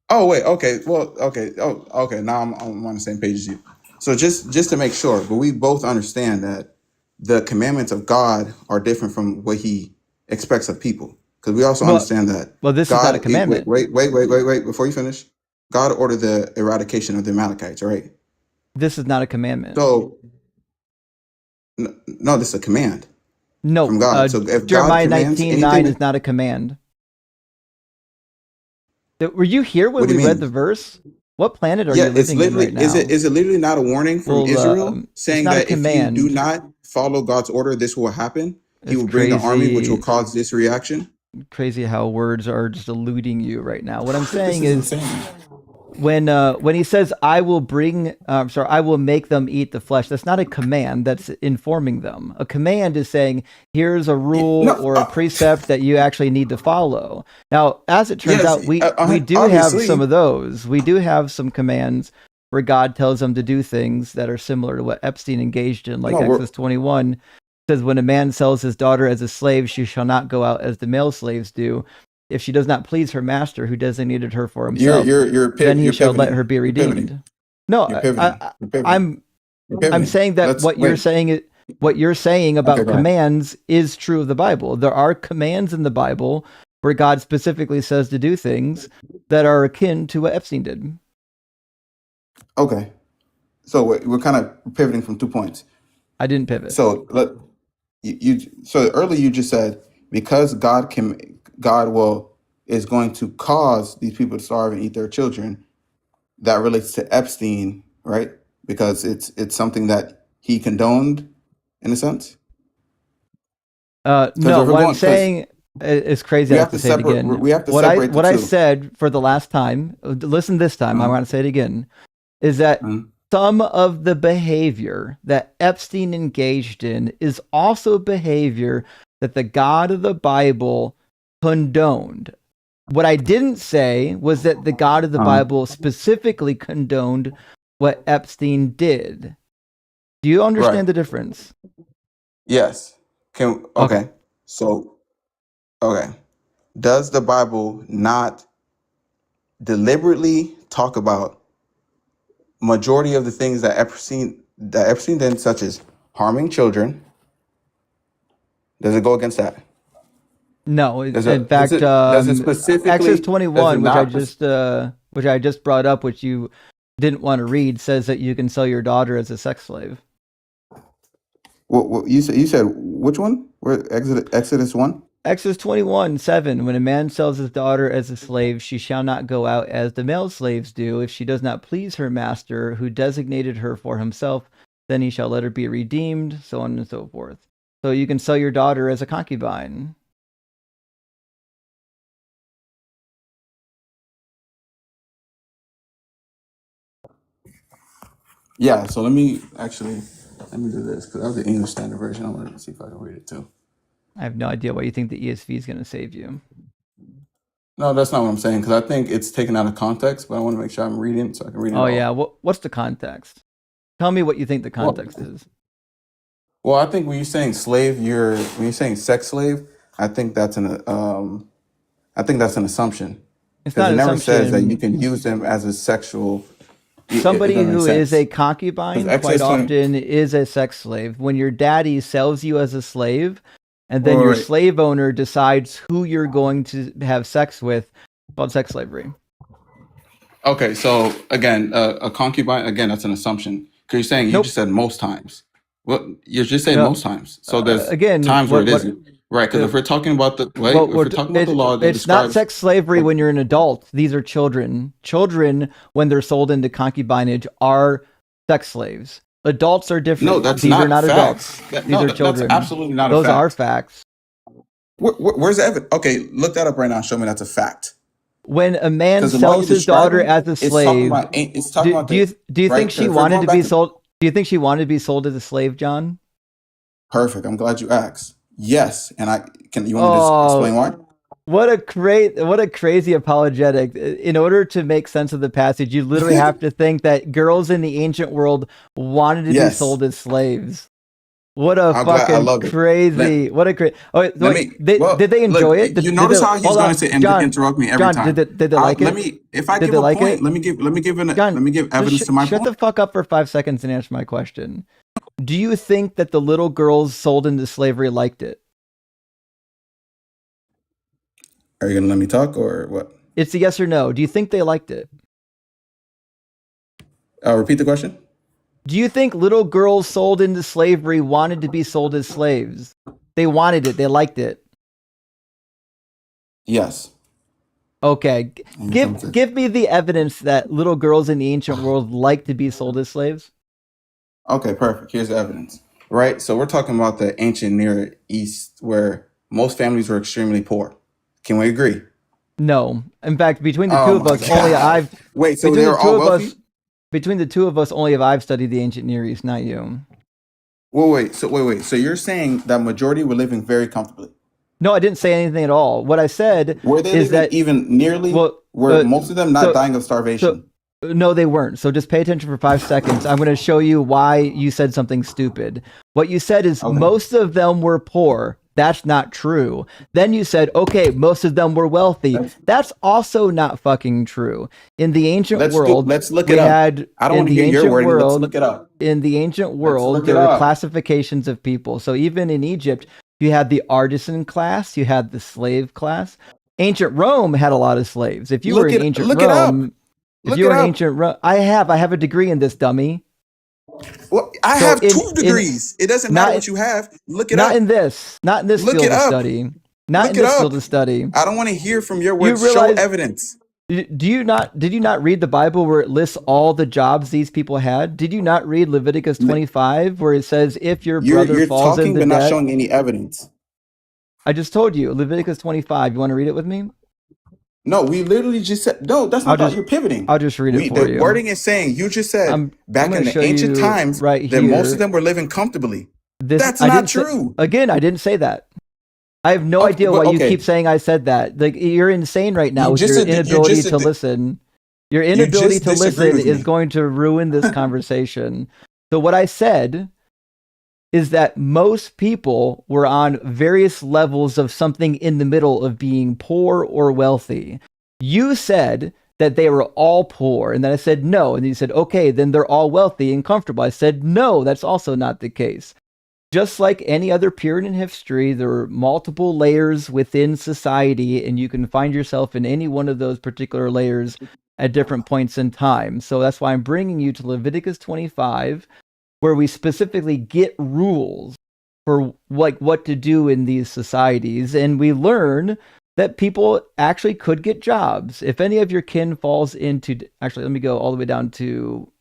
Oh wait, okay. Well, okay. Oh, okay. Now I'm on the same page as you. So just to make sure, but we both understand that the commandments of God are different from what He expects of people. Because we also Well, understand that well, this is not a commandment. wait. Before you finish, God ordered the eradication of the Amalekites, right? This is not a commandment. So no, this is a command No, from God. So if God Jeremiah commands 19:9 anything, is not a command. Were you here when what do we you read the mean? verse? What planet are Yeah, you it's living in literally right now? is it literally not a warning from Well, Israel it's saying not a that if you do command. not follow God's order, this will happen? He It's will bring the army, which will crazy, cause this reaction. crazy how words are just eluding you right now. What I'm This saying is is insane. when he says I will I will make them eat the flesh, that's not a command, that's informing them. A command is saying here's a rule No, or a precept that you actually need to follow. Now, as it turns yes, out, we do have obviously. some of those. We do have some commands where God tells them to do things that are similar to what Epstein engaged in, like No, Exodus 21 says, when a man sells his daughter as a slave, she shall not go out as the male slaves do. If she does not please her master who designated her for himself, then he you're shall let pivoting. her be You're pivoting. redeemed. No, You're pivoting. You're pivoting. I'm You're pivoting. saying that Let's what you're saying Okay, about go ahead. commands is true of the Bible. There are commands in the Bible where God specifically says to do things that are akin to what Epstein did. Okay, so we're kind of pivoting from 2 points. I didn't pivot. So so earlier you just said because God will is going to cause these people to starve and eat their children. That relates to Epstein, right? Because it's something that he condoned in a sense. Because No, if we're what I'm going, because saying is crazy. we I have have to to say it separate, again. we have to separate the What I two. said for the last time, listen this time, I Uh-huh. want to say it again, is that Mhm. some of the behavior that Epstein engaged in is also behavior that the God of the Bible condoned. What I didn't say was that the God of the Uh-huh. Bible specifically condoned what Epstein did. Do you Right. understand the difference? Yes. Okay. Okay. So okay. Does the Bible not deliberately talk about majority of the things that Epstein did, such as harming children? Does it go against that? No, Does in it does fact, it does it Exodus specifically does it 21, not which I just brought up, which you didn't want to read, says that you can sell your daughter as a sex slave. what you said which one? Where Exodus 1? Exodus 21:7, when a man sells his daughter as a slave, she shall not go out as the male slaves do. If she does not please her master, who designated her for himself, then he shall let her be redeemed, so on and so forth. So you can sell your daughter as a concubine. Yeah, so let me do this because that was the English Standard Version. I want to see if I can read it too. I have no idea why you think the ESV is going to save you. No, that's not what I'm saying because I think it's taken out of context, but I want to make sure I'm reading so I can read it Oh, all. yeah. What's the context? Tell me what you think the Well, context is. well, I think when you're saying slave, when you're saying sex slave, I think that's an assumption It's because not it an never says that you assumption. can use them as a sexual. It Somebody doesn't make who is a sense because concubine quite Exodus 20. often is a sex slave. When your daddy sells you as a slave, and then All your right. slave owner decides who you're going to have sex with, it's called sex slavery. Okay, so again, a concubine, again, that's an assumption. Because you're saying you just Nope. said most times. Well, you're just saying No. most times. So there's Again, times where it what isn't. Right, because if we're talking about the well, if we're talking about the law that it's not describes sex slavery when you're an adult. These are children. Children, when they're sold into concubinage, are sex slaves. Adults are different. no, that's These are not not adults. facts. These No, are that's children. absolutely not a Those are fact. facts. Where's the evidence? Okay, look that up right now and show me that's a fact. When a man Because the law you're sells his daughter describing, as a slave, it's talking about the do you right. think she If we're wanted going to back be to sold? Do you think she wanted to be sold as a slave, John? perfect, I'm glad you asked. Yes, and you want me to explain Oh, why? What a crazy apologetic. In order to make sense of the passage, you literally have to think that girls in the ancient world wanted to be Yes. sold as slaves. What a I'm glad. I fucking love it. crazy. What a crazy. Oh, wait, Let wait, me. Well, did they enjoy look. it? Did You notice they, how he's hold going on, to John, interrupt me every John, time. did they like Let it? me. If I Did give they a like point, it? let me give John, evidence just to my shut point. the fuck up for 5 seconds and answer my question. Do you think that the little girls sold into slavery liked it? Are you gonna let me talk or what? It's a yes or no. Do you think they liked it? Repeat the question. Do you think little girls sold into slavery wanted to be sold as slaves? They wanted it. They liked it. Yes. Okay. And here comes it. Give me the evidence that little girls in the ancient world liked to be sold as slaves. Okay, perfect. Here's the evidence. Right. So we're talking about the ancient Near East, where most families were extremely poor. Can we agree? No. In fact, between the Oh two of my us, only God. I've Wait. So between they the were two all of wealthy? us between the two of us, only have I've studied the ancient Near East, not you. Well, wait. So you're saying that majority were living very comfortably? No, I didn't say anything at all. What I said Were they is living that, even nearly? well, Were most of them not so dying of so starvation? no, they weren't. So just pay attention for 5 seconds. I'm going to show you why you said something stupid. What you said is Okay. most of them were poor. That's not true. Then you said, okay, most of them were wealthy. Let's That's also not fucking true. In the ancient world, let's look we it up. had I don't in want to the hear your ancient wording. Let's world, look it up. Let's look there it were up. classifications of people. So even in Egypt, you had the artisan class, you had the slave class. Ancient Rome had a lot of slaves. If you were in ancient Look it up. Rome, if Look you it were in up. ancient Rome, I have a degree in this, dummy. Well, I So have 2 degrees. It doesn't matter not what you have. Look it not up. in this, not in this Look it field of up. study, not Look in it this up. field of study. I don't want to hear from your You words. Show realize? evidence. Did you not read the Bible where it lists all the jobs these people had? Did you not read Leviticus 25 where it says if your brother You're falls talking into but not debt? showing any evidence. I just told you Leviticus 25. You want to read it with me? No, we literally just said no. That's I'll not thought. just You're pivoting. I'll just read it for The you. wording is saying you just said I'm back going in to show the ancient you times right that most of here. them were living comfortably. This That's I not didn't say true. again. I didn't say that. I have no Okay, idea but why you okay, keep saying I said that. Like you're insane right now you with just your you inability just to listen. Your you inability just to disagreed listen with is me. going to ruin this conversation. So what I said is that most people were on various levels of something in the middle of being poor or wealthy. You said that they were all poor, and then I said no, and then you said okay, then they're all wealthy and comfortable. I said no, that's also not the case. Just like any other period in history, there are multiple layers within society, and you can find yourself in any one of those particular layers at different points in time. So that's why I'm bringing you to Leviticus 25, where we specifically get rules for like what to do in these societies, and we learn that people actually could get jobs. If any of your kin falls into, actually, let me go all the way down to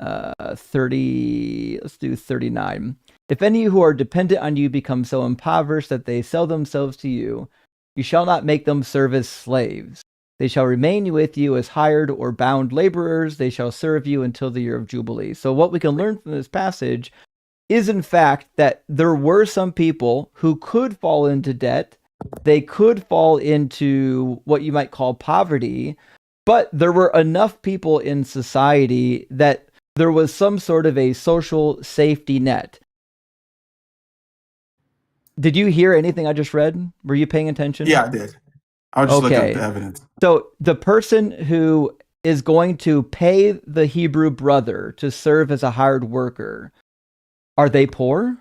30, let's do 39. If any who are dependent on you become so impoverished that they sell themselves to you, you shall not make them serve as slaves. They shall remain with you as hired or bound laborers. They shall serve you until the year of Jubilee. So what we can learn from this passage is, in fact, that there were some people who could fall into debt. They could fall into what you might call poverty, but there were enough people in society that there was some sort of a social safety net. Did you hear anything I just read? Were you paying attention? Yeah, I did. I was just looking up the Okay. evidence. So the person who is going to pay the Hebrew brother to serve as a hired worker, are they poor?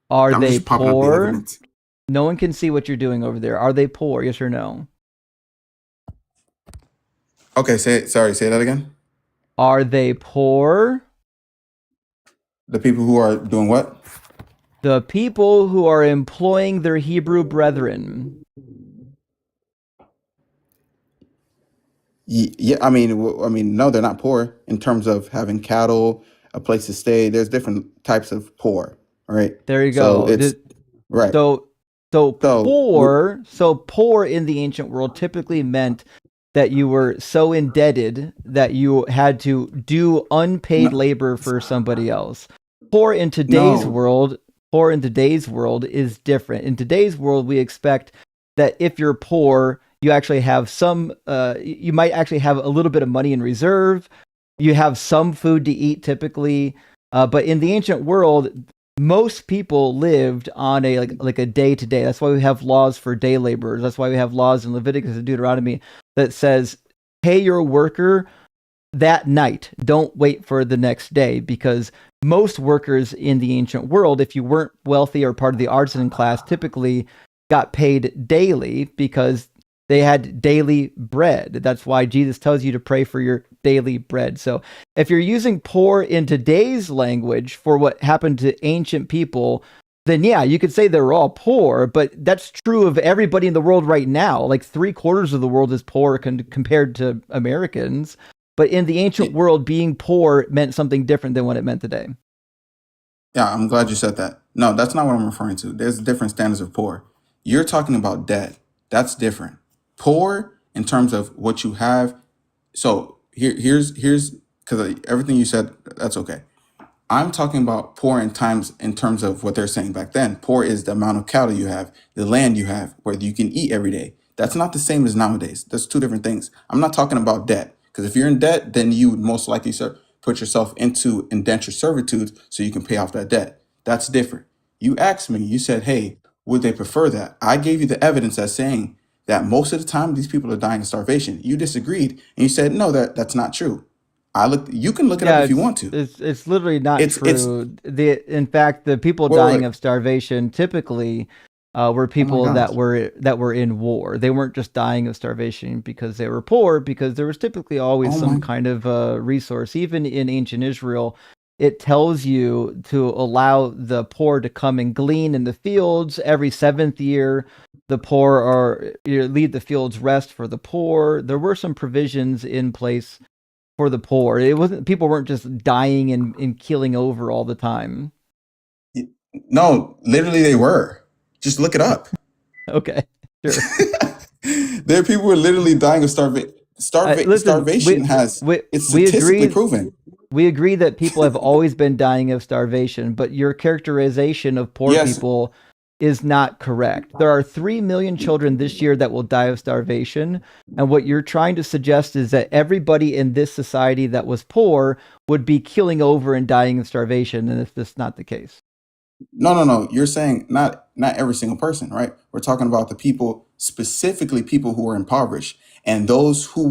Are I'm they just popping up the poor? evidence. No one can see what you're doing over there. Are they poor? Yes or no? Okay, say that again. Are they poor? The people who are doing what? The people who are employing their Hebrew brethren. Yeah, I mean, no, they're not poor in terms of having cattle, a place to stay. There's different types of poor, right? There you So go. it's right. So So poor in the ancient world typically meant that you were so indebted that you had to do unpaid no, labor for somebody else. Poor in today's No, world, poor in today's world is different. In today's world, we expect that if you're poor, you actually have some, you might actually have a little bit of money in reserve. You have some food to eat typically. But in the ancient world, most people lived on a like a day to day. That's why we have laws for day laborers. That's why we have laws in Leviticus and Deuteronomy that says pay your worker that night. Don't wait for the next day, because most workers in the ancient world, if you weren't wealthy or part of the artisan class, typically got paid daily because they had daily bread. That's why Jesus tells you to pray for your daily bread. So if you're using poor in today's language for what happened to ancient people, then yeah, you could say they're all poor, but that's true of everybody in the world right now. Like 3/4 of the world is poor compared to Americans. But in the ancient world, being poor meant something different than what it meant today. yeah, I'm glad you said that. No, that's not what I'm referring to. There's different standards of poor. You're talking about debt. That's different. Poor in terms of what you have. So here's because everything you said, that's okay. I'm talking about poor in times in terms of what they're saying back then. Poor is the amount of cattle you have, the land you have, where you can eat every day. That's not the same as nowadays. That's two different things. I'm not talking about debt, because if you're in debt, then you would most likely put yourself into indentured servitude so you can pay off that debt. That's different. You asked me, you said, hey, would they prefer that? I gave you the evidence that's saying that most of the time these people are dying of starvation. You disagreed and you said, no, that's not true. I looked. You can look it up Yeah, if you want to. it's literally not It's true. In fact, the people wait, wait, dying wait. of starvation typically were Oh my people gosh. that were in war. They weren't just dying of starvation because they were poor, because there was typically always Oh some my. kind of resource. Even in ancient Israel, it tells you to allow the poor to come and glean in the fields every seventh year. The poor are leave the fields rest for the poor. There were some provisions in place for the poor. It wasn't, people weren't just dying and killing over all the time. No, literally they were. Just look it up. Okay, sure. There are people who are literally dying of Listen, starvation has it's we statistically agree proven. we agree that people have always been dying of starvation, but your characterization of poor Yes. people is not correct. There are 3 million children this year that will die of starvation, and what you're trying to suggest is that everybody in this society that was poor would be killing over and dying of starvation, and it's just not the case. No. You're saying not every single person, right? We're talking about the people, specifically people who were impoverished, and those who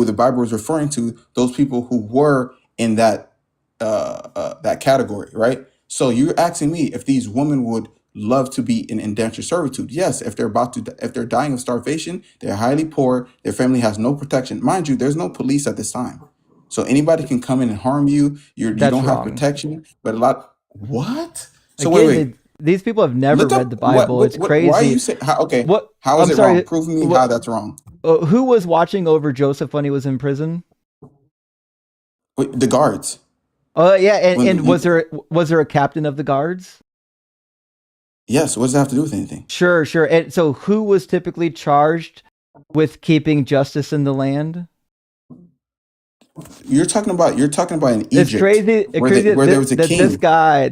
the Bible is referring to, those people who were in that category, right? So you're asking me if these women would love to be in indentured servitude. Yes, if they're dying of starvation, they're highly poor, their family has no protection. Mind you, there's no police at this time. So anybody can come in and harm you. You That's don't have wrong. protection. But a lot what? So Again, wait. these people have never Look read up the Bible. It's why are you crazy. saying okay, What? how is I'm it wrong? sorry. Prove me how What? that's wrong. Who was watching over Joseph when he was in prison? Wait, the guards. Oh yeah, When and was there a captain of the guards? yes, what does that have to do with anything? Sure, sure. And so, who was typically charged with keeping justice in the land? You're talking about in It's Egypt crazy. It's where crazy there was a that king.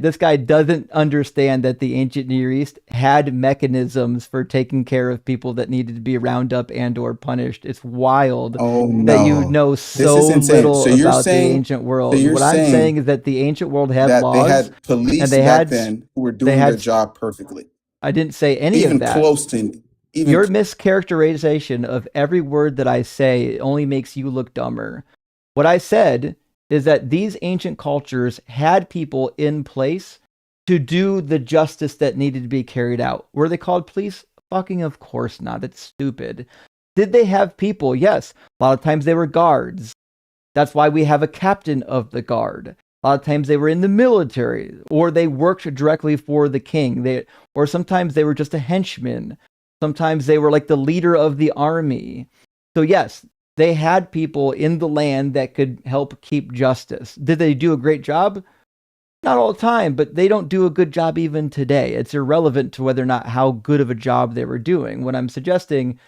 this guy doesn't understand that the ancient Near East had mechanisms for taking care of people that needed to be round up and or punished. It's wild Oh that you no. know This so is insane. little about the ancient So world. you're What I'm saying saying is that the ancient world had that they laws, had and police back then who were they doing their had. job perfectly. I didn't say any of Even that. close to even Your mischaracterization of every word that I say only makes you look dumber. What I said is that these ancient cultures had people in place to do the justice that needed to be carried out. Were they called police? Fucking of course not. It's stupid. Did they have people? Yes. A lot of times they were guards. That's why we have a captain of the guard. A lot of times they were in the military, or they worked directly for the king. Or sometimes they were just a henchman. Sometimes they were like the leader of the army. So yes, they had people in the land that could help keep justice. Did they do a great job? Not all the time, but they don't do a good job even today. It's irrelevant to whether or not how good of a job they were doing. What I'm suggesting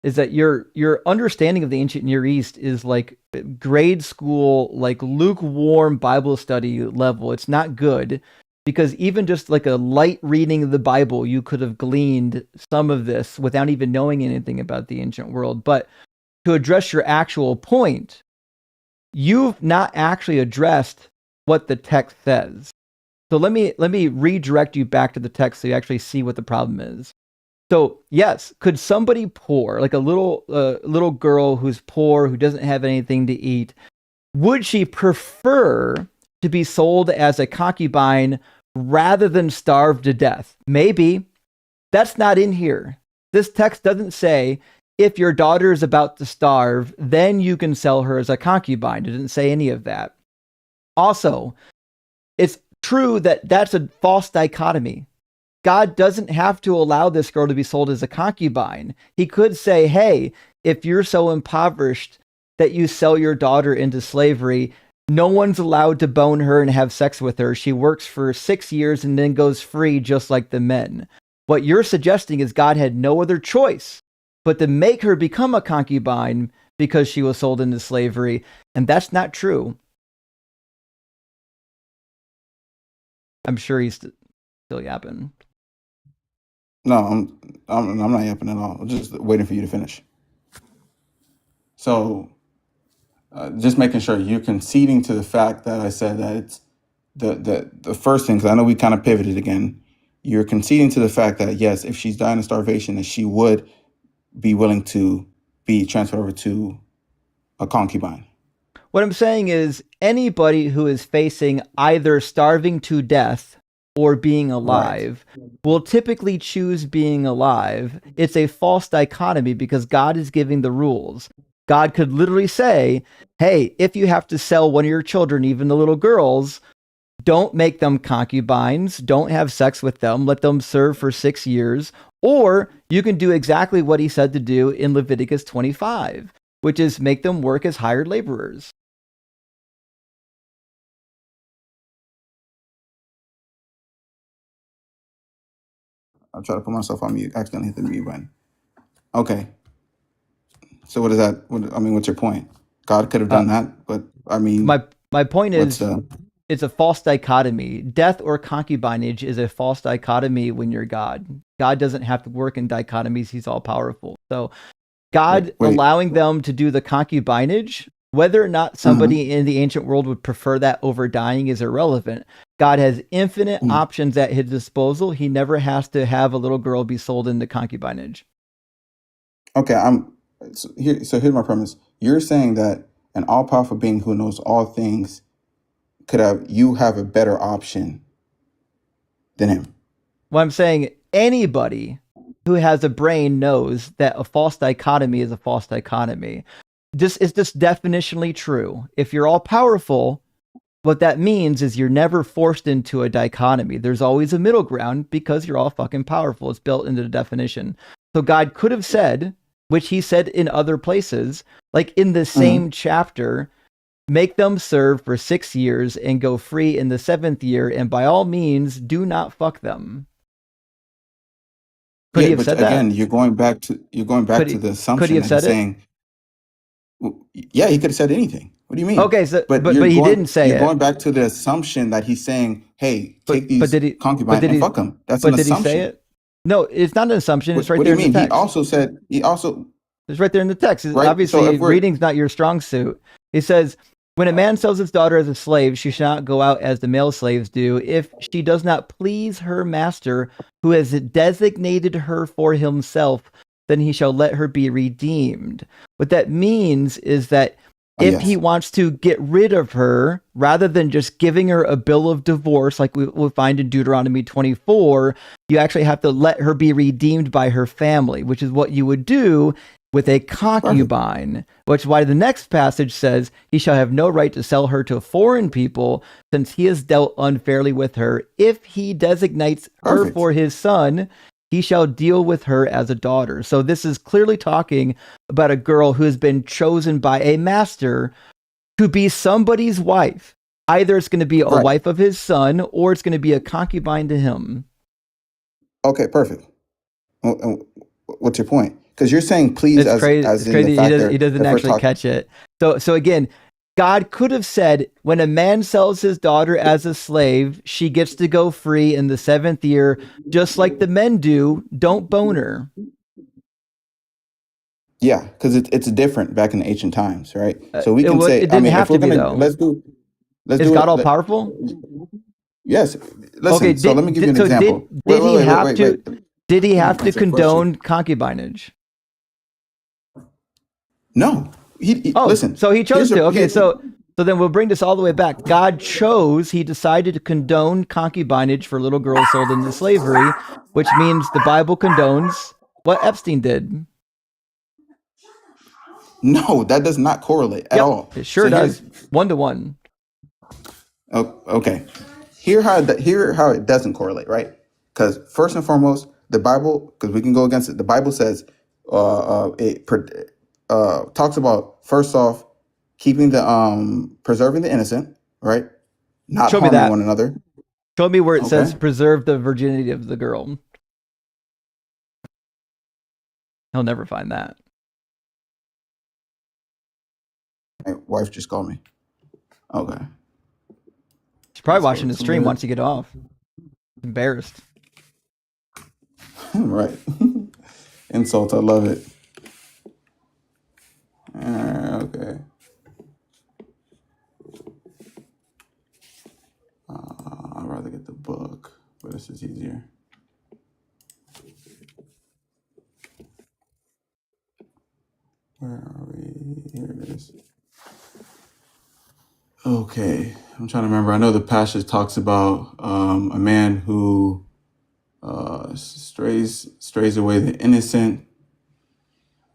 is that your understanding of the ancient Near East is like grade school, like lukewarm Bible study level. It's not good, because even just like a light reading of the Bible, you could have gleaned some of this without even knowing anything about the ancient world. But to address your actual point, you've not actually addressed what the text says. So let me redirect you back to the text so you actually see what the problem is. So yes, could somebody poor, like a little girl who's poor, who doesn't have anything to eat, would she prefer to be sold as a concubine rather than starve to death? Maybe. That's not in here. This text doesn't say if your daughter is about to starve, then you can sell her as a concubine. It didn't say any of that. Also, it's true that that's a false dichotomy. God doesn't have to allow this girl to be sold as a concubine. He could say, hey, if you're so impoverished that you sell your daughter into slavery, no one's allowed to bone her and have sex with her. She works for 6 years and then goes free just like the men. What you're suggesting is God had no other choice but to make her become a concubine because she was sold into slavery. And that's not true. I'm sure he's still yapping. No, I'm not yapping at all. I'm just waiting for you to finish. So, just making sure you're conceding to the fact that I said that it's the first thing, because I know we kind of pivoted again. You're conceding to the fact that yes, if she's dying of starvation, that she would be willing to be transferred over to a concubine. What I'm saying is anybody who is facing either starving to death or being alive will typically choose being alive. It's a false dichotomy because God is giving the rules. God could literally say, hey, if you have to sell one of your children, even the little girls, don't make them concubines, don't have sex with them, let them serve for 6 years. Or you can do exactly what he said to do in Leviticus 25, which is make them work as hired laborers. I'll try to put myself on mute. Accidentally hit the mute button. Okay. So what is that? What's your point? God could have done that, but I mean, my point is, it's a false dichotomy. Death or concubinage is a false dichotomy when you're God. God doesn't have to work in dichotomies. He's all powerful. So God allowing them to do the concubinage, whether or not somebody in the ancient world would prefer that over dying, is irrelevant. God has infinite options at his disposal. He never has to have a little girl be sold into concubinage. Okay, so here's my premise. You're saying that an all-powerful being who knows all things you have a better option than him. Well, I'm saying anybody who has a brain knows that a false dichotomy is a false dichotomy. It's just definitionally true. If you're all powerful, what that means is you're never forced into a dichotomy. There's always a middle ground because you're all fucking powerful. It's built into the definition. So God could have said, which he said in other places, like in the same chapter, make them serve for 6 years and go free in the 7th year, and by all means, do not fuck them. Could he have said that? Again, you're going back to the assumption that he's saying. Yeah, he could have said anything. What do you mean? Okay, so but he didn't say it. You're going back to the assumption that he's saying, "Hey, take these concubines and fuck them." That's an assumption. Did he say it? No, it's not an assumption. It's right there in the text. What do you mean? He also. It's right there in the text. Right? Obviously, reading's not your strong suit. It says, when a man sells his daughter as a slave, she shall not go out as the male slaves do. If she does not please her master, who has designated her for himself, then he shall let her be redeemed. What that means is that if he wants to get rid of her, rather than just giving her a bill of divorce, like we'll find in Deuteronomy 24, you actually have to let her be redeemed by her family, which is what you would do with a concubine, which is why the next passage says he shall have no right to sell her to foreign people, since he has dealt unfairly with her. If he designates her for his son, he shall deal with her as a daughter. So this is clearly talking about a girl who has been chosen by a master to be somebody's wife. Either it's going to be a wife of his son, or it's going to be a concubine to him. Okay, perfect. What's your point? because you're saying please It's crazy. as It's in the crazy. fact He doesn't if we're actually talking. catch it. So again, God could have said, when a man sells his daughter as a slave, she gets to go free in the 7th year, just like the men do. Don't bone her. Yeah, because it's different back in the ancient times, right? So we can say, It I didn't mean, have if we're to be, gonna though. let's Is do God it. all powerful? Yes. Okay. Listen. So let me give you an example. Did he have Wait. to? Did he have to That's a question. condone concubinage? No. He Oh, listen. so he chose Here's to. a Okay, so then we'll bring this all the way back. God chose, he decided to condone concubinage for little girls sold into slavery, which means the Bible condones what Epstein did. No, that does not correlate at all. It sure does. 1-to-1. Okay. Here how it doesn't correlate, right? Because first and foremost, the Bible, because we can go against it. The Bible says it talks about first off keeping the preserving the innocent, right? Not Show me harming that. one another. Show me where it says Okay. preserve the virginity of the girl. He'll never find that. My wife just called me. Okay. She's probably Let's go watching the to stream it. once you get off. Embarrassed. Right. Insult. I love it. Okay. I'd rather get the book, but this is easier. Where are we? Here it is. Okay. I'm trying to remember. I know the passage talks about a man who strays away the innocent.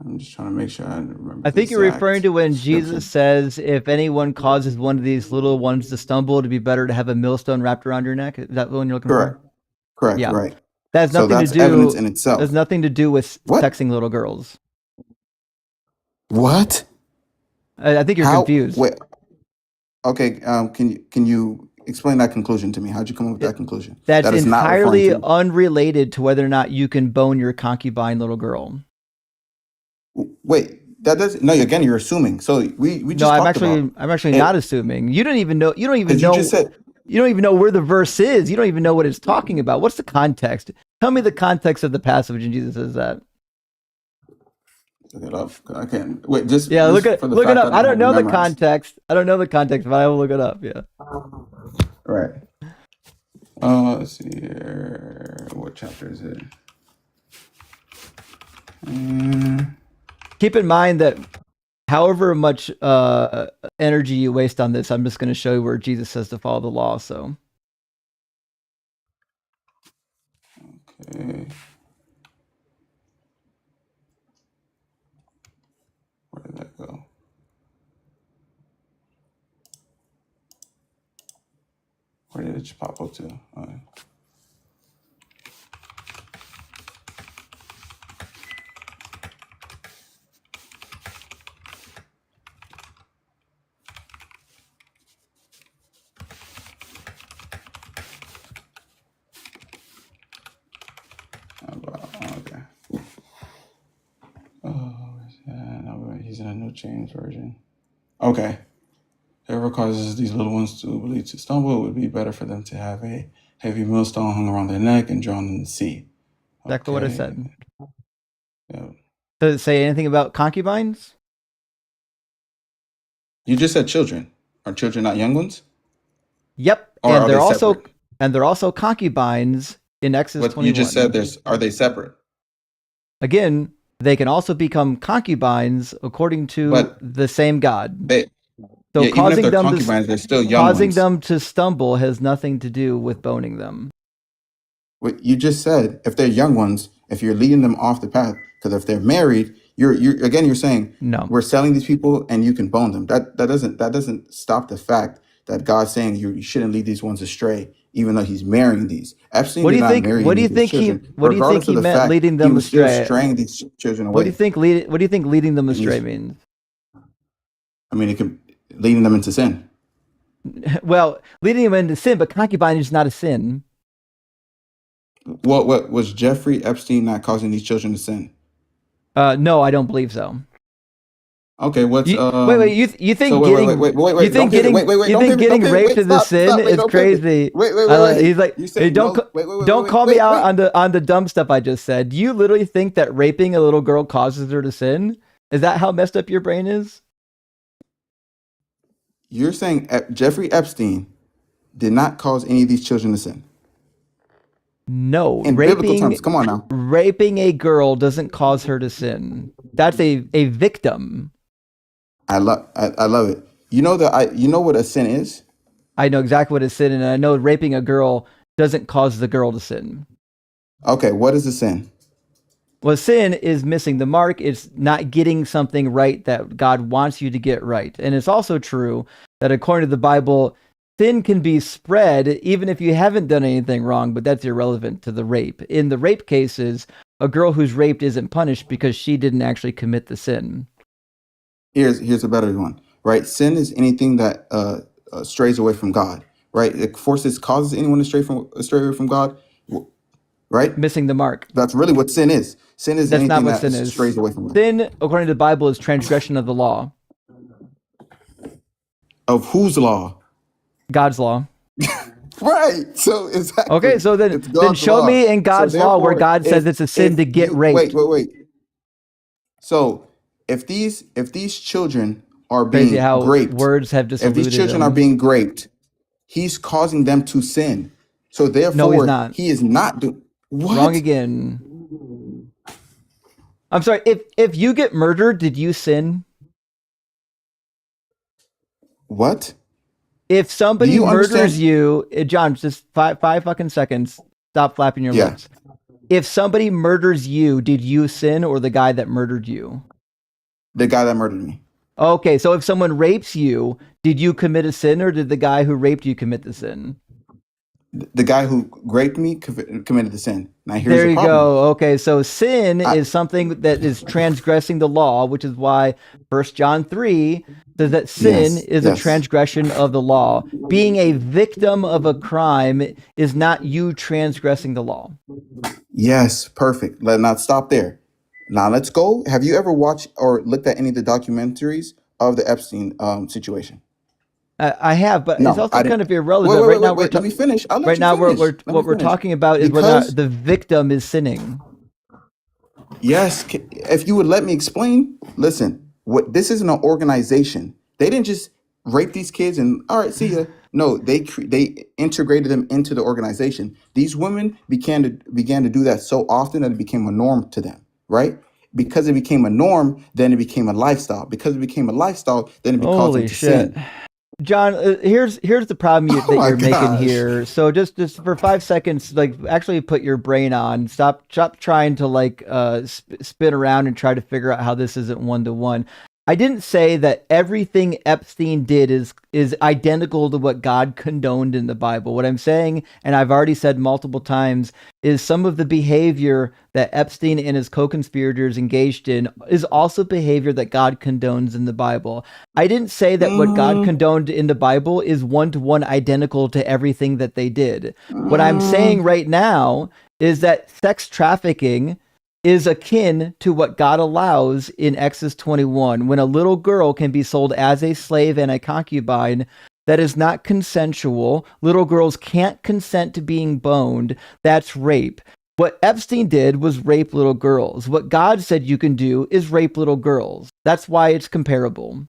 I'm just trying to make sure I remember. I think you're referring to when Jesus says, if anyone causes one of these little ones to stumble, it'd be better to have a millstone wrapped around your neck. Is that the one you're looking for? Correct. Yeah. Right. That has So nothing to that's evidence in do. itself. Has nothing to do with What? sexing little girls. What? I think you're confused. Wait. Okay. Can you explain that conclusion to me? How'd you come up with that conclusion? That's That is not entirely referring to. unrelated to whether or not you can bone your concubine little girl. Wait. That doesn't. No. Again, you're assuming. So we just. No, talked about I'm actually it. not assuming. You don't even know. You don't even Because you know. just said. You don't even know where the verse is. You don't even know what it's talking about. What's the context? Tell me the context of the passage when Jesus says that. Look it up. I can't. Wait. Just Look it up. I don't know the memorized. context. I don't know the context, but I will look it up. Yeah. Right. Let's see here. What chapter is it? Keep in mind that however much energy you waste on this, I'm just going to show you where Jesus says to follow the law. So. Okay. Where did that go? Where did it pop up to? Okay. Oh, no, he's in a New James Version. Okay. Whoever causes these little ones to believe to stumble, it would be better for them to have a heavy millstone hung around their neck and drowned in the sea. Exactly what I said. Yeah. Does it say anything about concubines? You just said children. Are children not young ones? Yep. Or and are they're they also separate? they're also concubines in Exodus But 21. you just said are they separate? Again, they can also become concubines according to the same God. So even if causing they're them concubines, they're still young causing ones. them to stumble has nothing to do with boning them. What you just said, if they're young ones, if you're leading them off the path, because if they're married, you're saying No. we're selling these people and you can bone them. That doesn't stop the fact that God's saying you shouldn't lead these ones astray, even though he's marrying these. Epstein did not marry What do you these think children, what do you think regardless he of the meant fact leading he them was still astray? straying these children away. What do you think leading them astray means? I mean, it could leading them into sin. Well, leading them into sin, but concubine is not a sin. What was Jeffrey Epstein not causing these children to sin? No, I don't believe so. Okay, what's Wait. You So think wait, getting you don't think pivot. getting Wait, you don't think pivot, don't getting pivot. raped Wait, is a sin wait, is don't pivot. crazy. Wait. He's like, You hey, saying no? Wait, don't call me out wait. on the dumb stuff I just said. Do you literally think that raping a little girl causes her to sin? Is that how messed up your brain is? You're saying Jeffrey Epstein did not cause any of these children to sin No, in biblical terms. Come on now. raping a girl doesn't cause her to sin. That's a victim. I love it. You know you know what a sin is? I know exactly what is sin, and I know raping a girl doesn't cause the girl to sin. Okay, what is a sin? Well, sin is missing the mark. It's not getting something right that God wants you to get right. And it's also true that according to the Bible, sin can be spread even if you haven't done anything wrong, but that's irrelevant to the rape. In the rape cases, a girl who's raped isn't punished because she didn't actually commit the sin. Here's a better one, right? Sin is anything that strays away from God, right? It causes anyone to stray away from God, right? Missing the mark. That's really what sin is. Sin is That's not anything what that sin is. strays away from God. Sin, according to the Bible, is transgression of the law. Of whose law? God's law. Right. So exactly. Okay, so then It's God's show law. me in God's law where therefore, God says it's a sin to get raped. Wait. So if these children are Crazy being how raped, words have just if these eluded children are him. being raped, he's causing them to sin. So therefore, No, he's not. he is not doing what? Wrong again. I'm sorry. If you get murdered, did you sin? What? If somebody you murders understand- you, John, just five fucking seconds. Stop flapping your Yeah. lips. If somebody murders you, did you sin or the guy that murdered you? The guy that murdered me. Okay, so if someone rapes you, did you commit a sin or did the guy who raped you commit the sin? The guy who raped me committed the sin. Now here's There the you problem. go. Okay, so sin is something that is transgressing the law, which is why 1 John 3 says that sin is a transgression of the law. Being a victim of a crime is not you transgressing the law. Yes, perfect. Let's not stop there. Now let's go. Have you ever watched or looked at any of the documentaries of the Epstein situation? I have, but it's No, also I kind didn't. of irrelevant. Right now, Let me finish. I'll let right you now finish. what we're talking about is whether or not the victim is sinning. Yes, if you would let me explain. Listen, this isn't an organization. They didn't just rape these kids and all right, see ya. No, they integrated them into the organization. These women began to do that so often that it became a norm to them, right? Because it became a norm, then it became a lifestyle. Because it became a lifestyle, then it caused them Holy to shit. sin. John, here's the problem that my you're making gosh. here. So just for 5 seconds, like actually put your brain on. Stop trying to like spin around and try to figure out how this isn't one-to-one. I didn't say that everything Epstein did is identical to what God condoned in the Bible. What I'm saying, and I've already said multiple times, is some of the behavior that Epstein and his co-conspirators engaged in is also behavior that God condones in the Bible. I didn't say that what God condoned in the Bible is one-to-one identical to everything that they did. What I'm saying right now is that sex trafficking is akin to what God allows in Exodus 21, when a little girl can be sold as a slave and a concubine. That is not consensual. Little girls can't consent to being boned. That's rape. What Epstein did was rape little girls. What God said you can do is rape little girls. That's why it's comparable.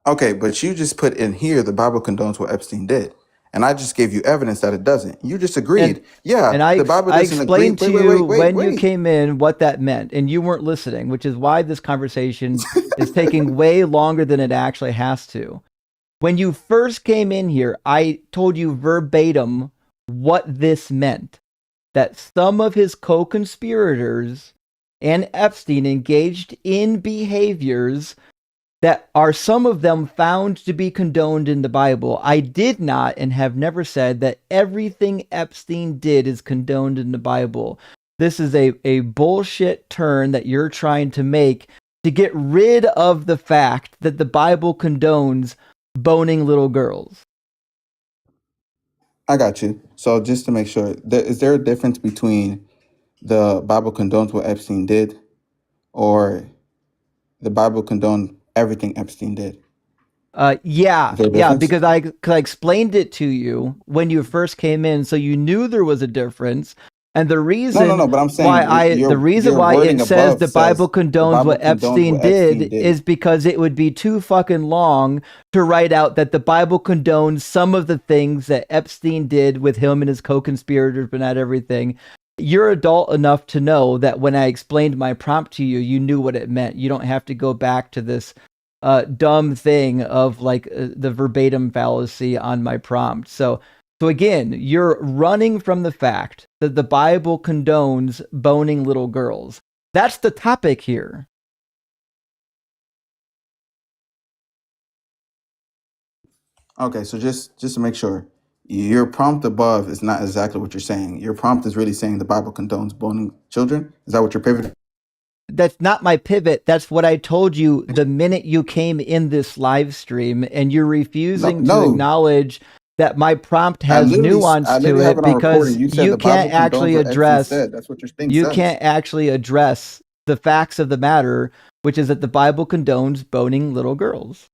Okay, but you just put in here the Bible condones what Epstein did. And I just gave you evidence that it doesn't. You just agreed. And I the Bible doesn't explained agree. to you when Wait. you came in what that meant, and you weren't listening, which is why this conversation is taking way longer than it actually has to. When you first came in here, I told you verbatim what this meant. That some of his co-conspirators and Epstein engaged in behaviors that are some of them found to be condoned in the Bible. I did not and have never said that everything Epstein did is condoned in the Bible. This is a bullshit turn that you're trying to make to get rid of the fact that the Bible condones boning little girls. I got you. So just to make sure, is there a difference between the Bible condones what Epstein did or the Bible condoned everything Epstein did? Yeah, Is there a yeah, difference? because I explained it to you when you first came in, so you knew there was a difference. And the reason But I'm why saying your why it wording says above the Bible says the condones Bible what condoned Epstein what Epstein did did. is because it would be too fucking long to write out that the Bible condones some of the things that Epstein did with him and his co-conspirators, but not everything. You're adult enough to know that when I explained my prompt to you, you knew what it meant. You don't have to go back to this dumb thing of like the verbatim fallacy on my prompt. So again, you're running from the fact that the Bible condones boning little girls. That's the topic here. Okay, so just to make sure, your prompt above is not exactly what you're saying. Your prompt is really saying the Bible condones boning children. Is that what you're pivoting? That's not my pivot. That's what I told you the minute you came in this live stream, and you're No, refusing to no. acknowledge that my prompt has nuance I to literally have it it on recording. because You said the Bible condones what Epstein said. That's what your thing you says. can't actually address the facts of the matter, which is that the Bible condones boning little girls.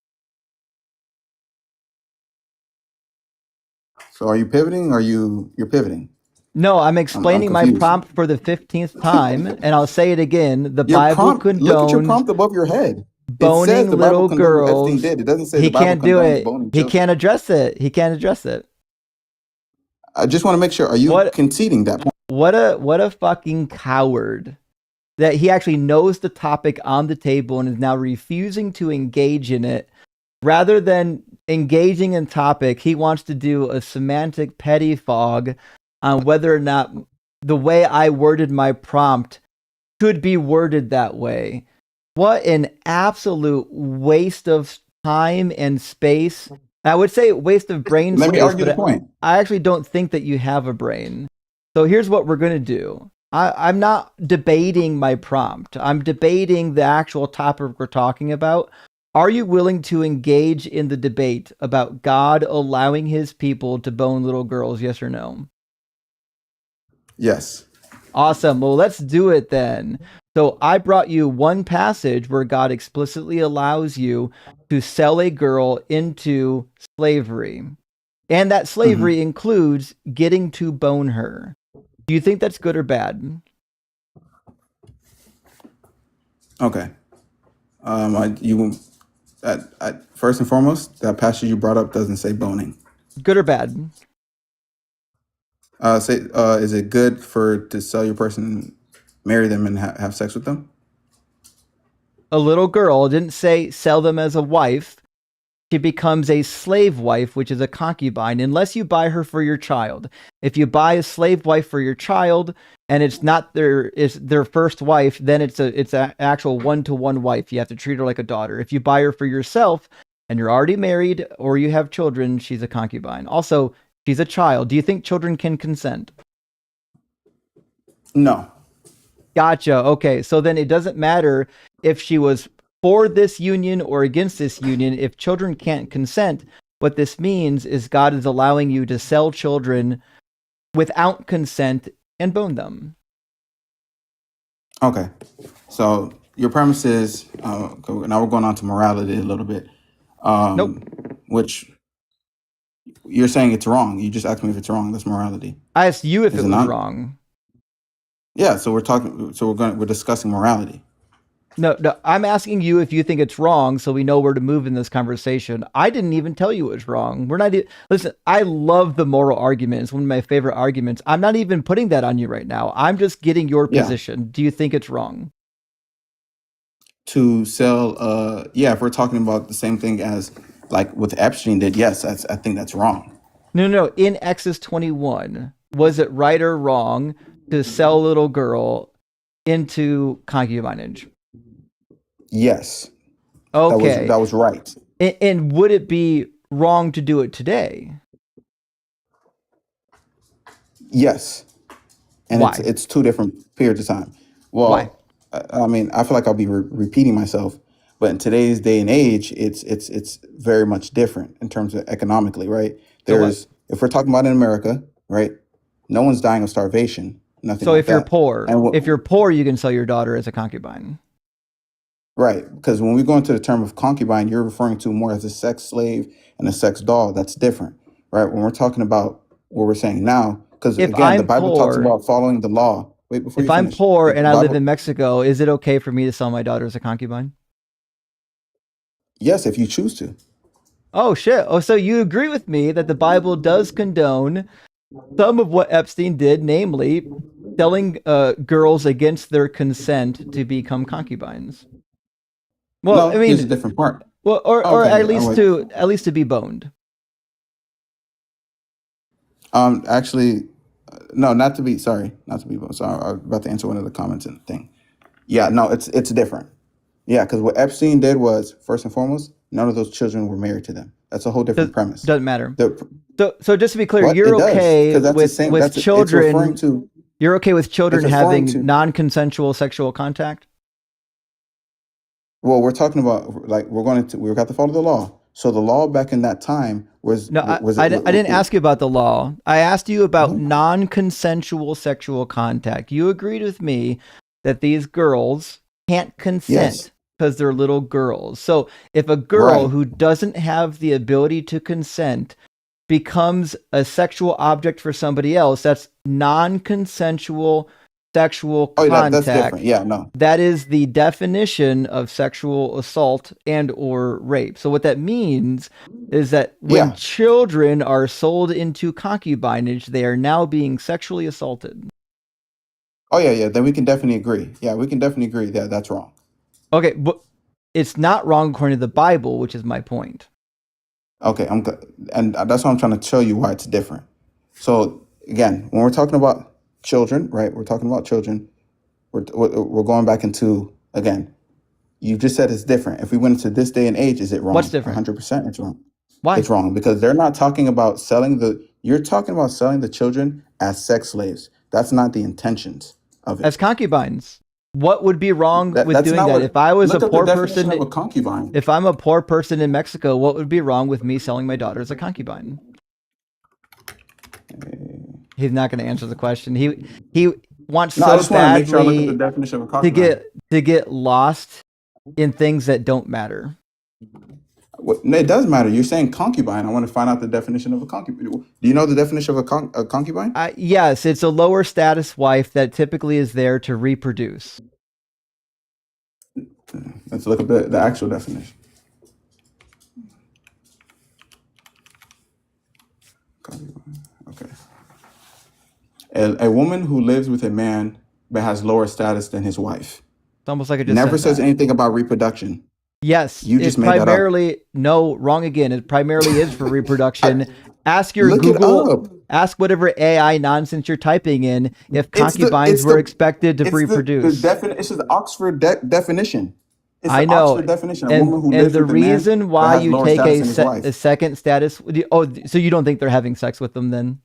So are you pivoting? Or you're pivoting? No, I'm I'm explaining my confused. prompt for the 15th time, and I'll say it again. The Your Bible prompt. Look at your condones prompt above your head. It says boning the Bible little condones what Epstein girls. did. It doesn't say He the Bible can't do condones it. boning He children. can't address it. He can't address it. I just want to make sure. Are you What conceding that point? what a fucking coward that he actually knows the topic on the table and is now refusing to engage in it. Rather than engaging in topic, he wants to do a semantic pettifog on whether or not the way I worded my prompt could be worded that way. What an absolute waste of time and space. I would say waste of brain Let me space, argue but the point. I actually don't think that you have a brain. So here's what we're going to do. I'm not debating my prompt. I'm debating the actual topic we're talking about. Are you willing to engage in the debate about God allowing his people to bone little girls? Yes or no? Yes. Awesome. Well, let's do it then. So I brought you one passage where God explicitly allows you to sell a girl into slavery. And that slavery includes getting to bone her. Do you think that's good or bad? Okay. First and foremost, that passage you brought up doesn't say boning. Good or bad? Is it good to sell your person, marry them, and have sex with them? A little girl didn't say sell them as a wife. She becomes a slave wife, which is a concubine, unless you buy her for your child. If you buy a slave wife for your child and it's not their first wife, then it's an actual 1-to-1 wife. You have to treat her like a daughter. If you buy her for yourself and you're already married or you have children, she's a concubine. Also, she's a child. Do you think children can consent? No. Gotcha. Okay, so then it doesn't matter if she was for this union or against this union. If children can't consent, what this means is God is allowing you to sell children without consent and bone them. Okay. So your premise is now we're going on to morality a little bit. Nope. Which you're saying it's wrong. You just asked me if it's wrong. That's morality. I asked you if Is it it was not? wrong. Yeah. So we're discussing morality. No, I'm asking you if you think it's wrong so we know where to move in this conversation. I didn't even tell you it was wrong. We're not listen, I love the moral argument. It's one of my favorite arguments. I'm not even putting that on you right now. I'm just getting your position. Do you think it's wrong? To sell if we're talking about the same thing as like with Epstein did, yes, I think that's wrong. No. In Exodus 21, was it right or wrong to sell a little girl into concubinage? Yes. Okay. That was right. And would it be wrong to do it today? Yes. And Why? it's two different periods of time. Well, Why? I mean, I feel like I'll be repeating myself, but in today's day and age, it's very much different in terms of economically, right? If we're talking about in America, right? No one's dying of starvation. Nothing. So like if you're that. poor, And if you're poor, you can sell your daughter as a concubine. Right, because when we go into the term of concubine, you're referring to more as a sex slave and a sex doll. That's different, right? When we're talking about what we're saying now, because If again, the I'm Bible talks poor, about following the law. Wait, before if you I'm finish, poor the and I live in Bible, Mexico, is it okay for me to sell my daughter as a concubine? yes, if you choose to. Oh shit. Oh, so you agree with me that the Bible does condone some of what Epstein did, namely selling girls against their consent to become concubines. Well, I No, here's a mean, different part. well, or Okay, oh, wait. at least to be boned. Actually, no, not to be sorry, not to be. Sorry, I was about to answer one of the comments and thing. Yeah, no, it's different. Yeah, because what Epstein did was first and foremost, none of those children were married to them. That's a whole different premise. Doesn't matter. The So just to be clear, what you're it does okay because that's the with same. It's referring children. to You're okay with children it's referring having to. non-consensual sexual contact? Well, we're talking about like we've got to follow the law. So the law back in that time was No, I didn't ask you about the law. I asked you about non-consensual sexual contact. You agreed with me that these girls can't consent yes, because they're little girls. So if a girl right. who doesn't have the ability to consent becomes a sexual object for somebody else, that's non-consensual sexual Oh, that's different. contact. Yeah, no. That is the definition of sexual assault and or rape. So what that means is that when Yeah. children are sold into concubinage, they are now being sexually assaulted. Oh, yeah, yeah. Then we can definitely agree. Yeah, we can definitely agree that that's wrong. Okay, but it's not wrong according to the Bible, which is my point. Okay, I'm good, and that's what I'm trying to tell you why it's different. So again, when we're talking about children, right? We're talking about children. We're going back into again. You just said it's different. If we went into this day and age, is it wrong? What's different? 100%, it's wrong. Why? It's wrong because they're not talking about selling the. You're talking about selling the children as sex slaves. That's not the intentions of As it. concubines. What would be wrong with That's doing not that? what. If I was a Look up the poor definition person, of a concubine. if I'm a poor person in Mexico, what would be wrong with me selling my daughter as a concubine? He's not going to answer the question. He wants No, I so just want to make sure I look at the badly definition of a concubine. to get lost in things that don't matter. No, it does matter. You're saying concubine. I want to find out the definition of a concubine. Do you know the definition of a concubine? Yes, it's a lower status wife that typically is there to reproduce. Let's look up the actual definition. Concubine. Okay. A woman who lives with a man but has lower status than his wife. It's almost like I just Never said says that. anything about reproduction. Yes, You it just made that up. primarily no, wrong again. It primarily is for reproduction. Ask your Look it Google, up. ask whatever AI nonsense you're typing in if concubines were expected to reproduce. It's the Oxford definition. It's I the know, Oxford definition. A woman who and lives the with a man reason but why has you lower take status than his wife. a second status. So you don't think they're having sex with them then?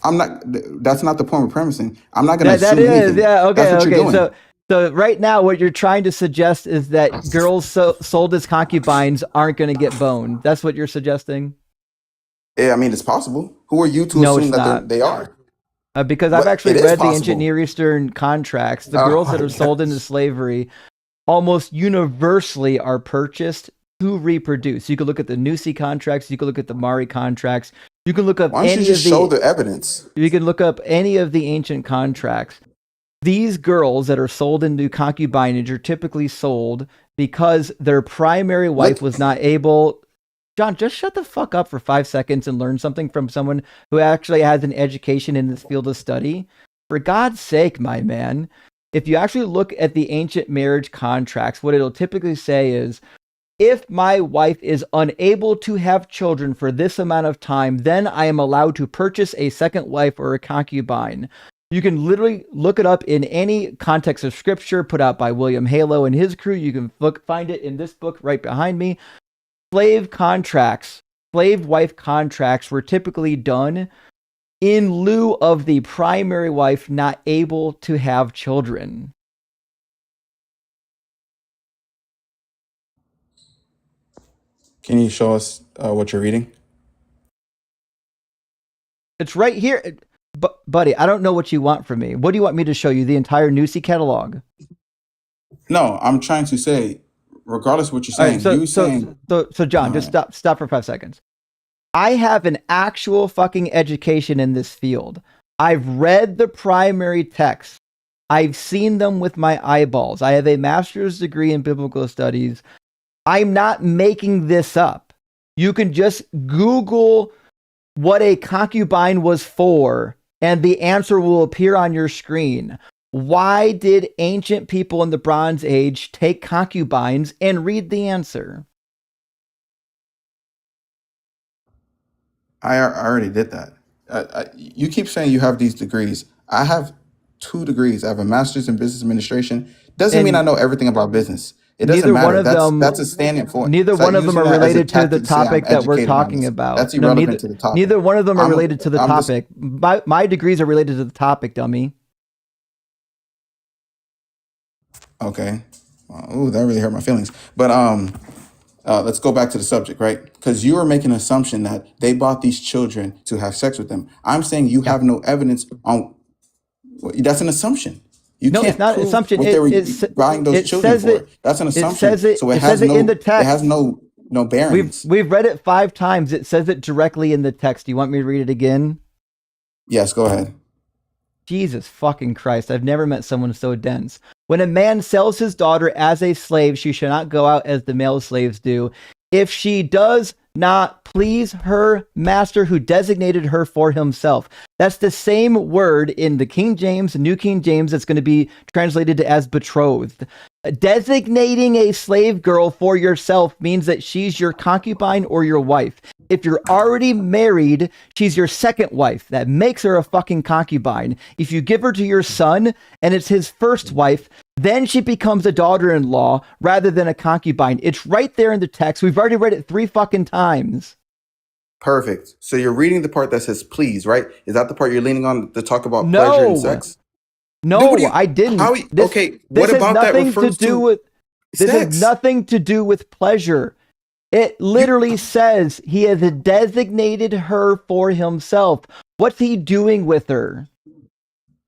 I'm not. That's not the point we're premising. I'm not going to That assume is, anything. yeah, okay, That's what you're okay. doing. So right now, what you're trying to suggest is that girls sold as concubines aren't going to get boned. That's what you're suggesting? Yeah, I mean, it's possible. Who are you to No, assume it's that not. they are? Because I've But actually it is read the ancient possible. Near Eastern contracts. The Oh girls that my are sold into gosh. slavery almost universally are purchased to reproduce. You can look at the Nusi contracts. You can look at the Mari contracts. You can look up Why don't you any just of show the. the evidence? You can look up any of the ancient contracts. These girls that are sold into concubinage are typically sold because their primary wife Look, was not able. John, just shut the fuck up for 5 seconds and learn something from someone who actually has an education in this field of study. For God's sake, my man, if you actually look at the ancient marriage contracts, what it'll typically say is, if my wife is unable to have children for this amount of time, then I am allowed to purchase a second wife or a concubine. You can literally look it up in any context of scripture put out by William Halo and his crew. You can find it in this book right behind me. Slave wife contracts were typically done in lieu of the primary wife not able to have children. can you show us what you're reading? It's right here. But buddy, I don't know what you want from me. What do you want me to show you? The entire Nusi catalog? No, I'm trying to say, regardless of what you're All right, saying, you saying, so John, all just right. stop for 5 seconds. I have an actual fucking education in this field. I've read the primary texts. I've seen them with my eyeballs. I have a master's degree in biblical studies. I'm not making this up. You can just Google what a concubine was for, and the answer will appear on your screen. Why did ancient people in the Bronze Age take concubines? And read the answer. I already did that. You keep saying you have these degrees. I have 2 degrees. I have a master's in business administration. Doesn't mean I And know everything about business. It doesn't neither one matter. of That's them a standing point. neither It's like one of them using are that as a related to the tactic to say I'm topic that we're educated on talking this. about. That's No, irrelevant to the topic. neither one of them are I'm related to the I'm just topic. My degrees are related to the topic, dummy. okay. Ooh, that really hurt my feelings. But let's go back to the subject, right? Because you are making an assumption that they bought these children to have sex with them. I'm saying you Yeah. have no evidence on. Well, that's an assumption. You No, it's can't not an prove assumption. what they were buying those It children says for. it That's an it assumption. says it So it says it in the it has text. no bearings. We've read it 5 times. It says it directly in the text. Do you want me to read it again? Yes, go ahead. Jesus fucking Christ. I've never met someone so dense. When a man sells his daughter as a slave, she shall not go out as the male slaves do. If she does not please her master who designated her for himself. That's the same word in the King James, New King James, that's going to be translated as betrothed. Designating a slave girl for yourself means that she's your concubine or your wife. If you're already married, she's your second wife. That makes her a fucking concubine. If you give her to your son and it's his first wife, then she becomes a daughter-in-law rather than a concubine. It's right there in the text. We've already read it 3 fucking times. Perfect. So you're reading the part that says please, right? Is that the part you're leaning on to talk about pleasure and No, sex? no, I didn't. Okay, what This has about that nothing to refers do to with this has sex? nothing to do with pleasure. It literally says he has designated her for himself. What's he doing with her?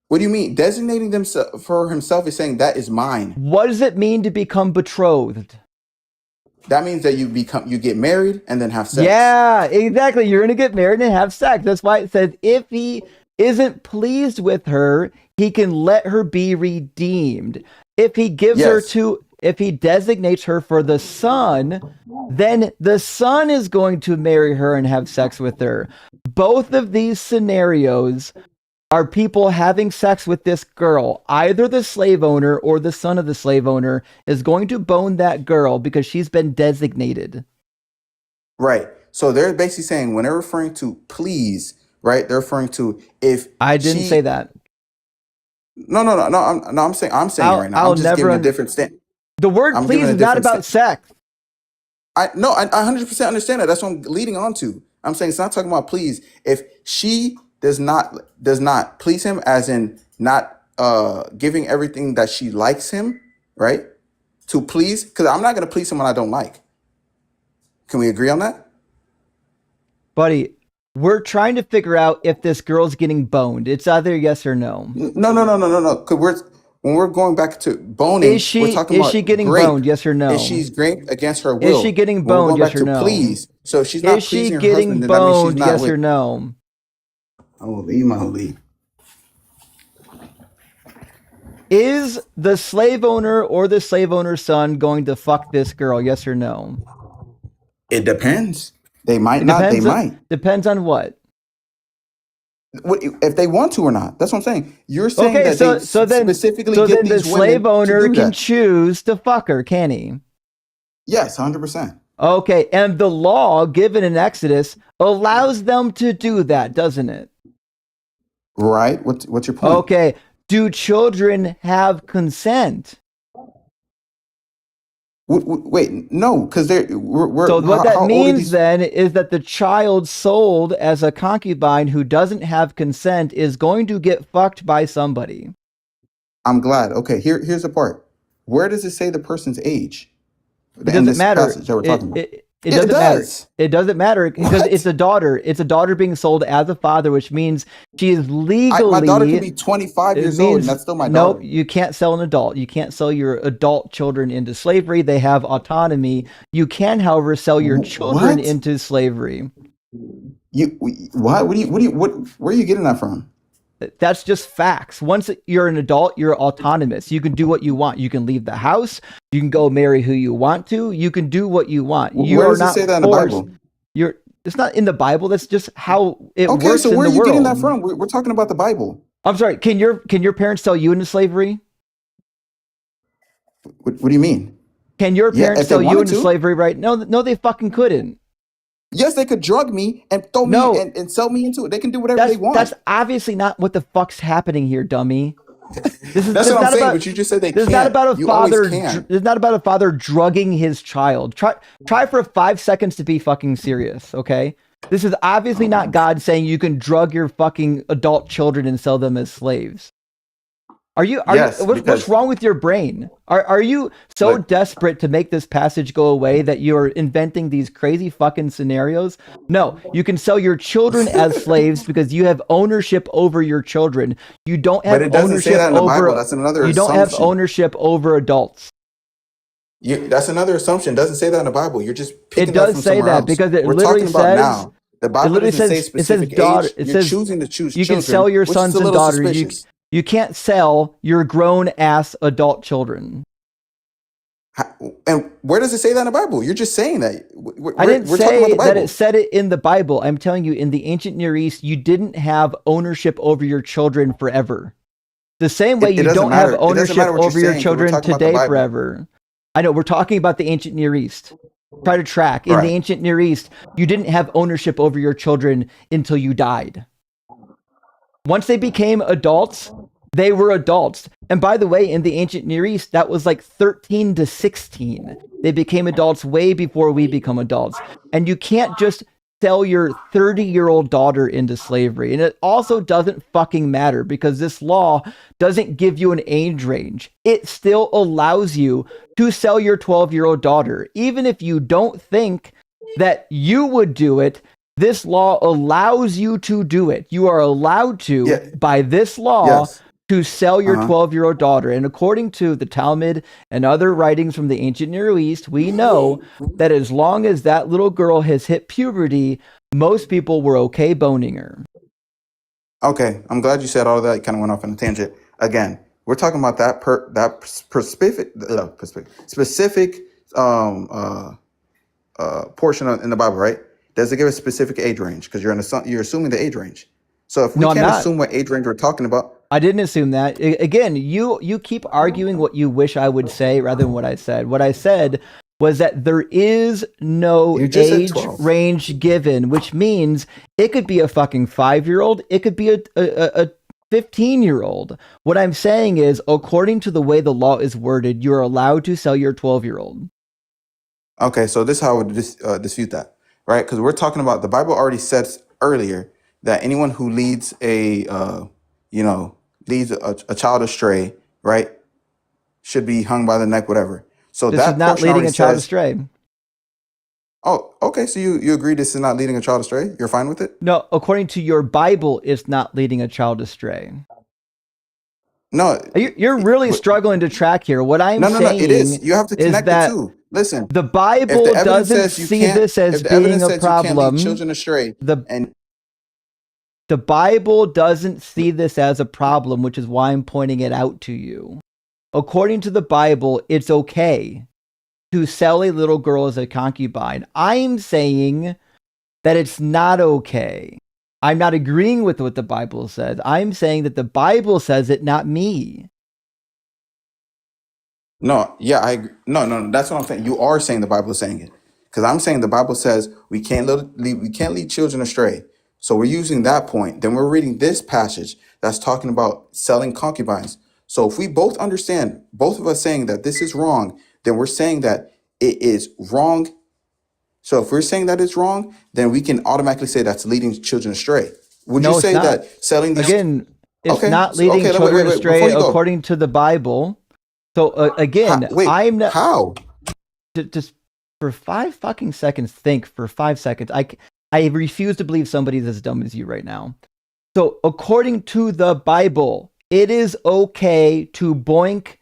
What do you mean? Designating them for himself is saying that is mine. What does it mean to become betrothed? That means that you get married and then have sex. Yeah, exactly. You're going to get married and have sex. That's why it says if he isn't pleased with her, he can let her be redeemed. If he gives her if he designates her for the son, then the son is going to marry her and have sex with her. Both of these scenarios are people having sex with this girl. Either the slave owner or the son of the slave owner is going to bone that girl because she's been designated. Right. So they're basically saying when they're referring to please, right? They're referring to if I didn't say that. No. I'm saying right now. I'm just giving a different stand. The word please is not about sex. I 100% understand that. That's what I'm leading on to. I'm saying it's not talking about please. If she does not please him, as in not giving everything that she likes him, right? To please, because I'm not gonna please someone I don't like. Can we agree on that? Buddy, we're trying to figure out if this girl's getting boned. It's either yes or no. No. Because when we're going back to boning, we're talking about is she getting grape. boned? Yes or no? If she's grape against her will. Is she getting When we're boned? going Yes back or to no? please. So if she's not Is she pleasing her getting husband, then that means she's boned? not Yes with. or no? Holy. Is the slave owner or the slave owner's son going to fuck this girl? Yes or no? It depends. They might not. They might. Depends on what? If they want to or not. That's what I'm saying. You're saying Okay, that they specifically get then the these slave women owner to do can that. choose to fuck her, can he? Yes, 100%. Okay, and the law given in Exodus allows them to do that, doesn't it? Right. What's your point? Okay. Do children have consent? Wait, no, because we're. So what that how old are means these? then is that the child sold as a concubine who doesn't have consent is going to get fucked by somebody. I'm glad. Okay, here's the part. Where does it say the person's age? It doesn't matter. Passage that we're talking about. It Yeah, it doesn't matter. does. It doesn't matter because What? it's a daughter. It's a daughter being sold as a father, which means she is My daughter can legally. be 25 It years old, and means that's still my nope. daughter. You can't sell an adult. You can't sell your adult children into slavery. They have autonomy. You can, however, sell your children What? into slavery. What? Where are you getting that from? That's just facts. Once you're an adult, you're autonomous. You can do what you want. You can leave the house. You can go marry who you want to. You can do what you want. You Where are does it not say that in the forced. Bible? It's not in the Bible. That's just how it Okay, works so in where the are you getting that world. from? We're talking about the Bible. I'm sorry. Can your parents sell you into slavery? What do you mean? Can your Yeah, parents if they sell you wanted into to. slavery? Right? No, they fucking couldn't. Yes, they could drug me and throw me No, and sell me into it. They can do whatever they want. that's obviously not what the fuck's happening here, dummy. This That's what I'm not saying. about. But you just said they This is can't. not about a You always father. can. This is not about a father drugging his child. Try for 5 seconds to be fucking serious, okay? This is obviously not God saying you can drug your fucking adult children and sell them as slaves. Yes, What's because wrong with your brain? Are you so look, desperate to make this passage go away that you're inventing these crazy fucking scenarios? No, you can sell your children as slaves because you have ownership over your children. You don't but have it doesn't say ownership that in the Bible. over That's another you don't have assumption. ownership over adults. That's another assumption. It doesn't say that in the Bible. You're just It picking that does from say somewhere that else. because it We're literally talking about says now. The Bible doesn't say it says specific daughter. age. It You're says choosing to choose you can children, sell your which is sons a and little daughters. suspicious. You can't sell your grown ass adult children. And where does it say that in the Bible? You're just saying that. I didn't We're talking about say the that it Bible. said it in the Bible. I'm telling you, in the ancient Near East, you didn't have ownership over your children forever. The same way It you doesn't don't have matter. It doesn't ownership matter what you're over your saying because we're children talking about the today Bible. forever. I know, we're talking about the ancient Near East. Try to track. In the Right. ancient Near East, you didn't have ownership over your children until you died. Once they became adults, they were adults. And by the way, in the ancient Near East, that was like 13 to 16. They became adults way before we become adults. And you can't just sell your 30-year-old daughter into slavery. And it also doesn't fucking matter because this law doesn't give you an age range. It still allows you to sell your 12-year-old daughter. Even if you don't think that you would do it, this law allows you to do it. You are allowed to, Yeah. by this law, Yes. to sell your Uh-huh. 12-year-old daughter. And according to the Talmud and other writings from the ancient Near East, we know that as long as that little girl has hit puberty, most people were okay boning her. Okay, I'm glad you said all of that. You kind of went off on a tangent. Again, we're talking about specific portion in the Bible, right? Does it give a specific age range? Because you're assuming the age range. So if we No, I'm can't not. assume what age range we're talking about, I didn't assume that. Again, you keep arguing what you wish I would say rather than what I said. What I said was that there is no you just said age 12. range given, which means it could be a fucking 5-year-old, it could be a 15-year-old. What I'm saying is, according to the way the law is worded, you're allowed to sell your 12-year-old. Okay, so this is how I would dispute that, right? Because we're talking about the Bible already says earlier that anyone who leads leads a child astray, right, should be hung by the neck, whatever. So This is that not portion leading already a child says, astray. oh, okay, so you agree this is not leading a child astray? You're fine with it? No, according to your Bible, it's not leading a child astray. No, You're really struggling to track here. What I'm no, saying it is. You have to is connect the that two. Listen, the if Bible the evidence doesn't says you see can't, this as if the being evidence a says you can't lead problem. children astray, The and the Bible doesn't see this as a problem, which is why I'm pointing it out to you. According to the Bible, it's okay to sell a little girl as a concubine. I'm saying that it's not okay. I'm not agreeing with what the Bible says. I'm saying that the Bible says it, not me. no, yeah, I agree. No, that's what I'm saying. You are saying the Bible is saying it, because I'm saying the Bible says we can't lead children astray. So we're using that point. Then we're reading this passage that's talking about selling concubines. So if we both understand, both of us saying that this is wrong, then we're saying that it is wrong. So if we're saying that it's wrong, then we can automatically say that's leading children astray. Would you No, it's say not. that selling these? Again, it's Okay, not so, leading okay, children wait. astray Before you go, according to the Bible. So again, I'm not how? just for 5 fucking seconds, think for 5 seconds. I refuse to believe somebody's as dumb as you right now. So, according to the Bible, it is okay to boink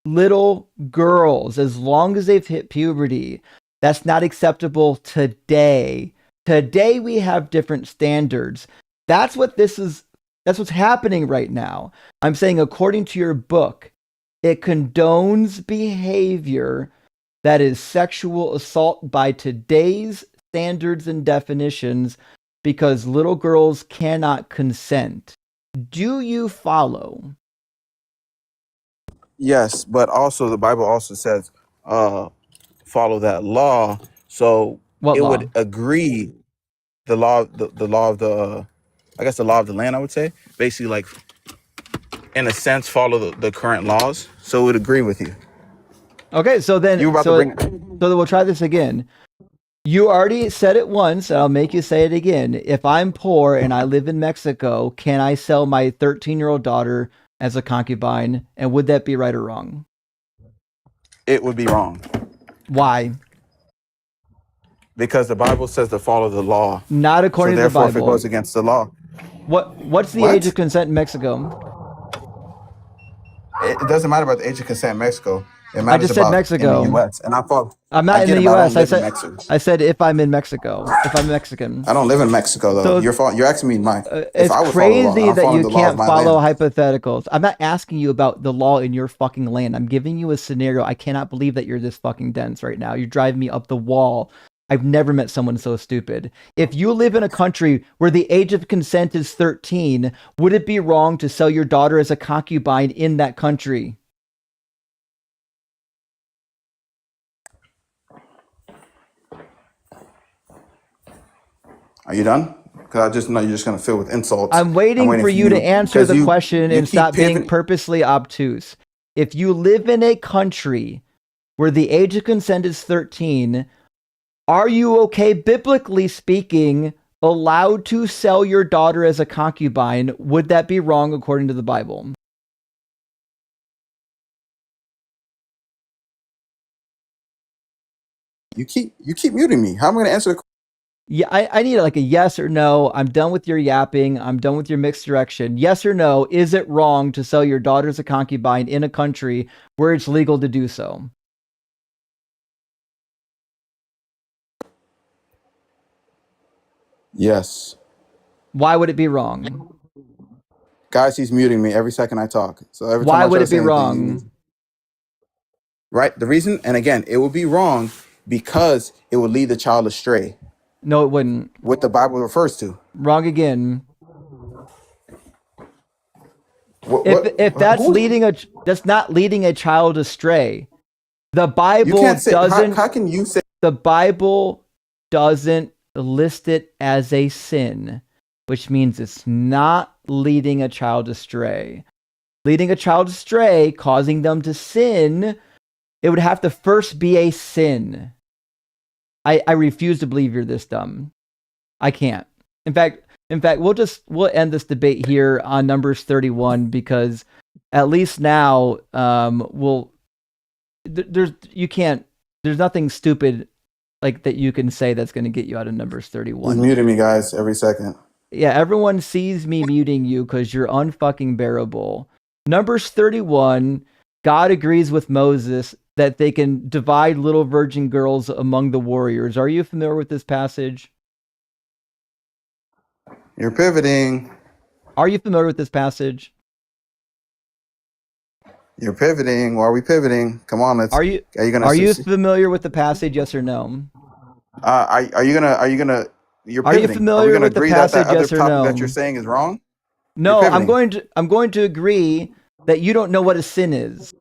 little girls as long as they've hit puberty. That's not acceptable today. Today we have different standards. That's what this is. That's what's happening right now. I'm saying, according to your book, it condones behavior that is sexual assault by today's standards and definitions because little girls cannot consent. Do you follow? Yes, but also the Bible also says follow that law. So What it law? would agree the law the law of the I guess the law of the land, I would say. Basically, like, in a sense, follow the current laws. So it would agree with you. Okay, so then You were about to bring so then we'll try this again. You already said it once, and I'll make you say it again. If I'm poor and I live in Mexico, can I sell my 13-year-old daughter as a concubine? And would that be right or wrong? it would be wrong. Why? Because the Bible says to follow the law. Not So according to the therefore, if it Bible. goes against the law, What's the What? age of consent in Mexico? it doesn't matter about the age of consent in Mexico. It I matters just said about in Mexico. the U.S. And I thought I'm not I in get the it, but U.S. I don't live in Mexico. I said if I'm in Mexico, if I'm Mexican. I don't live in Mexico though. So You're asking me my if it's I would follow the law. crazy I'm that following you the law of can't my follow land. hypotheticals. I'm not asking you about the law in your fucking land. I'm giving you a scenario. I cannot believe that you're this fucking dense right now. You're driving me up the wall. I've never met someone so stupid. If you live in a country where the age of consent is 13, would it be wrong to sell your daughter as a concubine in that country? Are you done? Because I just know you're just gonna fill with insults. I'm waiting for you to answer 'cause the question you and keep stop being pivoting. purposely obtuse. If you live in a country where the age of consent is 13, are you okay, biblically speaking, allowed to sell your daughter as a concubine? Would that be wrong according to the Bible? You keep muting me. How am I gonna answer the Yeah, I need like a yes or no. I'm done with your yapping. I'm done with your mixed direction. Yes or no, is it wrong to sell your daughter as a concubine in a country where it's legal to do so? Yes. Why would it be wrong? Guys, he's muting me every second I talk. So every time Why I would try to it be say anything, wrong? right? The reason, and again, it would be wrong because it would lead the child astray. No, it wouldn't. What the Bible refers to. Wrong again. If Who is, that's not leading a child astray. The you Bible can't say doesn't how can you say the Bible doesn't list it as a sin, which means it's not leading a child astray. Leading a child astray, causing them to sin, it would have to first be a sin. I refuse to believe you're this dumb. I can't. In fact, we'll end this debate here on Numbers 31 because at least now there's nothing stupid like that you can say that's going to get you out of Numbers he's 31. muting me, guys, every second. Yeah, everyone sees me muting you because you're unfucking bearable. Numbers 31, God agrees with Moses that they can divide little virgin girls among the warriors. Are you familiar with this passage? You're pivoting. Are you familiar with this passage? You're pivoting. Why are we pivoting? Come on, let's. Are you gonna? are you familiar with the passage? Yes or no? Are you gonna? You're Are you pivoting. Are we familiar gonna with the agree that passage? other Yes or topic that you're no? saying is wrong? No, You're I'm pivoting. going to agree that you don't know what a sin is.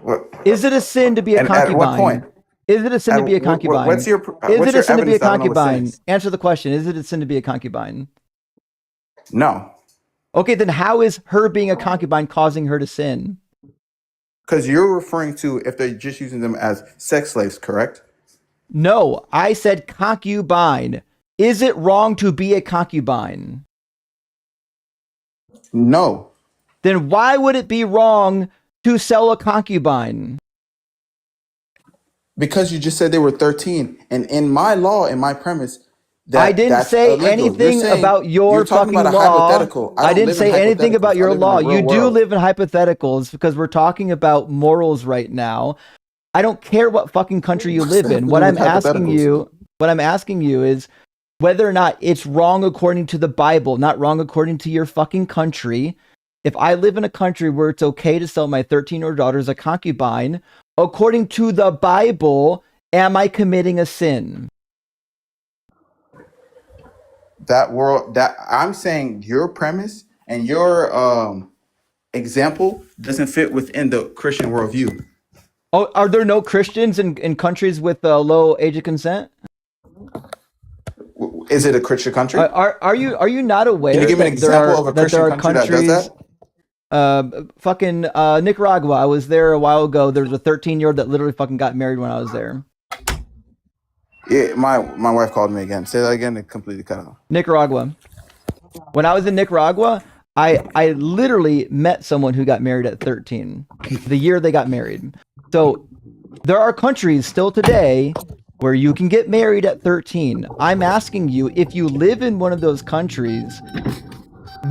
What, Is it a sin to be a and at what concubine? point? Is it a sin to be a concubine? What's your Is it a sin to be a evidence that I don't know what sin concubine? is? Answer the question. Is it a sin to be a concubine? No, Okay, then how is her being a concubine causing her to sin? because you're referring to if they're just using them as sex slaves, correct? No, I said concubine. Is it wrong to be a concubine? No, Then why would it be wrong to sell a concubine? Because you just said they were 13, and in my law, in my premise, I didn't that's say illegal. anything about You're your talking fucking about a law. hypothetical. I don't didn't live in say anything about hypotheticals. I your live in the law. real You do world. live in hypotheticals because we're talking about morals right now. I don't care what fucking country you What's live that have in. to What do I'm with asking hypotheticals? you is whether or not it's wrong according to the Bible, not wrong according to your fucking country. If I live in a country where it's okay to sell my 13-year-old daughter as a concubine, according to the Bible, am I committing a sin? That I'm saying your premise and your example doesn't fit within the Christian worldview. Oh, are there no Christians in countries with a low age of consent? Is it a Christian country? Are you not Can you aware give me an that there example of are a Christian country that does countries, that? fucking Nicaragua? I was there a while ago. There was a 13-year-old that literally fucking got married when I was there. Yeah, my wife called me again. Say that again. It completely cut off. Nicaragua. When I was in Nicaragua, I literally met someone who got married at 13, the year they got married. So there are countries still today where you can get married at 13. I'm asking you, if you live in one of those countries,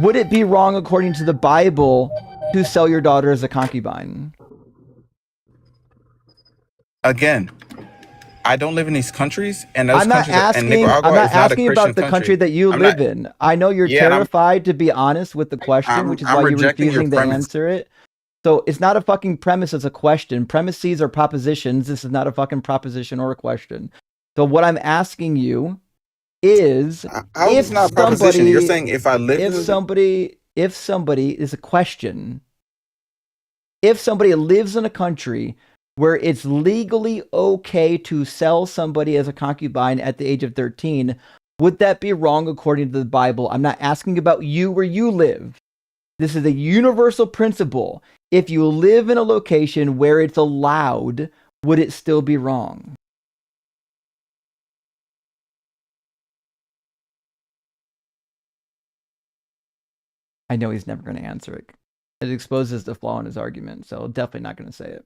would it be wrong according to the Bible to sell your daughter as a concubine? Again, I don't live in these countries, and those I'm not countries, and asking. Nicaragua I'm not is not a asking Christian about the country country. that you I'm live not. in. I know you're Yeah, and terrified to be honest with the question, which is I'm why you're rejecting your refusing to premise. answer it. So it's not a fucking premise, it's a question. Premises are propositions. This is not a fucking proposition or a question. So what I'm asking you is, How is if this not a proposition? You're somebody, saying if I live if somebody is a question, if somebody lives in a country where it's legally okay to sell somebody as a concubine at the age of 13, would that be wrong according to the Bible? I'm not asking about you where you live. This is a universal principle. If you live in a location where it's allowed, would it still be wrong? I know he's never going to answer it. It exposes the flaw in his argument, so definitely not going to say it.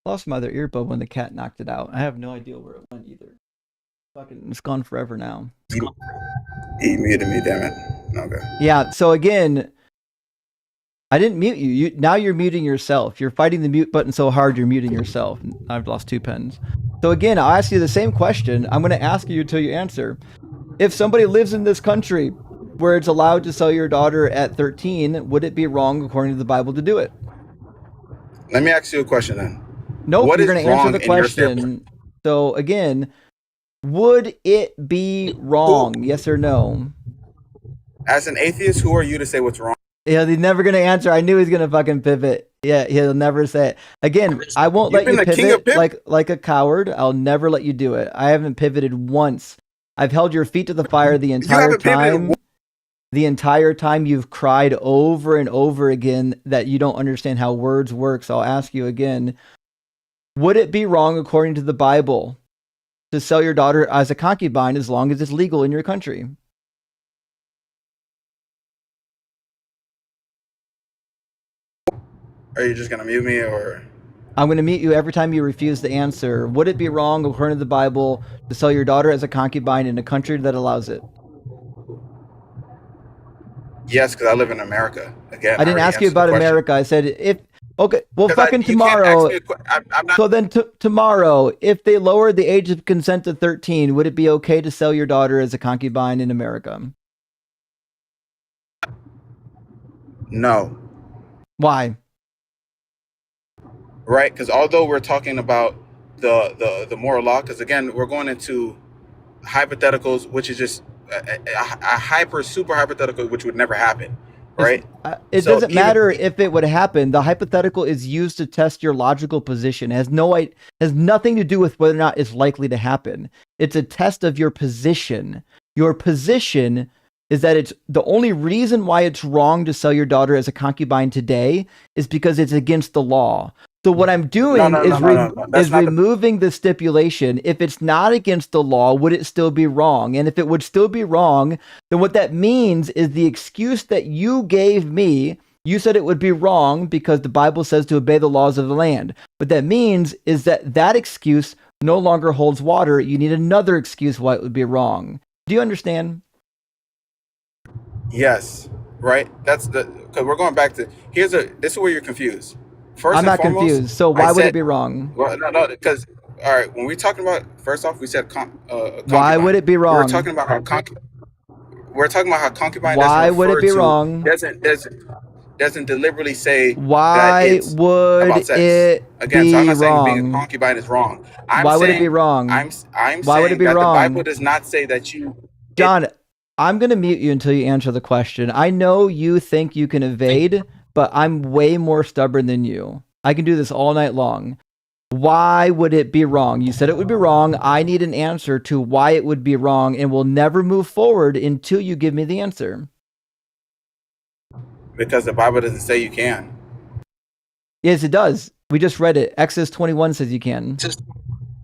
Lost my other earbud when the cat knocked it out. I have no idea where it went either. Fucking, it's gone forever now. He muted me, damn it. Okay. Yeah, so again, I didn't mute you. Now you're muting yourself. You're fighting the mute button so hard you're muting yourself. I've lost 2 pens. So again, I'll ask you the same question. I'm going to ask you until you answer. If somebody lives in this country where it's allowed to sell your daughter at 13, would it be wrong according to the Bible to do it? Let me ask you a question then. Nope, What you're is going to answer wrong the in your standpoint? question. So again, would it be wrong? Yes or no? As an atheist, who are you to say what's wrong? Yeah, he's never going to answer. I knew he's going to fucking pivot. Yeah, he'll never say it. Again, I won't let You've you been the king of pivot like a coward. I'll never let you do it. I haven't pivoted once. I've held your feet to the fire the entire haven't pivoted time. The entire time you've cried over and over again that you don't understand how words work. So I'll ask you again, would it be wrong according to the Bible to sell your daughter as a concubine as long as it's legal in your country? Are you just gonna mute me, or I'm going to mute you every time you refuse to answer. Would it be wrong according to the Bible to sell your daughter as a concubine in a country that allows it? yes? Because I live in America. Again, I didn't already ask you answered the about question. America. I said if okay, well, 'Cause fucking you can't ask tomorrow. me I'm not. So then tomorrow, if they lowered the age of consent to 13, would it be okay to sell your daughter as a concubine in America? No. Why? Right? Because although we're talking about the moral law, because again, we're going into hypotheticals, which is just a super hypothetical, which would never happen. Right? It So doesn't matter if it would happen. The hypothetical is used to test your logical position. It has nothing to do with whether or not it's likely to happen. It's a test of your position. Your position is that it's the only reason why it's wrong to sell your daughter as a concubine today is because it's against the law. So what I'm doing is removing the stipulation. If it's not against the law, would it still be wrong? And if it would still be wrong, then what that means is the excuse that you gave me, you said it would be wrong because the Bible says to obey the laws of the land. What that means is that that excuse no longer holds water. You need another excuse why it would be wrong. Do you understand? Yes, right. That's because we're going back to this is where you're confused. First I'm and not foremost, confused. So why would it be wrong? Well, no, because all right, when we're talking about first off, we said Why would it be wrong? We're talking about how concubine Why doesn't would it refer be to wrong? doesn't deliberately say Why that it's would about sex. it Again, be so I'm not saying being a wrong? concubine is wrong. Why would it be wrong? I'm Why would it saying be that wrong? the Bible does not say that you. John, I'm going to mute you until you answer the question. I know you think you can evade, but I'm way more stubborn than you. I can do this all night long. Why would it be wrong? You said it would be wrong. I need an answer to why it would be wrong, and we'll never move forward until you give me the answer. Because the Bible doesn't say you can. Yes, it does. We just read it. Exodus 21 says you can.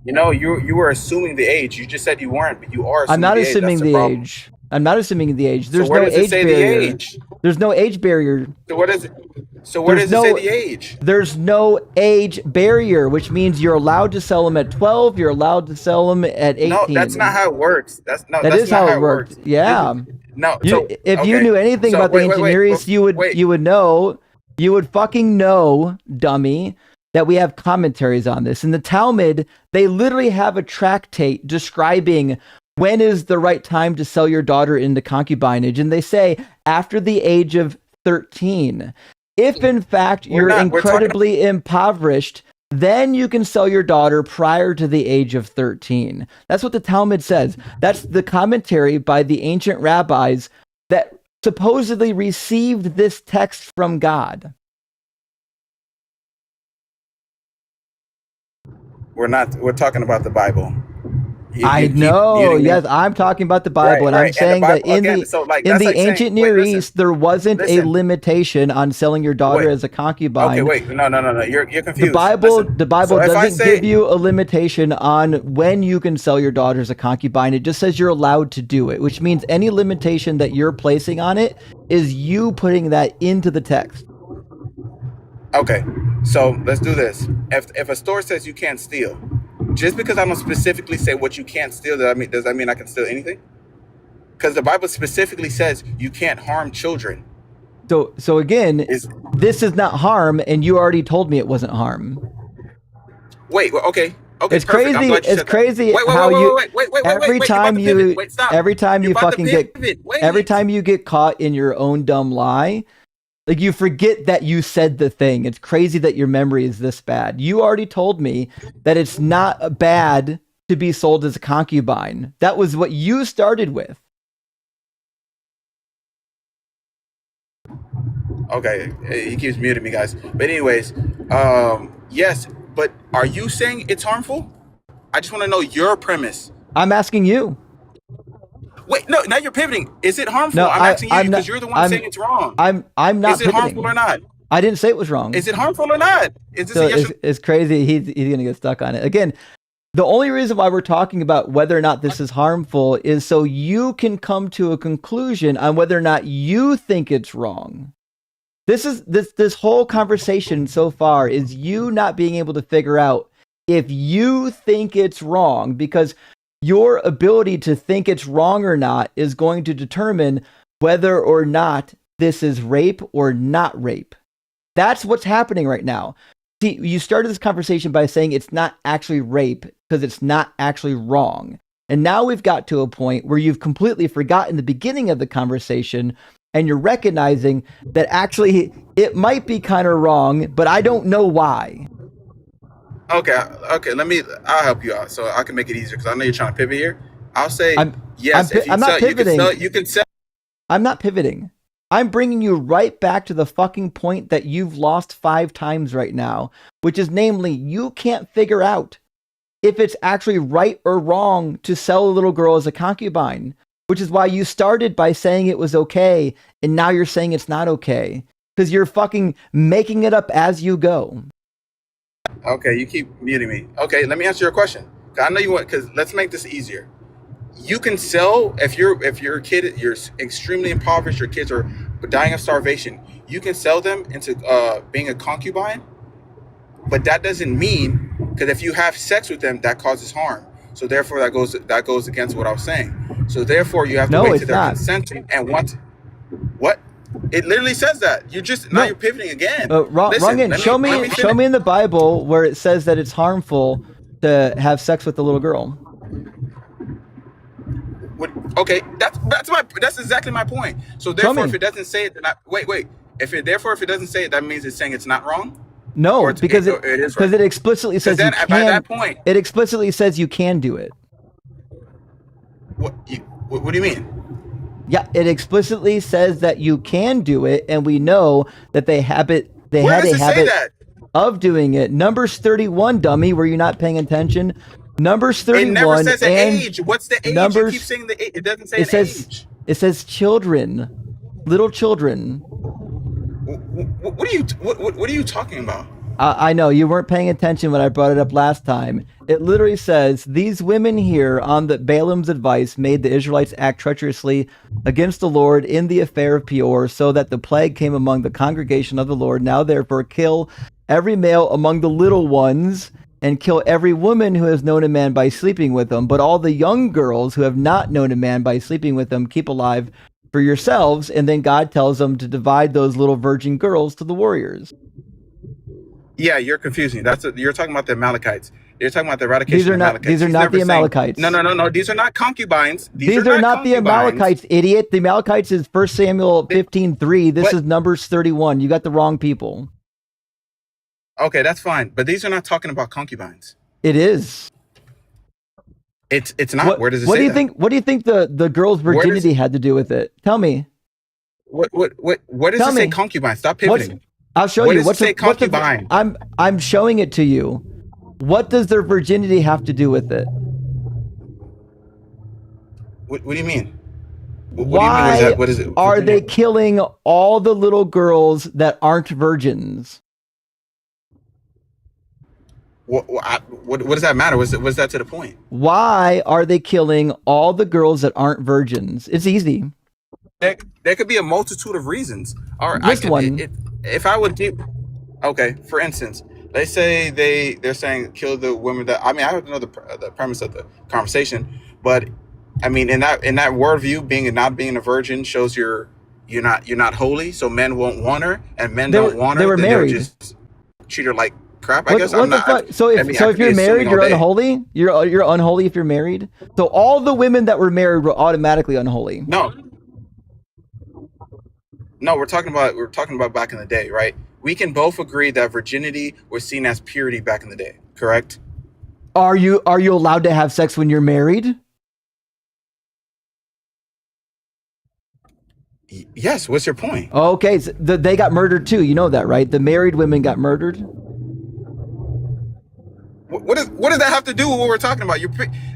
You know, you were assuming the age. You just said you weren't, but you are assuming I'm not the age. assuming That's the problem. age. I'm not assuming the age. There's So where no does it age say barrier. the age? There's no age barrier. So what is it? So where There's does it no- say the age? There's no age barrier, which means you're allowed to sell them at 12. You're allowed to sell them at 18. No, that's not how it works. That That is is how it worked. Yeah. No. If you knew anything about the ancient Near East, you would know. You would fucking know, dummy, that we have commentaries on this. In the Talmud, they literally have a tractate describing when is the right time to sell your daughter into concubinage, and they say after the age of 13. If in fact you're incredibly impoverished, then you can sell your daughter prior to the age of 13. That's what the Talmud says. That's the commentary by the ancient rabbis that supposedly received this text from God. We're talking about the Bible. I know. Yes, I'm talking about the Bible, and I'm saying that in the ancient Near East, there wasn't a limitation on selling your daughter as a concubine. Okay, wait, no, you're confused. The Bible doesn't give you a limitation on when you can sell your daughter as a concubine. It just says you're allowed to do it, which means any limitation that you're placing on it is you putting that into the text. Okay, so let's do this. If a store says you can't steal, just because I don't specifically say what you can't steal, does that mean I can steal anything? Because the Bible specifically says you can't harm children. So again, this is not harm, and you already told me it wasn't harm. Wait, okay. It's crazy. It's crazy how you every time you get caught in your own dumb lie, like you forget that you said the thing. It's crazy that your memory is this bad. You already told me that it's not bad to be sold as a concubine. That was what you started with. Okay, he keeps muting me, guys. But anyways, yes, but are you saying it's harmful? I just want to know your premise. I'm asking you. Wait, no, now you're pivoting. Is it harmful? No, I'm asking you because you're the one saying it's wrong. I'm not. Is it harmful or not? I didn't say it was wrong. Is it harmful or not? Is this so a yes it's crazy. He's gonna get stuck on it again. The only reason why we're talking about whether or not this is harmful is so you can come to a conclusion on whether or not you think it's wrong. This whole conversation so far is you not being able to figure out if you think it's wrong, because your ability to think it's wrong or not is going to determine whether or not this is rape or not rape. That's what's happening right now. See, you started this conversation by saying it's not actually rape because it's not actually wrong. And now we've got to a point where you've completely forgotten the beginning of the conversation and you're recognizing that actually it might be kind of wrong, but I don't know why. Okay. I'll help you out so I can make it easier because I know you're trying to pivot here. I'll say yes. I'm not pivoting. You can sell. I'm not pivoting. I'm bringing you right back to the fucking point that you've lost 5 times right now, which is namely, you can't figure out if it's actually right or wrong to sell a little girl as a concubine. which is why you started by saying it was okay, and now you're saying it's not okay. Because you're fucking making it up as you go. Okay, you keep muting me. Okay, let me answer your question. I know you want, because let's make this easier. You can sell, if your kid, you're extremely impoverished, your kids are dying of starvation, you can sell them into being a concubine, but that doesn't mean, because if you have sex with them, that causes harm. So therefore that goes against what I was saying. So therefore you have to wait till they're consenting and want what? It literally says that. Now you're pivoting again. Wrong. Show me in the Bible where it says that it's harmful to have sex with a little girl. Okay, that's exactly my point. So therefore, if it doesn't say it, then wait. If it doesn't say it, that means it's saying it's not wrong. No, because it is right. Because it explicitly says you can. By that point, it explicitly says you can do it. What do you mean? Yeah, it explicitly says that you can do it, and we know that they had a habit of doing it. Numbers 31, dummy, were you not paying attention? Numbers 31. It never says an age. What's the age? You keep saying the age. It doesn't say an age. It says children, little children. What are you talking about? I know you weren't paying attention when I brought it up last time. It literally says, these women here on the Balaam's advice made the Israelites act treacherously against the Lord in the affair of Peor, so that the plague came among the congregation of the Lord. Now therefore kill every male among the little ones, and kill every woman who has known a man by sleeping with them. But all the young girls who have not known a man by sleeping with them, keep alive for yourselves. And then God tells them to divide those little virgin girls to the warriors. Yeah, you're confusing. You're talking about the Amalekites. You're talking about the eradication of Amalekites. These are not the Amalekites. No. These are not concubines. These are not the Amalekites, idiot. The Amalekites is 1 Samuel 15:3. This is Numbers 31. You got the wrong people. Okay, that's fine. But these are not talking about concubines. It is. It's not. Where does it say that? What do you think the girl's virginity had to do with it? Tell me. What does it say concubine? Stop pivoting. I'll show you. What's it say concubine? I'm showing it to you. What does their virginity have to do with it? What do you mean? Why are they killing all the little girls that aren't virgins? What does that matter? What's that to the point? Why are they killing all the girls that aren't virgins? It's easy. There could be a multitude of reasons. Or if I would do, okay, for instance, they say they're saying kill the women that. I mean, I don't know the premise of the conversation, but I mean, in that worldview, not being a virgin shows you're not holy, so men won't want her, and men don't want her. They were married. Just treat her like crap. I guess. So if you're married, you're unholy. You're unholy if you're married. So all the women that were married were automatically unholy. No, we're talking about back in the day, right? We can both agree that virginity was seen as purity back in the day, correct? Are you allowed to have sex when you're married? Yes. What's your point? Okay, so they got murdered too. You know that, right? The married women got murdered. What does that have to do with what we're talking about?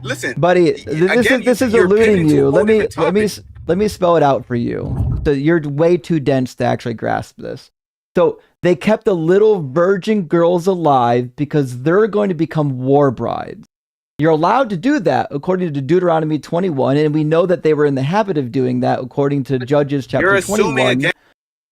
Listen, buddy. This is eluding you. Let me spell it out for you. So you're way too dense to actually grasp this. So they kept the little virgin girls alive because they're going to become war brides. You're allowed to do that according to Deuteronomy 21, and we know that they were in the habit of doing that according to Judges chapter 21.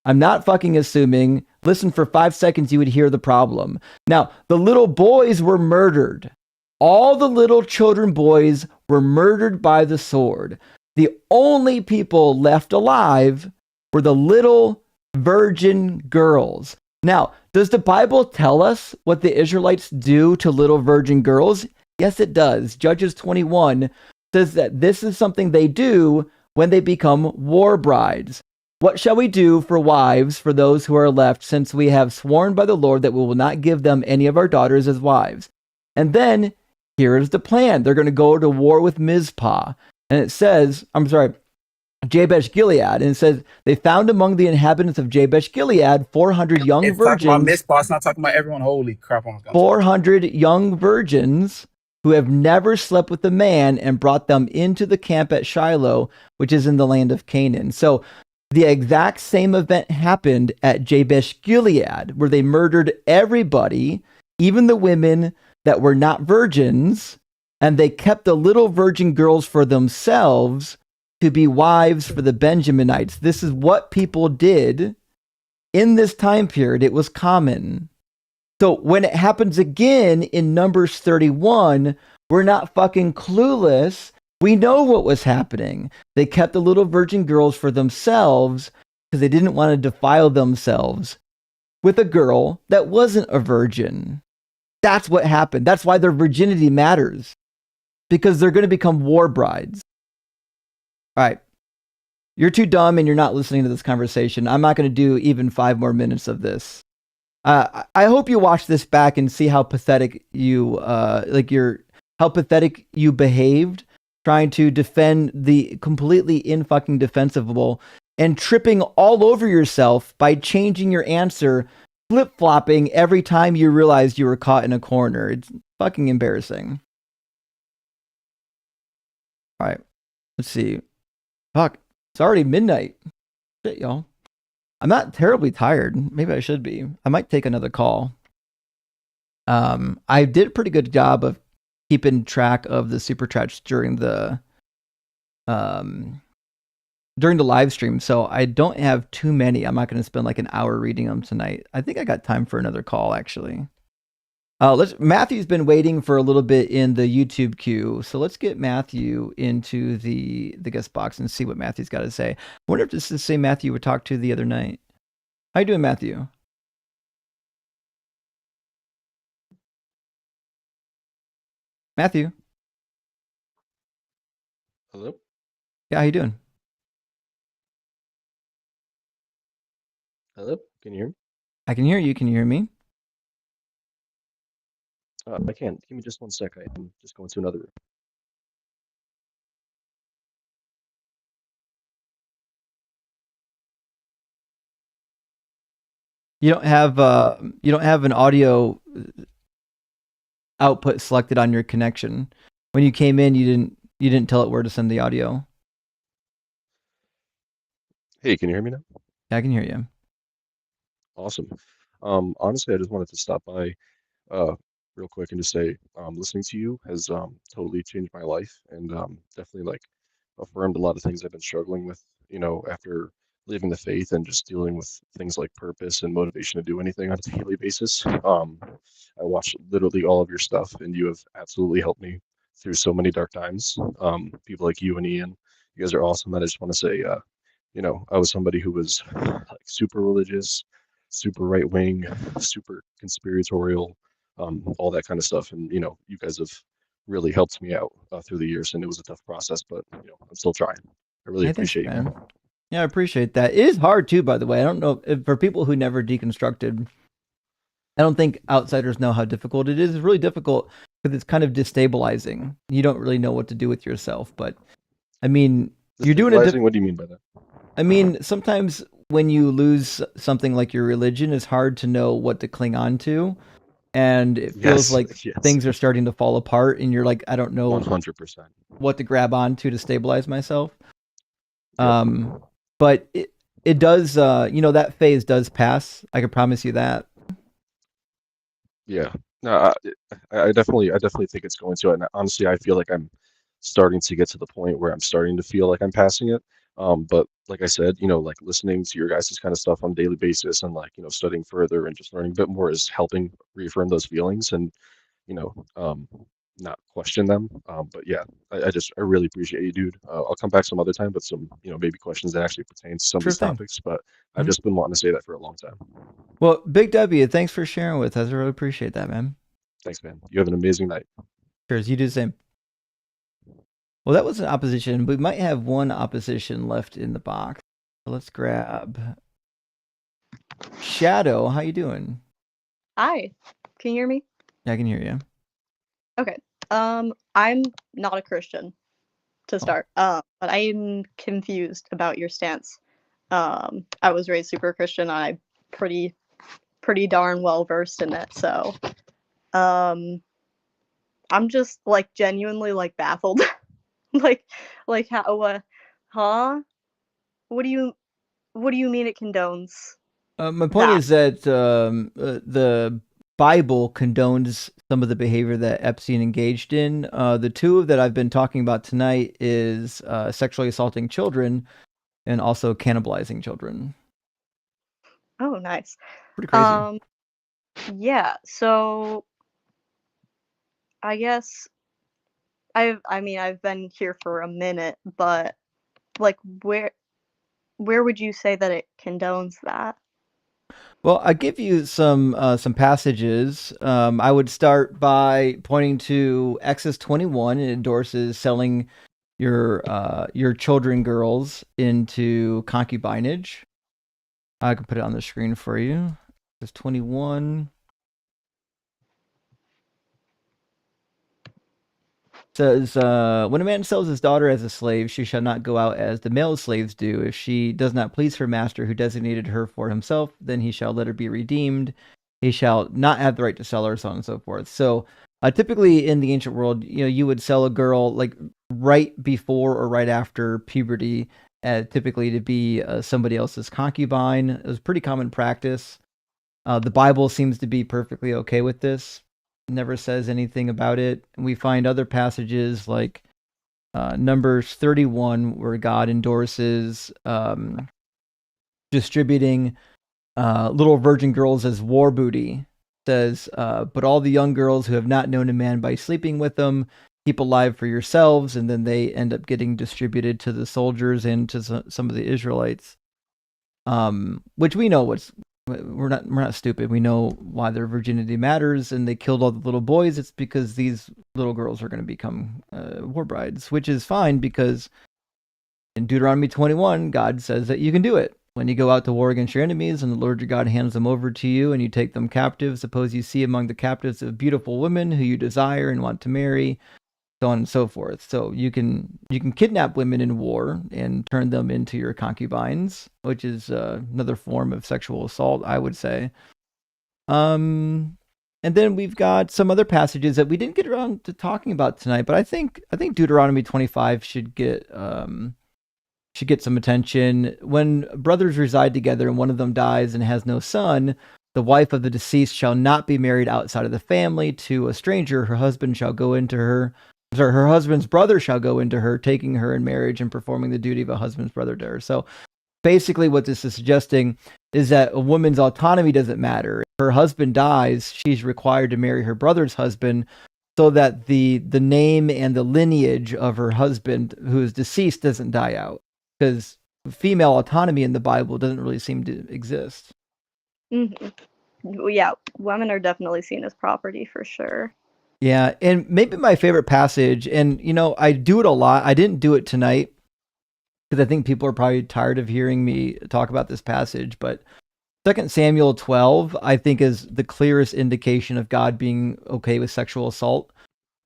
I'm not fucking assuming. Listen, for 5 seconds, you would hear the problem. Now, the little boys were murdered. All the little children boys were murdered by the sword. The only people left alive were the little virgin girls. Now, does the Bible tell us what the Israelites do to little virgin girls? Yes, it does. Judges 21 says that this is something they do when they become war brides. What shall we do for wives for those who are left, since we have sworn by the Lord that we will not give them any of our daughters as wives? And then here is the plan. They're going to go to war with Mizpah. And it says, Jabesh Gilead, and it says they found among the inhabitants of Jabesh Gilead 400 young virgins. Talking about Mizpah, it's not talking about everyone. Holy crap! 400 young virgins who have never slept with a man and brought them into the camp at Shiloh, which is in the land of Canaan. So the exact same event happened at Jabesh Gilead, where they murdered everybody, even the women that were not virgins, and they kept the little virgin girls for themselves to be wives for the Benjaminites. This is what people did in this time period. It was common. So when it happens again in Numbers 31, we're not fucking clueless. We know what was happening. They kept the little virgin girls for themselves because they didn't want to defile themselves with a girl that wasn't a virgin. That's what happened. That's why their virginity matters, because they're going to become war brides. All right. You're too dumb and you're not listening to this conversation. I'm not going to do even 5 more minutes of this. I hope you watch this back and see how pathetic you how pathetic you behaved trying to defend the completely fucking defensible and tripping all over yourself by changing your answer, flip-flopping every time you realized you were caught in a corner. It's fucking embarrassing. All right. Let's see. Fuck. It's already midnight. Shit, y'all. I'm not terribly tired. Maybe I should be. I might take another call. I did a pretty good job of keeping track of the super chats during the live stream, so I don't have too many. I'm not going to spend like an hour reading them tonight. I think I got time for another call actually. Matthew's been waiting for a little bit in the YouTube queue, so let's get Matthew into the guest box and see what Matthew's got to say. I wonder if this is the same Matthew we talked to the other night. How you doing, Matthew? Matthew? Hello? Yeah, how you doing? Hello? Can you hear me? I can hear you. Can you hear me? I can't. Give me just 1 sec. I'm just going to another room. You don't have an audio output selected on your connection. When you came in, you didn't tell it where to send the audio. Hey, can you hear me now? Yeah, I can hear you. Awesome. Honestly, I just wanted to stop by real quick and just say listening to you has totally changed my life and definitely like affirmed a lot of things I've been struggling with, after leaving the faith and just dealing with things like purpose and motivation to do anything on a daily basis. I watched literally all of your stuff and you have absolutely helped me through so many dark times. People like you and Ian, you guys are awesome. And I just want to say, I was somebody who was like super religious, super right wing, super conspiratorial, all that kind of stuff. And you guys have really helped me out through the years, and it was a tough process, but I'm still trying. I really Hey, thanks, appreciate you, man. Yeah, I appreciate that. It is hard too, by the way. I don't know if for people who never deconstructed. I don't think outsiders know how difficult it is. It's really difficult because it's kind of destabilizing. You don't really know what to do with yourself. But I mean, you're doing What do you mean by that? I mean, sometimes when you lose something like your religion, it's hard to know what to cling on to. And it feels like things are starting to fall apart, and you're like, I don't know 100% what to grab onto to stabilize myself. But it does, that phase does pass. I can promise you that. Yeah, no, I definitely think it's going to. And honestly, I feel like I'm starting to get to the point where I'm starting to feel like I'm passing it. But like I said, like listening to your guys' kind of stuff on a daily basis and like, studying further and just learning a bit more is helping reaffirm those feelings and, not question them. But yeah, I really appreciate you, dude. I'll come back some other time with some, maybe questions that actually pertain to some of these topics, but I've just been wanting to say that for a long time. Well, Big W, thanks for sharing with us. I really appreciate that, man. Thanks, man. You have an amazing night. Cheers. You do the same. Well, that was an opposition. We might have one opposition left in the box. Let's grab Shadow. How you doing? Hi. Can you hear me? Yeah, I can hear you. Okay. I'm not a Christian to start. But I'm confused about your stance. I was raised super Christian. I'm pretty darn well versed in it. So, I'm just like genuinely like baffled. like how huh? What do you mean it condones My point that? is that the Bible condones some of the behavior that Epstein engaged in. The two that I've been talking about tonight is sexually assaulting children and also cannibalizing children. Oh, nice. Pretty crazy. Yeah, so I guess I mean I've been here for a minute, but like where would you say that it condones that? Well, I give you some passages. I would start by pointing to Exodus 21. It endorses selling your children girls into concubinage. I can put it on the screen for you. Exodus 21 says, when a man sells his daughter as a slave, she shall not go out as the male slaves do. If she does not please her master who designated her for himself, then he shall let her be redeemed. He shall not have the right to sell her, so on and so forth. So, typically in the ancient world, you would sell a girl like right before or right after puberty, typically to be somebody else's concubine. It was pretty common practice. The Bible seems to be perfectly okay with this. Never says anything about it. We find other passages like Numbers 31, where God endorses distributing little virgin girls as war booty. Says, but all the young girls who have not known a man by sleeping with them, keep alive for yourselves, and then they end up getting distributed to the soldiers and to some of the Israelites. Which we know we're not stupid. We know why their virginity matters, and they killed all the little boys. It's because these little girls are going to become war brides, which is fine because in Deuteronomy 21, God says that you can do it. When you go out to war against your enemies and the Lord your God hands them over to you and you take them captive, suppose you see among the captives a beautiful woman who you desire and want to marry, so on and so forth. So you can kidnap women in war and turn them into your concubines, which is another form of sexual assault, I would say. And then we've got some other passages that we didn't get around to talking about tonight, but I think Deuteronomy 25 should get some attention. When brothers reside together and one of them dies and has no son, the wife of the deceased shall not be married outside of the family to a stranger. Her husband shall go into her. Sorry, her husband's brother shall go into her, taking her in marriage and performing the duty of a husband's brother to her. So basically, what this is suggesting is that a woman's autonomy doesn't matter. If her husband dies, she's required to marry her brother's husband so that the name and the lineage of her husband who is deceased doesn't die out. Because female autonomy in the Bible doesn't really seem to exist. Yeah, women are definitely seen as property for sure. Yeah, and maybe my favorite passage, and I do it a lot. I didn't do it tonight because I think people are probably tired of hearing me talk about this passage, but 2 Samuel 12, I think, is the clearest indication of God being okay with sexual assault.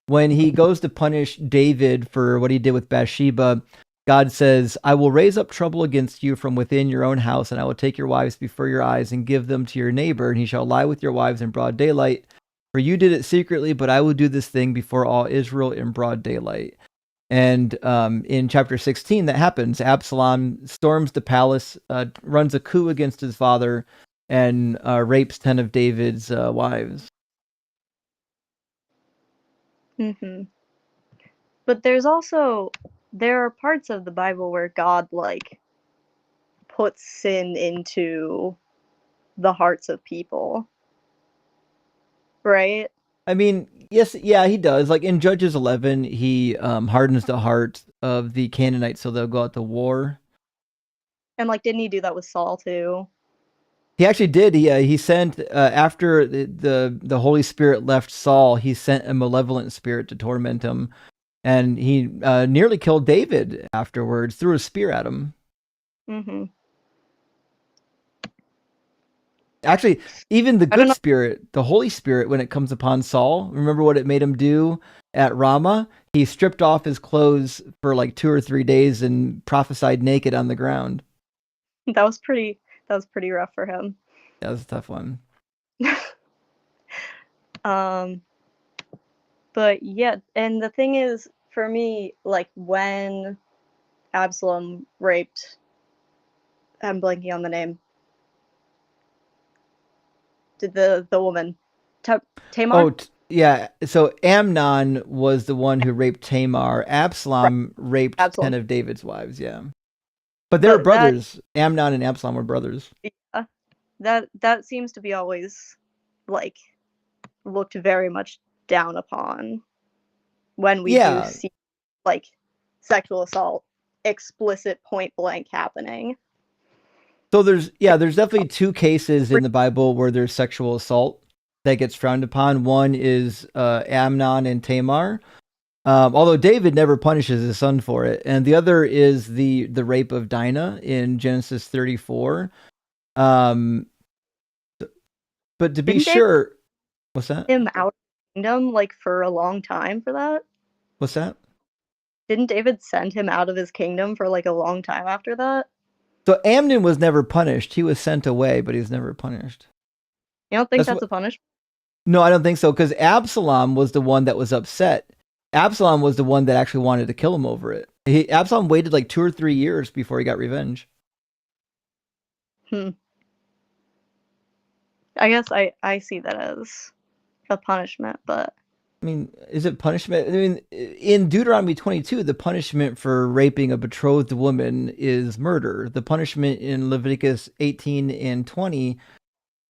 When he goes to punish David for what he did with Bathsheba, God says, I will raise up trouble against you from within your own house, and I will take your wives before your eyes and give them to your neighbor, and he shall lie with your wives in broad daylight. For you did it secretly, but I will do this thing before all Israel in broad daylight. And in chapter 16, that happens. Absalom storms the palace, runs a coup against his father, and rapes 10 of David's wives. But there are parts of the Bible where God like puts sin into the hearts of people, right? I mean, yes, yeah, he does. Like in Judges 11, he hardens the heart of the Canaanites so they'll go out to war. And like, didn't he do that with Saul too? He actually did. He sent after the Holy Spirit left Saul, he sent a malevolent spirit to torment him, and he nearly killed David afterwards. Threw a spear at him. Actually, even the good spirit, the Holy Spirit, when it comes upon Saul, remember what it made him do at Ramah? He stripped off his clothes for like 2 or 3 days and prophesied naked on the ground. That was pretty rough for him. That was a tough one. But yeah, and the thing is, for me, like when Absalom raped, I'm blanking on the name, did the woman, Tamar? Oh, yeah. So Amnon was the one who raped Tamar. Right, Absalom raped 10 Absalom. of David's wives. Yeah. But they were But that, brothers. Amnon and Absalom were brothers. yeah, that seems to be always like looked very much down upon when we do Yeah. see like sexual assault explicit point blank happening. So there's definitely two cases in the Bible where there's sexual assault that gets frowned upon. One is Amnon and Tamar, although David never punishes his son for it, and the other is the rape of Dinah in Genesis 34. Um, but to be Didn't David sure, what's that? send him out of the kingdom like for a long time for that? What's that? Didn't David send him out of his kingdom for like a long time after that? So Amnon was never punished. He was sent away, but he was never punished. You don't think That's that's what. a punishment? No, I don't think so, because Absalom was the one that was upset. Absalom was the one that actually wanted to kill him over it. Absalom waited like 2 or 3 years before he got revenge. I guess I see that as a punishment, but I mean, is it punishment? I mean, in Deuteronomy 22, the punishment for raping a betrothed woman is murder. The punishment in Leviticus 18 and 20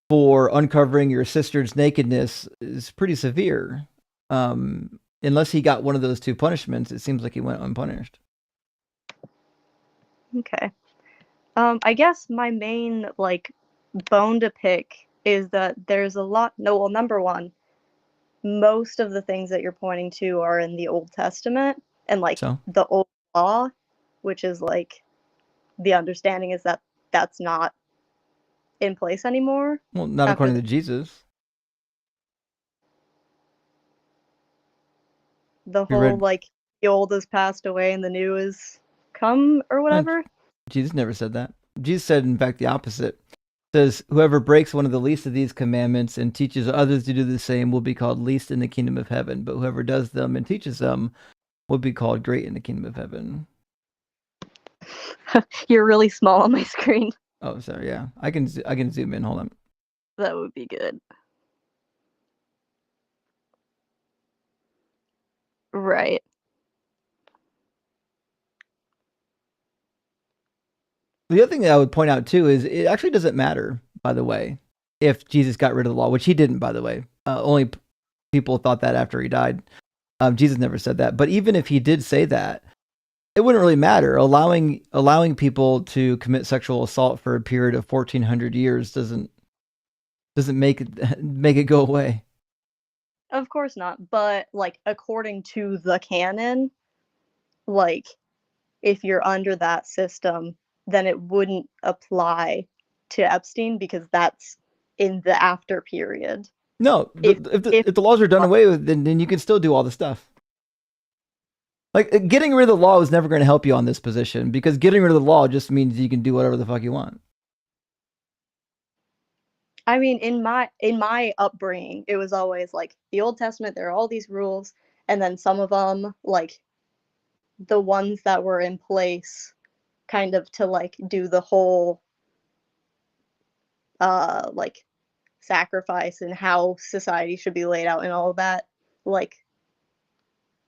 for uncovering your sister's nakedness is pretty severe. Unless he got one of those two punishments, it seems like he went unpunished. okay. I guess my main like bone to pick is that there's a lot. No, well, number one, most of the things that you're pointing to are in the Old Testament and like So, the Old Law, which is like the understanding is that that's not in place anymore well, not after according to Jesus. the We whole read, like the old has passed away and the new is come or no, whatever. Jesus never said that. Jesus said, in fact, the opposite. Says, whoever breaks one of the least of these commandments and teaches others to do the same will be called least in the kingdom of heaven. But whoever does them and teaches them will be called great in the kingdom of heaven. You're really small on my screen. Oh, sorry. Yeah, I can zoom in. Hold on. That would be good. Right. The other thing that I would point out too is it actually doesn't matter, by the way, if Jesus got rid of the law, which he didn't, by the way. Only people thought that after he died. Jesus never said that. But even if he did say that, it wouldn't really matter. Allowing people to commit sexual assault for a period of 1,400 years doesn't make it go away. Of course not, but like according to the canon, like if you're under that system, then it wouldn't apply to Epstein because that's in the after period. No, If if the laws are done away with, then you can still do all the stuff. Like getting rid of the law is never going to help you on this position because getting rid of the law just means you can do whatever the fuck you want. I mean, in my upbringing, it was always like the Old Testament. There are all these rules, and then some of them, like the ones that were in place, kind of to like do the whole like sacrifice and how society should be laid out and all of that. Like,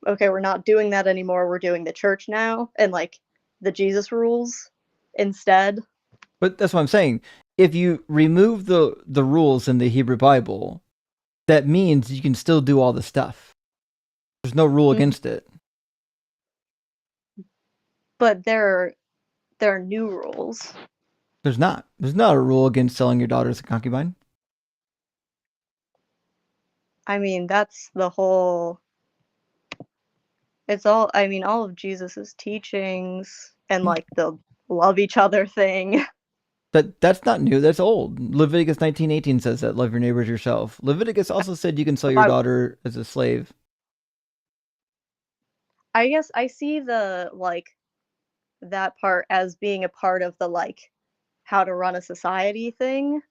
okay, we're not doing that anymore. We're doing the church now and like the Jesus rules instead. But that's what I'm saying. If you remove the rules in the Hebrew Bible, that means you can still do all the stuff. There's no rule against it. But there are new rules. There's not. There's not a rule against selling your daughter as a concubine. I mean, that's the whole. It's all. I mean, all of Jesus's teachings and like the love each other thing. That's not new. That's old. Leviticus 19:18 says that love your neighbor as yourself. Leviticus also said you can sell your daughter as a slave. I guess I see the like that part as being a part of the like how to run a society thing.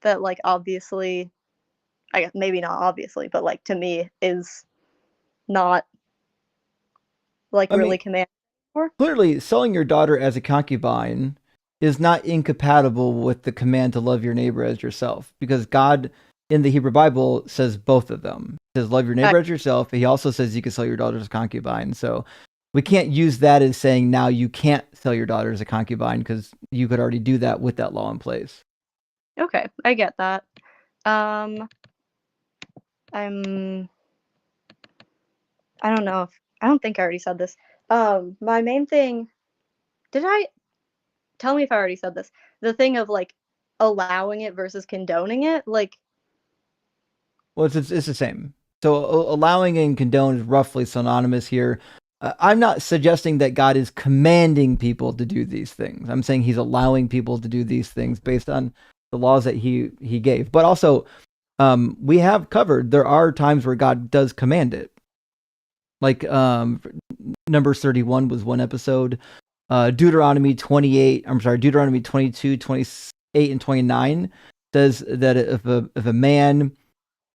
That like obviously I guess maybe not obviously, but like to me is not like I mean, really commanded for. clearly, selling your daughter as a concubine is not incompatible with the command to love your neighbor as yourself, because God in the Hebrew Bible says both of them. He says, love your neighbor as yourself. But he also says you can sell your daughter as a concubine. So we can't use that as saying now you can't sell your daughter as a concubine, because you could already do that with that law in place. Okay, I get that. I'm I don't know if I don't think I already said this. My main thing, did I tell me if I already said this? The thing of like allowing it versus condoning it, like Well, it's the same. So allowing and condone is roughly synonymous here. I'm not suggesting that God is commanding people to do these things. I'm saying he's allowing people to do these things based on the laws that he gave. But also, we have covered there are times where God does command it. Like Numbers 31 was one episode. Deuteronomy 22, 28, and 29 says that if a man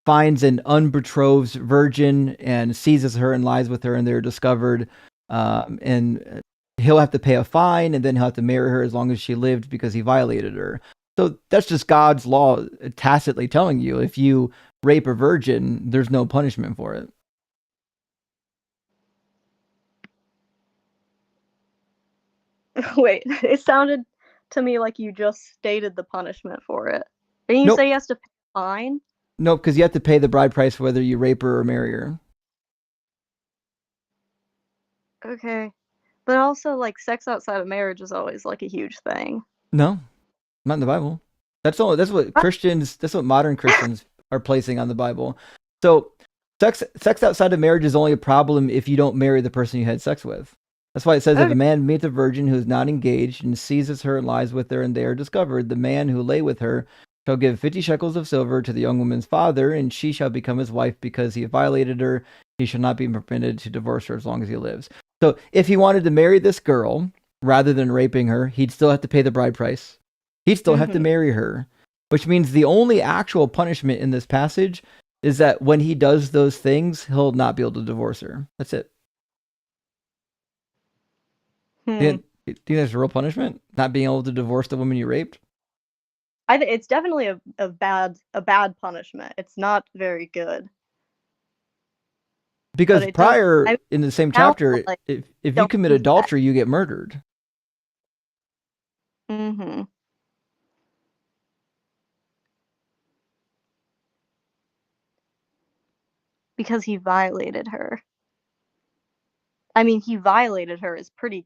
finds an unbetrothed virgin and seizes her and lies with her, and they're discovered, and he'll have to pay a fine, and then he'll have to marry her as long as she lived because he violated her. So that's just God's law tacitly telling you if you rape a virgin, there's no punishment for it. wait, it sounded to me like you just stated the punishment for it. Didn't you Nope. say he has to pay a fine? Nope, because you have to pay the bride price whether you rape her or marry her. Okay. But also like sex outside of marriage is always like a huge thing. No, not in the Bible. That's what Christians, that's what modern Christians are placing on the Bible. So sex outside of marriage is only a problem if you don't marry the person you had sex with. That's why it says if a man meets a virgin who is not engaged and seizes her and lies with her and they are discovered, the man who lay with her shall give 50 shekels of silver to the young woman's father, and she shall become his wife because he violated her. He shall not be permitted to divorce her as long as he lives. So if he wanted to marry this girl rather than raping her, he'd still have to pay the bride price. He'd still have to marry her, which means the only actual punishment in this passage is that when he does those things, he'll not be able to divorce her. That's it. Do you think that's a real punishment? Not being able to divorce the woman you raped? I think it's definitely a bad punishment. It's not very good. Because prior in the same chapter, like, if you commit adultery, you get murdered. Mm-hmm. Because he violated her. I mean, he violated her is pretty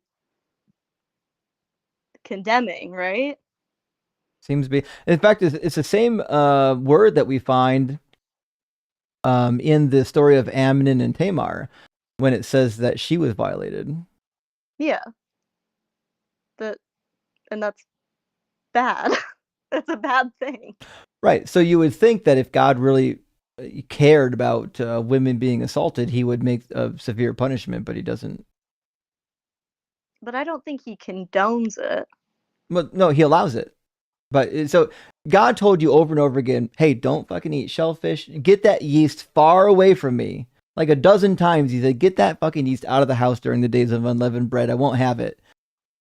condemning, right? Seems to be. In fact, it's the same word that we find in the story of Amnon and Tamar when it says that she was violated. Yeah. And that's bad. That's a bad thing. Right. So you would think that if God really cared about women being assaulted, he would make a severe punishment, but he doesn't. But I don't think he condones it. Well, no, he allows it. But so God told you over and over again, hey, don't fucking eat shellfish. Get that yeast far away from me. Like a dozen times he said, get that fucking yeast out of the house during the days of unleavened bread. I won't have it.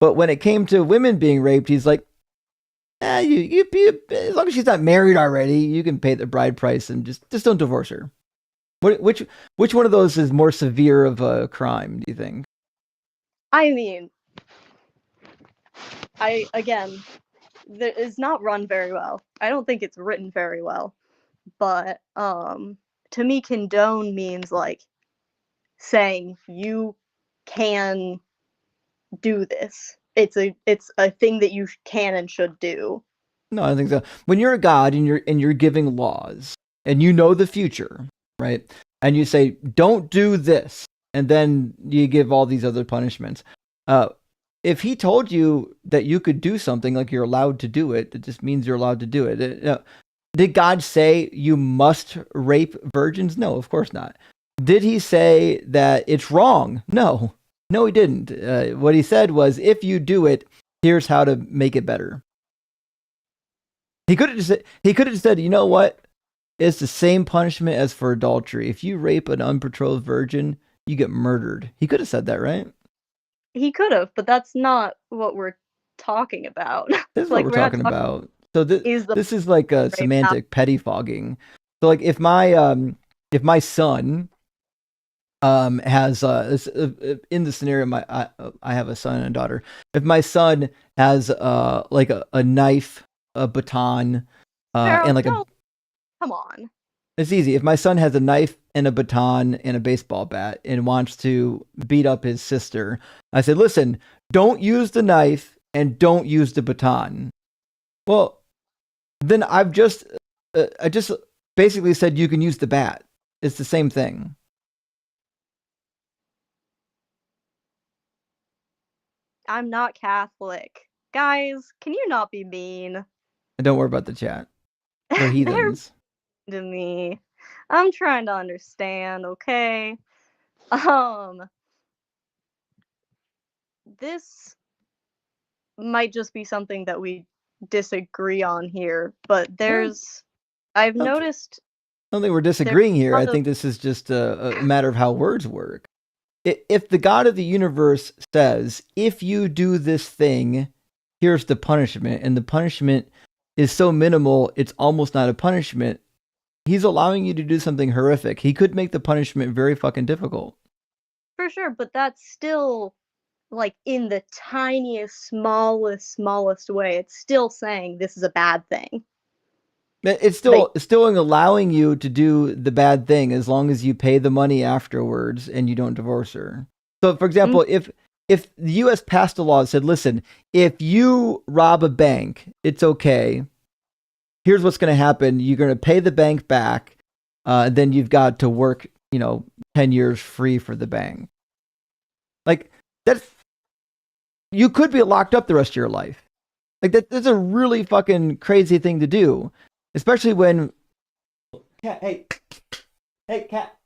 But when it came to women being raped, he's like, you as long as she's not married already, you can pay the bride price and just don't divorce her. Which one of those is more severe of a crime, do you think? I mean, it's not run very well. I don't think it's written very well. But to me, condone means like saying you can do this. It's a thing that you can and should do. No, I don't think so. When you're a god and you're giving laws and you know the future, right? And you say, don't do this, and then you give all these other punishments. If he told you that you could do something, like you're allowed to do it, it just means you're allowed to do it. Did God say you must rape virgins? No, of course not. Did he say that it's wrong? No, he didn't. What he said was, if you do it, here's how to make it better. He could have just said, you know what? It's the same punishment as for adultery. If you rape an unbetrothed virgin, you get murdered. He could have said that, right? He could have, but that's not what we're talking about. This is what Like we're we're not talking talking about. So is the this is like a rape not semantic pettifogging. So like if my son has in the scenario I have a son and a daughter. If my son has like a knife, a baton, and Gerald, like a don't come on. it's easy. If my son has a knife and a baton and a baseball bat and wants to beat up his sister, I said, listen, don't use the knife and don't use the baton. Well, then I just basically said you can use the bat. It's the same thing. I'm not Catholic. Guys, can you not be mean? And don't worry about the chat. They're They're heathens. mean to me. I'm trying to understand, okay? Um, this might just be something that we disagree on here, but I've I noticed don't think we're there's disagreeing here. a I lot of think this is just a matter of how words work. If the God of the universe says, if you do this thing, here's the punishment, and the punishment is so minimal, it's almost not a punishment, he's allowing you to do something horrific. He could make the punishment very fucking difficult. for sure, but that's still like in the tiniest, smallest way. It's still saying this is a bad thing. It's Like, still allowing you to do the bad thing as long as you pay the money afterwards and you don't divorce her. So, for example, if the U.S. passed a law that said, "Listen, if you rob a bank, it's okay. Here's what's going to happen: you're going to pay the bank back, then you've got to work, 10 years free for the bank." Like that's you could be locked up the rest of your life. Like that's a really fucking crazy thing to do, especially when cat. Hey, cat.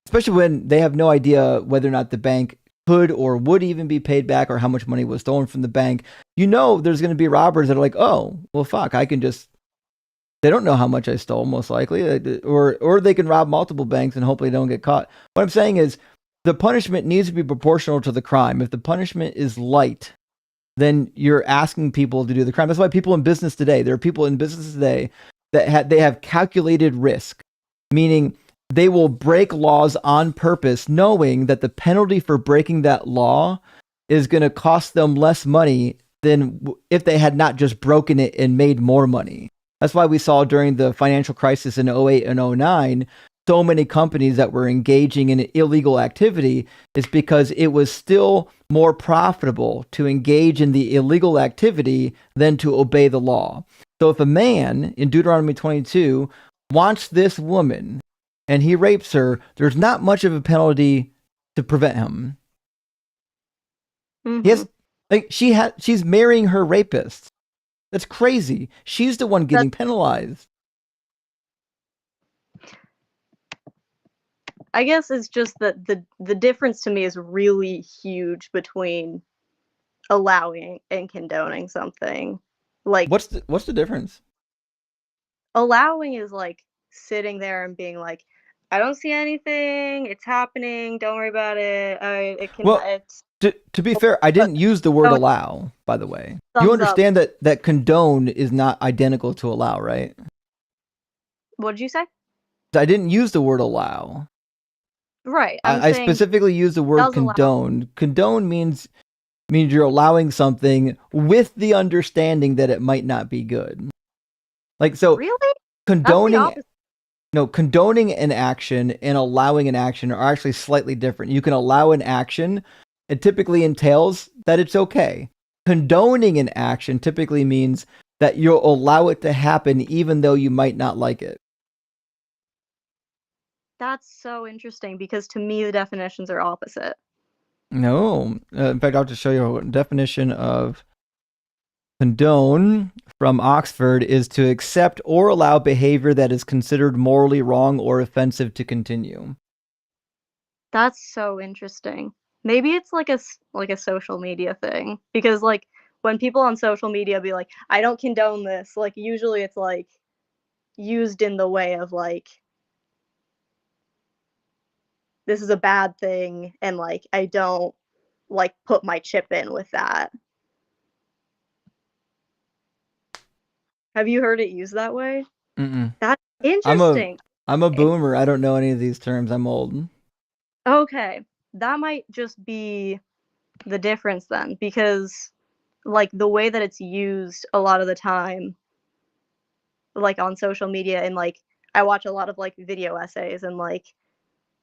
Especially when they have no idea whether or not the bank could or would even be paid back or how much money was stolen from the bank. There's going to be robbers that are like, oh, well, fuck, I can just. They don't know how much I stole, most likely, or they can rob multiple banks and hopefully don't get caught. What I'm saying is, the punishment needs to be proportional to the crime. If the punishment is light, then you're asking people to do the crime. That's why people in business today, there are people in business today that they have calculated risk, meaning they will break laws on purpose, knowing that the penalty for breaking that law is going to cost them less money than if they had not just broken it and made more money. That's why we saw during the financial crisis in 08 and 09, so many companies that were engaging in illegal activity is because it was still more profitable to engage in the illegal activity than to obey the law. So if a man in Deuteronomy 22 wants this woman and he rapes her, there's not much of a penalty to prevent him. mm-hmm. Yes, like she's marrying her rapist. That's crazy. She's the one getting penalized. I guess it's just that the difference to me is really huge between allowing and condoning something. Like, what's the difference? Allowing is like sitting there and being like, I don't see anything. It's happening. Don't worry about it. It's to be fair, I didn't use the word allow, by the way. You understand that condone is not identical to allow, right? What did you say? I didn't use the word allow. Right. I specifically used the word condone. Allow. Condone means you're allowing something with the understanding that it might not be good. Like, so really? condoning an action and allowing an action are actually slightly different. You can allow an action. It typically entails that it's okay. Condoning an action typically means that you'll allow it to happen even though you might not like it. That's so interesting because to me the definitions are opposite. No. In fact, I'll just show you a definition of condone from Oxford is to accept or allow behavior that is considered morally wrong or offensive to continue. That's so interesting. Maybe it's like a social media thing because like when people on social media be like, I don't condone this, like usually it's like used in the way of like, this is a bad thing, and like I don't like put my chip in with that. Have you heard it used that way? Mm-mm. That's I'm interesting. a boomer. I don't know any of these terms. I'm old. Okay, that might just be the difference then, because like the way that it's used a lot of the time, like on social media, and like I watch a lot of like video essays and like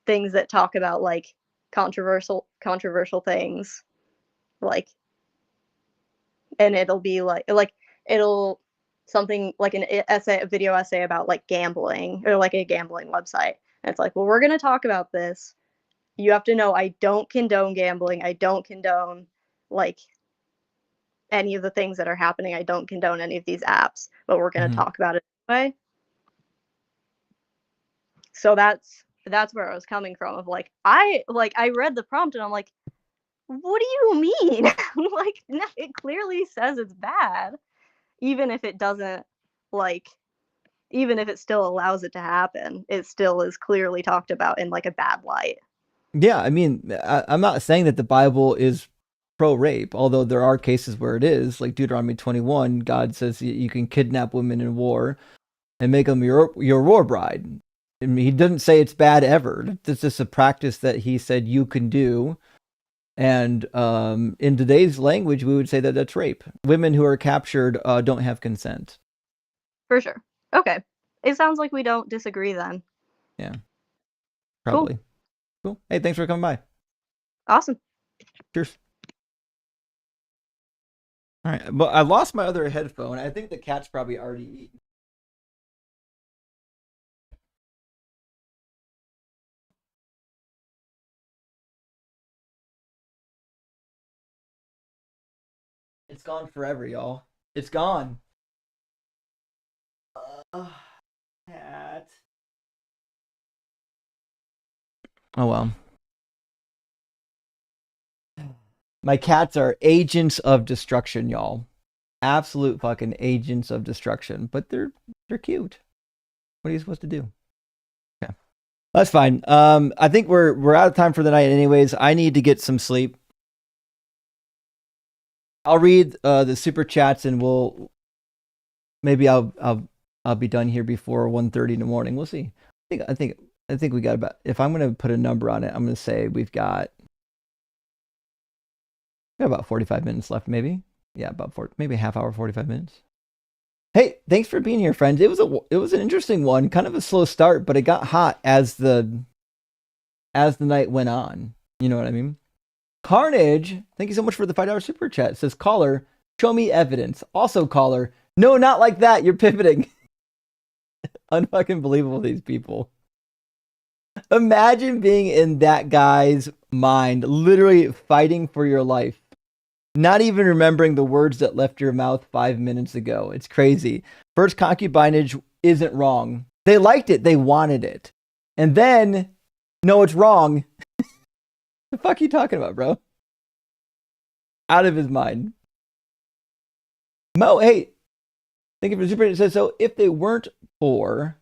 things that talk about like controversial things, like, and it'll be like it'll something like an essay, a video essay about like gambling or like a gambling website, and it's like, well, we're going to talk about this. You have to know I don't condone gambling. I don't condone like any of the things that are happening. I don't condone any of these apps, but we're going to talk about it anyway. So that's where I was coming from, of like I read the prompt and I'm like, what do you mean? Like, no, it clearly says it's bad, even if it doesn't, like, even if it still allows it to happen, it still is clearly talked about in like a bad light. Yeah, I mean, I'm not saying that the Bible is pro-rape, although there are cases where it is. Like Deuteronomy 21, God says you can kidnap women in war and make them your war bride. I mean, he doesn't say it's bad ever. It's just a practice that he said you can do. And in today's language, we would say that that's rape. Women who are captured don't have consent. For sure. Okay. It sounds like we don't disagree then. Yeah. Probably. Cool. Hey, thanks for coming by. Awesome. Cheers. All right. But I lost my other headphone. I think the cat's probably already eaten. It's gone forever, y'all. It's gone. Cat. Oh well. My cats are agents of destruction, y'all. Absolute fucking agents of destruction. But they're cute. What are you supposed to do? Okay. That's fine. I think we're out of time for the night anyways. I need to get some sleep. I'll read the super chats and maybe I'll be done here before 1:30 in the morning. We'll see. I think we got about, if I'm going to put a number on it, I'm going to say we got about 45 minutes left, maybe. Yeah, about maybe a half hour, 45 minutes. Hey, thanks for being here, friends. It was an interesting one, kind of a slow start, but it got hot as the night went on. You know what I mean? Carnage, thank you so much for the $5 super chat. It says, caller, show me evidence. Also, caller, no, not like that. You're pivoting. Unfucking believable, these people. Imagine being in that guy's mind, literally fighting for your life. Not even remembering the words that left your mouth 5 minutes ago. It's crazy. First, concubinage isn't wrong. They liked it. They wanted it. And then, no, it's wrong. The fuck are you talking about, bro? Out of his mind. Mo, hey, thank you for the super. It says, so if they weren't poor,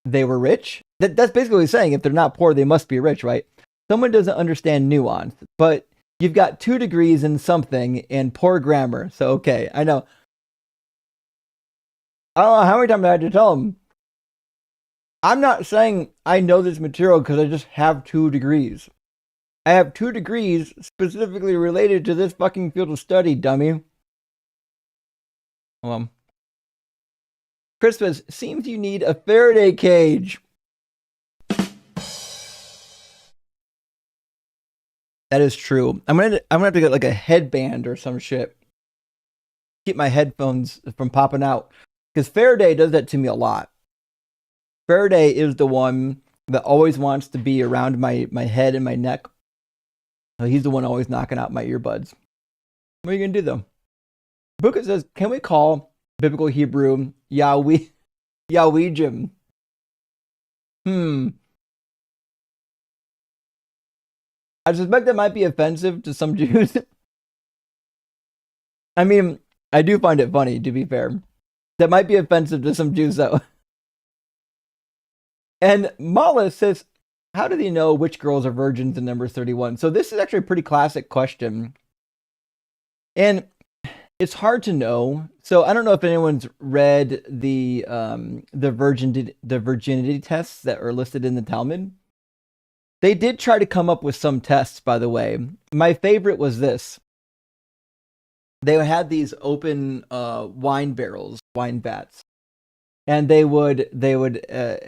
they were rich? That's basically what he's saying. If they're not poor, they must be rich, right? Someone doesn't understand nuance, but you've got 2 degrees in something and poor grammar. So, okay, I know. I don't know how many times I had to tell him. I'm not saying I know this material because I just have 2 degrees. I have 2 degrees specifically related to this fucking field of study, dummy. Christmas, seems you need a Faraday cage. That is true. I'm gonna have to get like a headband or some shit. Keep my headphones from popping out. Because Faraday does that to me a lot. Faraday is the one that always wants to be around my head and my neck. So he's the one always knocking out my earbuds. What are you gonna do though? Buka says, can we call biblical Hebrew Yahweejim? I suspect that might be offensive to some Jews. I mean, I do find it funny, to be fair. That might be offensive to some Jews, though. And Mala says, how do they know which girls are virgins in Numbers 31? So this is actually a pretty classic question. And it's hard to know. So I don't know if anyone's read the virginity tests that are listed in the Talmud. They did try to come up with some tests, by the way. My favorite was this. They had these open wine barrels, wine vats, and they would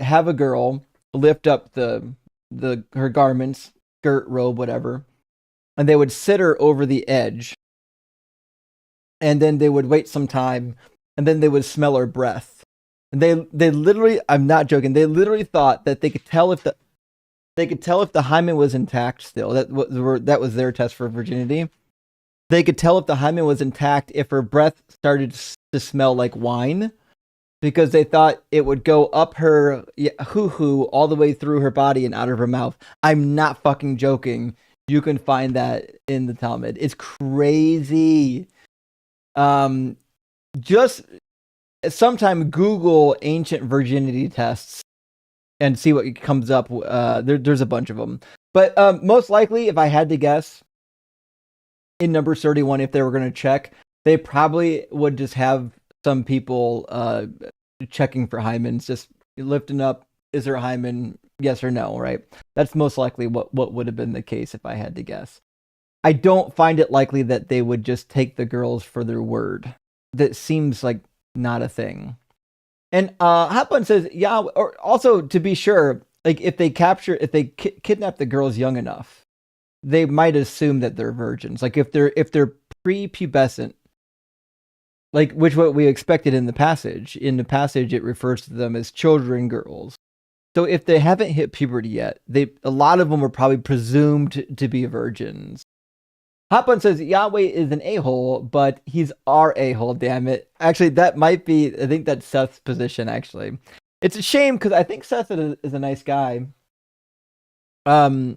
have a girl lift up her garments, skirt, robe, whatever, and they would sit her over the edge, and then they would wait some time, and then they would smell her breath. And they literally, I'm not joking, they literally thought that they could tell if the hymen was intact still. That was their test for virginity. They could tell if the hymen was intact if her breath started to smell like wine, because they thought it would go up her hoo-hoo all the way through her body and out of her mouth. I'm not fucking joking. You can find that in the Talmud. It's crazy. Just sometime Google ancient virginity tests and see what comes up. There's a bunch of them. But most likely, if I had to guess, in Numbers 31, if they were going to check, they probably would just have some people checking for hymens, just lifting up, is there a hymen, yes or no, right? That's most likely what would have been the case if I had to guess. I don't find it likely that they would just take the girls for their word. That seems like not a thing. And Hotbun says, yeah, or also to be sure, like if they kidnap the girls young enough, they might assume that they're virgins. Like if they're prepubescent, like what we expected in the passage. In the passage, it refers to them as children, girls. So if they haven't hit puberty yet, a lot of them were probably presumed to be virgins. Hotbun says Yahweh is an a-hole, but he's our a-hole. Damn it! Actually, that might be. I think that's Seth's position. Actually, it's a shame because I think Seth is a nice guy. And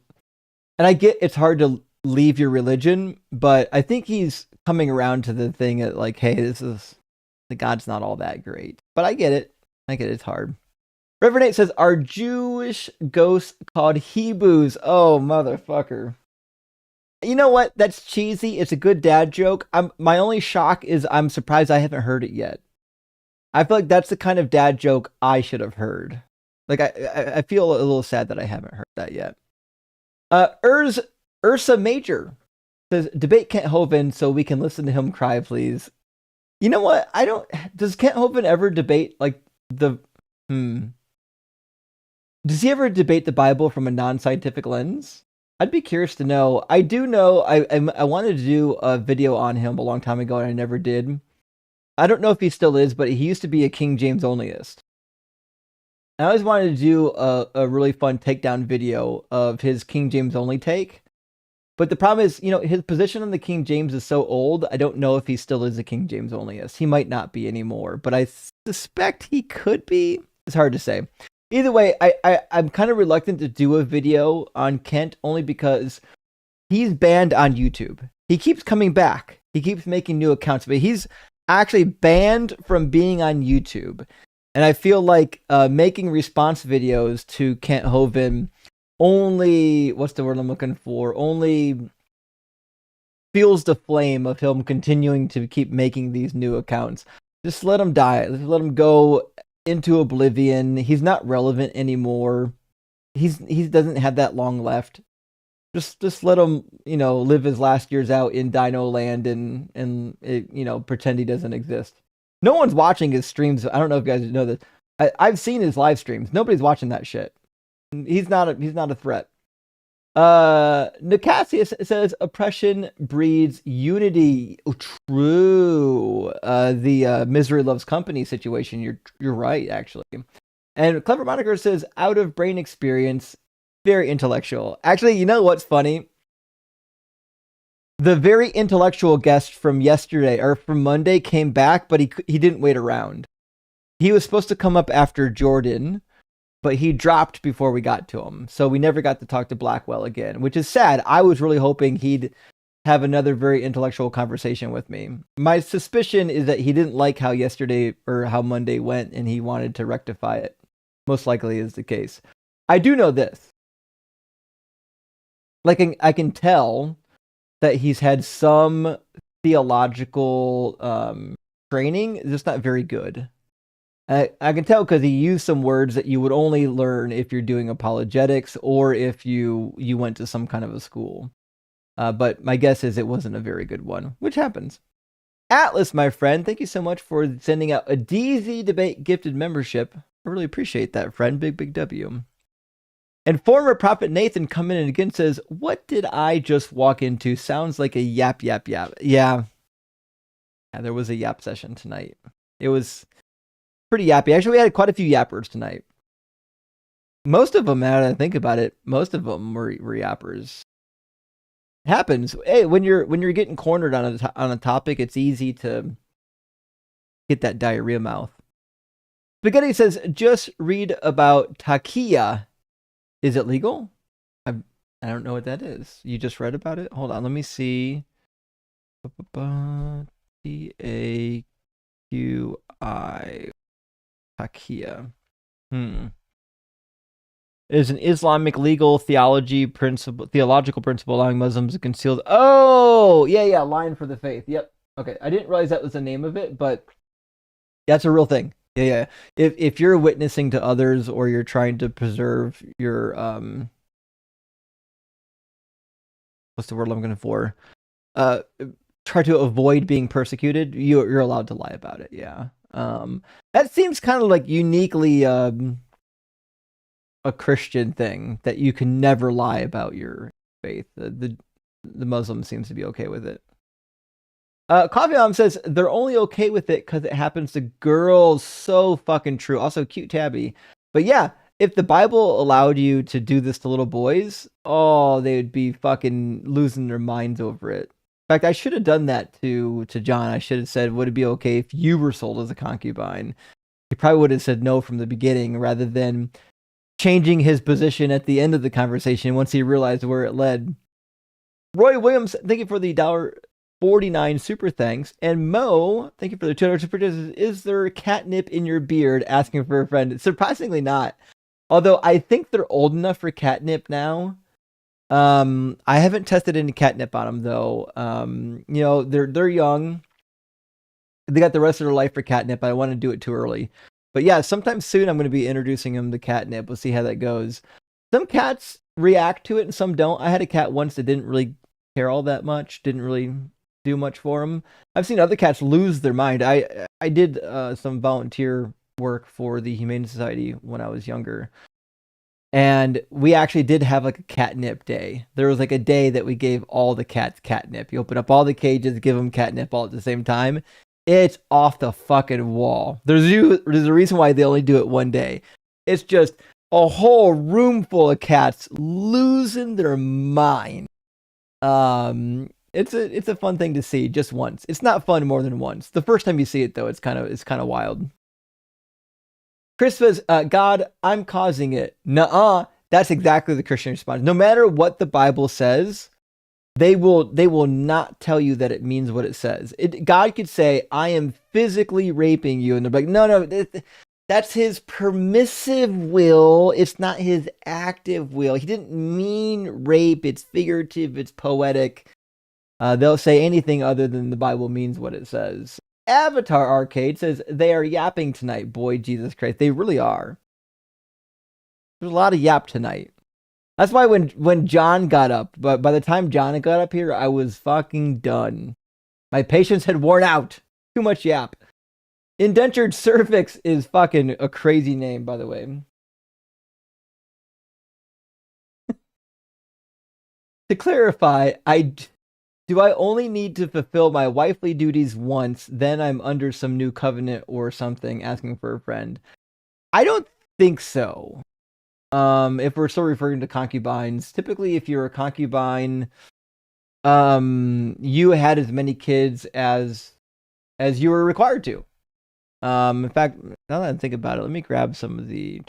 I get it's hard to leave your religion, but I think he's coming around to the thing that like, hey, the God's not all that great. But I get it. It's hard. Reverend 8 says, are Jewish ghosts called Hebrews? Oh, motherfucker. You know what? That's cheesy. It's a good dad joke. My only shock is I'm surprised I haven't heard it yet. I feel like that's the kind of dad joke I should have heard. Like I feel a little sad that I haven't heard that yet. Ursa Major says, debate Kent Hovind so we can listen to him cry, please. You know what? Does Kent Hovind ever debate like does he ever debate the Bible from a non-scientific lens? I'd be curious to know. I do know I wanted to do a video on him a long time ago and I never did. I don't know if he still is, but he used to be a King James onlyist. I always wanted to do a really fun takedown video of his King James only take. But the problem is, his position on the King James is so old, I don't know if he still is a King James onlyist. He might not be anymore, but I suspect he could be. It's hard to say. Either way, I'm kind of reluctant to do a video on Kent only because he's banned on YouTube. He keeps coming back. He keeps making new accounts, but he's actually banned from being on YouTube. And I feel like making response videos to Kent Hovind only, what's the word I'm looking for? Only fuels the flame of him continuing to keep making these new accounts. Just let him die. Just let him go into oblivion. He's not relevant anymore. He doesn't have that long left. Just let him, live his last years out in Dino Land and pretend he doesn't exist. No one's watching his streams. I don't know if you guys know this. I've seen his live streams. Nobody's watching that shit. He's not a threat. Nicasius says oppression breeds unity. Oh, true. The misery loves company situation. You're right, actually. And Clever Moniker says out of brain experience, very intellectual. Actually, you know what's funny? The very intellectual guest from yesterday or from Monday came back, but he didn't wait around. He was supposed to come up after Jordan, but he dropped before we got to him. So we never got to talk to Blackwell again, which is sad. I was really hoping he'd have another very intellectual conversation with me. My suspicion is that he didn't like how yesterday or how Monday went and he wanted to rectify it. most likely is the case. I do know this. Like, I can tell that he's had some theological training, just not very good. I can tell because he used some words that you would only learn if you're doing apologetics or if you went to some kind of a school. But my guess is it wasn't a very good one, which happens. Atlas, my friend, thank you so much for sending out a DZ Debate gifted membership. I really appreciate that, friend. Big W. And former Prophet Nathan coming in again says, what did I just walk into? Sounds like a yap. Yeah, there was a yap session tonight. It was pretty yappy. Actually, we had quite a few yappers tonight. Most of them, now that I think about it, most of them were yappers. It happens. Hey, when you're getting cornered on a topic, it's easy to get that diarrhea mouth. Spaghetti says, just read about takia. Is it legal? I don't know what that is. You just read about it? Hold on, let me see. T-A-Q-I. Takia. Is an Islamic legal theological principle allowing Muslims to conceal. Oh, yeah, line for the faith. Yep. Okay, I didn't realize that was the name of it, but that's a real thing. Yeah. If you're witnessing to others or you're trying to preserve your what's the word I'm looking for? Try to avoid being persecuted, you're allowed to lie about it. Yeah. That seems kind of like uniquely a Christian thing, that you can never lie about your faith. The Muslim seems to be okay with it. Coffee Mom says they're only okay with it because it happens to girls. So fucking true. Also, cute tabby. But yeah, if the Bible allowed you to do this to little boys, oh, they would be fucking losing their minds over it. In fact, I should have done that to John. I should have said, would it be okay if you were sold as a concubine? He probably would have said no from the beginning, rather than changing his position at the end of the conversation once he realized where it led. Roy Williams, thank you for the $1.49 super thanks. And Mo, thank you for the $2 super thanks. Is there catnip in your beard? Asking for a friend. Surprisingly not. Although I think they're old enough for catnip now. I haven't tested any catnip on them though. They're young. They got the rest of their life for catnip. I want to do it too early. But yeah, sometime soon I'm going to be introducing them to catnip. We'll see how that goes. Some cats react to it and some don't. I had a cat once that didn't really care all that much. Didn't really do much for him. I've seen other cats lose their mind. I did some volunteer work for the Humane Society when I was younger. And we actually did have like a catnip day. There was like a day that we gave all the cats catnip. You open up all the cages, give them catnip all at the same time. It's off the fucking wall. There's a reason why they only do it one day. It's just a whole room full of cats losing their mind. It's a fun thing to see just once. It's not fun more than once. The first time you see it though, it's kind of wild. Chris says, God, I'm causing it. Nuh-uh. That's exactly the Christian response. No matter what the Bible says, they will not tell you that it means what it says. God could say, I am physically raping you. And they're like, no, that's his permissive will. It's not his active will. He didn't mean rape. It's figurative. It's poetic. They'll say anything other than the Bible means what it says. Avatar Arcade says, they are yapping tonight. Boy, Jesus Christ. They really are. There's a lot of yap tonight. That's why when John got up, but by the time John got up here, I was fucking done. My patience had worn out. Too much yap. Indentured cervix is fucking a crazy name, by the way. To clarify, do I only need to fulfill my wifely duties once, then I'm under some new covenant or something, asking for a friend? I don't think so. If we're still referring to concubines, typically if you're a concubine, you had as many kids as you were required to. In fact, now that I think about it, let me grab some of the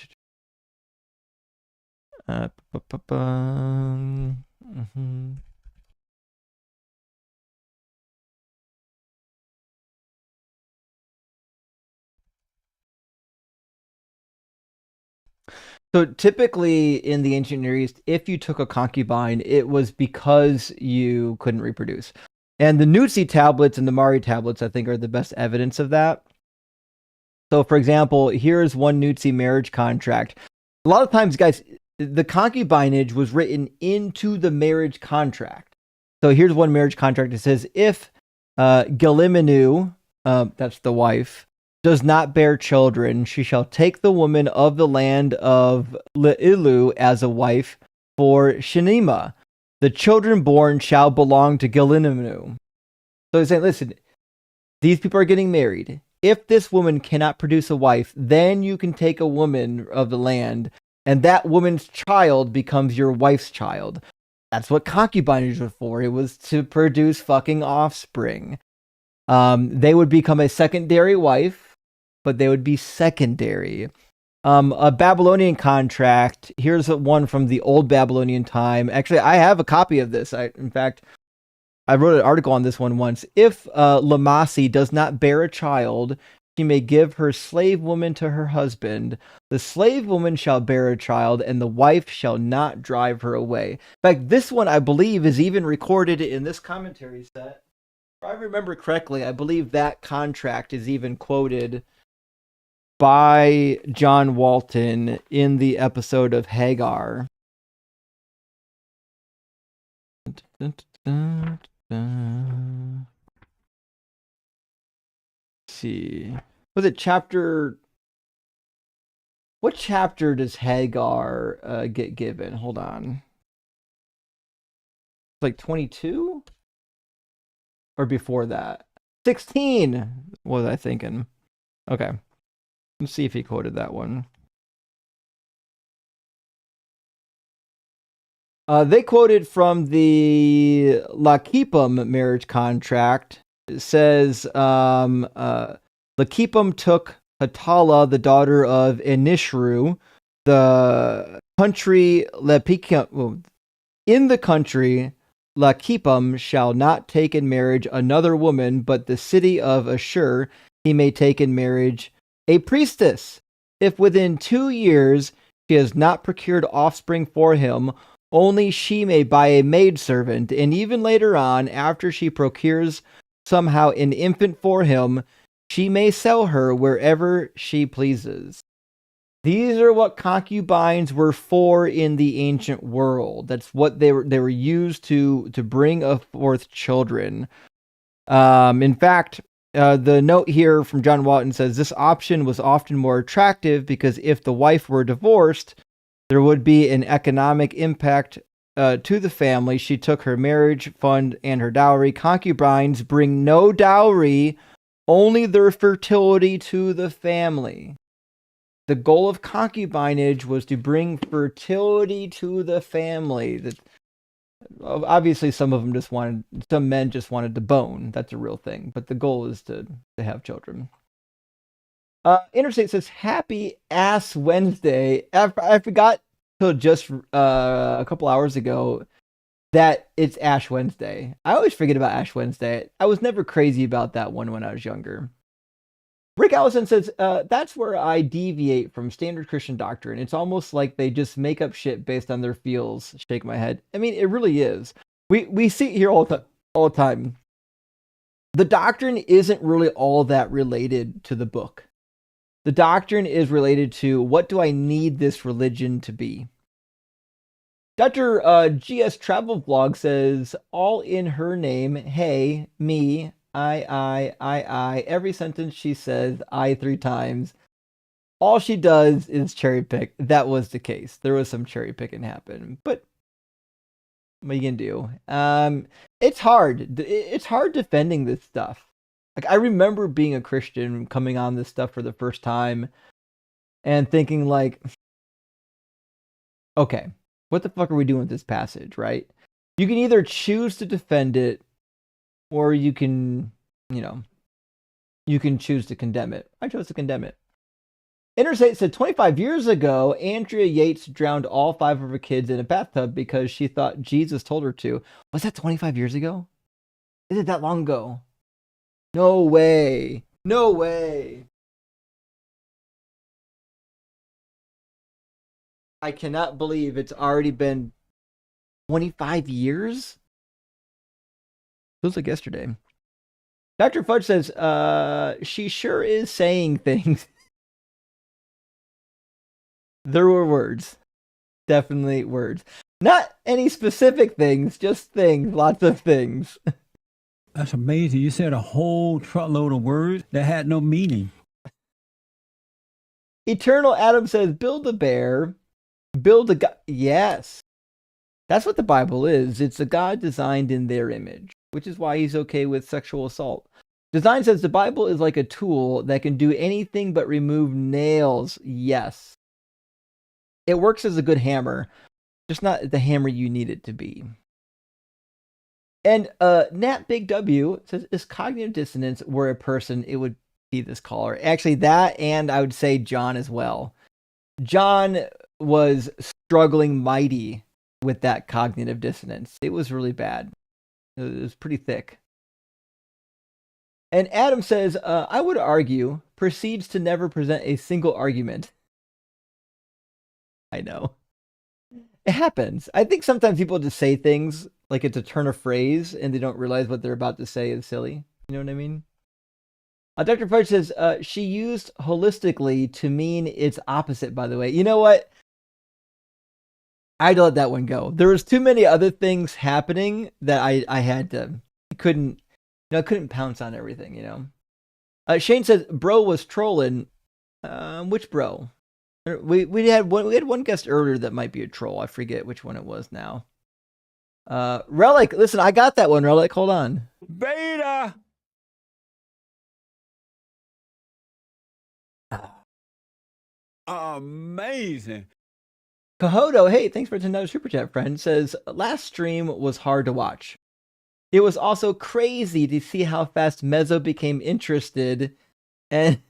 So typically in the ancient Near East, if you took a concubine, it was because you couldn't reproduce. And the Nutsi tablets and the Mari tablets, I think, are the best evidence of that. So, for example, here's one Nutsi marriage contract. A lot of times, guys, the concubinage was written into the marriage contract. So here's one marriage contract. It says, if Gilimenu, that's the wife, does not bear children, she shall take the woman of the land of Leilu as a wife for Shinima. The children born shall belong to Gilimenu. So he's saying, listen, these people are getting married. If this woman cannot produce a wife, then you can take a woman of the land, and that woman's child becomes your wife's child. That's what concubinage was for. It was to produce fucking offspring. They would become a secondary wife, but they would be secondary. A Babylonian contract. Here's one from the old Babylonian time. Actually, I have a copy of this. In fact, I wrote an article on this one once. If Lamasi does not bear a child, she may give her slave woman to her husband. The slave woman shall bear a child, and the wife shall not drive her away. In fact, this one, I believe, is even recorded in this commentary set. If I remember correctly, I believe that contract is even quoted by John Walton in the episode of Hagar. Let's see. Was it chapter? What chapter does Hagar get given? Hold on. Like 22? Or before that? 16! What was I thinking? Okay. Let's see if he quoted that one. They quoted from the Lakipum marriage contract. It says, Lakipum took Hatala, the daughter of Enishru, the country Lepikam. In the country, Lakipum shall not take in marriage another woman, but the city of Ashur he may take in marriage a priestess. If within 2 years she has not procured offspring for him, only she may buy a maidservant, and even later on, after she procures somehow an infant for him, she may sell her wherever she pleases. These are what concubines were for in the ancient world. That's what they were used to bring forth children. In fact, the note here from John Walton says this option was often more attractive because if the wife were divorced, there would be an economic impact to the family. She took her marriage fund and her dowry. Concubines bring no dowry, only their fertility to the family. The goal of concubinage was to bring fertility to the family. Obviously, some men just wanted to bone. That's a real thing. But the goal is to have children. Interstate says, happy ass Wednesday. I forgot till just a couple hours ago that it's Ash Wednesday. I always forget about Ash Wednesday. I was never crazy about that one when I was younger. Rick Allison says, that's where I deviate from standard Christian doctrine. It's almost like they just make up shit based on their feels. Shake my head. I mean, it really is. We see it here all the time. The doctrine isn't really all that related to the book. The doctrine is related to what do I need this religion to be? Dr. GS Travel Vlog says, all in her name, hey, me, I. Every sentence she says, I 3 times. All she does is cherry pick. That was the case. There was some cherry picking happen. But what are you going to do? It's hard. It's hard defending this stuff. Like, I remember being a Christian coming on this stuff for the first time and thinking like, okay, what the fuck are we doing with this passage, right? You can either choose to defend it or you can, you can choose to condemn it. I chose to condemn it. Interstate said 25 years ago, Andrea Yates drowned all 5 of her kids in a bathtub because she thought Jesus told her to. Was that 25 years ago? Is it that long ago? No way. No way. I cannot believe it's already been 25 years. Feels like yesterday. Dr. Fudge says, she sure is saying things. There were words. Definitely words. Not any specific things, just things. Lots of things. That's amazing. You said a whole truckload of words that had no meaning. Eternal Adam says, build a bear, build a god. Yes. That's what the Bible is. It's a God designed in their image, which is why he's okay with sexual assault. Design says the Bible is like a tool that can do anything but remove nails. Yes. It works as a good hammer, just not the hammer you need it to be. And Nat Big W says, is cognitive dissonance were a person, it would be this caller. Actually, that, and I would say John as well. John was struggling mighty with that cognitive dissonance. It was really bad. It was pretty thick. And Adam says, I would argue, proceeds to never present a single argument. I know. It happens. I think sometimes people just say things like it's a turn of phrase and they don't realize what they're about to say is silly. You know what I mean? Dr. Fudge says, she used holistically to mean its opposite, by the way. You know what? I had to let that one go. There was too many other things happening that I had to, couldn't pounce on everything, you know? Shane says, bro was trolling. Which bro? We had one guest earlier that might be a troll. I forget which one it was now. Relic, listen, I got that one, Relic. Hold on. Beta! Amazing. Kahoto, hey, thanks for $10 super chat, friend. Says, last stream was hard to watch. It was also crazy to see how fast Mezzo became interested and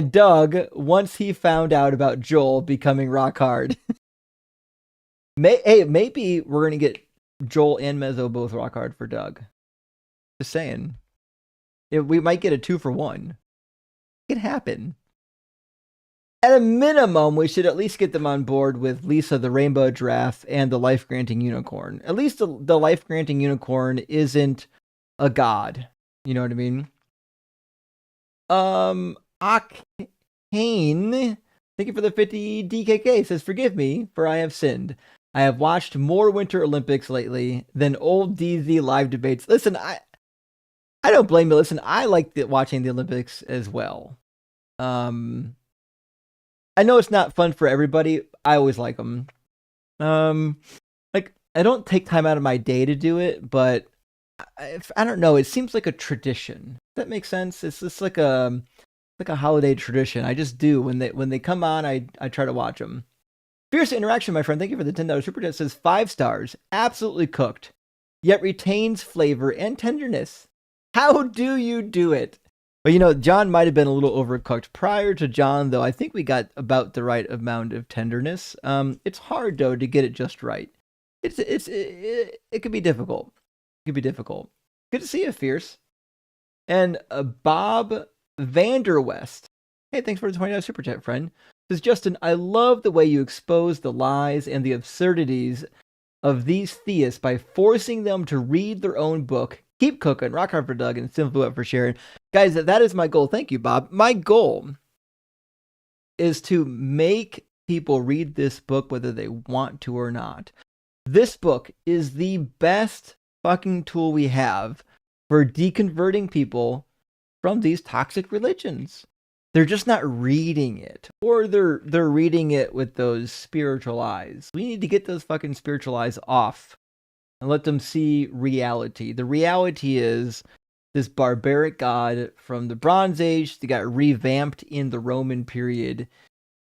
Doug once he found out about Joel becoming rock hard. Maybe we're going to get Joel and Mezzo both rock hard for Doug. Just saying. We might get a 2-for-1. It can happen. At a minimum, we should at least get them on board with Lisa the Rainbow Giraffe and the Life-Granting Unicorn. At least the Life-Granting Unicorn isn't a god. You know what I mean? Akane, thank you for the 50 DKK. Says, forgive me, for I have sinned. I have watched more Winter Olympics lately than old DZ live debates. Listen, I don't blame you. Listen, I like watching the Olympics as well. I know it's not fun for everybody. I always like them. Like, I don't take time out of my day to do it, but I don't know. It seems like a tradition. Does that make sense? It's just like a holiday tradition. I just do when they come on. I try to watch them. Fierce Interaction, my friend. Thank you for the $10 super chat. Says 5 stars, absolutely cooked, yet retains flavor and tenderness. How do you do it? But you know, John might have been a little overcooked. Prior to John, though, I think we got about the right amount of tenderness. It's hard though to get it just right. It could be difficult. It could be difficult. Good to see you, Fierce. And Bob Vanderwest. Hey, thanks for the $20 super chat, friend. Says, Justin, I love the way you expose the lies and the absurdities of these theists by forcing them to read their own book. Keep cooking. Rock hard for Doug and Simple Up for sharing. Guys, that is my goal. Thank you, Bob. My goal is to make people read this book whether they want to or not. This book is the best fucking tool we have for deconverting people from these toxic religions. They're just not reading it, or they're reading it with those spiritual eyes. We need to get those fucking spiritual eyes off and let them see reality. The reality is this barbaric god from the Bronze Age that got revamped in the Roman period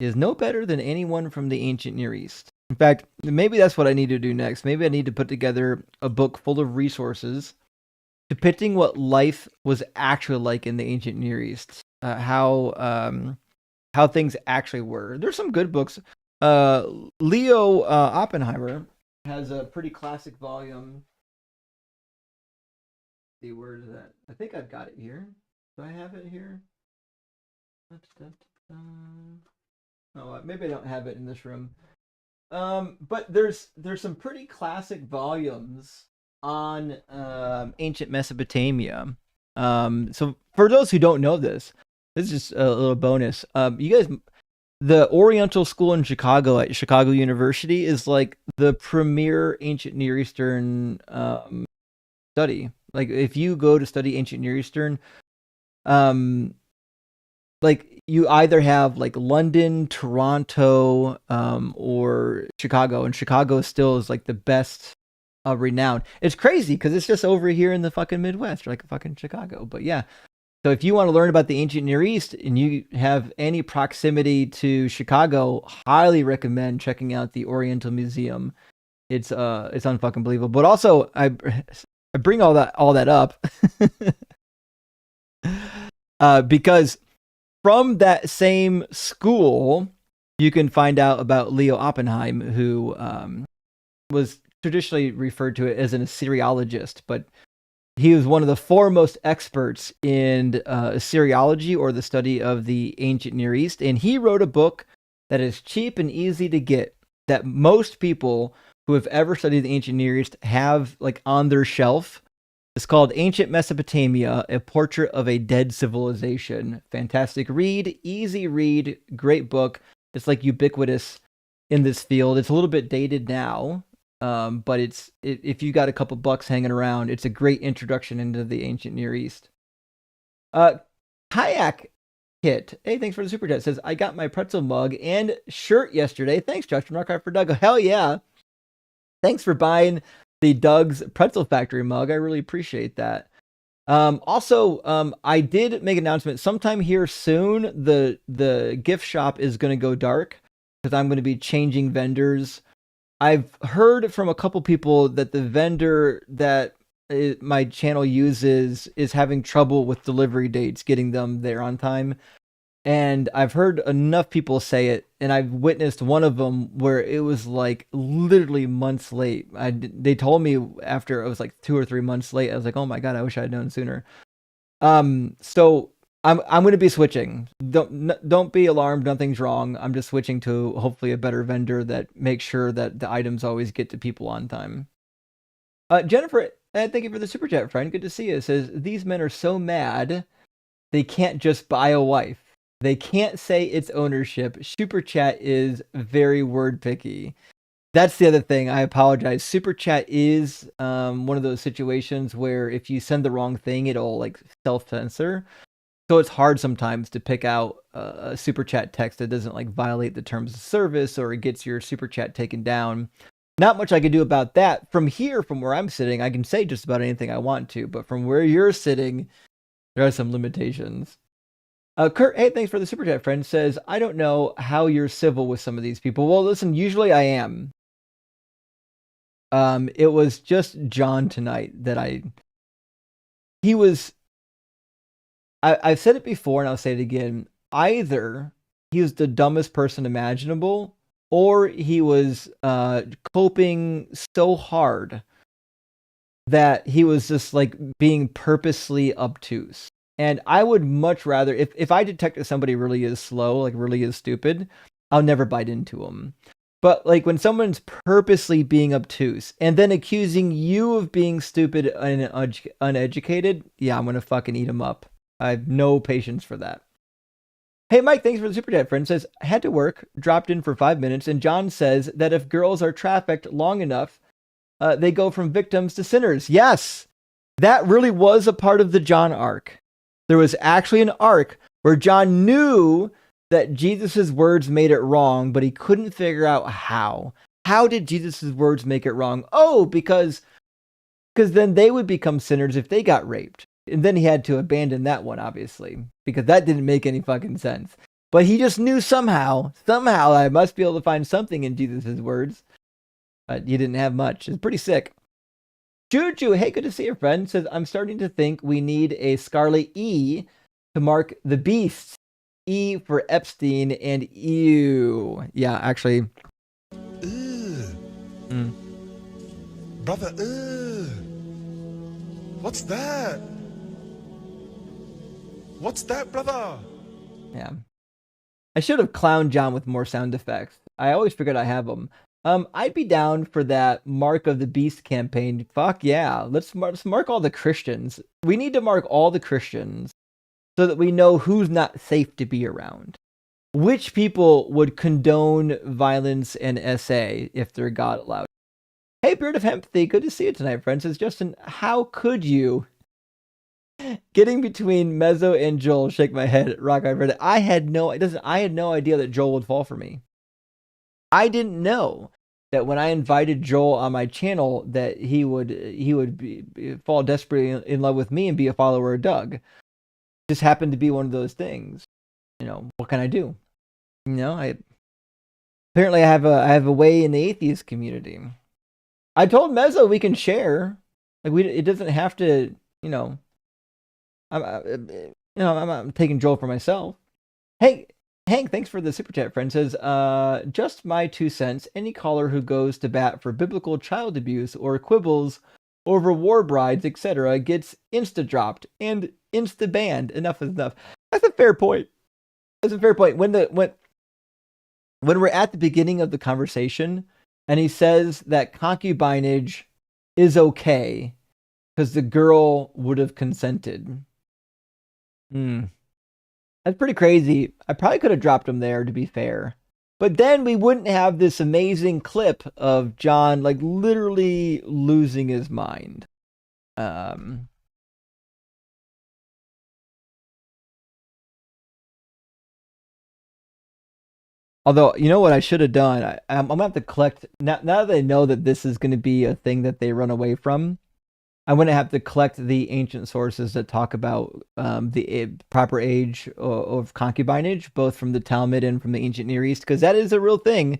is no better than anyone from the ancient Near East. In fact, maybe that's what I need to do next. Maybe I need to put together a book full of resources depicting what life was actually like in the ancient Near East. How things actually were. There's some good books. Leo Oppenheimer has a pretty classic volume. Let's see, where is that? I think I've got it here. Do I have it here? Oh, maybe I don't have it in this room. But there's some pretty classic volumes on ancient Mesopotamia. So for those who don't know this is just a little bonus. You guys, the Oriental School in Chicago at Chicago University is like the premier ancient Near Eastern study. Like if you go to study ancient Near Eastern, like you either have like London, Toronto, or Chicago, and Chicago still is like the best renowned. It's crazy because it's just over here in the fucking Midwest, like fucking Chicago. But yeah, so if you want to learn about the ancient Near East and you have any proximity to Chicago, highly recommend checking out the Oriental Museum. It's unfucking believable. But also, I bring all that up because from that same school, you can find out about Leo Oppenheim, who was traditionally referred to as an Assyriologist, but he was one of the foremost experts in Assyriology, or the study of the ancient Near East. And he wrote a book that is cheap and easy to get, that most people who have ever studied the ancient Near East have like on their shelf. It's called Ancient Mesopotamia, A Portrait of a Dead Civilization. Fantastic read, easy read, great book. It's like ubiquitous in this field. It's a little bit dated now, but if you got a couple bucks hanging around, it's a great introduction into the ancient Near East. Kayak Kit, hey, thanks for the super chat. Says, I got my pretzel mug and shirt yesterday. Thanks, Josh from Archive for Doug. Hell yeah. Thanks for buying the Doug's Pretzel Factory mug. I really appreciate that. Also, I did make an announcement. Sometime here soon, the gift shop is going to go dark because I'm going to be changing vendors. I've heard from a couple people that the vendor that my channel uses is having trouble with delivery dates, getting them there on time. And I've heard enough people say it, and I've witnessed one of them where it was like literally months late. They told me after it was like 2 or 3 months late. I was like, oh my God, I wish I had known sooner. So I'm going to be switching. Don't be alarmed. Nothing's wrong. I'm just switching to hopefully a better vendor that makes sure that the items always get to people on time. Jennifer, thank you for the super chat, friend. Good to see you. It says, these men are so mad they can't just buy a wife. They can't say it's ownership. Super chat is very word picky. That's the other thing. I apologize. Super chat is one of those situations where if you send the wrong thing, it'll like self-censor. So it's hard sometimes to pick out a super chat text that doesn't like violate the terms of service, or it gets your super chat taken down. Not much I can do about that. From here, from where I'm sitting, I can say just about anything I want to. But from where you're sitting, there are some limitations. Kurt, hey, thanks for the super chat, friend. Says, I don't know how you're civil with some of these people. Well, listen, usually I am. It was just John tonight that I've said it before and I'll say it again. Either he was the dumbest person imaginable, or he was coping so hard that he was just like being purposely obtuse. And I would much rather, if I detect that somebody really is slow, like really is stupid, I'll never bite into them. But like when someone's purposely being obtuse and then accusing you of being stupid and uneducated, yeah, I'm going to fucking eat them up. I have no patience for that. Hey, Mike, thanks for the super chat, friend. Says, had to work, dropped in for 5 minutes, and John says that if girls are trafficked long enough, they go from victims to sinners. Yes, that really was a part of the John arc. There was actually an arc where John knew that Jesus' words made it wrong, but he couldn't figure out how. How did Jesus' words make it wrong? Oh, because then they would become sinners if they got raped. And then he had to abandon that one, obviously, because that didn't make any fucking sense. But he just knew somehow I must be able to find something in Jesus' words. But he didn't have much. It's pretty sick. Juju, hey, good to see you, friend. Says, I'm starting to think we need a scarlet E to mark the beasts. E for Epstein and ew. Yeah, actually. Brother, what's that? What's that, brother? Yeah. I should have clowned John with more sound effects. I always forget I have them. I'd be down for that Mark of the Beast campaign. Fuck yeah. Let's mark all the Christians. We need to mark all the Christians so that we know who's not safe to be around. Which people would condone violence and SA if their God allowed? Hey, Beard of Empathy, good to see you tonight, friends. Says Justin, how could you? Getting between Mezzo and Joel, shake my head. Rock, I've read it. I had no idea that Joel would fall for me. I didn't know that when I invited Joel on my channel that he would fall desperately in love with me and be a follower of Doug. Just happened to be one of those things. You know, what can I do? You know, I have a way in the atheist community. I told Mezzo we can share. Like it doesn't have to, you know. I'm taking Joel for myself. Hey, Hank, thanks for the super chat, friend. Says, just my 2 cents. Any caller who goes to bat for biblical child abuse or quibbles over war brides, etc., gets insta dropped and insta banned. Enough is enough. That's a fair point. That's a fair point. When we're at the beginning of the conversation, and he says that concubinage is okay because the girl would have consented. That's pretty crazy. I probably could have dropped him there, to be fair. But then we wouldn't have this amazing clip of John, like, literally losing his mind. Although, you know what I should have done? I'm going to have to collect... Now that I know that this is going to be a thing that they run away from, I'm going to have to collect the ancient sources that talk about the proper age of concubinage, both from the Talmud and from the ancient Near East, because that is a real thing.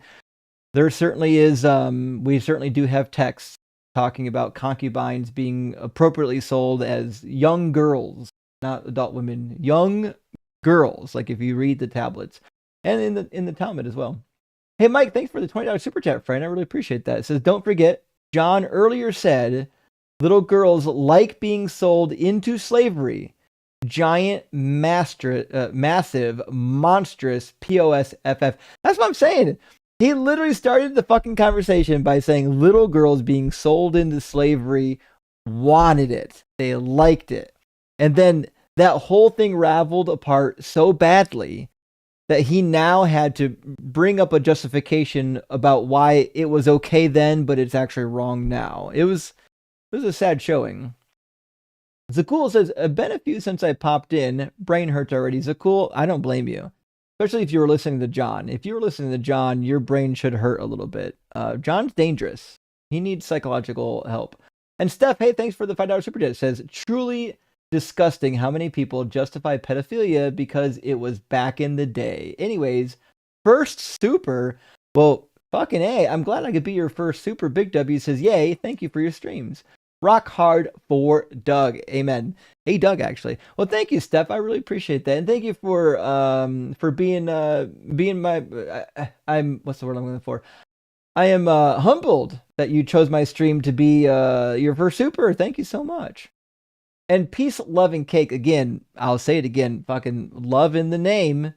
There certainly is, we certainly do have texts talking about concubines being appropriately sold as young girls, not adult women, young girls, like if you read the tablets, and in the Talmud as well. Hey, Mike, thanks for the $20 super chat, friend. I really appreciate that. It says, don't forget, John earlier said... little girls like being sold into slavery. Giant, massive, monstrous POSFF. That's what I'm saying. He literally started the fucking conversation by saying little girls being sold into slavery wanted it. They liked it. And then that whole thing raveled apart so badly that he now had to bring up a justification about why it was okay then, but it's actually wrong now. It was a sad showing. Zakul says, been a few since I popped in. Brain hurts already. Zakul, I don't blame you. Especially if you were listening to John. If you were listening to John, your brain should hurt a little bit. John's dangerous. He needs psychological help. And Steph, hey, thanks for the $5 super chat. Says, truly disgusting how many people justify pedophilia because it was back in the day. Anyways, first super. Well, fucking A. I'm glad I could be your first super. Big W says, yay, thank you for your streams. Rock hard for Doug. Amen. Hey, Doug, actually. Well, thank you, Steph. I really appreciate that. And thank you for being my, I'm, what's the word I'm looking for? I am humbled that you chose my stream to be your first super. Thank you so much. And peace, love, and cake. Again, I'll say it again. Fucking love in the name.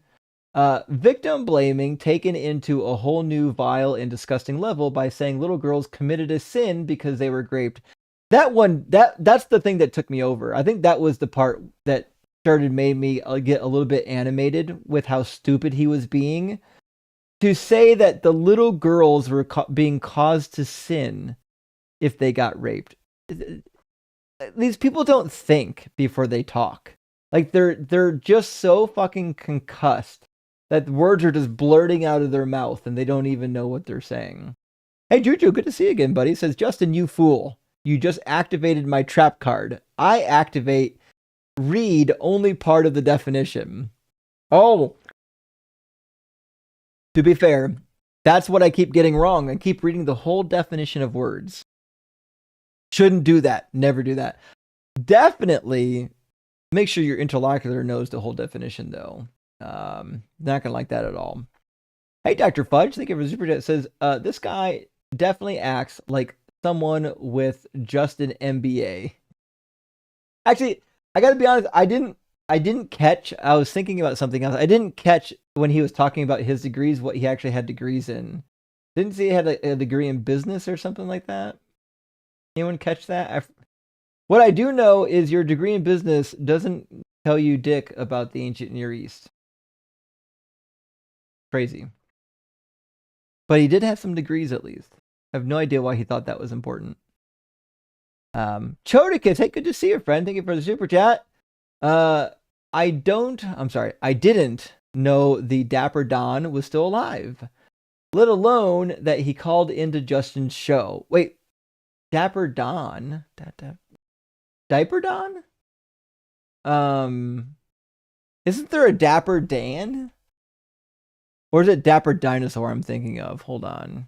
Victim blaming taken into a whole new vile and disgusting level by saying little girls committed a sin because they were raped. That's the thing that took me over. I think that was the part that made me get a little bit animated with how stupid he was being. To say that the little girls were being caused to sin if they got raped. These people don't think before they talk. Like they're just so fucking concussed that words are just blurting out of their mouth and they don't even know what they're saying. Hey Juju, good to see you again, buddy. Says, Justin, you fool. You just activated my trap card. I activate read only part of the definition. Oh. To be fair, that's what I keep getting wrong. I keep reading the whole definition of words. Shouldn't do that. Never do that. Definitely make sure your interlocutor knows the whole definition, though. Not gonna like that at all. Hey, Dr. Fudge, thank you for the super chat. It says, this guy definitely acts like someone with just an MBA. Actually, I gotta be honest, I didn't I didn't catch. I was thinking about something else. I didn't catch when he was talking about his degrees what he actually had degrees in. Didn't see he had a degree in business or something like that. Anyone catch that? What I do know is your degree in business doesn't tell you dick about the ancient Near East. Crazy. But he did have some degrees at least. I have no idea why he thought that was important. Chodicus, hey, good to see you, friend. Thank you for the super chat. I didn't know the Dapper Don was still alive, let alone that he called into Justin's show. Wait, Dapper Don? Diaper Don? Isn't there a Dapper Dan? Or is it Dapper Dinosaur I'm thinking of? Hold on.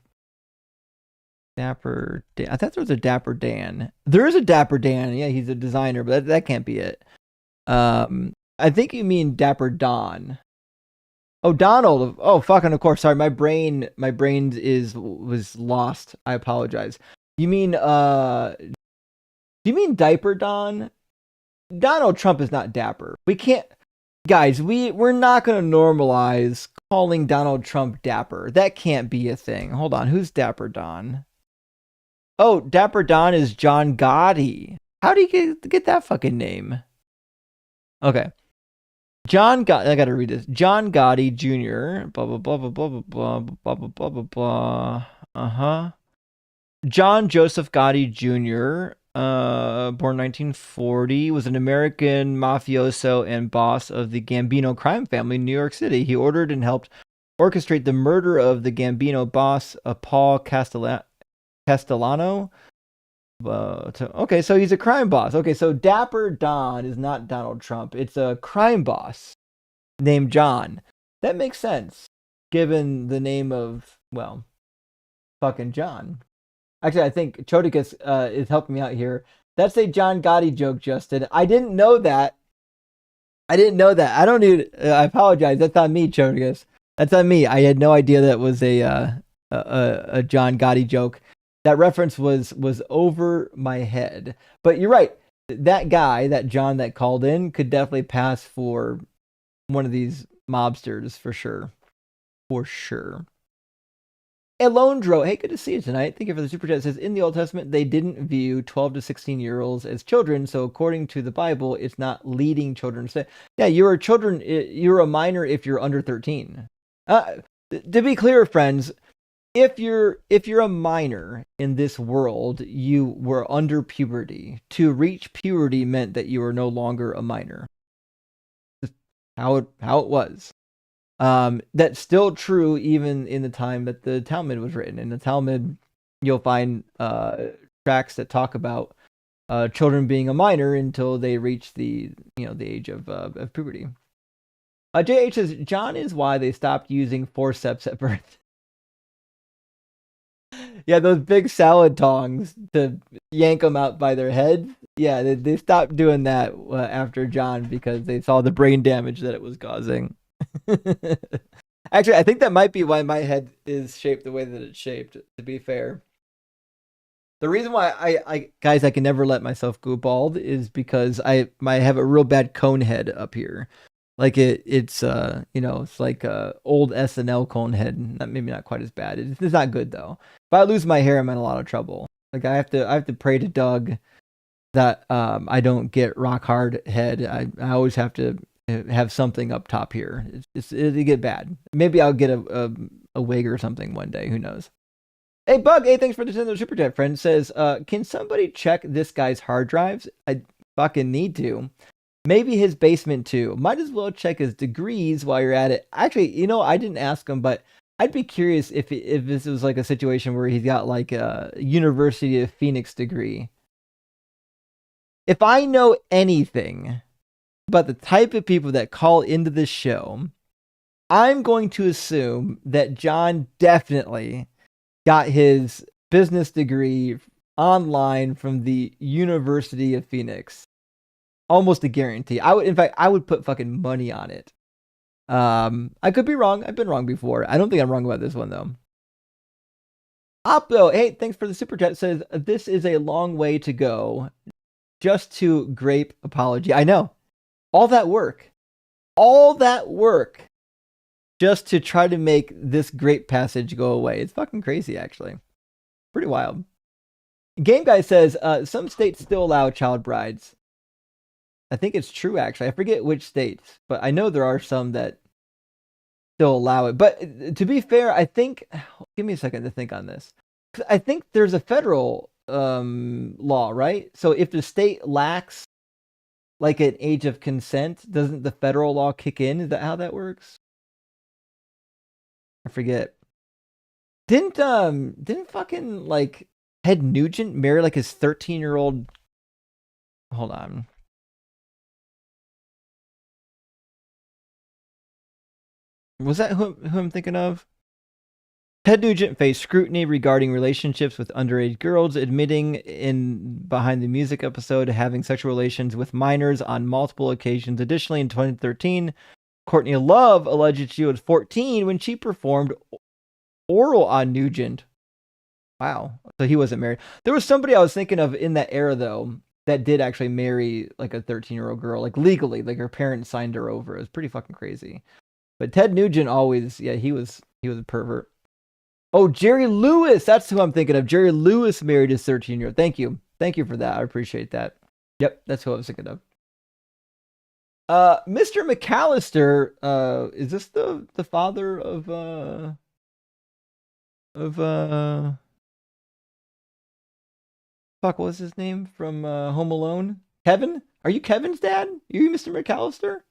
Dapper Dan. I thought there was a Dapper Dan. There is a Dapper Dan. Yeah, he's a designer, but that can't be it. I think you mean Dapper Don. Oh, Donald. Oh, fucking of course. Sorry, my brain was lost. I apologize. You mean do you mean Diaper Don? Donald Trump is not dapper. We can't, guys. We're not gonna normalize calling Donald Trump dapper. That can't be a thing. Hold on. Who's Dapper Don? Oh, Dapper Don is John Gotti. How do you get that fucking name? Okay. I gotta read this. John Gotti Jr. Blah blah blah blah blah blah blah blah blah blah blah. John Joseph Gotti Jr. Born 1940, was an American mafioso and boss of the Gambino crime family in New York City. He ordered and helped orchestrate the murder of the Gambino boss, Paul Castellano. Okay, so he's a crime boss. Okay, so Dapper Don is not Donald Trump. It's a crime boss named John. That makes sense, given the name of, well, fucking John. Actually, I think Chodicus is helping me out here. That's a John Gotti joke, Justin. I didn't know that. I don't need. I apologize. That's on me, Chodicus. That's on me. I had no idea that was a John Gotti joke. That reference was over my head. But you're right. That guy, that John that called in, could definitely pass for one of these mobsters for sure. For sure. Elondro, hey, good to see you tonight. Thank you for the super chat. It says, in the Old Testament, they didn't view 12 to 16-year-olds as children, so according to the Bible, it's not leading children to say, yeah, you're a minor if you're under 13. To be clear, friends, if you're a minor in this world, you were under puberty. To reach puberty meant that you were no longer a minor. Just how it was. That's still true even in the time that the Talmud was written. In the Talmud, you'll find tracts that talk about children being a minor until they reach the age of puberty. JH says John is why they stopped using forceps at birth. Yeah, those big salad tongs to yank them out by their heads. Yeah, they stopped doing that after John because they saw the brain damage that it was causing. Actually, I think that might be why my head is shaped the way that it's shaped, to be fair. The reason why I can never let myself go bald is because I have a real bad cone head up here. Like it's like a old SNL cone head. Maybe not quite as bad. It's not good though. If I lose my hair, I'm in a lot of trouble. Like I have to pray to Doug that I don't get rock hard head. I always have to have something up top here. It'll get bad. Maybe I'll get a wig or something one day. Who knows? Hey Bug, hey, thanks for the Nintendo Super Chat. Friend says, can somebody check this guy's hard drives? I fucking need to. Maybe his basement too. Might as well check his degrees while you're at it. Actually, I didn't ask him, but I'd be curious if this was like a situation where he's got like a University of Phoenix degree. If I know anything about the type of people that call into this show, I'm going to assume that John definitely got his business degree online from the University of Phoenix. Almost a guarantee. I would put fucking money on it. I could be wrong. I've been wrong before. I don't think I'm wrong about this one though. Oppo, hey, thanks for the super chat. Says this is a long way to go just to grape apology. I know. all that work just to try to make this great passage go away. It's fucking crazy, actually. Pretty wild. Game Guy says, some states still allow child brides. I think it's true, actually. I forget which states, but I know there are some that still allow it. But to be fair, I think, give me a second to think on this. I think there's a federal law, right? So if the state lacks like an age of consent, doesn't the federal law kick in? Is that how that works? I forget. Didn't fucking like Ted Nugent marry like his 13-year-old? Hold on. Was that who I'm thinking of? Ted Nugent faced scrutiny regarding relationships with underage girls, admitting in Behind the Music episode having sexual relations with minors on multiple occasions. Additionally, in 2013, Courtney Love alleged she was 14 when she performed oral on Nugent. Wow. So he wasn't married. There was somebody I was thinking of in that era, though, that did actually marry like a 13-year-old girl, like legally, like her parents signed her over. It was pretty fucking crazy. But Ted Nugent always, yeah, he was a pervert. Oh, Jerry Lewis. That's who I'm thinking of. Jerry Lewis married his 13-year-old. Thank you. Thank you for that. I appreciate that. Yep, that's who I was thinking of. Mr. McAllister, is this the father of fuck, what was his name from Home Alone? Kevin? Are you Kevin's dad? You Mr. McAllister?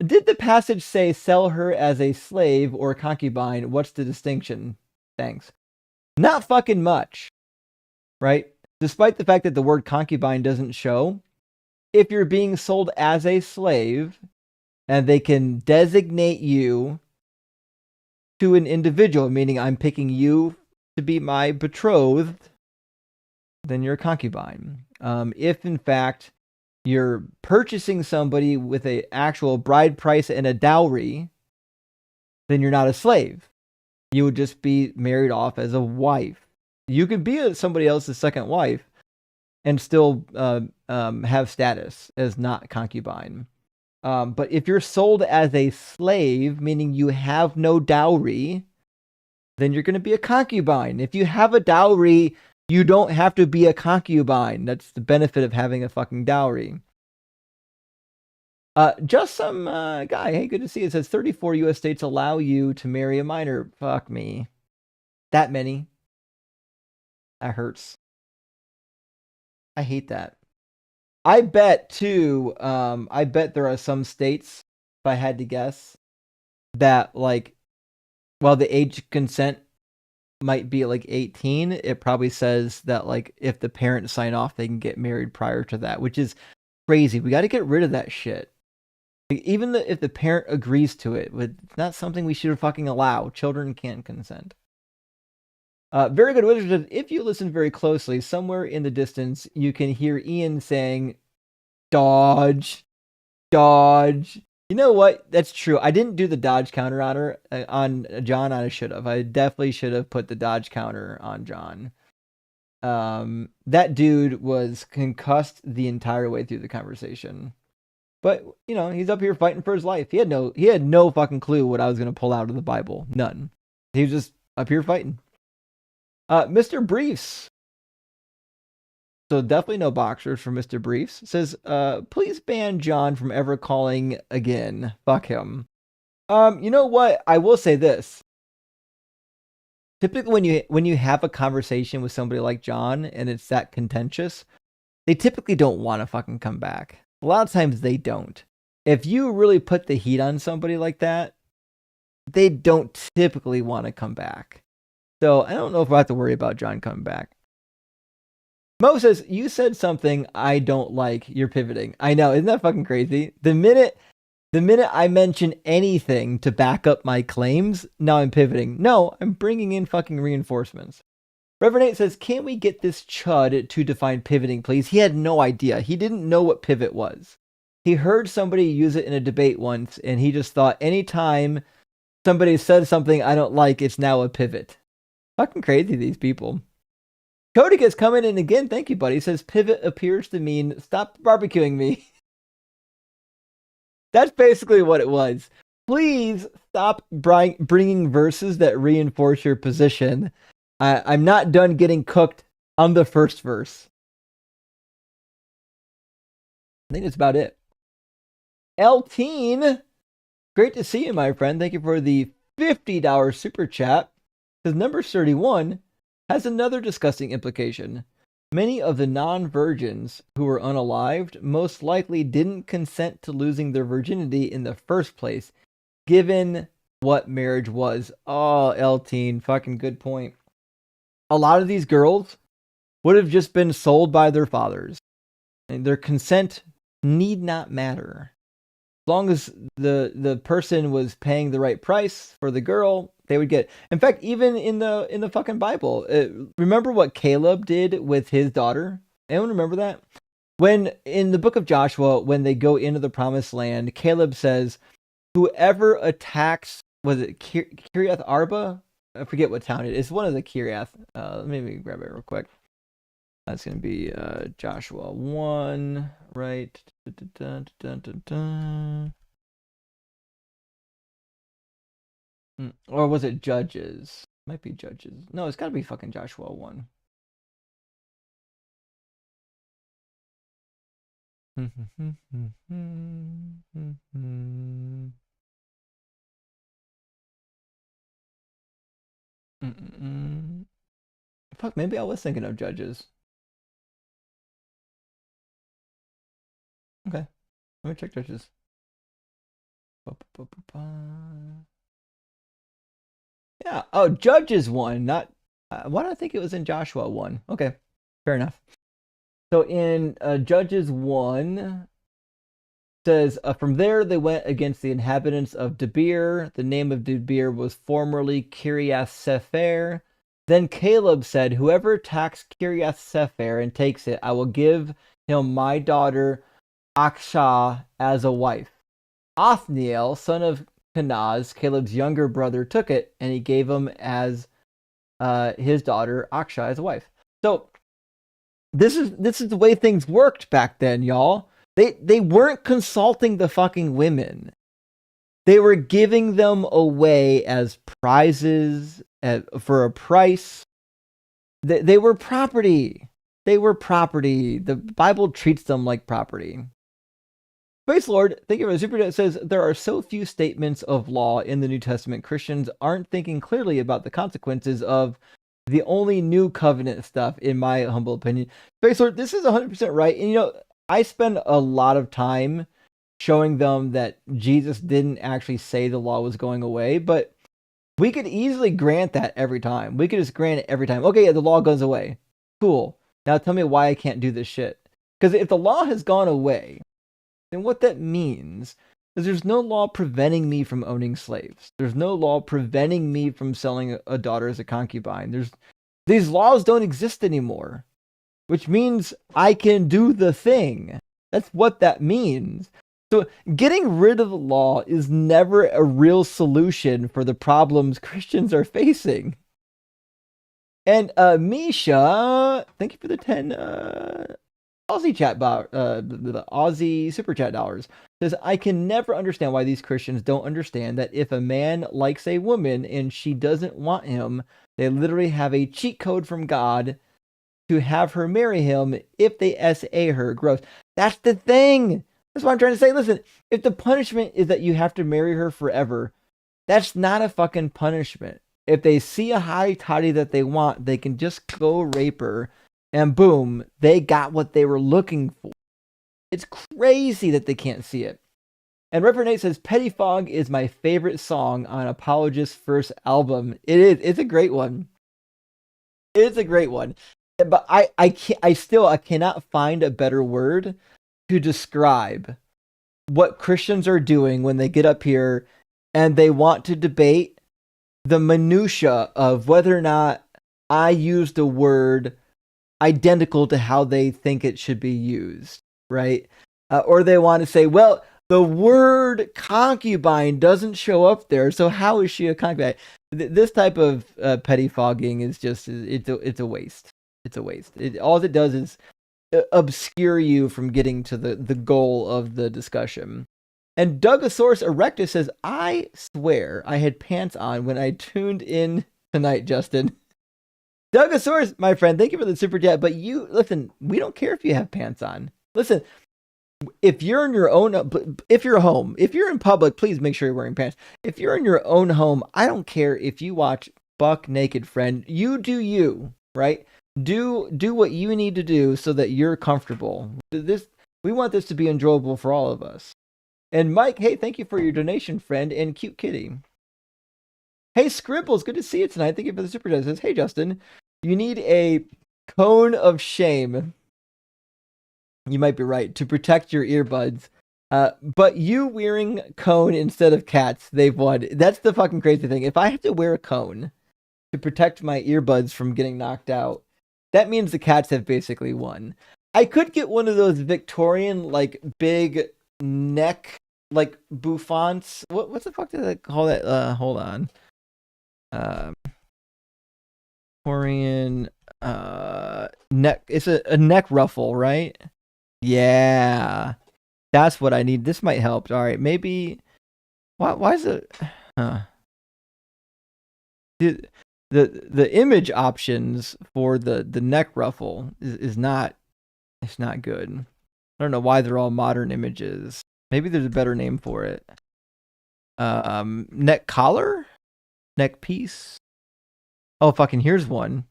Did the passage say sell her as a slave or concubine? What's the distinction? Thanks. Not fucking much, right? Despite the fact that the word concubine doesn't show, if you're being sold as a slave and they can designate you to an individual, meaning I'm picking you to be my betrothed, then you're a concubine. If in fact you're purchasing somebody with an actual bride price and a dowry, then you're not a slave. You would just be married off as a wife. You could be somebody else's second wife and still have status as not concubine. But if you're sold as a slave, meaning you have no dowry, then you're going to be a concubine. If you have a dowry, you don't have to be a concubine. That's the benefit of having a fucking dowry. Just some guy. Hey, good to see you. It says 34 U.S. states allow you to marry a minor. Fuck me. That many. That hurts. I hate that. I bet too. I bet there are some states, if I had to guess, that like, while the age consent might be like 18, it probably says that like if the parents sign off, they can get married prior to that, which is crazy. We got to get rid of that shit. Like, even if the parent agrees to it, it's not something we should fucking allow. Children can't consent. Very good wizard. If you listen very closely, somewhere in the distance, you can hear Ian saying, "Dodge, dodge." You know what? That's true. I didn't do the dodge counter on her, on John. I should have. I definitely should have put the dodge counter on John. That dude was concussed the entire way through the conversation. But, you know, he's up here fighting for his life. He had no fucking clue what I was going to pull out of the Bible. None. He was just up here fighting. Mr. Briefs. So definitely no boxers for Mr. Briefs. Says, please ban John from ever calling again. Fuck him. You know what? I will say this. Typically when you have a conversation with somebody like John and it's that contentious, they typically don't want to fucking come back. A lot of times they don't. If you really put the heat on somebody like that, they don't typically want to come back. So I don't know if I have to worry about John coming back. Mo says, you said something I don't like. You're pivoting. I know. Isn't that fucking crazy? The minute I mention anything to back up my claims, now I'm pivoting. No, I'm bringing in fucking reinforcements. Reverend 8 says, can we get this chud to define pivoting, please? He had no idea. He didn't know what pivot was. He heard somebody use it in a debate once, and he just thought anytime somebody said something I don't like, it's now a pivot. Fucking crazy, these people. Cody gets coming in again. Thank you, buddy. He says, pivot appears to mean stop barbecuing me. That's basically what it was. Please stop bringing verses that reinforce your position. I'm not done getting cooked on the first verse. I think that's about it. Elteen, great to see you, my friend. Thank you for the $50 super chat. Because number 31 has another disgusting implication. Many of the non-virgins who were unalived most likely didn't consent to losing their virginity in the first place, given what marriage was. Oh, Elteen, fucking good point. A lot of these girls would have just been sold by their fathers, and their consent need not matter. As long as the person was paying the right price for the girl, they would get. In fact, even in the fucking Bible, remember what Caleb did with his daughter? Anyone remember that? When in the book of Joshua, when they go into the promised land, Caleb says, "Whoever attacks," was it Kiriath Arba? I forget what town it is. It's one of the Kiriath. Let me grab it real quick. That's going to be Joshua 1, right? Or was it Judges? Might be Judges. No, it's got to be fucking Joshua 1. Fuck, maybe I was thinking of Judges. Okay, let me check Judges. Yeah, oh, Judges 1, not... why do I think it was in Joshua 1? Okay, fair enough. So in Judges 1, says, from there they went against the inhabitants of Debir. The name of Debir was formerly Kiriath Sepher. Then Caleb said, whoever attacks Kiriath Sepher and takes it, I will give him my daughter Akshah as a wife. Othniel, son of Kenaz, Caleb's younger brother, took it, and he gave him as his daughter Akshah as a wife. So this is the way things worked back then, y'all. They weren't consulting the fucking women. They were giving them away as prizes for a price. They were property. They were property. The Bible treats them like property. Praise Lord, thank you for the super chat. It says, there are so few statements of law in the New Testament. Christians aren't thinking clearly about the consequences of the only new covenant stuff, in my humble opinion. Praise Lord, this is 100% right. And you know, I spend a lot of time showing them that Jesus didn't actually say the law was going away, but we could easily grant that every time. We could just grant it every time. Okay, yeah, the law goes away. Cool. Now tell me why I can't do this shit. Because if the law has gone away, then what that means is there's no law preventing me from owning slaves. There's no law preventing me from selling a daughter as a concubine. These laws don't exist anymore, which means I can do the thing. That's what that means. So getting rid of the law is never a real solution for the problems Christians are facing. And Misha, thank you for the 10 Aussie chat the Aussie super chat dollars. Says, I can never understand why these Christians don't understand that if a man likes a woman and she doesn't want him, they literally have a cheat code from God to have her marry him if they SA her. Gross. That's the thing. That's what I'm trying to say. Listen, if the punishment is that you have to marry her forever, that's not a fucking punishment. If they see a high toddy that they want, they can just go rape her, and boom, they got what they were looking for. It's crazy that they can't see it. And Reverend Nate says, Petty Fog is my favorite song on Apologist's first album. It is. It's a great one. It's a great one. But I cannot find a better word to describe what Christians are doing when they get up here and they want to debate the minutia of whether or not I used a word identical to how they think it should be used, right? Or they want to say, well, the word concubine doesn't show up there, so how is she a concubine? This type of pettifogging is just, it's a waste. It's a waste. All it does is obscure you from getting to the goal of the discussion. And Dougosaurus Erectus says, I swear I had pants on when I tuned in tonight, Justin. Dougosaurus, my friend, thank you for the super chat. But you, listen, we don't care if you have pants on. Listen, if you're in your own, if you're home, if you're in public, please make sure you're wearing pants. If you're in your own home, I don't care if you watch Buck Naked Friend. You do you, right? Do what you need to do so that you're comfortable. We want this to be enjoyable for all of us. And Mike, hey, thank you for your donation, friend, and cute kitty. Hey, Scribbles, good to see you tonight. Thank you for the super chat. Says, hey, Justin, you need a cone of shame. You might be right, to protect your earbuds. But you wearing cone instead of cats, they've won. That's the fucking crazy thing. If I have to wear a cone to protect my earbuds from getting knocked out, that means the cats have basically won. I could get one of those Victorian, like, big neck, like, bouffants. What the fuck did I call that? Hold on. Victorian neck. It's a neck ruffle, right? Yeah. That's what I need. This might help. All right, maybe. Why is it? The image options for the neck ruffle is not. It's not good. I don't know why they're all modern images. Maybe there's a better name for it. Neck collar, neck piece. Oh, fucking here's one.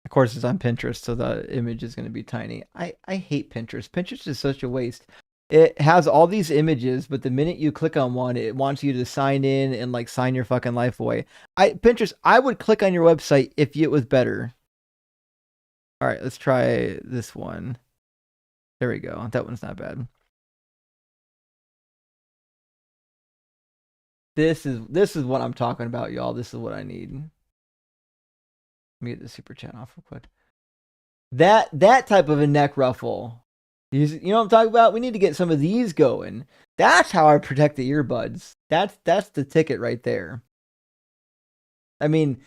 Of course, it's on Pinterest, so the image is going to be tiny. I hate Pinterest. Pinterest is such a waste. It has all these images, but the minute you click on one, it wants you to sign in and like sign your fucking life away. Pinterest, I would click on your website if it was better. All right, let's try this one. There we go. That one's not bad. This is what I'm talking about, y'all. This is what I need. Let me get the super chat off real quick. That type of a neck ruffle. You know what I'm talking about? We need to get some of these going. That's how I protect the earbuds. That's the ticket right there. I mean,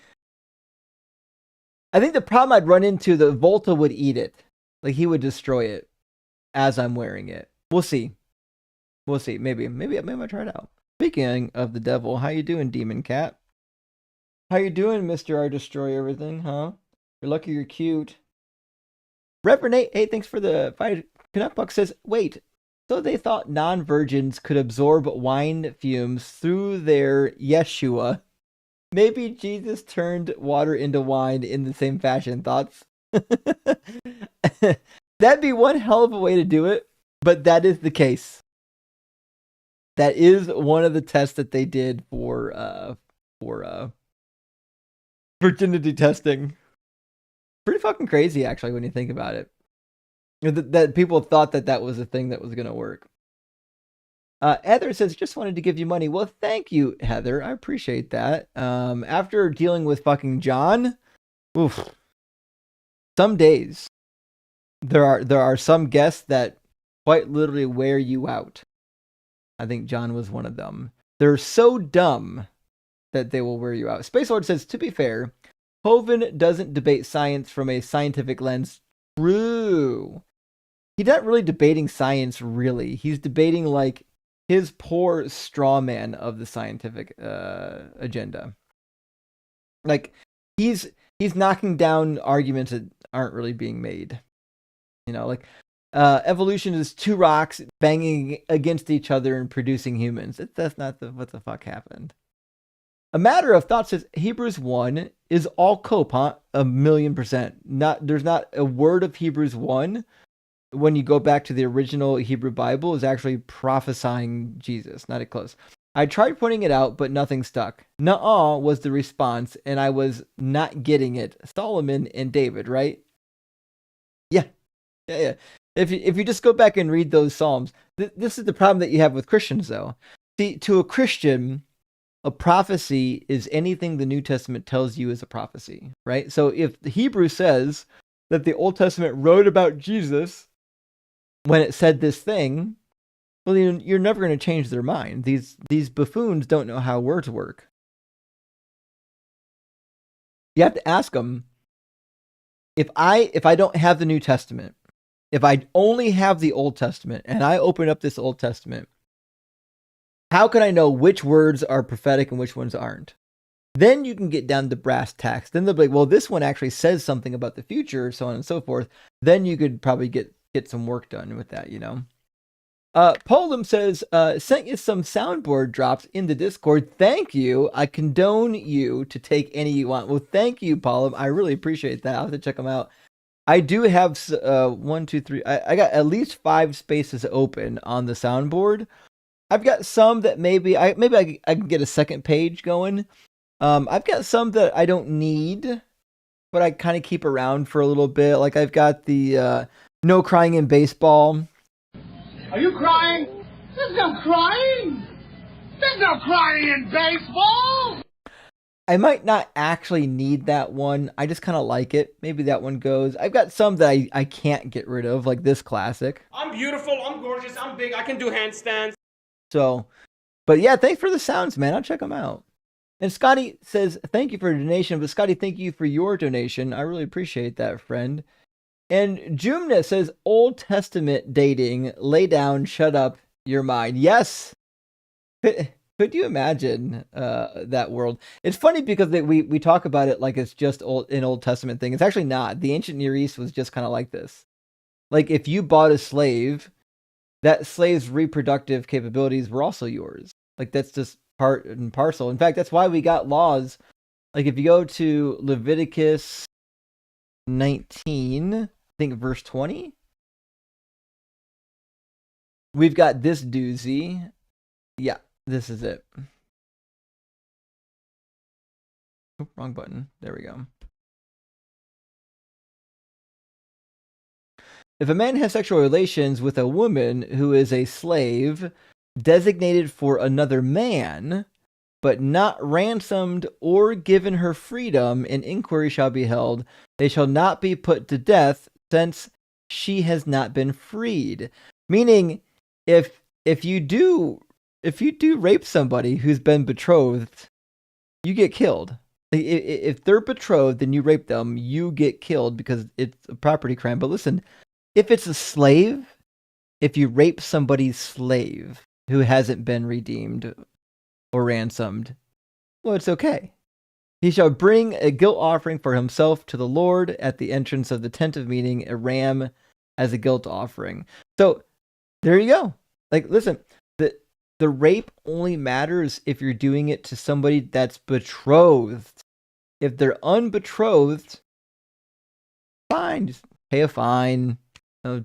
I think the problem I'd run into, the Volta would eat it. Like, he would destroy it as I'm wearing it. We'll see. We'll see. Maybe I'll try it out. Speaking of the devil, how you doing, Demon Cat? How you doing, Mr. I Destroy Everything, huh? You're lucky you're cute. Reverend Nate, hey, thanks for the $5 says, wait, so they thought non-virgins could absorb wine fumes through their Yeshua. Maybe Jesus turned water into wine in the same fashion. Thoughts? That'd be one hell of a way to do it, but that is the case. That is one of the tests that they did for virginity testing. Pretty fucking crazy, actually, when you think about it. That people thought that was a thing that was going to work. Heather says, just wanted to give you money. Well, thank you, Heather. I appreciate that. After dealing with fucking John, oof. Some days there are some guests that quite literally wear you out. I think John was one of them. They're so dumb that they will wear you out. Space Lord says, to be fair, Hovind doesn't debate science from a scientific lens. True. He's not really debating science, really. He's debating, like, his poor straw man of the scientific agenda. Like, he's knocking down arguments that aren't really being made. You know, like, evolution is two rocks banging against each other and producing humans. That's not what the fuck happened. A Matter of Thought says Hebrews 1 is all cope, huh? 1,000,000%. There's not a word of Hebrews 1 when you go back to the original Hebrew Bible is actually prophesying Jesus. Not it close. I tried pointing it out, but nothing stuck. Nuh-uh was the response, and I was not getting it. Solomon and David, right? Yeah. If you just go back and read those Psalms, this is the problem that you have with Christians, though. See, to a Christian, a prophecy is anything the New Testament tells you is a prophecy, right? So if the Hebrew says that the Old Testament wrote about Jesus when it said this thing, well, you're never going to change their mind. These buffoons don't know how words work. You have to ask them, if I don't have the New Testament, if I only have the Old Testament and I open up this Old Testament, how can I know which words are prophetic and which ones aren't? Then you can get down to brass tacks. Then they'll be like, well, this one actually says something about the future, so on and so forth. Then you could probably get some work done with that, you know? Poldum says, sent you some soundboard drops in the Discord. Thank you. I condone you to take any you want. Well, thank you, Poldum. I really appreciate that. I'll have to check them out. I do have 1, 2, 3. I got at least 5 spaces open on the soundboard. I've got some that maybe I can get a second page going. I've got some that I don't need, but I kind of keep around for a little bit. Like I've got the no crying in baseball. Are you crying? There's no crying. There's no crying in baseball. I might not actually need that one. I just kind of like it. Maybe that one goes. I've got some that I can't get rid of, like this classic. I'm beautiful. I'm gorgeous. I'm big. I can do handstands. So, but yeah, thanks for the sounds, man. I'll check them out. And Scotty says, thank you for your donation. But Scotty, thank you for your donation. I really appreciate that, friend. And Jumna says, Old Testament dating, lay down, shut up your mind. Yes. Could you imagine that world? It's funny because we talk about it like it's just an Old Testament thing. It's actually not. The ancient Near East was just kind of like this. Like if you bought a slave, that slave's reproductive capabilities were also yours. Like that's just part and parcel. In fact, that's why we got laws. Like if you go to Leviticus 19, I think verse 20, we've got this doozy. Yeah, this is it. Oh, wrong button. There we go. If a man has sexual relations with a woman who is a slave designated for another man, but not ransomed or given her freedom, an inquiry shall be held. They shall not be put to death, since she has not been freed. Meaning, if you do rape somebody who's been betrothed, you get killed. If they're betrothed and you rape them, you get killed because it's a property crime. But listen, if it's a slave, if you rape somebody's slave who hasn't been redeemed or ransomed, well, it's okay. He shall bring a guilt offering for himself to the Lord at the entrance of the tent of meeting, a ram as a guilt offering. So there you go. Like, listen, the rape only matters if you're doing it to somebody that's betrothed. If they're unbetrothed, fine, just pay a fine,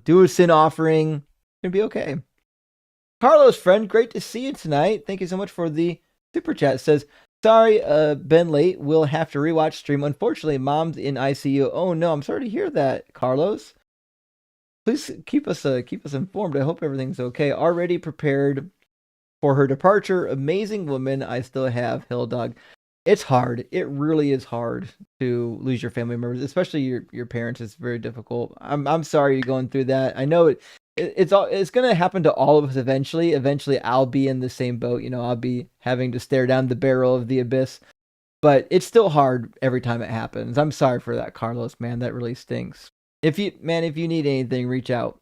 do a sin offering, it'll be okay. Carlos, friend, great to see you tonight. Thank you so much for the super chat. It says, sorry, been late. We'll have to rewatch stream. Unfortunately, mom's in ICU. Oh no, I'm sorry to hear that, Carlos. Please keep us informed. I hope everything's okay. Already prepared for her departure. Amazing woman. I still have Hill Dog. It's hard. It really is hard to lose your family members, especially your parents. It's very difficult. I'm sorry you're going through that. I know it's going to happen to all of us eventually. Eventually, I'll be in the same boat. You know, I'll be having to stare down the barrel of the abyss. But it's still hard every time it happens. I'm sorry for that, Carlos. Man, that really stinks. If you need anything, reach out.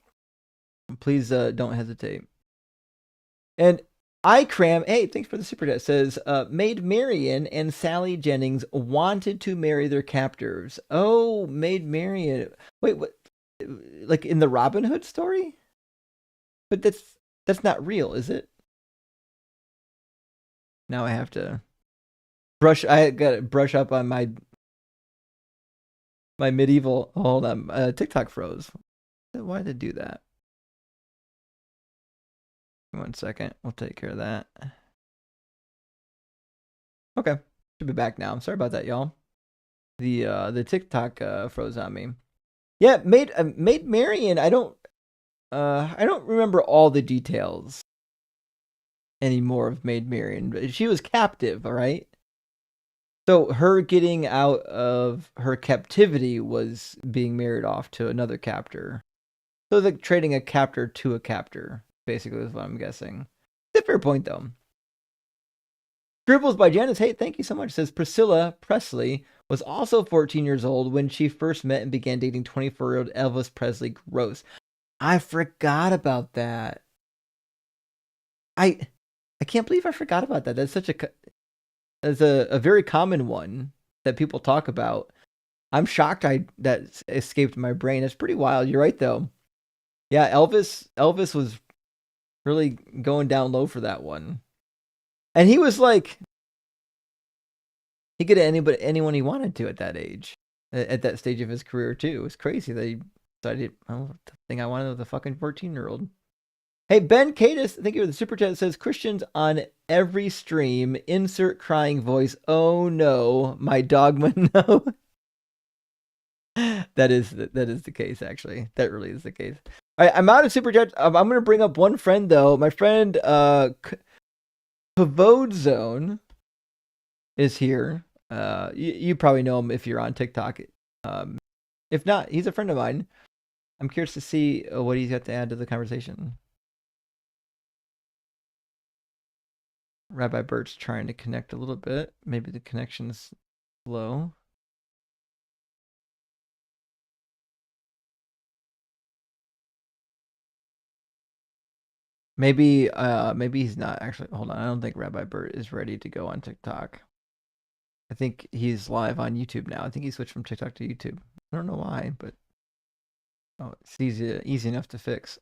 Please don't hesitate. And iCram, hey, thanks for the super chat, says, Maid Marian and Sally Jennings wanted to marry their captors. Oh, Maid Marian. Wait, what? Like in the Robin Hood story? But that's not real, is it? Now I have to I gotta brush up on my medieval, hold on, TikTok froze. Why did it do that? 1 second. We'll take care of that. Okay. Should be back now. I'm sorry about that, y'all. The TikTok froze on me. Yeah, Maid Marian, I don't remember all the details anymore of Maid Marian. She was captive, all right? So her getting out of her captivity was being married off to another captor. So it's like trading a captor to a captor, basically, is what I'm guessing. It's a fair point, though. Scribbles by Janice, hey, thank you so much. It says Priscilla Presley was also 14 years old when she first met and began dating 24-year-old Elvis Presley. Gross. I forgot about that. I can't believe I forgot about that. That's such a very common one that people talk about. I'm shocked that escaped my brain. It's pretty wild. You're right though. Yeah, Elvis was really going down low for that one. And he was like he could have anyone he wanted to at that age. At that stage of his career too. It was crazy that he decided, oh, the thing I wanted was a fucking 14-year-old. Hey, Ben Cadis, thank you for the super chat. It says Christians on every stream, insert crying voice. Oh no, my dogma no. That is the case, actually. That really is the case. All right, I'm out of super chats. I'm going to bring up one friend though. My friend Pavode Zone is here. You probably know him if you're on TikTok. If not, he's a friend of mine. I'm curious to see what he's got to add to the conversation. Rabbi Bert's trying to connect a little bit. Maybe the connection's slow. Maybe he's not actually. Hold on, I don't think Rabbi Bert is ready to go on TikTok. I think he's live on YouTube now. I think he switched from TikTok to YouTube. I don't know why, but it's easy enough to fix.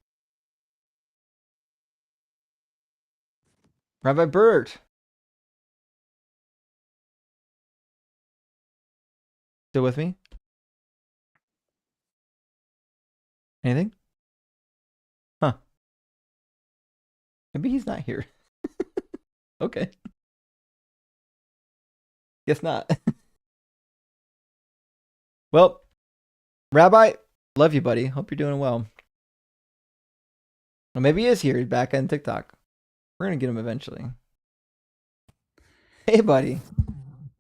Rabbi Bert, still with me? Anything? Huh. Maybe he's not here. Okay. Guess not. Well, Rabbi, love you, buddy. Hope you're doing well. Well, maybe he is here. He's back on TikTok. We're going to get him eventually. Hey, buddy.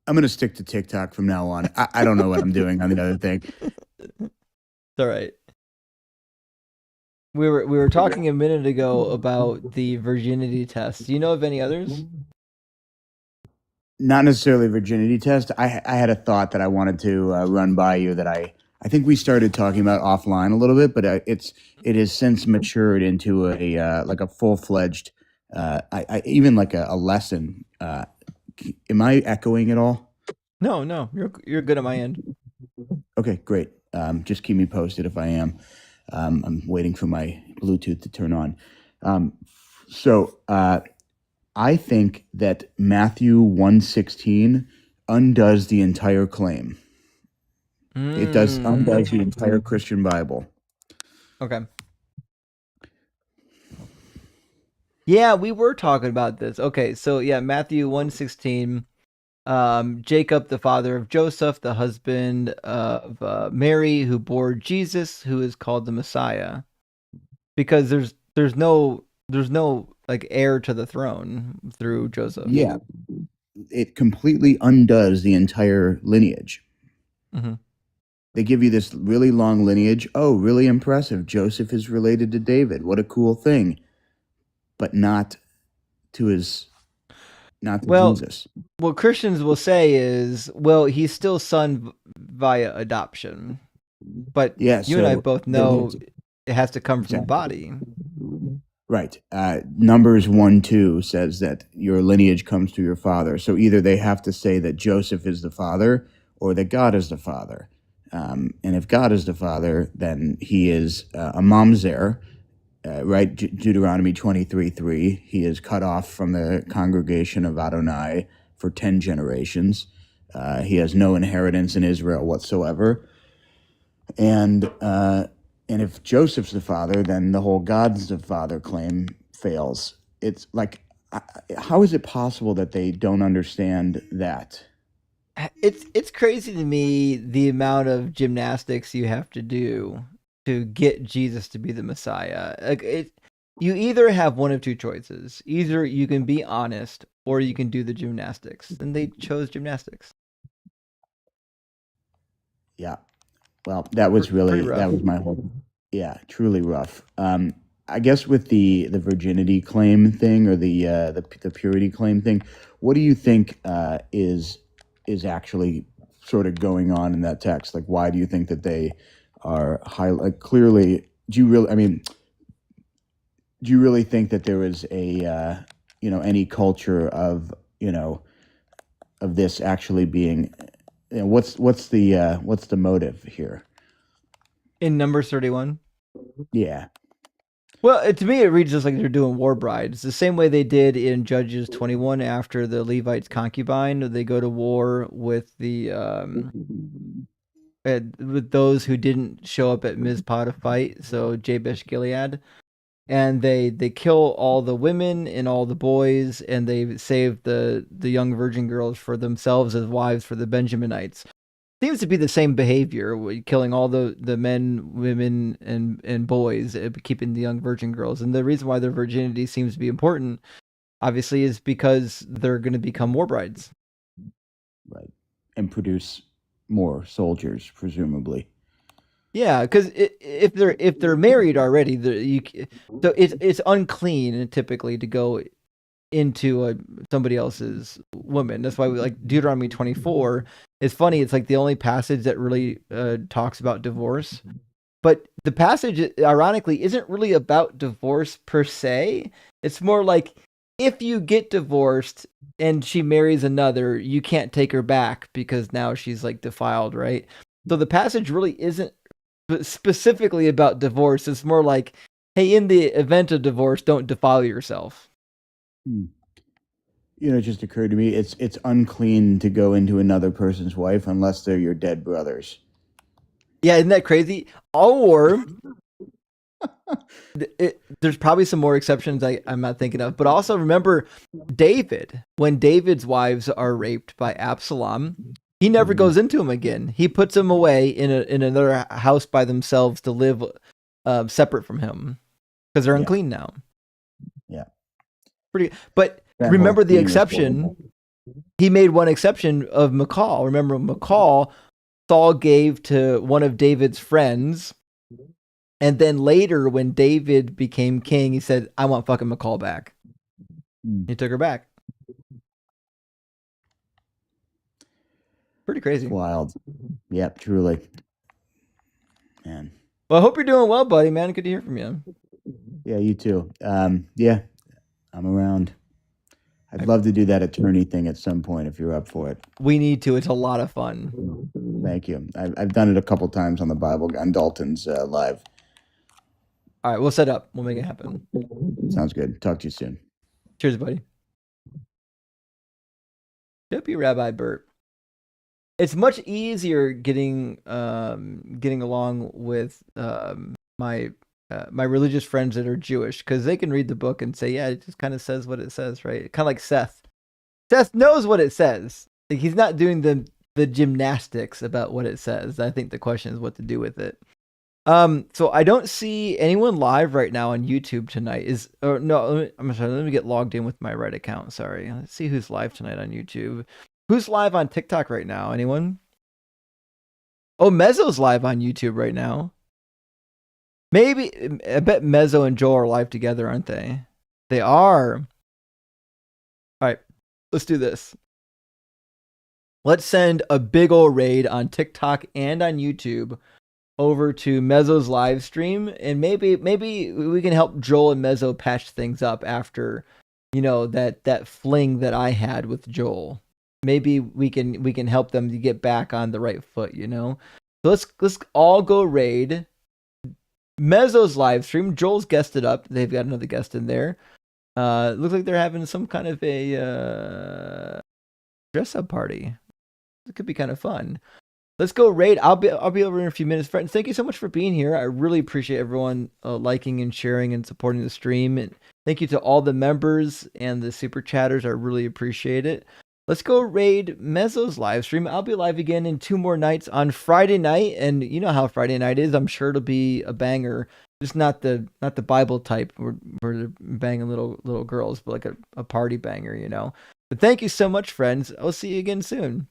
I'm going to stick to TikTok from now on. I don't know what I'm doing on the other thing. It's all right. We were talking a minute ago about the virginity test. Do you know of any others? Not necessarily virginity test. I had a thought that I wanted to run by you that I think we started talking about offline a little bit, but it has since matured into a like a full-fledged, I even like a lesson. Am I echoing at all? No, you're good at my end. Okay, great. Just keep me posted if I am. I'm waiting for my Bluetooth to turn on. So I think that Matthew 1:16 undoes the entire claim. It undoes the entire Christian Bible. Okay. Yeah, we were talking about this. Okay, so yeah, Matthew 1:16. Jacob, the father of Joseph, the husband of Mary, who bore Jesus, who is called the Messiah, because there's no like heir to the throne through Joseph. Yeah, it completely undoes the entire lineage. Mm-hmm. They give you this really long lineage. Oh, really impressive. Joseph is related to David. What a cool thing. But not to Jesus. What Christians will say is, well, he's still son via adoption. But yeah, you and I both know it has to come from the body. Right. Numbers 1:2 says that your lineage comes through your father. So either they have to say that Joseph is the father or that God is the father. And if God is the father, then he is a mamzer, right? Deuteronomy 23:3. He is cut off from the congregation of Adonai for 10 generations. He has no inheritance in Israel whatsoever. And if Joseph's the father, then the whole God's the father claim fails. It's like, how is it possible that they don't understand that? It's crazy to me the amount of gymnastics you have to do to get Jesus to be the Messiah. Like you either have one of two choices. Either you can be honest or you can do the gymnastics. And they chose gymnastics. Yeah. Well, that was that was my whole, truly rough. I guess with the virginity claim thing or the purity claim thing, what do you think is actually sort of going on in that text? Like, why do you think that they are clearly do you really? I mean, do you really think that there was a any culture of of this actually being? What's the motive here? In Numbers 31. Yeah. Well, to me, it reads just like they're doing war brides. The same way they did in Judges 21 after the Levites' concubine. They go to war with with those who didn't show up at Mizpah to fight, so Jabesh Gilead. And they kill all the women and all the boys, and they save the young virgin girls for themselves as wives for the Benjaminites. Seems to be the same behavior, killing all the men, women, and boys, keeping the young virgin girls. And the reason why their virginity seems to be important, obviously, is because they're going to become war brides. Right. And produce more soldiers, presumably. Yeah, because if they're married already, so it's unclean typically to go into somebody else's woman. That's why we like Deuteronomy 24. It's funny. It's like the only passage that really talks about divorce. But the passage, ironically, isn't really about divorce per se. It's more like if you get divorced and she marries another, you can't take her back because now she's like defiled, right? So the passage really isn't specifically about divorce. It's more like, hey, in the event of divorce, don't defile yourself. It just occurred to me it's unclean to go into another person's wife unless they're your dead brothers. Yeah, isn't that crazy? Or there's probably some more exceptions I'm not thinking of. But also remember David, when David's wives are raped by Absalom, he never goes into them again. He puts them away in another house by themselves to live separate from him because they're unclean now. Yeah. But remember the exception. He made one exception of Michal. Remember Michal, Saul gave to one of David's friends. And then later, when David became king, he said, I want fucking Michal back. He took her back. Pretty crazy. Wild. Yep, truly. Man. Well, I hope you're doing well, buddy, man. Good to hear from you. Yeah, you too. Yeah, I'm around. I'd love to do that attorney thing at some point if you're up for it. We need to. It's a lot of fun. Thank you. I've done it a couple times on the Bible on Dalton's live. All right, we'll set up. We'll make it happen. Sounds good. Talk to you soon. Cheers, buddy. Tip you, Rabbi Bert. It's much easier getting along with my religious friends that are Jewish because they can read the book and say, yeah, it just kind of says what it says, right? Kind of like Seth. Seth knows what it says. Like, he's not doing the gymnastics about what it says. I think the question is what to do with it. So I don't see anyone live right now on YouTube tonight. I'm sorry. Let me get logged in with my right account. Sorry. Let's see who's live tonight on YouTube. Who's live on TikTok right now? Anyone? Oh, Mezzo's live on YouTube right now. Maybe, I bet Mezzo and Joel are live together, aren't they? They are. All right, let's do this. Let's send a big old raid on TikTok and on YouTube over to Mezzo's live stream, and maybe we can help Joel and Mezzo patch things up after, that fling that I had with Joel. Maybe we can help them to get back on the right foot, So let's all go raid Mezzo's live stream. Joel's guested up. They've got another guest in there. It looks like they're having some kind of a dress up party. It could be kind of fun. Let's go raid. I'll be over in a few minutes. Friends, thank you so much for being here. I really appreciate everyone liking and sharing and supporting the stream. And thank you to all the members and the super chatters. I really appreciate it. Let's go raid Mezzo's live stream. I'll be live again in 2 more nights on Friday night, and you know how Friday night is. I'm sure it'll be a banger. Just not the Bible type where they're banging little girls, but like a party banger, But thank you so much, friends. I'll see you again soon.